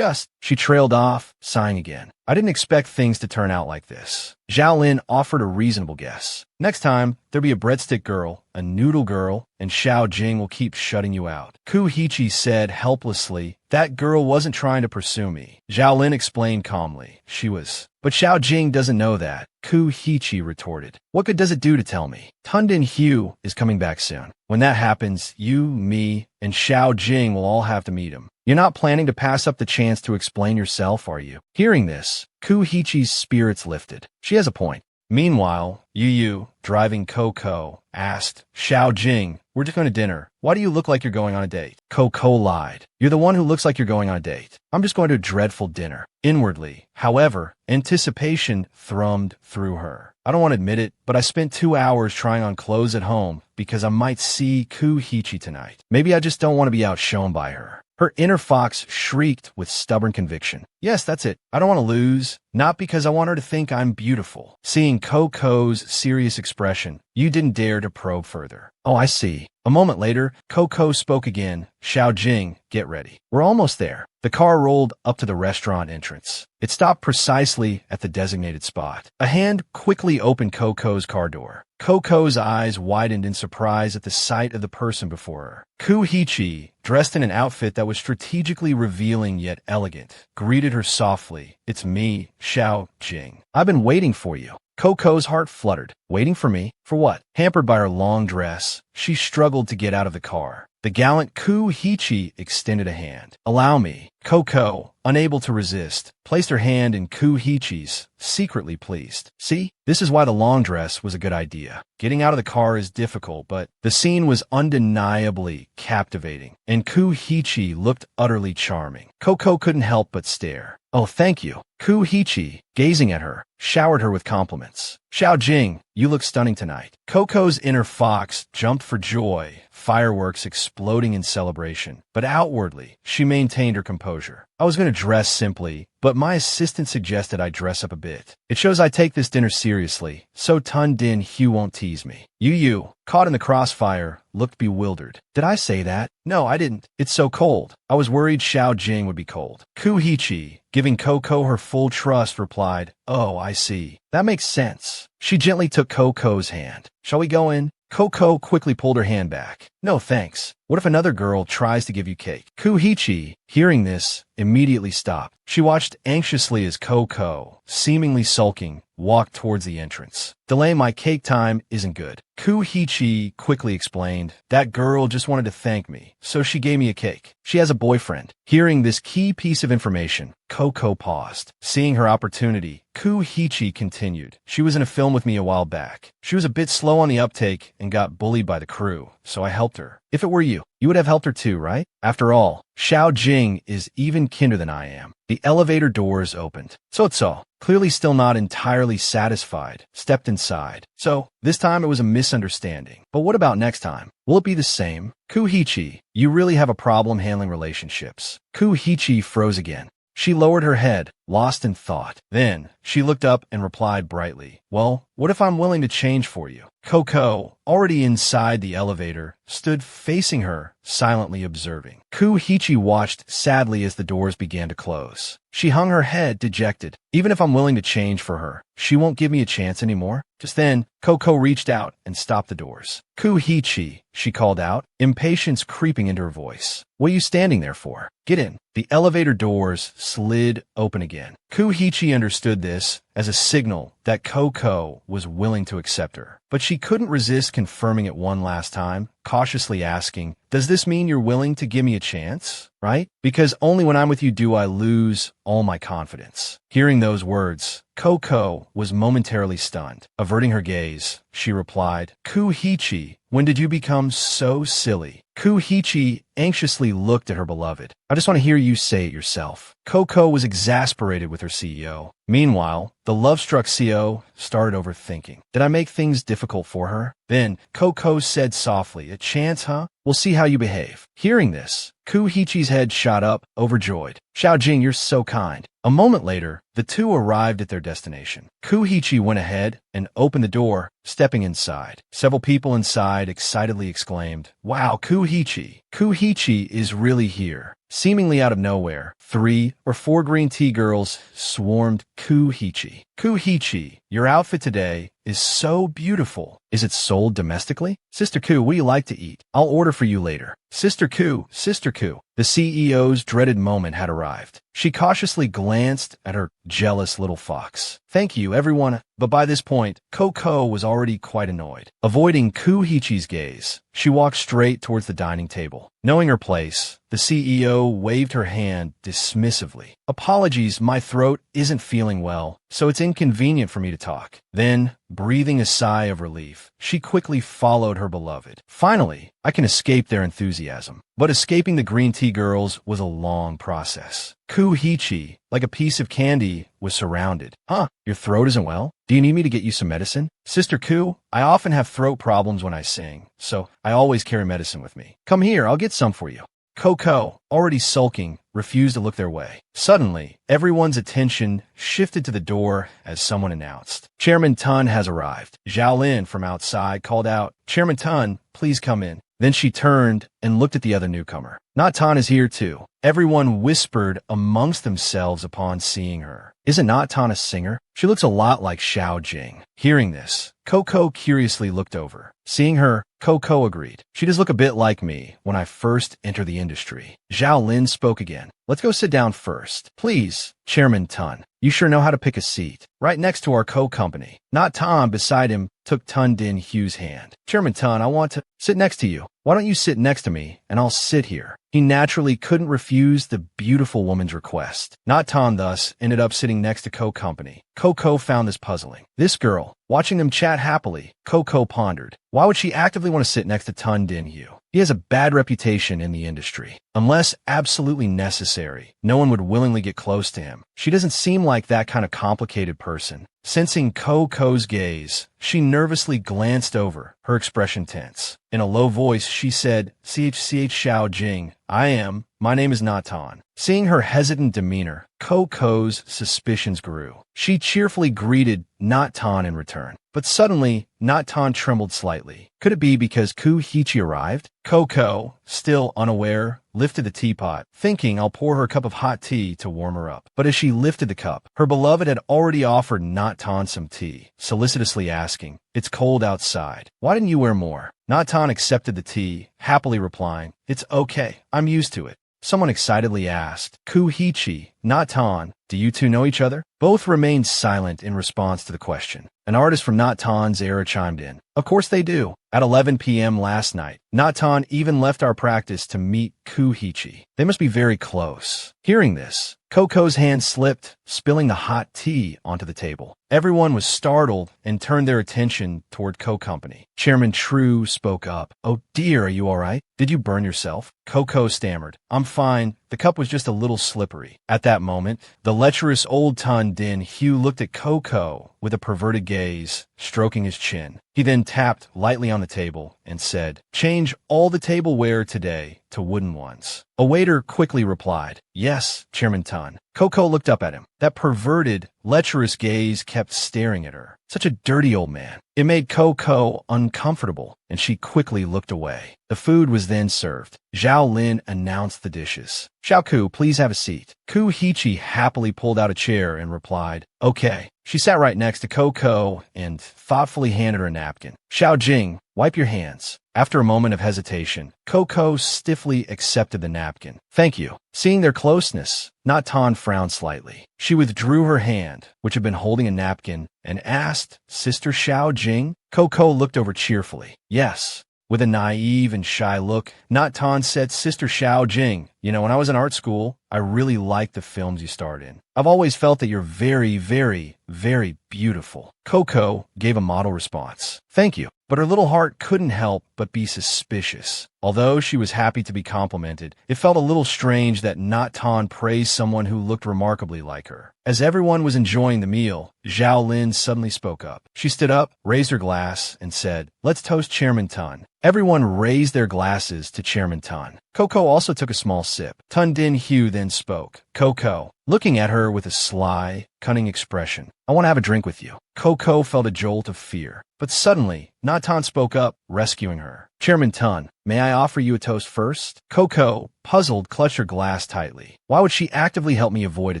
She trailed off, sighing again. I didn't expect things to turn out like this. Zhao Lin offered a reasonable guess. Next time, there'll be a breadstick girl, a noodle girl, and Xiao Jing will keep shutting you out. Ku Hichi said helplessly, that girl wasn't trying to pursue me. Zhao Lin explained calmly. She was. But Xiao Jing doesn't know that. Ku Hichi retorted. What good does it do to tell me? Tundin Hu is coming back soon. When that happens, you, me, and Xiao Jing will all have to meet him. You're not planning to pass up the chance to explain yourself, are you? Hearing this, Ku Hichi's spirits lifted. She has a point. Meanwhile, Yu, driving Coco, asked, Xiao Jing, we're just going to dinner. Why do you look like you're going on a date? Coco lied. You're the one who looks like you're going on a date. I'm just going to a dreadful dinner. Inwardly, however, anticipation thrummed through her. I don't want to admit it, but I spent 2 hours trying on clothes at home because I might see Ku Hichi tonight. Maybe I just don't want to be outshone by her. Her inner fox shrieked with stubborn conviction. Yes, that's it. I don't want to lose. Not because I want her to think I'm beautiful. Seeing Coco's serious expression, you didn't dare to probe further. Oh, I see. A moment later, Coco spoke again. Xiao Jing, get ready. We're almost there. The car rolled up to the restaurant entrance. It stopped precisely at the designated spot. A hand quickly opened Coco's car door. Coco's eyes widened in surprise at the sight of the person before her. Ku Hichi, dressed in an outfit that was strategically revealing yet elegant, greeted her softly. It's me, Xiao Jing. I've been waiting for you. Coco's heart fluttered. Waiting for me? For what? Hampered by her long dress, she struggled to get out of the car. The gallant Ku Hichi extended a hand. Allow me. Coco, unable to resist, placed her hand in Ku Hichi's, secretly pleased. See, this is why the long dress was a good idea. Getting out of the car is difficult, but the scene was undeniably captivating, and Ku Hichi looked utterly charming. Coco couldn't help but stare. Oh, thank you. Ku Hichi, gazing at her, showered her with compliments. Xiao Jing, you look stunning tonight. Coco's inner fox jumped for joy, fireworks exploding in celebration. But outwardly, she maintained her composure. I was going to dress simply, but my assistant suggested I dress up a bit. It shows I take this dinner seriously, so Tundin Hu won't tease me. Yu, caught in the crossfire, looked bewildered. Did I say that? No, I didn't. It's so cold. I was worried Xiao Jing would be cold. Ku Hichi, giving Coco her full trust, replied, Oh, I see. That makes sense. She gently took Coco's hand. Shall we go in? Coco quickly pulled her hand back. No, thanks. What if another girl tries to give you cake? Ku Hichi, hearing this, immediately stopped. She watched anxiously as Coco, seemingly sulking, walked towards the entrance. Delay my cake time isn't good. Ku Hichi quickly explained, that girl just wanted to thank me, so she gave me a cake. She has a boyfriend. Hearing this key piece of information, Coco paused. Seeing her opportunity, Ku Hichi continued. She was in a film with me a while back. She was a bit slow on the uptake and got bullied by the crew, so I helped her. If it were you would have helped her too, right? After all, Xiao Jing is even kinder than I am. The elevator doors opened. So, clearly still not entirely satisfied, stepped inside. So, this time it was a misunderstanding. But what about next time? Will it be the same? Ku Hichi, you really have a problem handling relationships. Ku Hichi froze again. She lowered her head, lost in thought. Then, she looked up and replied brightly, Well, what if I'm willing to change for you? Coco, already inside the elevator, stood facing her, silently observing. Ku Hichi watched sadly as the doors began to close. She hung her head, dejected. Even if I'm willing to change for her, she won't give me a chance anymore. Just then, Coco reached out and stopped the doors. Ku Hichi, she called out, impatience creeping into her voice. What are you standing there for? Get in. The elevator doors slid open again. Ku Hichi understood this as a signal that Coco was willing to accept her. But she couldn't resist confirming it one last time, cautiously asking, Does this mean you're willing to give me a chance? Right? Because only when I'm with you do I lose all my confidence. Hearing those words, Coco was momentarily stunned. Averting her gaze, she replied, Ku Hichi, when did you become so silly? Ku Hichi anxiously looked at her beloved. I just want to hear you say it yourself. Coco was exasperated with her CEO. Meanwhile, the love-struck CEO started overthinking. Did I make things difficult for her? Then, Coco said softly, A chance, huh? We'll see how you behave. Hearing this, Ku Hichi's head shot up, overjoyed. Xiao Jing, you're so kind. A moment later, the two arrived at their destination. Ku Hichi went ahead and opened the door, stepping inside. Several people inside excitedly exclaimed, Wow, Ku Hichi! Ku Hichi is really here. Seemingly out of nowhere, 3 or 4 green tea girls swarmed Kuhichi. Kuhichi, your outfit today is so beautiful. Is it sold domestically? Sister Ku, what do you like to eat? I'll order for you later. Sister Ku, Sister Ku. The CEO's dreaded moment had arrived. She cautiously glanced at her jealous little fox. Thank you, everyone. But by this point, Coco was already quite annoyed. Avoiding Kuhichi's gaze, she walked straight towards the dining table. Knowing her place, the CEO waved her hand dismissively. Apologies, my throat isn't feeling well, so it's inconvenient for me to talk. Then, breathing a sigh of relief, she quickly followed her beloved. Finally, I can escape their enthusiasm. But escaping the green tea girls was a long process. Kuhichi, like a piece of candy, was surrounded. Huh, your throat isn't well? Do you need me to get you some medicine? Sister Ku, I often have throat problems when I sing, so I always carry medicine with me. Come here, I'll get some for you. Coco, already sulking, refused to look their way. Suddenly, everyone's attention shifted to the door as someone announced, Chairman Tun has arrived. Zhao Lin from outside called out, Chairman Tun, please come in. Then she turned and looked at the other newcomer. Not Tan is here too. Everyone whispered amongst themselves upon seeing her. Isn't Not Tan a singer? She looks a lot like Xiao Jing. Hearing this, Coco curiously looked over. Seeing her, Coco agreed. She does look a bit like me when I first entered the industry. Zhao Lin spoke again. Let's go sit down first. Please, Chairman Tun. You sure know how to pick a seat. Right next to our co-company. Not Tom beside him took Tun Din Hu's hand. Chairman Tun, I want to sit next to you. Why don't you sit next to me and I'll sit here? He naturally couldn't refuse the beautiful woman's request. Not Tom thus ended up sitting next to Co-Company. Coco found this puzzling. This girl, watching them chat happily, Coco pondered. Why would she actively want to sit next to Tun Din Hu? He has a bad reputation in the industry. Unless absolutely necessary, no one would willingly get close to him. She doesn't seem like that kind of complicated person. Sensing Coco's gaze, she nervously glanced over, her expression tense. In a low voice, she said, CHCH Xiao Jing, my name is Natan. Seeing her hesitant demeanor, Coco's suspicions grew. She cheerfully greeted Natan in return. But suddenly, Natan trembled slightly. Could it be because Kuhichi arrived? Coco, still unaware, lifted the teapot, thinking I'll pour her a cup of hot tea to warm her up. But as she lifted the cup, her beloved had already offered Natan some tea, solicitously asking, It's cold outside. Why didn't you wear more? Natan accepted the tea, happily replying, It's okay, I'm used to it. Someone excitedly asked, Kuhichi, Natan, do you two know each other? Both remained silent in response to the question. An artist from Natan's era chimed in. Of course they do. At 11 p.m. last night, Natan even left our practice to meet Kuhichi. They must be very close. Hearing this, Coco's hand slipped, spilling the hot tea onto the table. Everyone was startled and turned their attention toward Co-Company. Chairman True spoke up. Oh dear, are you all right? Did you burn yourself? Coco stammered. I'm fine. The cup was just a little slippery. At that moment, the lecherous old Tun Din Hu looked at Coco with a perverted gaze, stroking his chin. He then tapped lightly on the table and said, Change all the tableware today to wooden ones. A waiter quickly replied, Yes, Chairman Tun. Coco looked up at him. That perverted, lecherous gaze kept staring at her. Such a dirty old man. It made Coco uncomfortable, and she quickly looked away. The food was then served. Zhao Lin announced the dishes. Xiaoku, please have a seat. Kuhichi happily pulled out a chair and replied, Okay. She sat right next to Coco and thoughtfully handed her a napkin. Xiao Jing, wipe your hands. After a moment of hesitation, Coco stiffly accepted the napkin. Thank you. Seeing their closeness, Natan frowned slightly. She withdrew her hand, which had been holding a napkin, and asked, Sister Xiao Jing? Coco looked over cheerfully. Yes. With a naive and shy look, Natan said, Sister Xiao Jing, when I was in art school, I really liked the films you starred in. I've always felt that you're very, very, very beautiful. Coco gave a model response. Thank you. But her little heart couldn't help but be suspicious. Although she was happy to be complimented, it felt a little strange that Natan praised someone who looked remarkably like her. As everyone was enjoying the meal, Zhao Lin suddenly spoke up. She stood up, raised her glass, and said, Let's toast Chairman Tun. Everyone raised their glasses to Chairman Tun. Coco also took a small sip. Tun Din Hu then spoke. Coco, looking at her with a sly, cunning expression. I want to have a drink with you. Coco felt a jolt of fear. But suddenly, Natan spoke up, rescuing her. Chairman Tun, may I offer you a toast first? Coco, puzzled, clutched her glass tightly. Why would she actively help me avoid a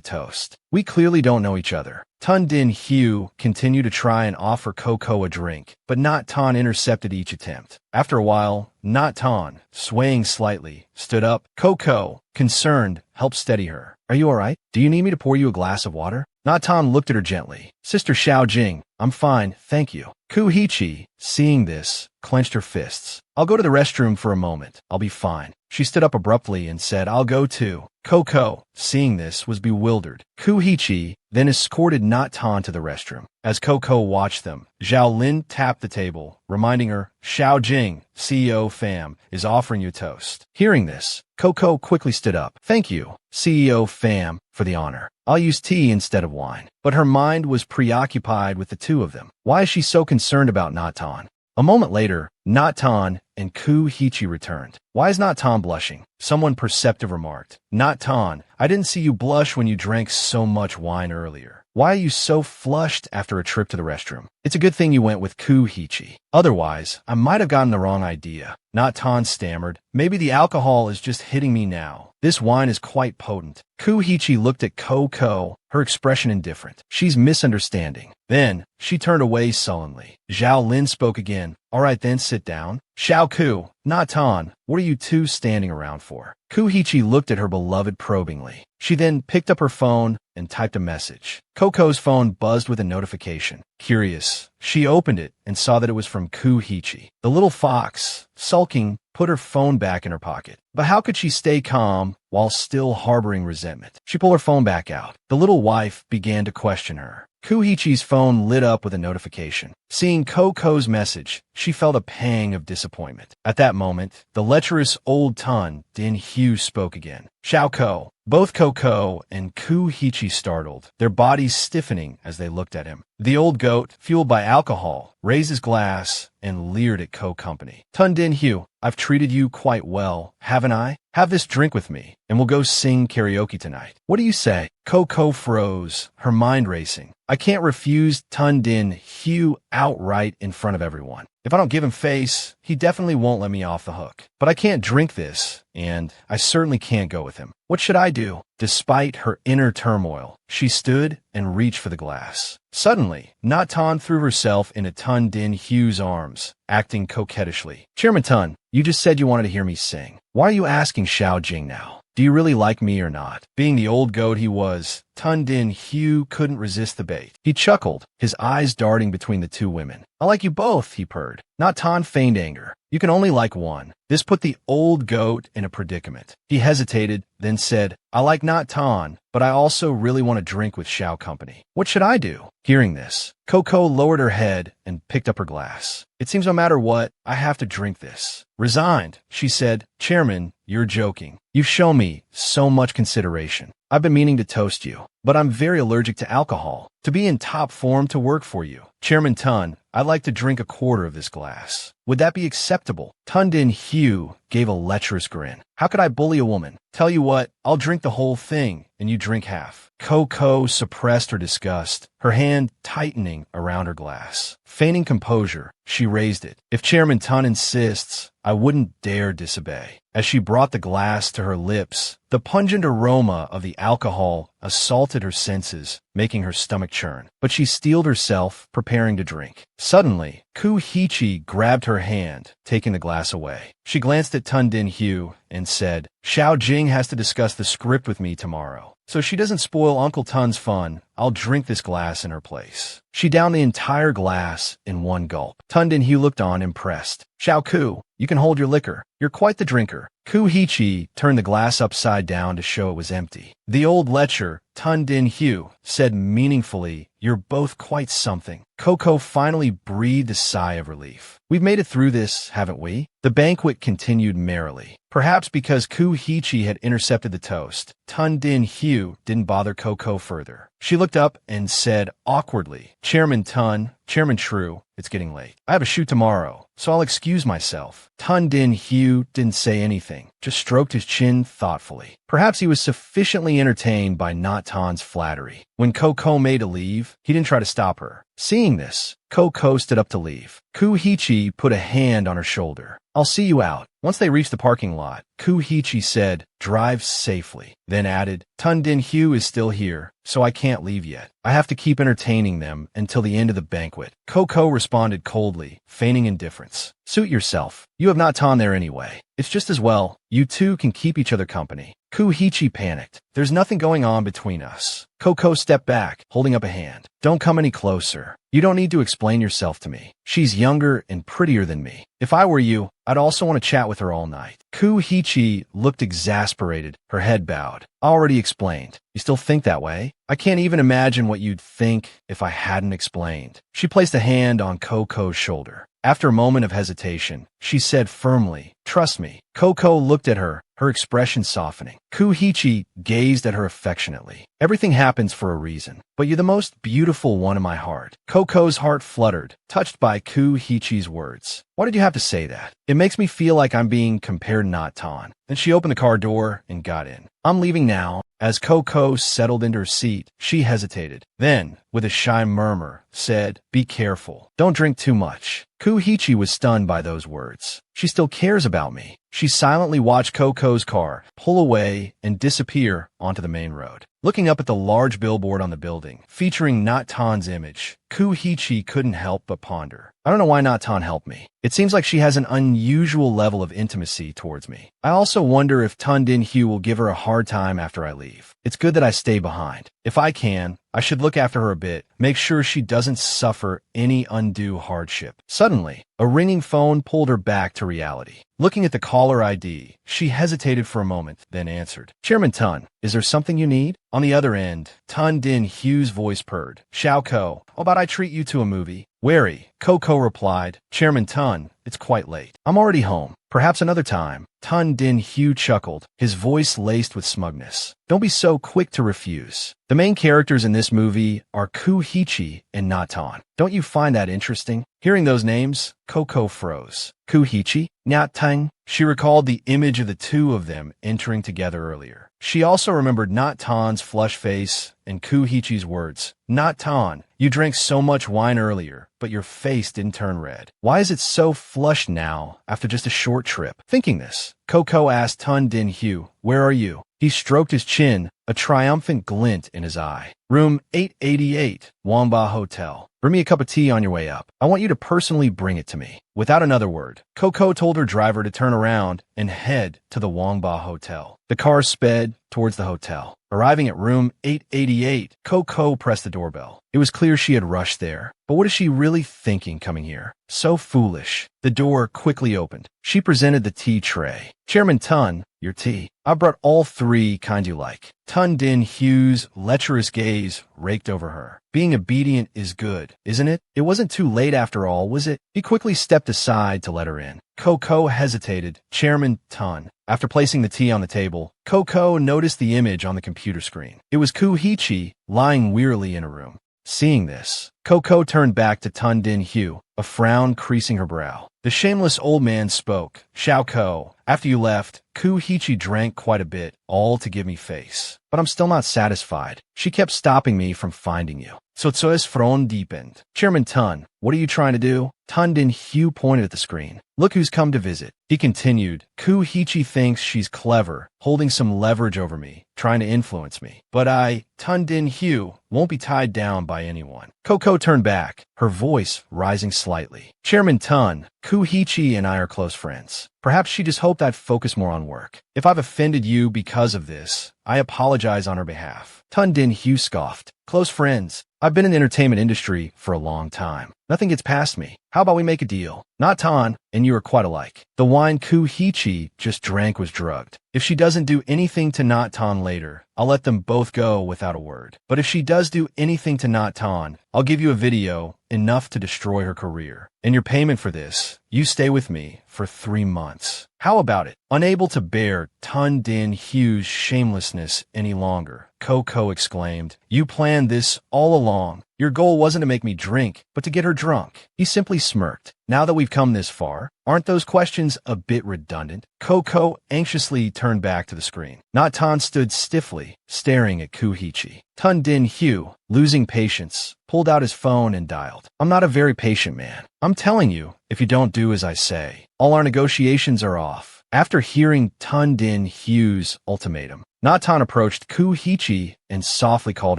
toast? We clearly don't know each other. Tun Din Hugh continued to try and offer Coco a drink, but Natan intercepted each attempt. After a while, Natan, swaying slightly, stood up. Coco, concerned, helped steady her. Are you all right? Do you need me to pour you a glass of water? Natan looked at her gently. Sister Xiao Jing, I'm fine, thank you. Kuhichi, seeing this, clenched her fists. I'll go to the restroom for a moment. I'll be fine. She stood up abruptly and said, I'll go too. Coco, seeing this, was bewildered. Kuhichi then escorted Natan to the restroom. As Coco watched them, Zhao Lin tapped the table, reminding her, Xiao Jing, CEO Fam, is offering you a toast. Hearing this, Coco quickly stood up. Thank you, CEO Fam, for the honor. I'll use tea instead of wine. But her mind was preoccupied with the two of them. Why is she so concerned about Natan? A moment later, Natan and Kuhichi returned. Why is Natan blushing? Someone perceptive remarked. Natan, I didn't see you blush when you drank so much wine earlier. Why are you so flushed after a trip to the restroom? It's a good thing you went with Kuhichi. Otherwise, I might have gotten the wrong idea. Natan stammered. Maybe the alcohol is just hitting me now. This wine is quite potent. Kuhichi looked at Coco, her expression indifferent. She's misunderstanding. Then, she turned away sullenly. Zhao Lin spoke again. All right then, sit down. Xiao Ku, Natan, what are you two standing around for? Kuhichi looked at her beloved probingly. She then picked up her phone and typed a message. Coco's phone buzzed with a notification. Curious, she opened it and saw that it was from Kuhichi. The little fox, sulking, put her phone back in her pocket. But how could she stay calm while still harboring resentment? She pulled her phone back out. The little wife began to question her. Kuhichi's phone lit up with a notification. Seeing Coco's message, she felt a pang of disappointment. At that moment, the lecherous old Tun Din Hugh spoke again. Xiao Ko. Both Coco and Kuhichi startled, their bodies stiffening as they looked at him. The old goat, fueled by alcohol, raised his glass and leered at Co-Company. Tun Din Hugh, I've treated you quite well, haven't I? Have this drink with me, and we'll go sing karaoke tonight. What do you say? Coco froze, her mind racing. I can't refuse Tun Din Hugh outright in front of everyone. If I don't give him face, he definitely won't let me off the hook. But I can't drink this, and I certainly can't go with him. What should I do? Despite her inner turmoil, she stood and reached for the glass. Suddenly, Natan threw herself into Tun Din Hugh's arms, acting coquettishly. Chairman Tun, you just said you wanted to hear me sing. Why are you asking Xiao Jing now? Do you really like me or not? Being the old goat he was, Tun Din Hugh couldn't resist the bait. He chuckled, his eyes darting between the two women. I like you both, he purred. Natan feigned anger. You can only like one. This put the old goat in a predicament. He hesitated, then said, I like Natan, but I also really want to drink with Xiao Company. What should I do? Hearing this, Coco lowered her head and picked up her glass. It seems no matter what, I have to drink this. Resigned, she said, Chairman, you're joking. You've shown me so much consideration. I've been meaning to toast you, but I'm very allergic to alcohol. To be in top form to work for you. Chairman Tun, I'd like to drink a quarter of this glass. Would that be acceptable? Tun Din Hugh gave a lecherous grin. How could I bully a woman? Tell you what, I'll drink the whole thing, and you drink half. Coco suppressed her disgust, her hand tightening around her glass. Feigning composure, she raised it. If Chairman Tun insists, I wouldn't dare disobey. As she brought the glass to her lips, the pungent aroma of the alcohol assaulted her senses, making her stomach churn. But she steeled herself, preparing to drink. Suddenly, Kuhichi grabbed her hand, taking the glass away. She glanced at Tun Din Hugh and said, Xiao Jing has to discuss the script with me tomorrow. So she doesn't spoil Uncle Tun's fun, I'll drink this glass in her place. She downed the entire glass in one gulp. Tun Din Hugh looked on, impressed. Xiao Ku, you can hold your liquor. You're quite the drinker. Kuhichi turned the glass upside down to show it was empty. The old lecher, Tun Din Hugh, said meaningfully, You're both quite something. Coco finally breathed a sigh of relief. We've made it through this, haven't we? The banquet continued merrily. Perhaps because Kuhichi had intercepted the toast, Tun Din Hugh didn't bother Coco further. She looked looked up and said awkwardly, Chairman Tun, Chairman True, it's getting late. I have a shoot tomorrow, so I'll excuse myself. Tun Din Hugh didn't say anything, just stroked his chin thoughtfully. Perhaps he was sufficiently entertained by Not Tan's flattery. When Coco made to leave, he didn't try to stop her. Seeing this, Coco stood up to leave. Kuhichi put a hand on her shoulder. I'll see you out. Once they reached the parking lot, Kuhichi said, drive safely, then added, Tun Din Hugh is still here, so I can't leave yet. I have to keep entertaining them until the end of the banquet. Coco responded coldly, feigning indifference. Suit yourself. You have Not Tan there anyway. It's just as well. You two can keep each other company. Kuhichi panicked. There's nothing going on between us. Coco stepped back, holding up a hand. Don't come any closer. You don't need to explain yourself to me. She's younger and prettier than me. If I were you, I'd also want to chat with her all night. Kuhichi looked exasperated, her head bowed. I already explained. You still think that way? I can't even imagine what you'd think if I hadn't explained. She placed a hand on Coco's shoulder. After a moment of hesitation, she said firmly, trust me. Coco looked at her, her expression softening. Kuhichi gazed at her affectionately. Everything happens for a reason, but you're the most beautiful one in my heart. Coco's heart fluttered, touched by Kuhichi's words. Why did you have to say that? It makes me feel like I'm being compared to Not Tan. Then she opened the car door and got in. I'm leaving now. As Coco settled into her seat, she hesitated. Then, with a shy murmur, said, be careful. Don't drink too much. Kuhichi was stunned by those words. She still cares about me. She silently watched Coco's car pull away and disappear onto the main road. Looking up at the large billboard on the building, featuring Not Tan's image, Kuhichi couldn't help but ponder. I don't know why Not Tan helped me. It seems like she has an unusual level of intimacy towards me. I also wonder if Tun Din Hugh will give her a hard time after I leave. It's good that I stay behind. If I can, I should look after her a bit, make sure she doesn't suffer any undue hardship. Suddenly, a ringing phone pulled her back to reality. Looking at the caller ID, she hesitated for a moment, then answered. Chairman Tun, is there something you need? On the other end, Tun Din Hugh's voice purred. Xiao Ko, how about I treat you to a movie? Wary, Coco replied. Chairman Tun, it's quite late. I'm already home. Perhaps another time. Tun Din Hugh chuckled, his voice laced with smugness. Don't be so quick to refuse. The main characters in this movie are Kuhichi and Not Tan. Don't you find that interesting? Hearing those names, Coco froze. Kuhichi? Not Tan? She recalled the image of the two of them entering together earlier. She also remembered Not Tan's flush face and Kuhichi's words. Not Tan, you drank so much wine earlier, but your face didn't turn red. Why is it so flushed now after just a short trip? Thinking this, Coco asked Tun Din Hugh, where are you? He stroked his chin, a triumphant glint in his eye. Room 888, Wamba Hotel. Bring me a cup of tea on your way up. I want you to personally bring it to me. Without another word, Coco told her driver to turn around and head to the Wangba Hotel. The car sped towards the hotel. Arriving at room 888, Coco pressed the doorbell. It was clear she had rushed there. But what is she really thinking coming here? So foolish. The door quickly opened. She presented the tea tray. Chairman Tun, your tea. I brought all three kind you like. Tun Din Hugh's lecherous gaze raked over her. Being obedient is good, isn't it? It wasn't too late after all, was it? He quickly stepped aside to let her in. Coco hesitated. Chairman Tun. After placing the tea on the table, Coco noticed the image on the computer screen. It was Kuhichi lying wearily in a room. Seeing this, Coco turned back to Tun Din Hugh, a frown creasing her brow. The shameless old man spoke. Xiao Ko, after you left, Kuhichi drank quite a bit, all to give me face. But I'm still not satisfied. She kept stopping me from finding you. So Tso's front deepened. Chairman Tun, what are you trying to do? Tun Din Hugh pointed at the screen. Look who's come to visit. He continued. Kuhichi thinks she's clever, holding some leverage over me, trying to influence me. But Tun Din Hugh, won't be tied down by anyone. Coco turned back, her voice rising slightly. Chairman Tun, Kuhichi and I are close friends. Perhaps she just hoped I'd focus more on work. If I've offended you because of this, I apologize on her behalf. Tun Din Hugh scoffed. Close friends. I've been in the entertainment industry for a long time. Nothing gets past me. How about we make a deal? Not Tan, and you are quite alike. The wine Kuhichi just drank was drugged. If she doesn't do anything to Not Tan later, I'll let them both go without a word. But if she does do anything to Not Tan, I'll give you a video enough to destroy her career. And your payment for this, you stay with me for 3 months. How about it? Unable to bear Tun Din Hugh's shamelessness any longer, Coco exclaimed. You planned this all along. Your goal wasn't to make me drink, but to get her drunk. He simply smirked. Now that we've come this far, aren't those questions a bit redundant? Coco anxiously turned back to the screen. Natan stood stiffly, staring at Kuhichi. Tun Din Hyu, losing patience, pulled out his phone and dialed. I'm not a very patient man. I'm telling you, if you don't do as I say, all our negotiations are off. After hearing Tun Din Hyu's ultimatum, Natan approached Kuhichi and softly called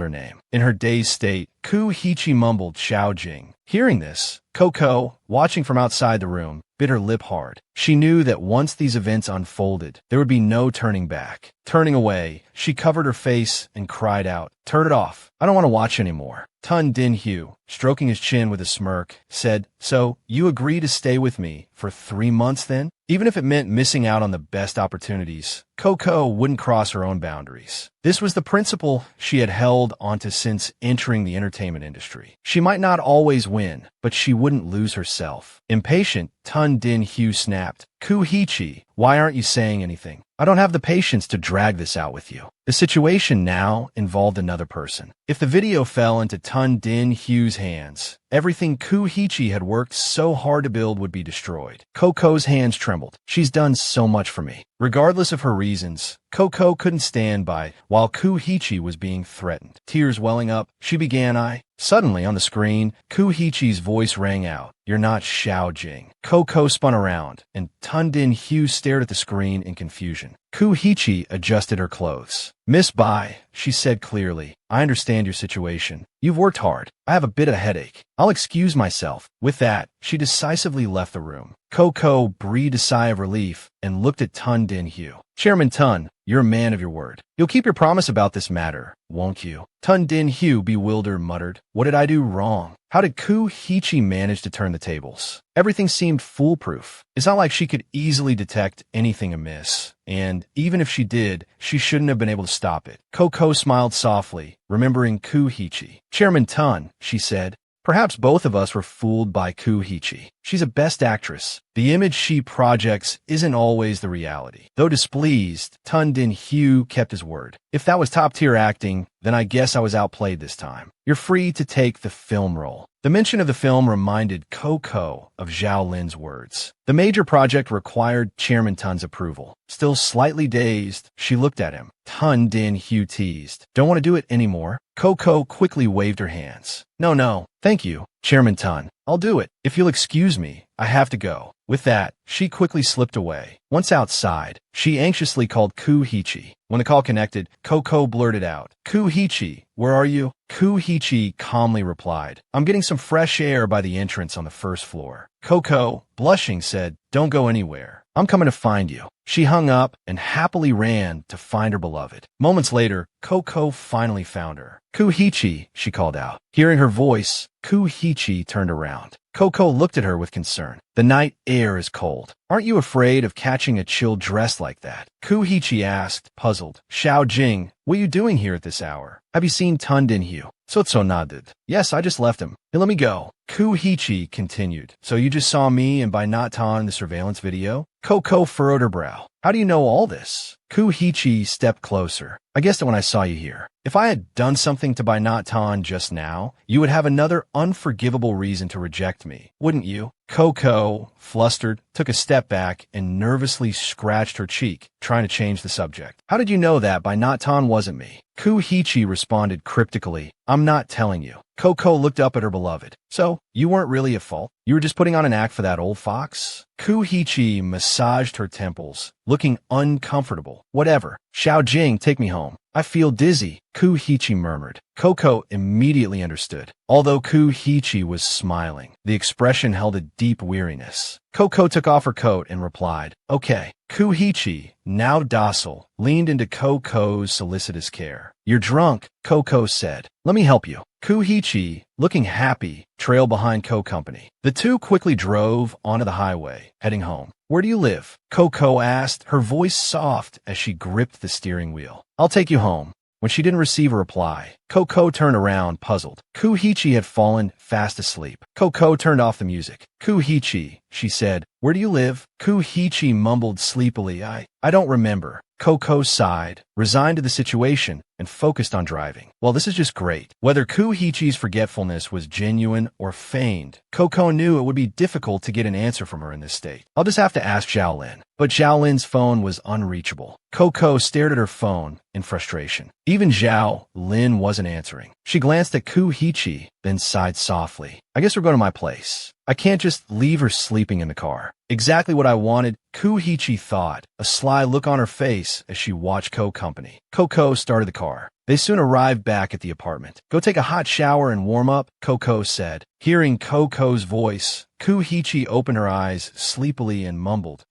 her name. In her dazed state, Kuhichi mumbled Xiao Jing. Hearing this, Coco, watching from outside the room, bit her lip hard. She knew that once these events unfolded, there would be no turning back. Turning away, she covered her face and cried out, "Turn it off. I don't want to watch anymore." Tun Din Hyu, stroking his chin with a smirk, said, "So, you agree to stay with me for 3 months then?" Even if it meant missing out on the best opportunities, Coco wouldn't cross her own boundaries. This was the principle she had held onto since entering the entertainment industry. She might not always win, but she wouldn't lose herself. Impatient, Tun Din Hyu snapped, "Kuhichi, why aren't you saying anything? I don't have the patience to drag this out with you." The situation now involved another person. If the video fell into Tun Din Hyu's hands, everything Kuhichi had worked so hard to build would be destroyed. Coco's hands trembled. She's done so much for me. Regardless of her reasons, Coco couldn't stand by while Kuhichi was being threatened. Tears welling up, she began, Suddenly, on the screen, Kuhichi's voice rang out, "You're not Xiao Jing." Coco spun around, and Tun Din Hyu stared at the screen in confusion. Kuhichi adjusted her clothes. "Miss Bai," she said clearly, "I understand your situation. You've worked hard. I have a bit of a headache. I'll excuse myself." With that, she decisively left the room. Coco breathed a sigh of relief and looked at Tun Din Hyu. "Chairman Tun, you're a man of your word. You'll keep your promise about this matter, won't you?" Tun Din Hyu, bewildered, muttered, "What did I do wrong? How did Kuhichi manage to turn the tables? Everything seemed foolproof. It's not like she could easily detect anything amiss. And even if she did, she shouldn't have been able to stop it." Coco smiled softly, remembering Kuhichi. "Chairman Tun," she said, "perhaps both of us were fooled by Kuhichi. She's a best actress. The image she projects isn't always the reality." Though displeased, Tun Din Hyu kept his word. "If that was top-tier acting, then I guess I was outplayed this time. You're free to take the film role." The mention of the film reminded Coco of Zhao Lin's words. The major project required Chairman Tun's approval. Still slightly dazed, she looked at him. Tun Din Hyu teased, "Don't want to do it anymore?" Coco quickly waved her hands. No, thank you, Chairman Tun. I'll do it. If you'll excuse me, I have to go." With that, she quickly slipped away. Once outside, she anxiously called Kuhichi. When the call connected, Coco blurted out, "Kuhichi, where are you?" Kuhichi calmly replied, "I'm getting some fresh air by the entrance on the first floor." Coco, blushing, said, "Don't go anywhere. I'm coming to find you." She hung up and happily ran to find her beloved. Moments later, Coco finally found her. "Kuhichi," she called out. Hearing her voice, Kuhichi turned around. Coco looked at her with concern. "The night air is cold. Aren't you afraid of catching a chill dressed like that?" Kuhichi asked, puzzled. "Xiao Jing, what are you doing here at this hour? Have you seen Tun Din Hyu?" Sotso nodded. "Yes, I just left him. Hey, let me go." Kuhichi continued. "So you just saw me and by Natan in the surveillance video?" Coco furrowed her brow. "How do you know all this?" Kuhichi stepped closer. "I guessed it when I saw you here. If I had done something to Bai Natan just now, you would have another unforgivable reason to reject me, wouldn't you?" Coco, flustered, took a step back and nervously scratched her cheek, trying to change the subject. "How did you know that Bai Natan wasn't me?" Kuhichi responded cryptically, "I'm not telling you." Coco looked up at her beloved. "So, you weren't really at fault? You were just putting on an act for that old fox?" Kuhichi massaged her temples, looking uncomfortable. "Whatever. Xiao Jing, take me home. I feel dizzy," Kuhichi murmured. Coco immediately understood. Although Kuhichi was smiling, the expression held a deep weariness. Coco took off her coat and replied, "Okay." Kuhichi, now docile, leaned into Coco's solicitous care. "You're drunk," Coco said. "Let me help you." Kuhichi, looking happy, trailed behind Co-Company. The two quickly drove onto the highway, heading home. "Where do you live?" Coco asked, her voice soft as she gripped the steering wheel. "I'll take you home." When she didn't receive a reply, Coco turned around, puzzled. Kuhichi had fallen fast asleep. Coco turned off the music. "Kuhichi," she said, "where do you live?" Kuhichi mumbled sleepily, I don't remember." Coco sighed. Resigned to the situation, and focused on driving. Well, this is just great. Whether Kuhichi's forgetfulness was genuine or feigned, Coco knew it would be difficult to get an answer from her in this state. I'll just have to ask Xiaolin. But Xiaolin's phone was unreachable. Coco stared at her phone in frustration. Even Zhao Lin wasn't answering. She glanced at Kuhichi, then sighed softly. I guess we're going to my place. I can't just leave her sleeping in the car. Exactly what I wanted, Kuhichi thought, a sly look on her face as she watched Coco started the car. They soon arrived back at the apartment. Go take a hot shower and warm up, Coco said. Hearing Coco's voice, Kuhichi opened her eyes sleepily and mumbled,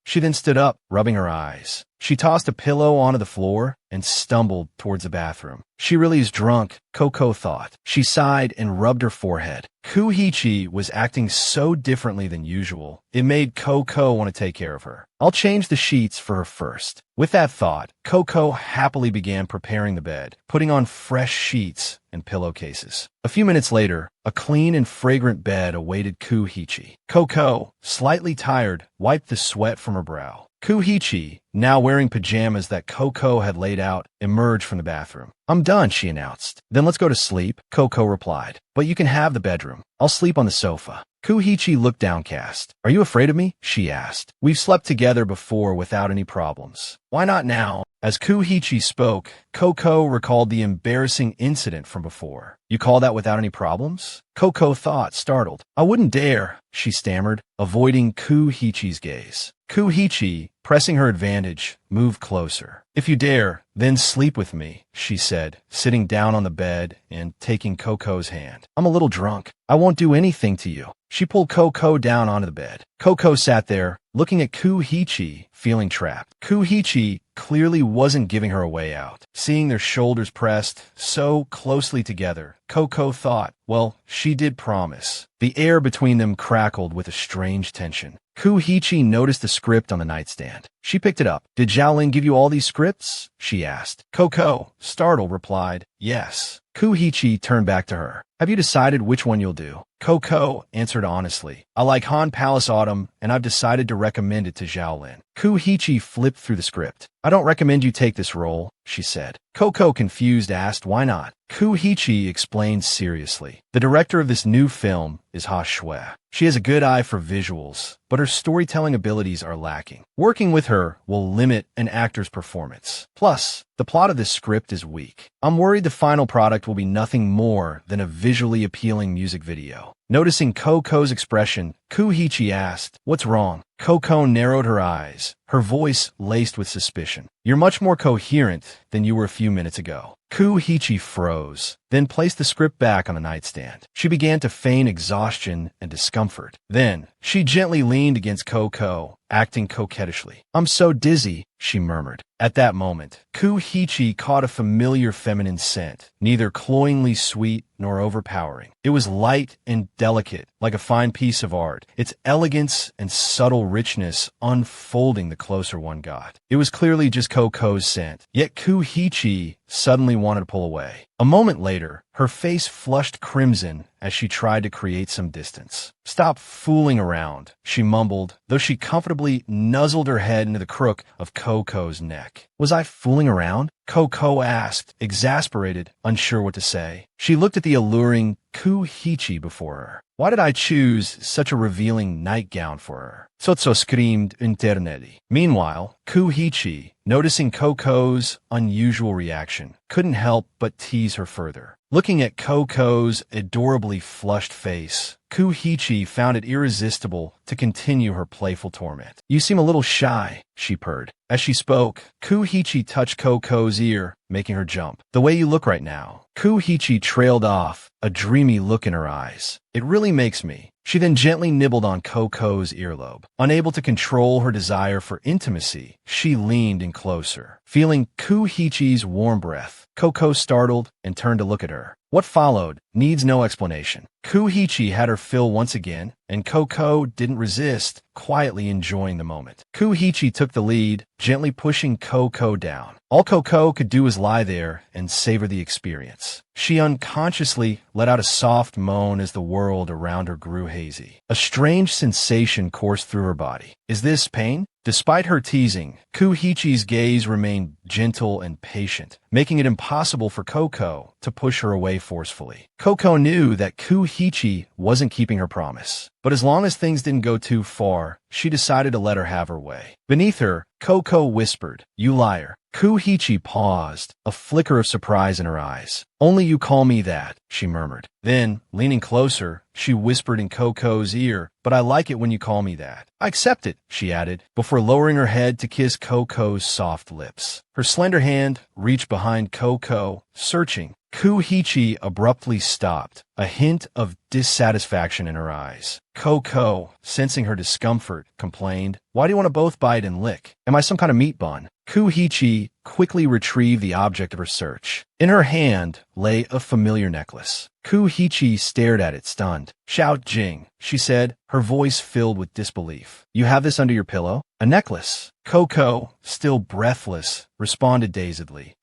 She then stood up, rubbing her eyes. She tossed a pillow onto the floor and stumbled towards the bathroom. She really is drunk, Coco thought. She sighed and rubbed her forehead. Kuhichi was acting so differently than usual, it made Coco want to take care of her. I'll change the sheets for her first. With that thought, Coco happily began preparing the bed, putting on fresh sheets and pillowcases. A few minutes later, a clean and fragrant bed awaited Kuhichi. Coco, slightly tired, wiped the sweat from her brow. Kuhichi, now wearing pajamas that Coco had laid out, emerged from the bathroom. I'm done, she announced. Then let's go to sleep, Coco replied. But you can have the bedroom. I'll sleep on the sofa. Kuhichi looked downcast. Are you afraid of me? She asked. We've slept together before without any problems. Why not now? As Kuhichi spoke, Coco recalled the embarrassing incident from before. You call that without any problems? Coco thought, startled. I wouldn't dare, she stammered, avoiding Kuhichi's gaze. Kuhichi, pressing her advantage, moved closer. If you dare, then sleep with me, she said, sitting down on the bed and taking Coco's hand. I'm a little drunk. I won't do anything to you. She pulled Coco down onto the bed. Coco sat there, looking at Kuhichi, feeling trapped. Kuhichi clearly wasn't giving her a way out. Seeing their shoulders pressed so closely together, Coco thought, well, she did promise. The air between them crackled with a strange tension. Kuhichi noticed the script on the nightstand. She picked it up. Did Xiaolin give you all these scripts? She asked. Coco, startled, replied, yes. Kuhichi turned back to her. Have you decided which one you'll do? Coco answered honestly. I like Han Palace Autumn, and I've decided to recommend it to Xiaolin. Kuhichi flipped through the script. I don't recommend you take this role, she said. Coco, confused, asked why not. Kuhichi explained seriously. The director of this new film is Ha Shui. She has a good eye for visuals, but her storytelling abilities are lacking. Working with her will limit an actor's performance. Plus, the plot of this script is weak. I'm worried the final product will be nothing more than a visually appealing music video. Noticing Coco's expression, Kuhichi asked, what's wrong? Coco narrowed her eyes, her voice laced with suspicion. You're much more coherent than you were a few minutes ago. Kuhichi froze, then placed the script back on the nightstand. She began to feign exhaustion and discomfort. Then, she gently leaned against Coco, acting coquettishly. I'm so dizzy, she murmured. At that moment, Kuhichi caught a familiar feminine scent, neither cloyingly sweet nor overpowering. It was light and delicate, like a fine piece of art, its elegance and subtle richness unfolding the closer one got. It was clearly just Coco's scent, yet Kuhichi suddenly wanted to pull away. A moment later, her face flushed crimson as she tried to create some distance. Stop fooling around, she mumbled, though she comfortably nuzzled her head into the crook of Coco's neck. Was I fooling around? Coco asked, exasperated, unsure what to say. She looked at the alluring Kuhichi before her. Why did I choose such a revealing nightgown for her? Sotso screamed internally. Meanwhile, Kuhichi, noticing Coco's unusual reaction, couldn't help but tease her further. Looking at Coco's adorably flushed face, Kuhichi found it irresistible to continue her playful torment. You seem a little shy, she purred. As she spoke, Kuhichi touched Coco's ear, making her jump. The way you look right now. Kuhichi trailed off, a dreamy look in her eyes. It really makes me. She then gently nibbled on Coco's earlobe. Unable to control her desire for intimacy, she leaned in closer. Feeling Kuhichi's warm breath, Coco startled and turned to look at her. What followed needs no explanation. Kuhichi had her fill once again, and Coco didn't resist, quietly enjoying the moment. Kuhichi took the lead, gently pushing Coco down. All Coco could do was lie there and savor the experience. She unconsciously let out a soft moan as the world around her grew hazy. A strange sensation coursed through her body. Is this pain? Despite her teasing, Kuhichi's gaze remained gentle and patient, making it impossible for Coco to push her away forcefully. Coco knew that Kuhichi wasn't keeping her promise, but as long as things didn't go too far, she decided to let her have her way. Beneath her, Coco whispered, "You liar." Kuhichi paused, a flicker of surprise in her eyes. "Only you call me that," she murmured. Then, leaning closer, she whispered in Coco's ear, "But I like it when you call me that." "I accept it," she added, before lowering her head to kiss Coco's soft lips. Her slender hand reached behind Coco, searching. Kuhichi abruptly stopped, a hint of dissatisfaction in her eyes. Coco, sensing her discomfort, complained, "Why do you want to both bite and lick? Am I some kind of meat bun?" Kuhichi quickly retrieved the object of her search. In her hand lay a familiar necklace. Kuhichi stared at it, stunned. "Xiao Jing," she said, her voice filled with disbelief. "You have this under your pillow? A necklace?" Coco, still breathless, responded dazedly.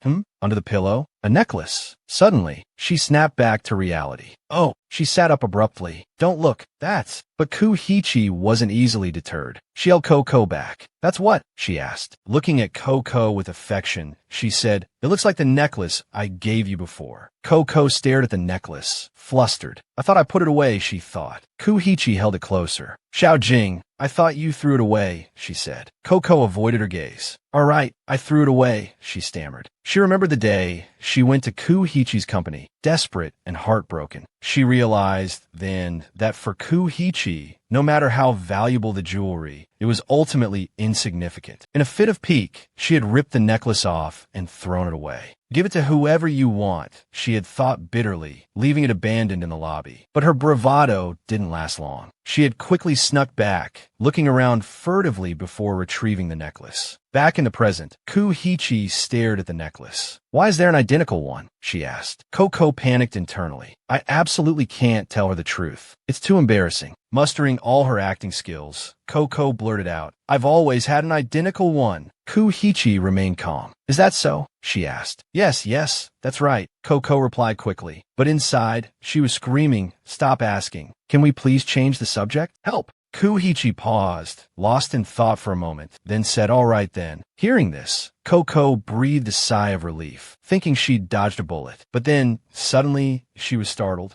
Under the pillow? A necklace. Suddenly, she snapped back to reality. "Oh," she sat up abruptly. "Don't look, that's..." But Kuhichi wasn't easily deterred. She held Coco back. "That's what?" she asked. Looking at Coco with affection, she said, "It looks like the necklace I gave you before." Coco stared at the necklace, flustered. "I thought I put it away," she thought. Kuhichi held it closer. "Xiao Jing, I thought you threw it away," she said. Coco avoided her gaze. "All right, I threw it away," she stammered. She remembered the day she went to Kuhichi's company, desperate and heartbroken. She realized then that for Kuhichi, no matter how valuable the jewelry, it was ultimately insignificant. In a fit of pique, she had ripped the necklace off and thrown it away. "Give it to whoever you want," she had thought bitterly, leaving it abandoned in the lobby. But her bravado didn't last long. She had quickly snuck back, looking around furtively before retrieving the necklace. Back in the present, Kuhichi stared at the necklace. "Why is there an identical one?" she asked. Coco panicked internally. "I absolutely can't tell her the truth. It's too embarrassing." Mustering all her acting skills, Coco blurted out, "I've always had an identical one." Kuhichi remained calm. "Is that so?" she asked. Yes, that's right," Coco replied quickly. But inside, she was screaming, "Stop asking. Can we please change the subject? Help!" Kuhichi paused, lost in thought for a moment, then said, "All right then." Hearing this, Coco breathed a sigh of relief, thinking she'd dodged a bullet. But then, suddenly, she was startled.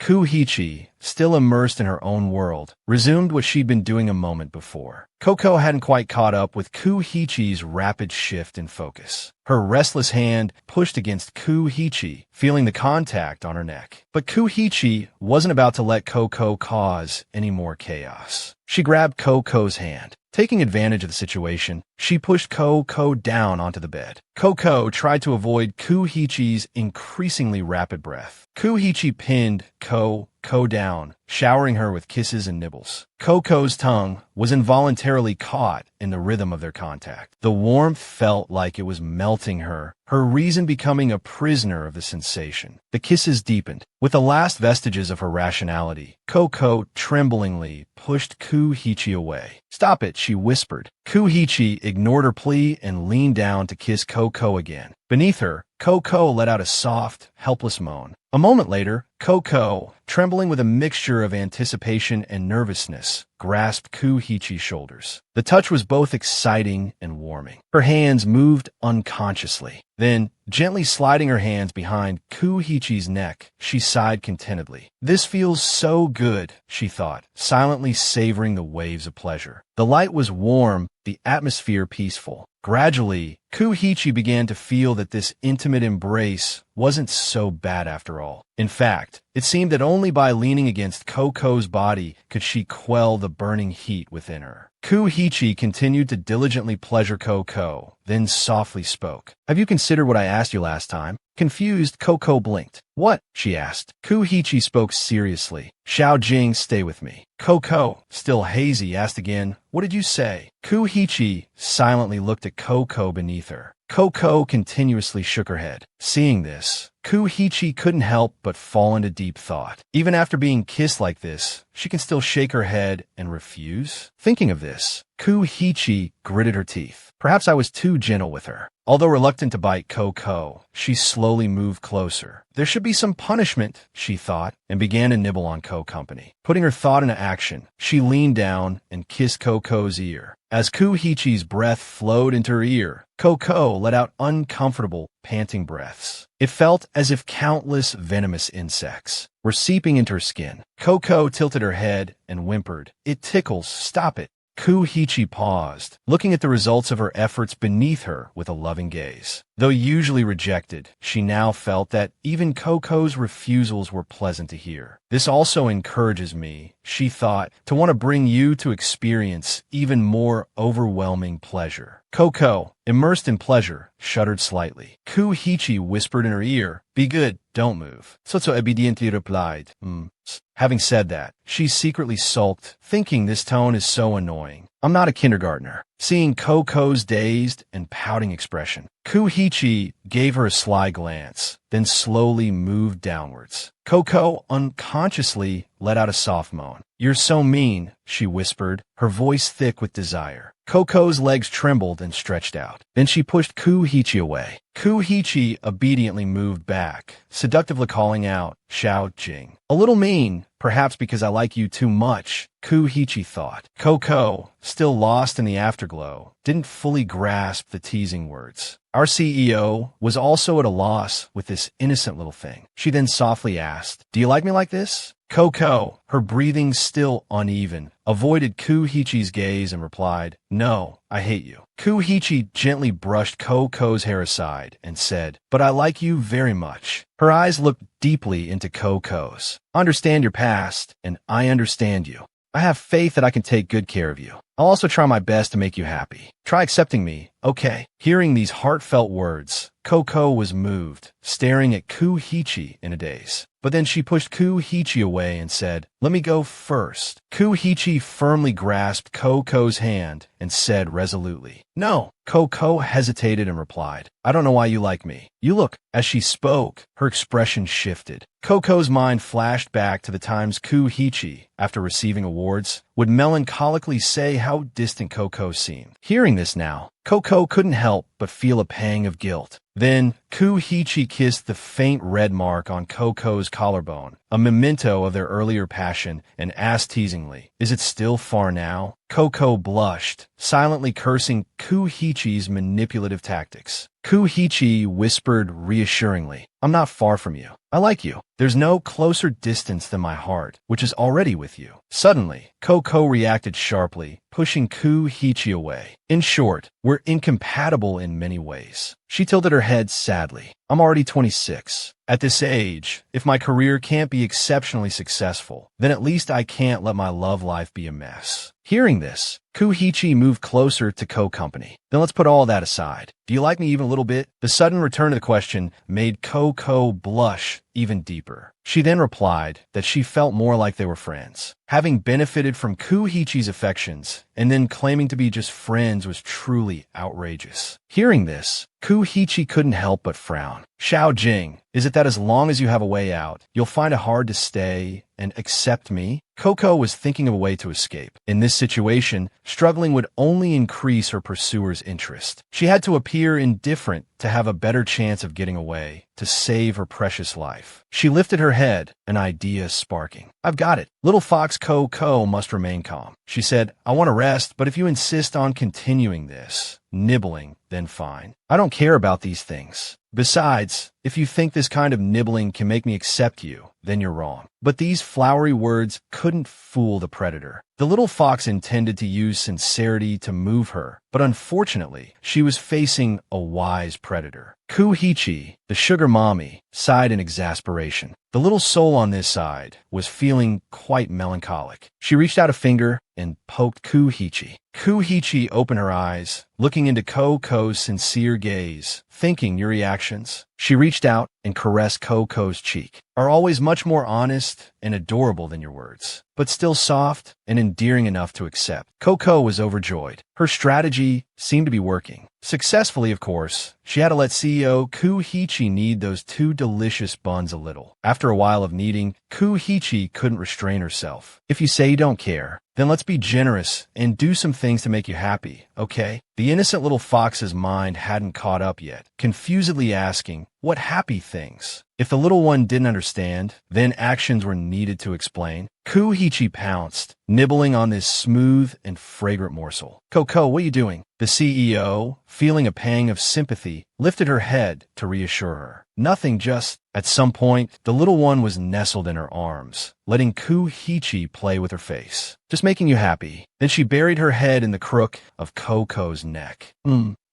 Kuhichi, still immersed in her own world, resumed what she'd been doing a moment before. Coco hadn't quite caught up with Kuhichi's rapid shift in focus. Her restless hand pushed against Kuhichi, feeling the contact on her neck. But Kuhichi wasn't about to let Coco cause any more chaos. She grabbed Coco's hand. Taking advantage of the situation, she pushed Coco down onto the bed. Coco tried to avoid Kuhichi's increasingly rapid breath. Kuhichi pinned Coco down, showering her with kisses and nibbles. Coco's tongue was involuntarily caught in the rhythm of their contact. The warmth felt like it was melting her, her reason becoming a prisoner of the sensation. The kisses deepened. With the last vestiges of her rationality, Coco tremblingly pushed Kuhichi away. "Stop it," she whispered. Kuhichi ignored her plea and leaned down to kiss Coco again. Beneath her, Coco let out a soft, helpless moan. A moment later, Coco, trembling with a mixture of anticipation and nervousness, grasped Kuhichi's shoulders. The touch was both exciting and warming. Her hands moved unconsciously. Then, gently sliding her hands behind Kuhichi's neck, she sighed contentedly. "This feels so good," she thought, silently savoring the waves of pleasure. The light was warm, the atmosphere peaceful. Gradually, Kuhichi began to feel that this intimate embrace wasn't so bad after all. In fact, it seemed that only by leaning against Coco's body could she quell the burning heat within her. Kuhichi continued to diligently pleasure Coco, then softly spoke. "Have you considered what I asked you last time?" Confused, Coco blinked. "What?" she asked. Kuhichi spoke seriously. "Xiao Jing, stay with me." Coco, still hazy, asked again, "What did you say?" Kuhichi silently looked at Coco beneath her. Coco continuously shook her head. Seeing this, Kuhichi couldn't help but fall into deep thought. Even after being kissed like this, she can still shake her head and refuse? Thinking of this, Kuhichi gritted her teeth. Perhaps I was too gentle with her. Although reluctant to bite Koko, she slowly moved closer. There should be some punishment, she thought, and began to nibble on Company. Putting her thought into action, she leaned down and kissed Koko's ear. As Kuhichi's breath flowed into her ear, Koko let out uncomfortable, panting breaths. It felt as if countless venomous insects were seeping into her skin. Koko tilted her head and whimpered, "It tickles, stop it." Kuhichi paused, looking at the results of her efforts beneath her with a loving gaze. Though usually rejected, she now felt that even Koko's refusals were pleasant to hear. This also encourages me, she thought, to want to bring you to experience even more overwhelming pleasure. Koko, immersed in pleasure, shuddered slightly. Kuhichi whispered in her ear, "Be good, don't move." Sozo obediently replied, Having said that, she secretly sulked, thinking this tone is so annoying. I'm not a kindergartner. Seeing Koko's dazed and pouting expression, Kuhichi gave her a sly glance, then slowly moved downwards. Koko unconsciously let out a soft moan. "You're so mean," she whispered, her voice thick with desire. Koko's legs trembled and stretched out. Then she pushed Kuhichi away. Kuhichi obediently moved back, seductively calling out, "Xiao Jing." A little mean, perhaps because I like you too much, Kuhichi thought. Koko, still lost in the afterglow, didn't fully grasp the teasing words. Our CEO was also at a loss with this innocent little thing. She then softly asked, "Do you like me like this?" Koko, her breathing still uneven, avoided Kuhichi's gaze and replied, "No, I hate you." Kuhichi gently brushed Koko's hair aside and said, "But I like you very much." Her eyes looked deeply into Koko's. "I understand your past, and I understand you. I have faith that I can take good care of you. I'll also try my best to make you happy. Try accepting me, okay?" Hearing these heartfelt words, Koko was moved, staring at Kuhichi in a daze. But then she pushed Kuhichi away and said, "Let me go first." Kuhichi firmly grasped Koko's hand and said resolutely, "No." Koko hesitated and replied, "I don't know why you like me. You look." As she spoke, her expression shifted. Koko's mind flashed back to the times Kuhichi, after receiving awards, would melancholically say how distant Koko seemed. Hearing this now, Koko couldn't help but feel a pang of guilt. Then, Kuhichi kissed the faint red mark on Koko's collarbone, a memento of their earlier passion, and asked teasingly, "Is it still far now?" Koko blushed, silently cursing Kuhichi's manipulative tactics. Kuhichi whispered reassuringly, "I'm not far from you. I like you. There's no closer distance than my heart, which is already with you." Suddenly, Koko reacted sharply, pushing Kuhichi away. "In short, we're incompatible in many ways." She tilted her head sadly. "I'm already 26. At this age, if my career can't be exceptionally successful, then at least I can't let my love life be a mess." Hearing this, Kuhichi moved closer to Company. "Then let's put all that aside. Do you like me even a little bit?" The sudden return to the question made Koko blush even deeper. She then replied that she felt more like they were friends. Having benefited from Kuhichi's affections, and then claiming to be just friends was truly outrageous. Hearing this, Kuhichi couldn't help but frown. "Xiao Jing, is it that as long as you have a way out, you'll find it hard to stay and accept me?" Koko was thinking of a way to escape. In this situation, struggling would only increase her pursuer's interest. She had to appear indifferent to have a better chance of getting away, to save her precious life. She lifted her head, an idea sparking. "I've got it. Little Fox Koko must remain calm." She said, "I want to rest, but if you insist on continuing this, nibbling, then fine. I don't care about these things. Besides, if you think this kind of nibbling can make me accept you, then you're wrong." But these flowery words couldn't fool the predator. The little fox intended to use sincerity to move her, but unfortunately, she was facing a wise predator. Kuhichi, the sugar mommy, sighed in exasperation. The little soul on this side was feeling quite melancholic. She reached out a finger and poked Kuhichi. Kuhichi opened her eyes, looking into Koko's sincere gaze, thinking your reactions. She reached out and caressed Koko's cheek. "Are always much more honest and adorable than your words, but still soft, and endearing enough to accept. Coco was overjoyed. Her strategy seemed to be working. Successfully, of course. She had to let CEO Kuhichi knead those two delicious buns a little. After a while of kneading, Kuhichi couldn't restrain herself. If you say you don't care, then let's be generous and do some things to make you happy, okay? The innocent little fox's mind hadn't caught up yet, confusedly asking, what happy things? If the little one didn't understand, then actions were needed to explain. Kuhichi pounced, nibbling on this smooth and fragrant morsel. Coco, what are you doing? The CEO, feeling a pang of sympathy, lifted her head to reassure her. Nothing, just... At some point, the little one was nestled in her arms, letting Kuhichi play with her face. Just making you happy. Then she buried her head in the crook of Coco's neck.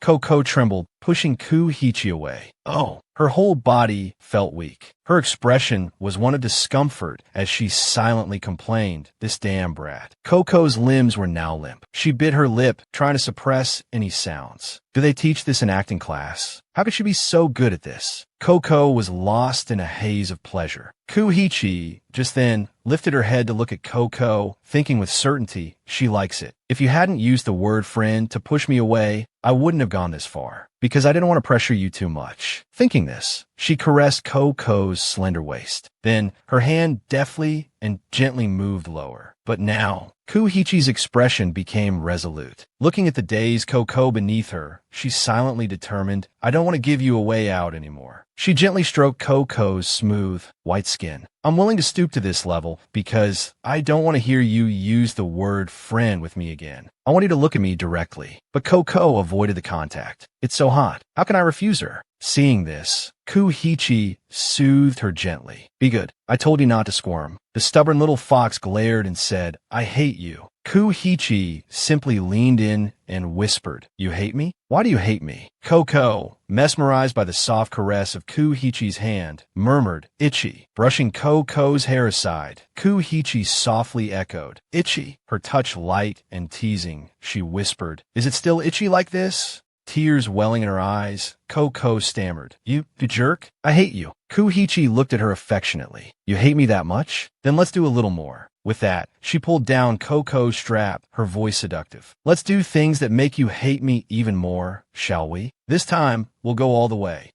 Coco trembled, pushing Kuhichi away. Oh, her whole body felt weak. Her expression was one of discomfort as she silently complained, this damn brat. Coco's limbs were now limp. She bit her lip, trying to suppress any sounds. Do they teach this in acting class? How could she be so good at this? Coco was lost in a haze of pleasure. Kuhichi, just then, lifted her head to look at Coco, thinking with certainty, she likes it. If you hadn't used the word friend to push me away, I wouldn't have gone this far, because I didn't want to pressure you too much. Thinking this, she caressed Coco's slender waist. Then, her hand deftly and gently moved lower. But now, Kuhichi's expression became resolute. Looking at the dazed Coco beneath her, she silently determined, I don't want to give you a way out anymore. She gently stroked Coco's smooth, white skin. I'm willing to stoop to this level because I don't want to hear you use the word friend with me again. I want you to look at me directly. But Coco avoided the contact. It's so hot. How can I refuse her? Seeing this, Kuhichi soothed her gently. Be good. I told you not to squirm. The stubborn little fox glared and said, I hate you. Kuhichi simply leaned in and whispered, You hate me? Why do you hate me? Coco, mesmerized by the soft caress of Kuhichi's hand, murmured, Itchy. Brushing Coco's hair aside, Kuhichi softly echoed, Itchy. Her touch light and teasing, she whispered, Is it still itchy like this? Tears welling in her eyes, Coco stammered, You jerk? I hate you. Kuhichi looked at her affectionately. You hate me that much? Then let's do a little more. With that, she pulled down Coco's strap, her voice seductive. Let's do things that make you hate me even more, shall we? This time, we'll go all the way.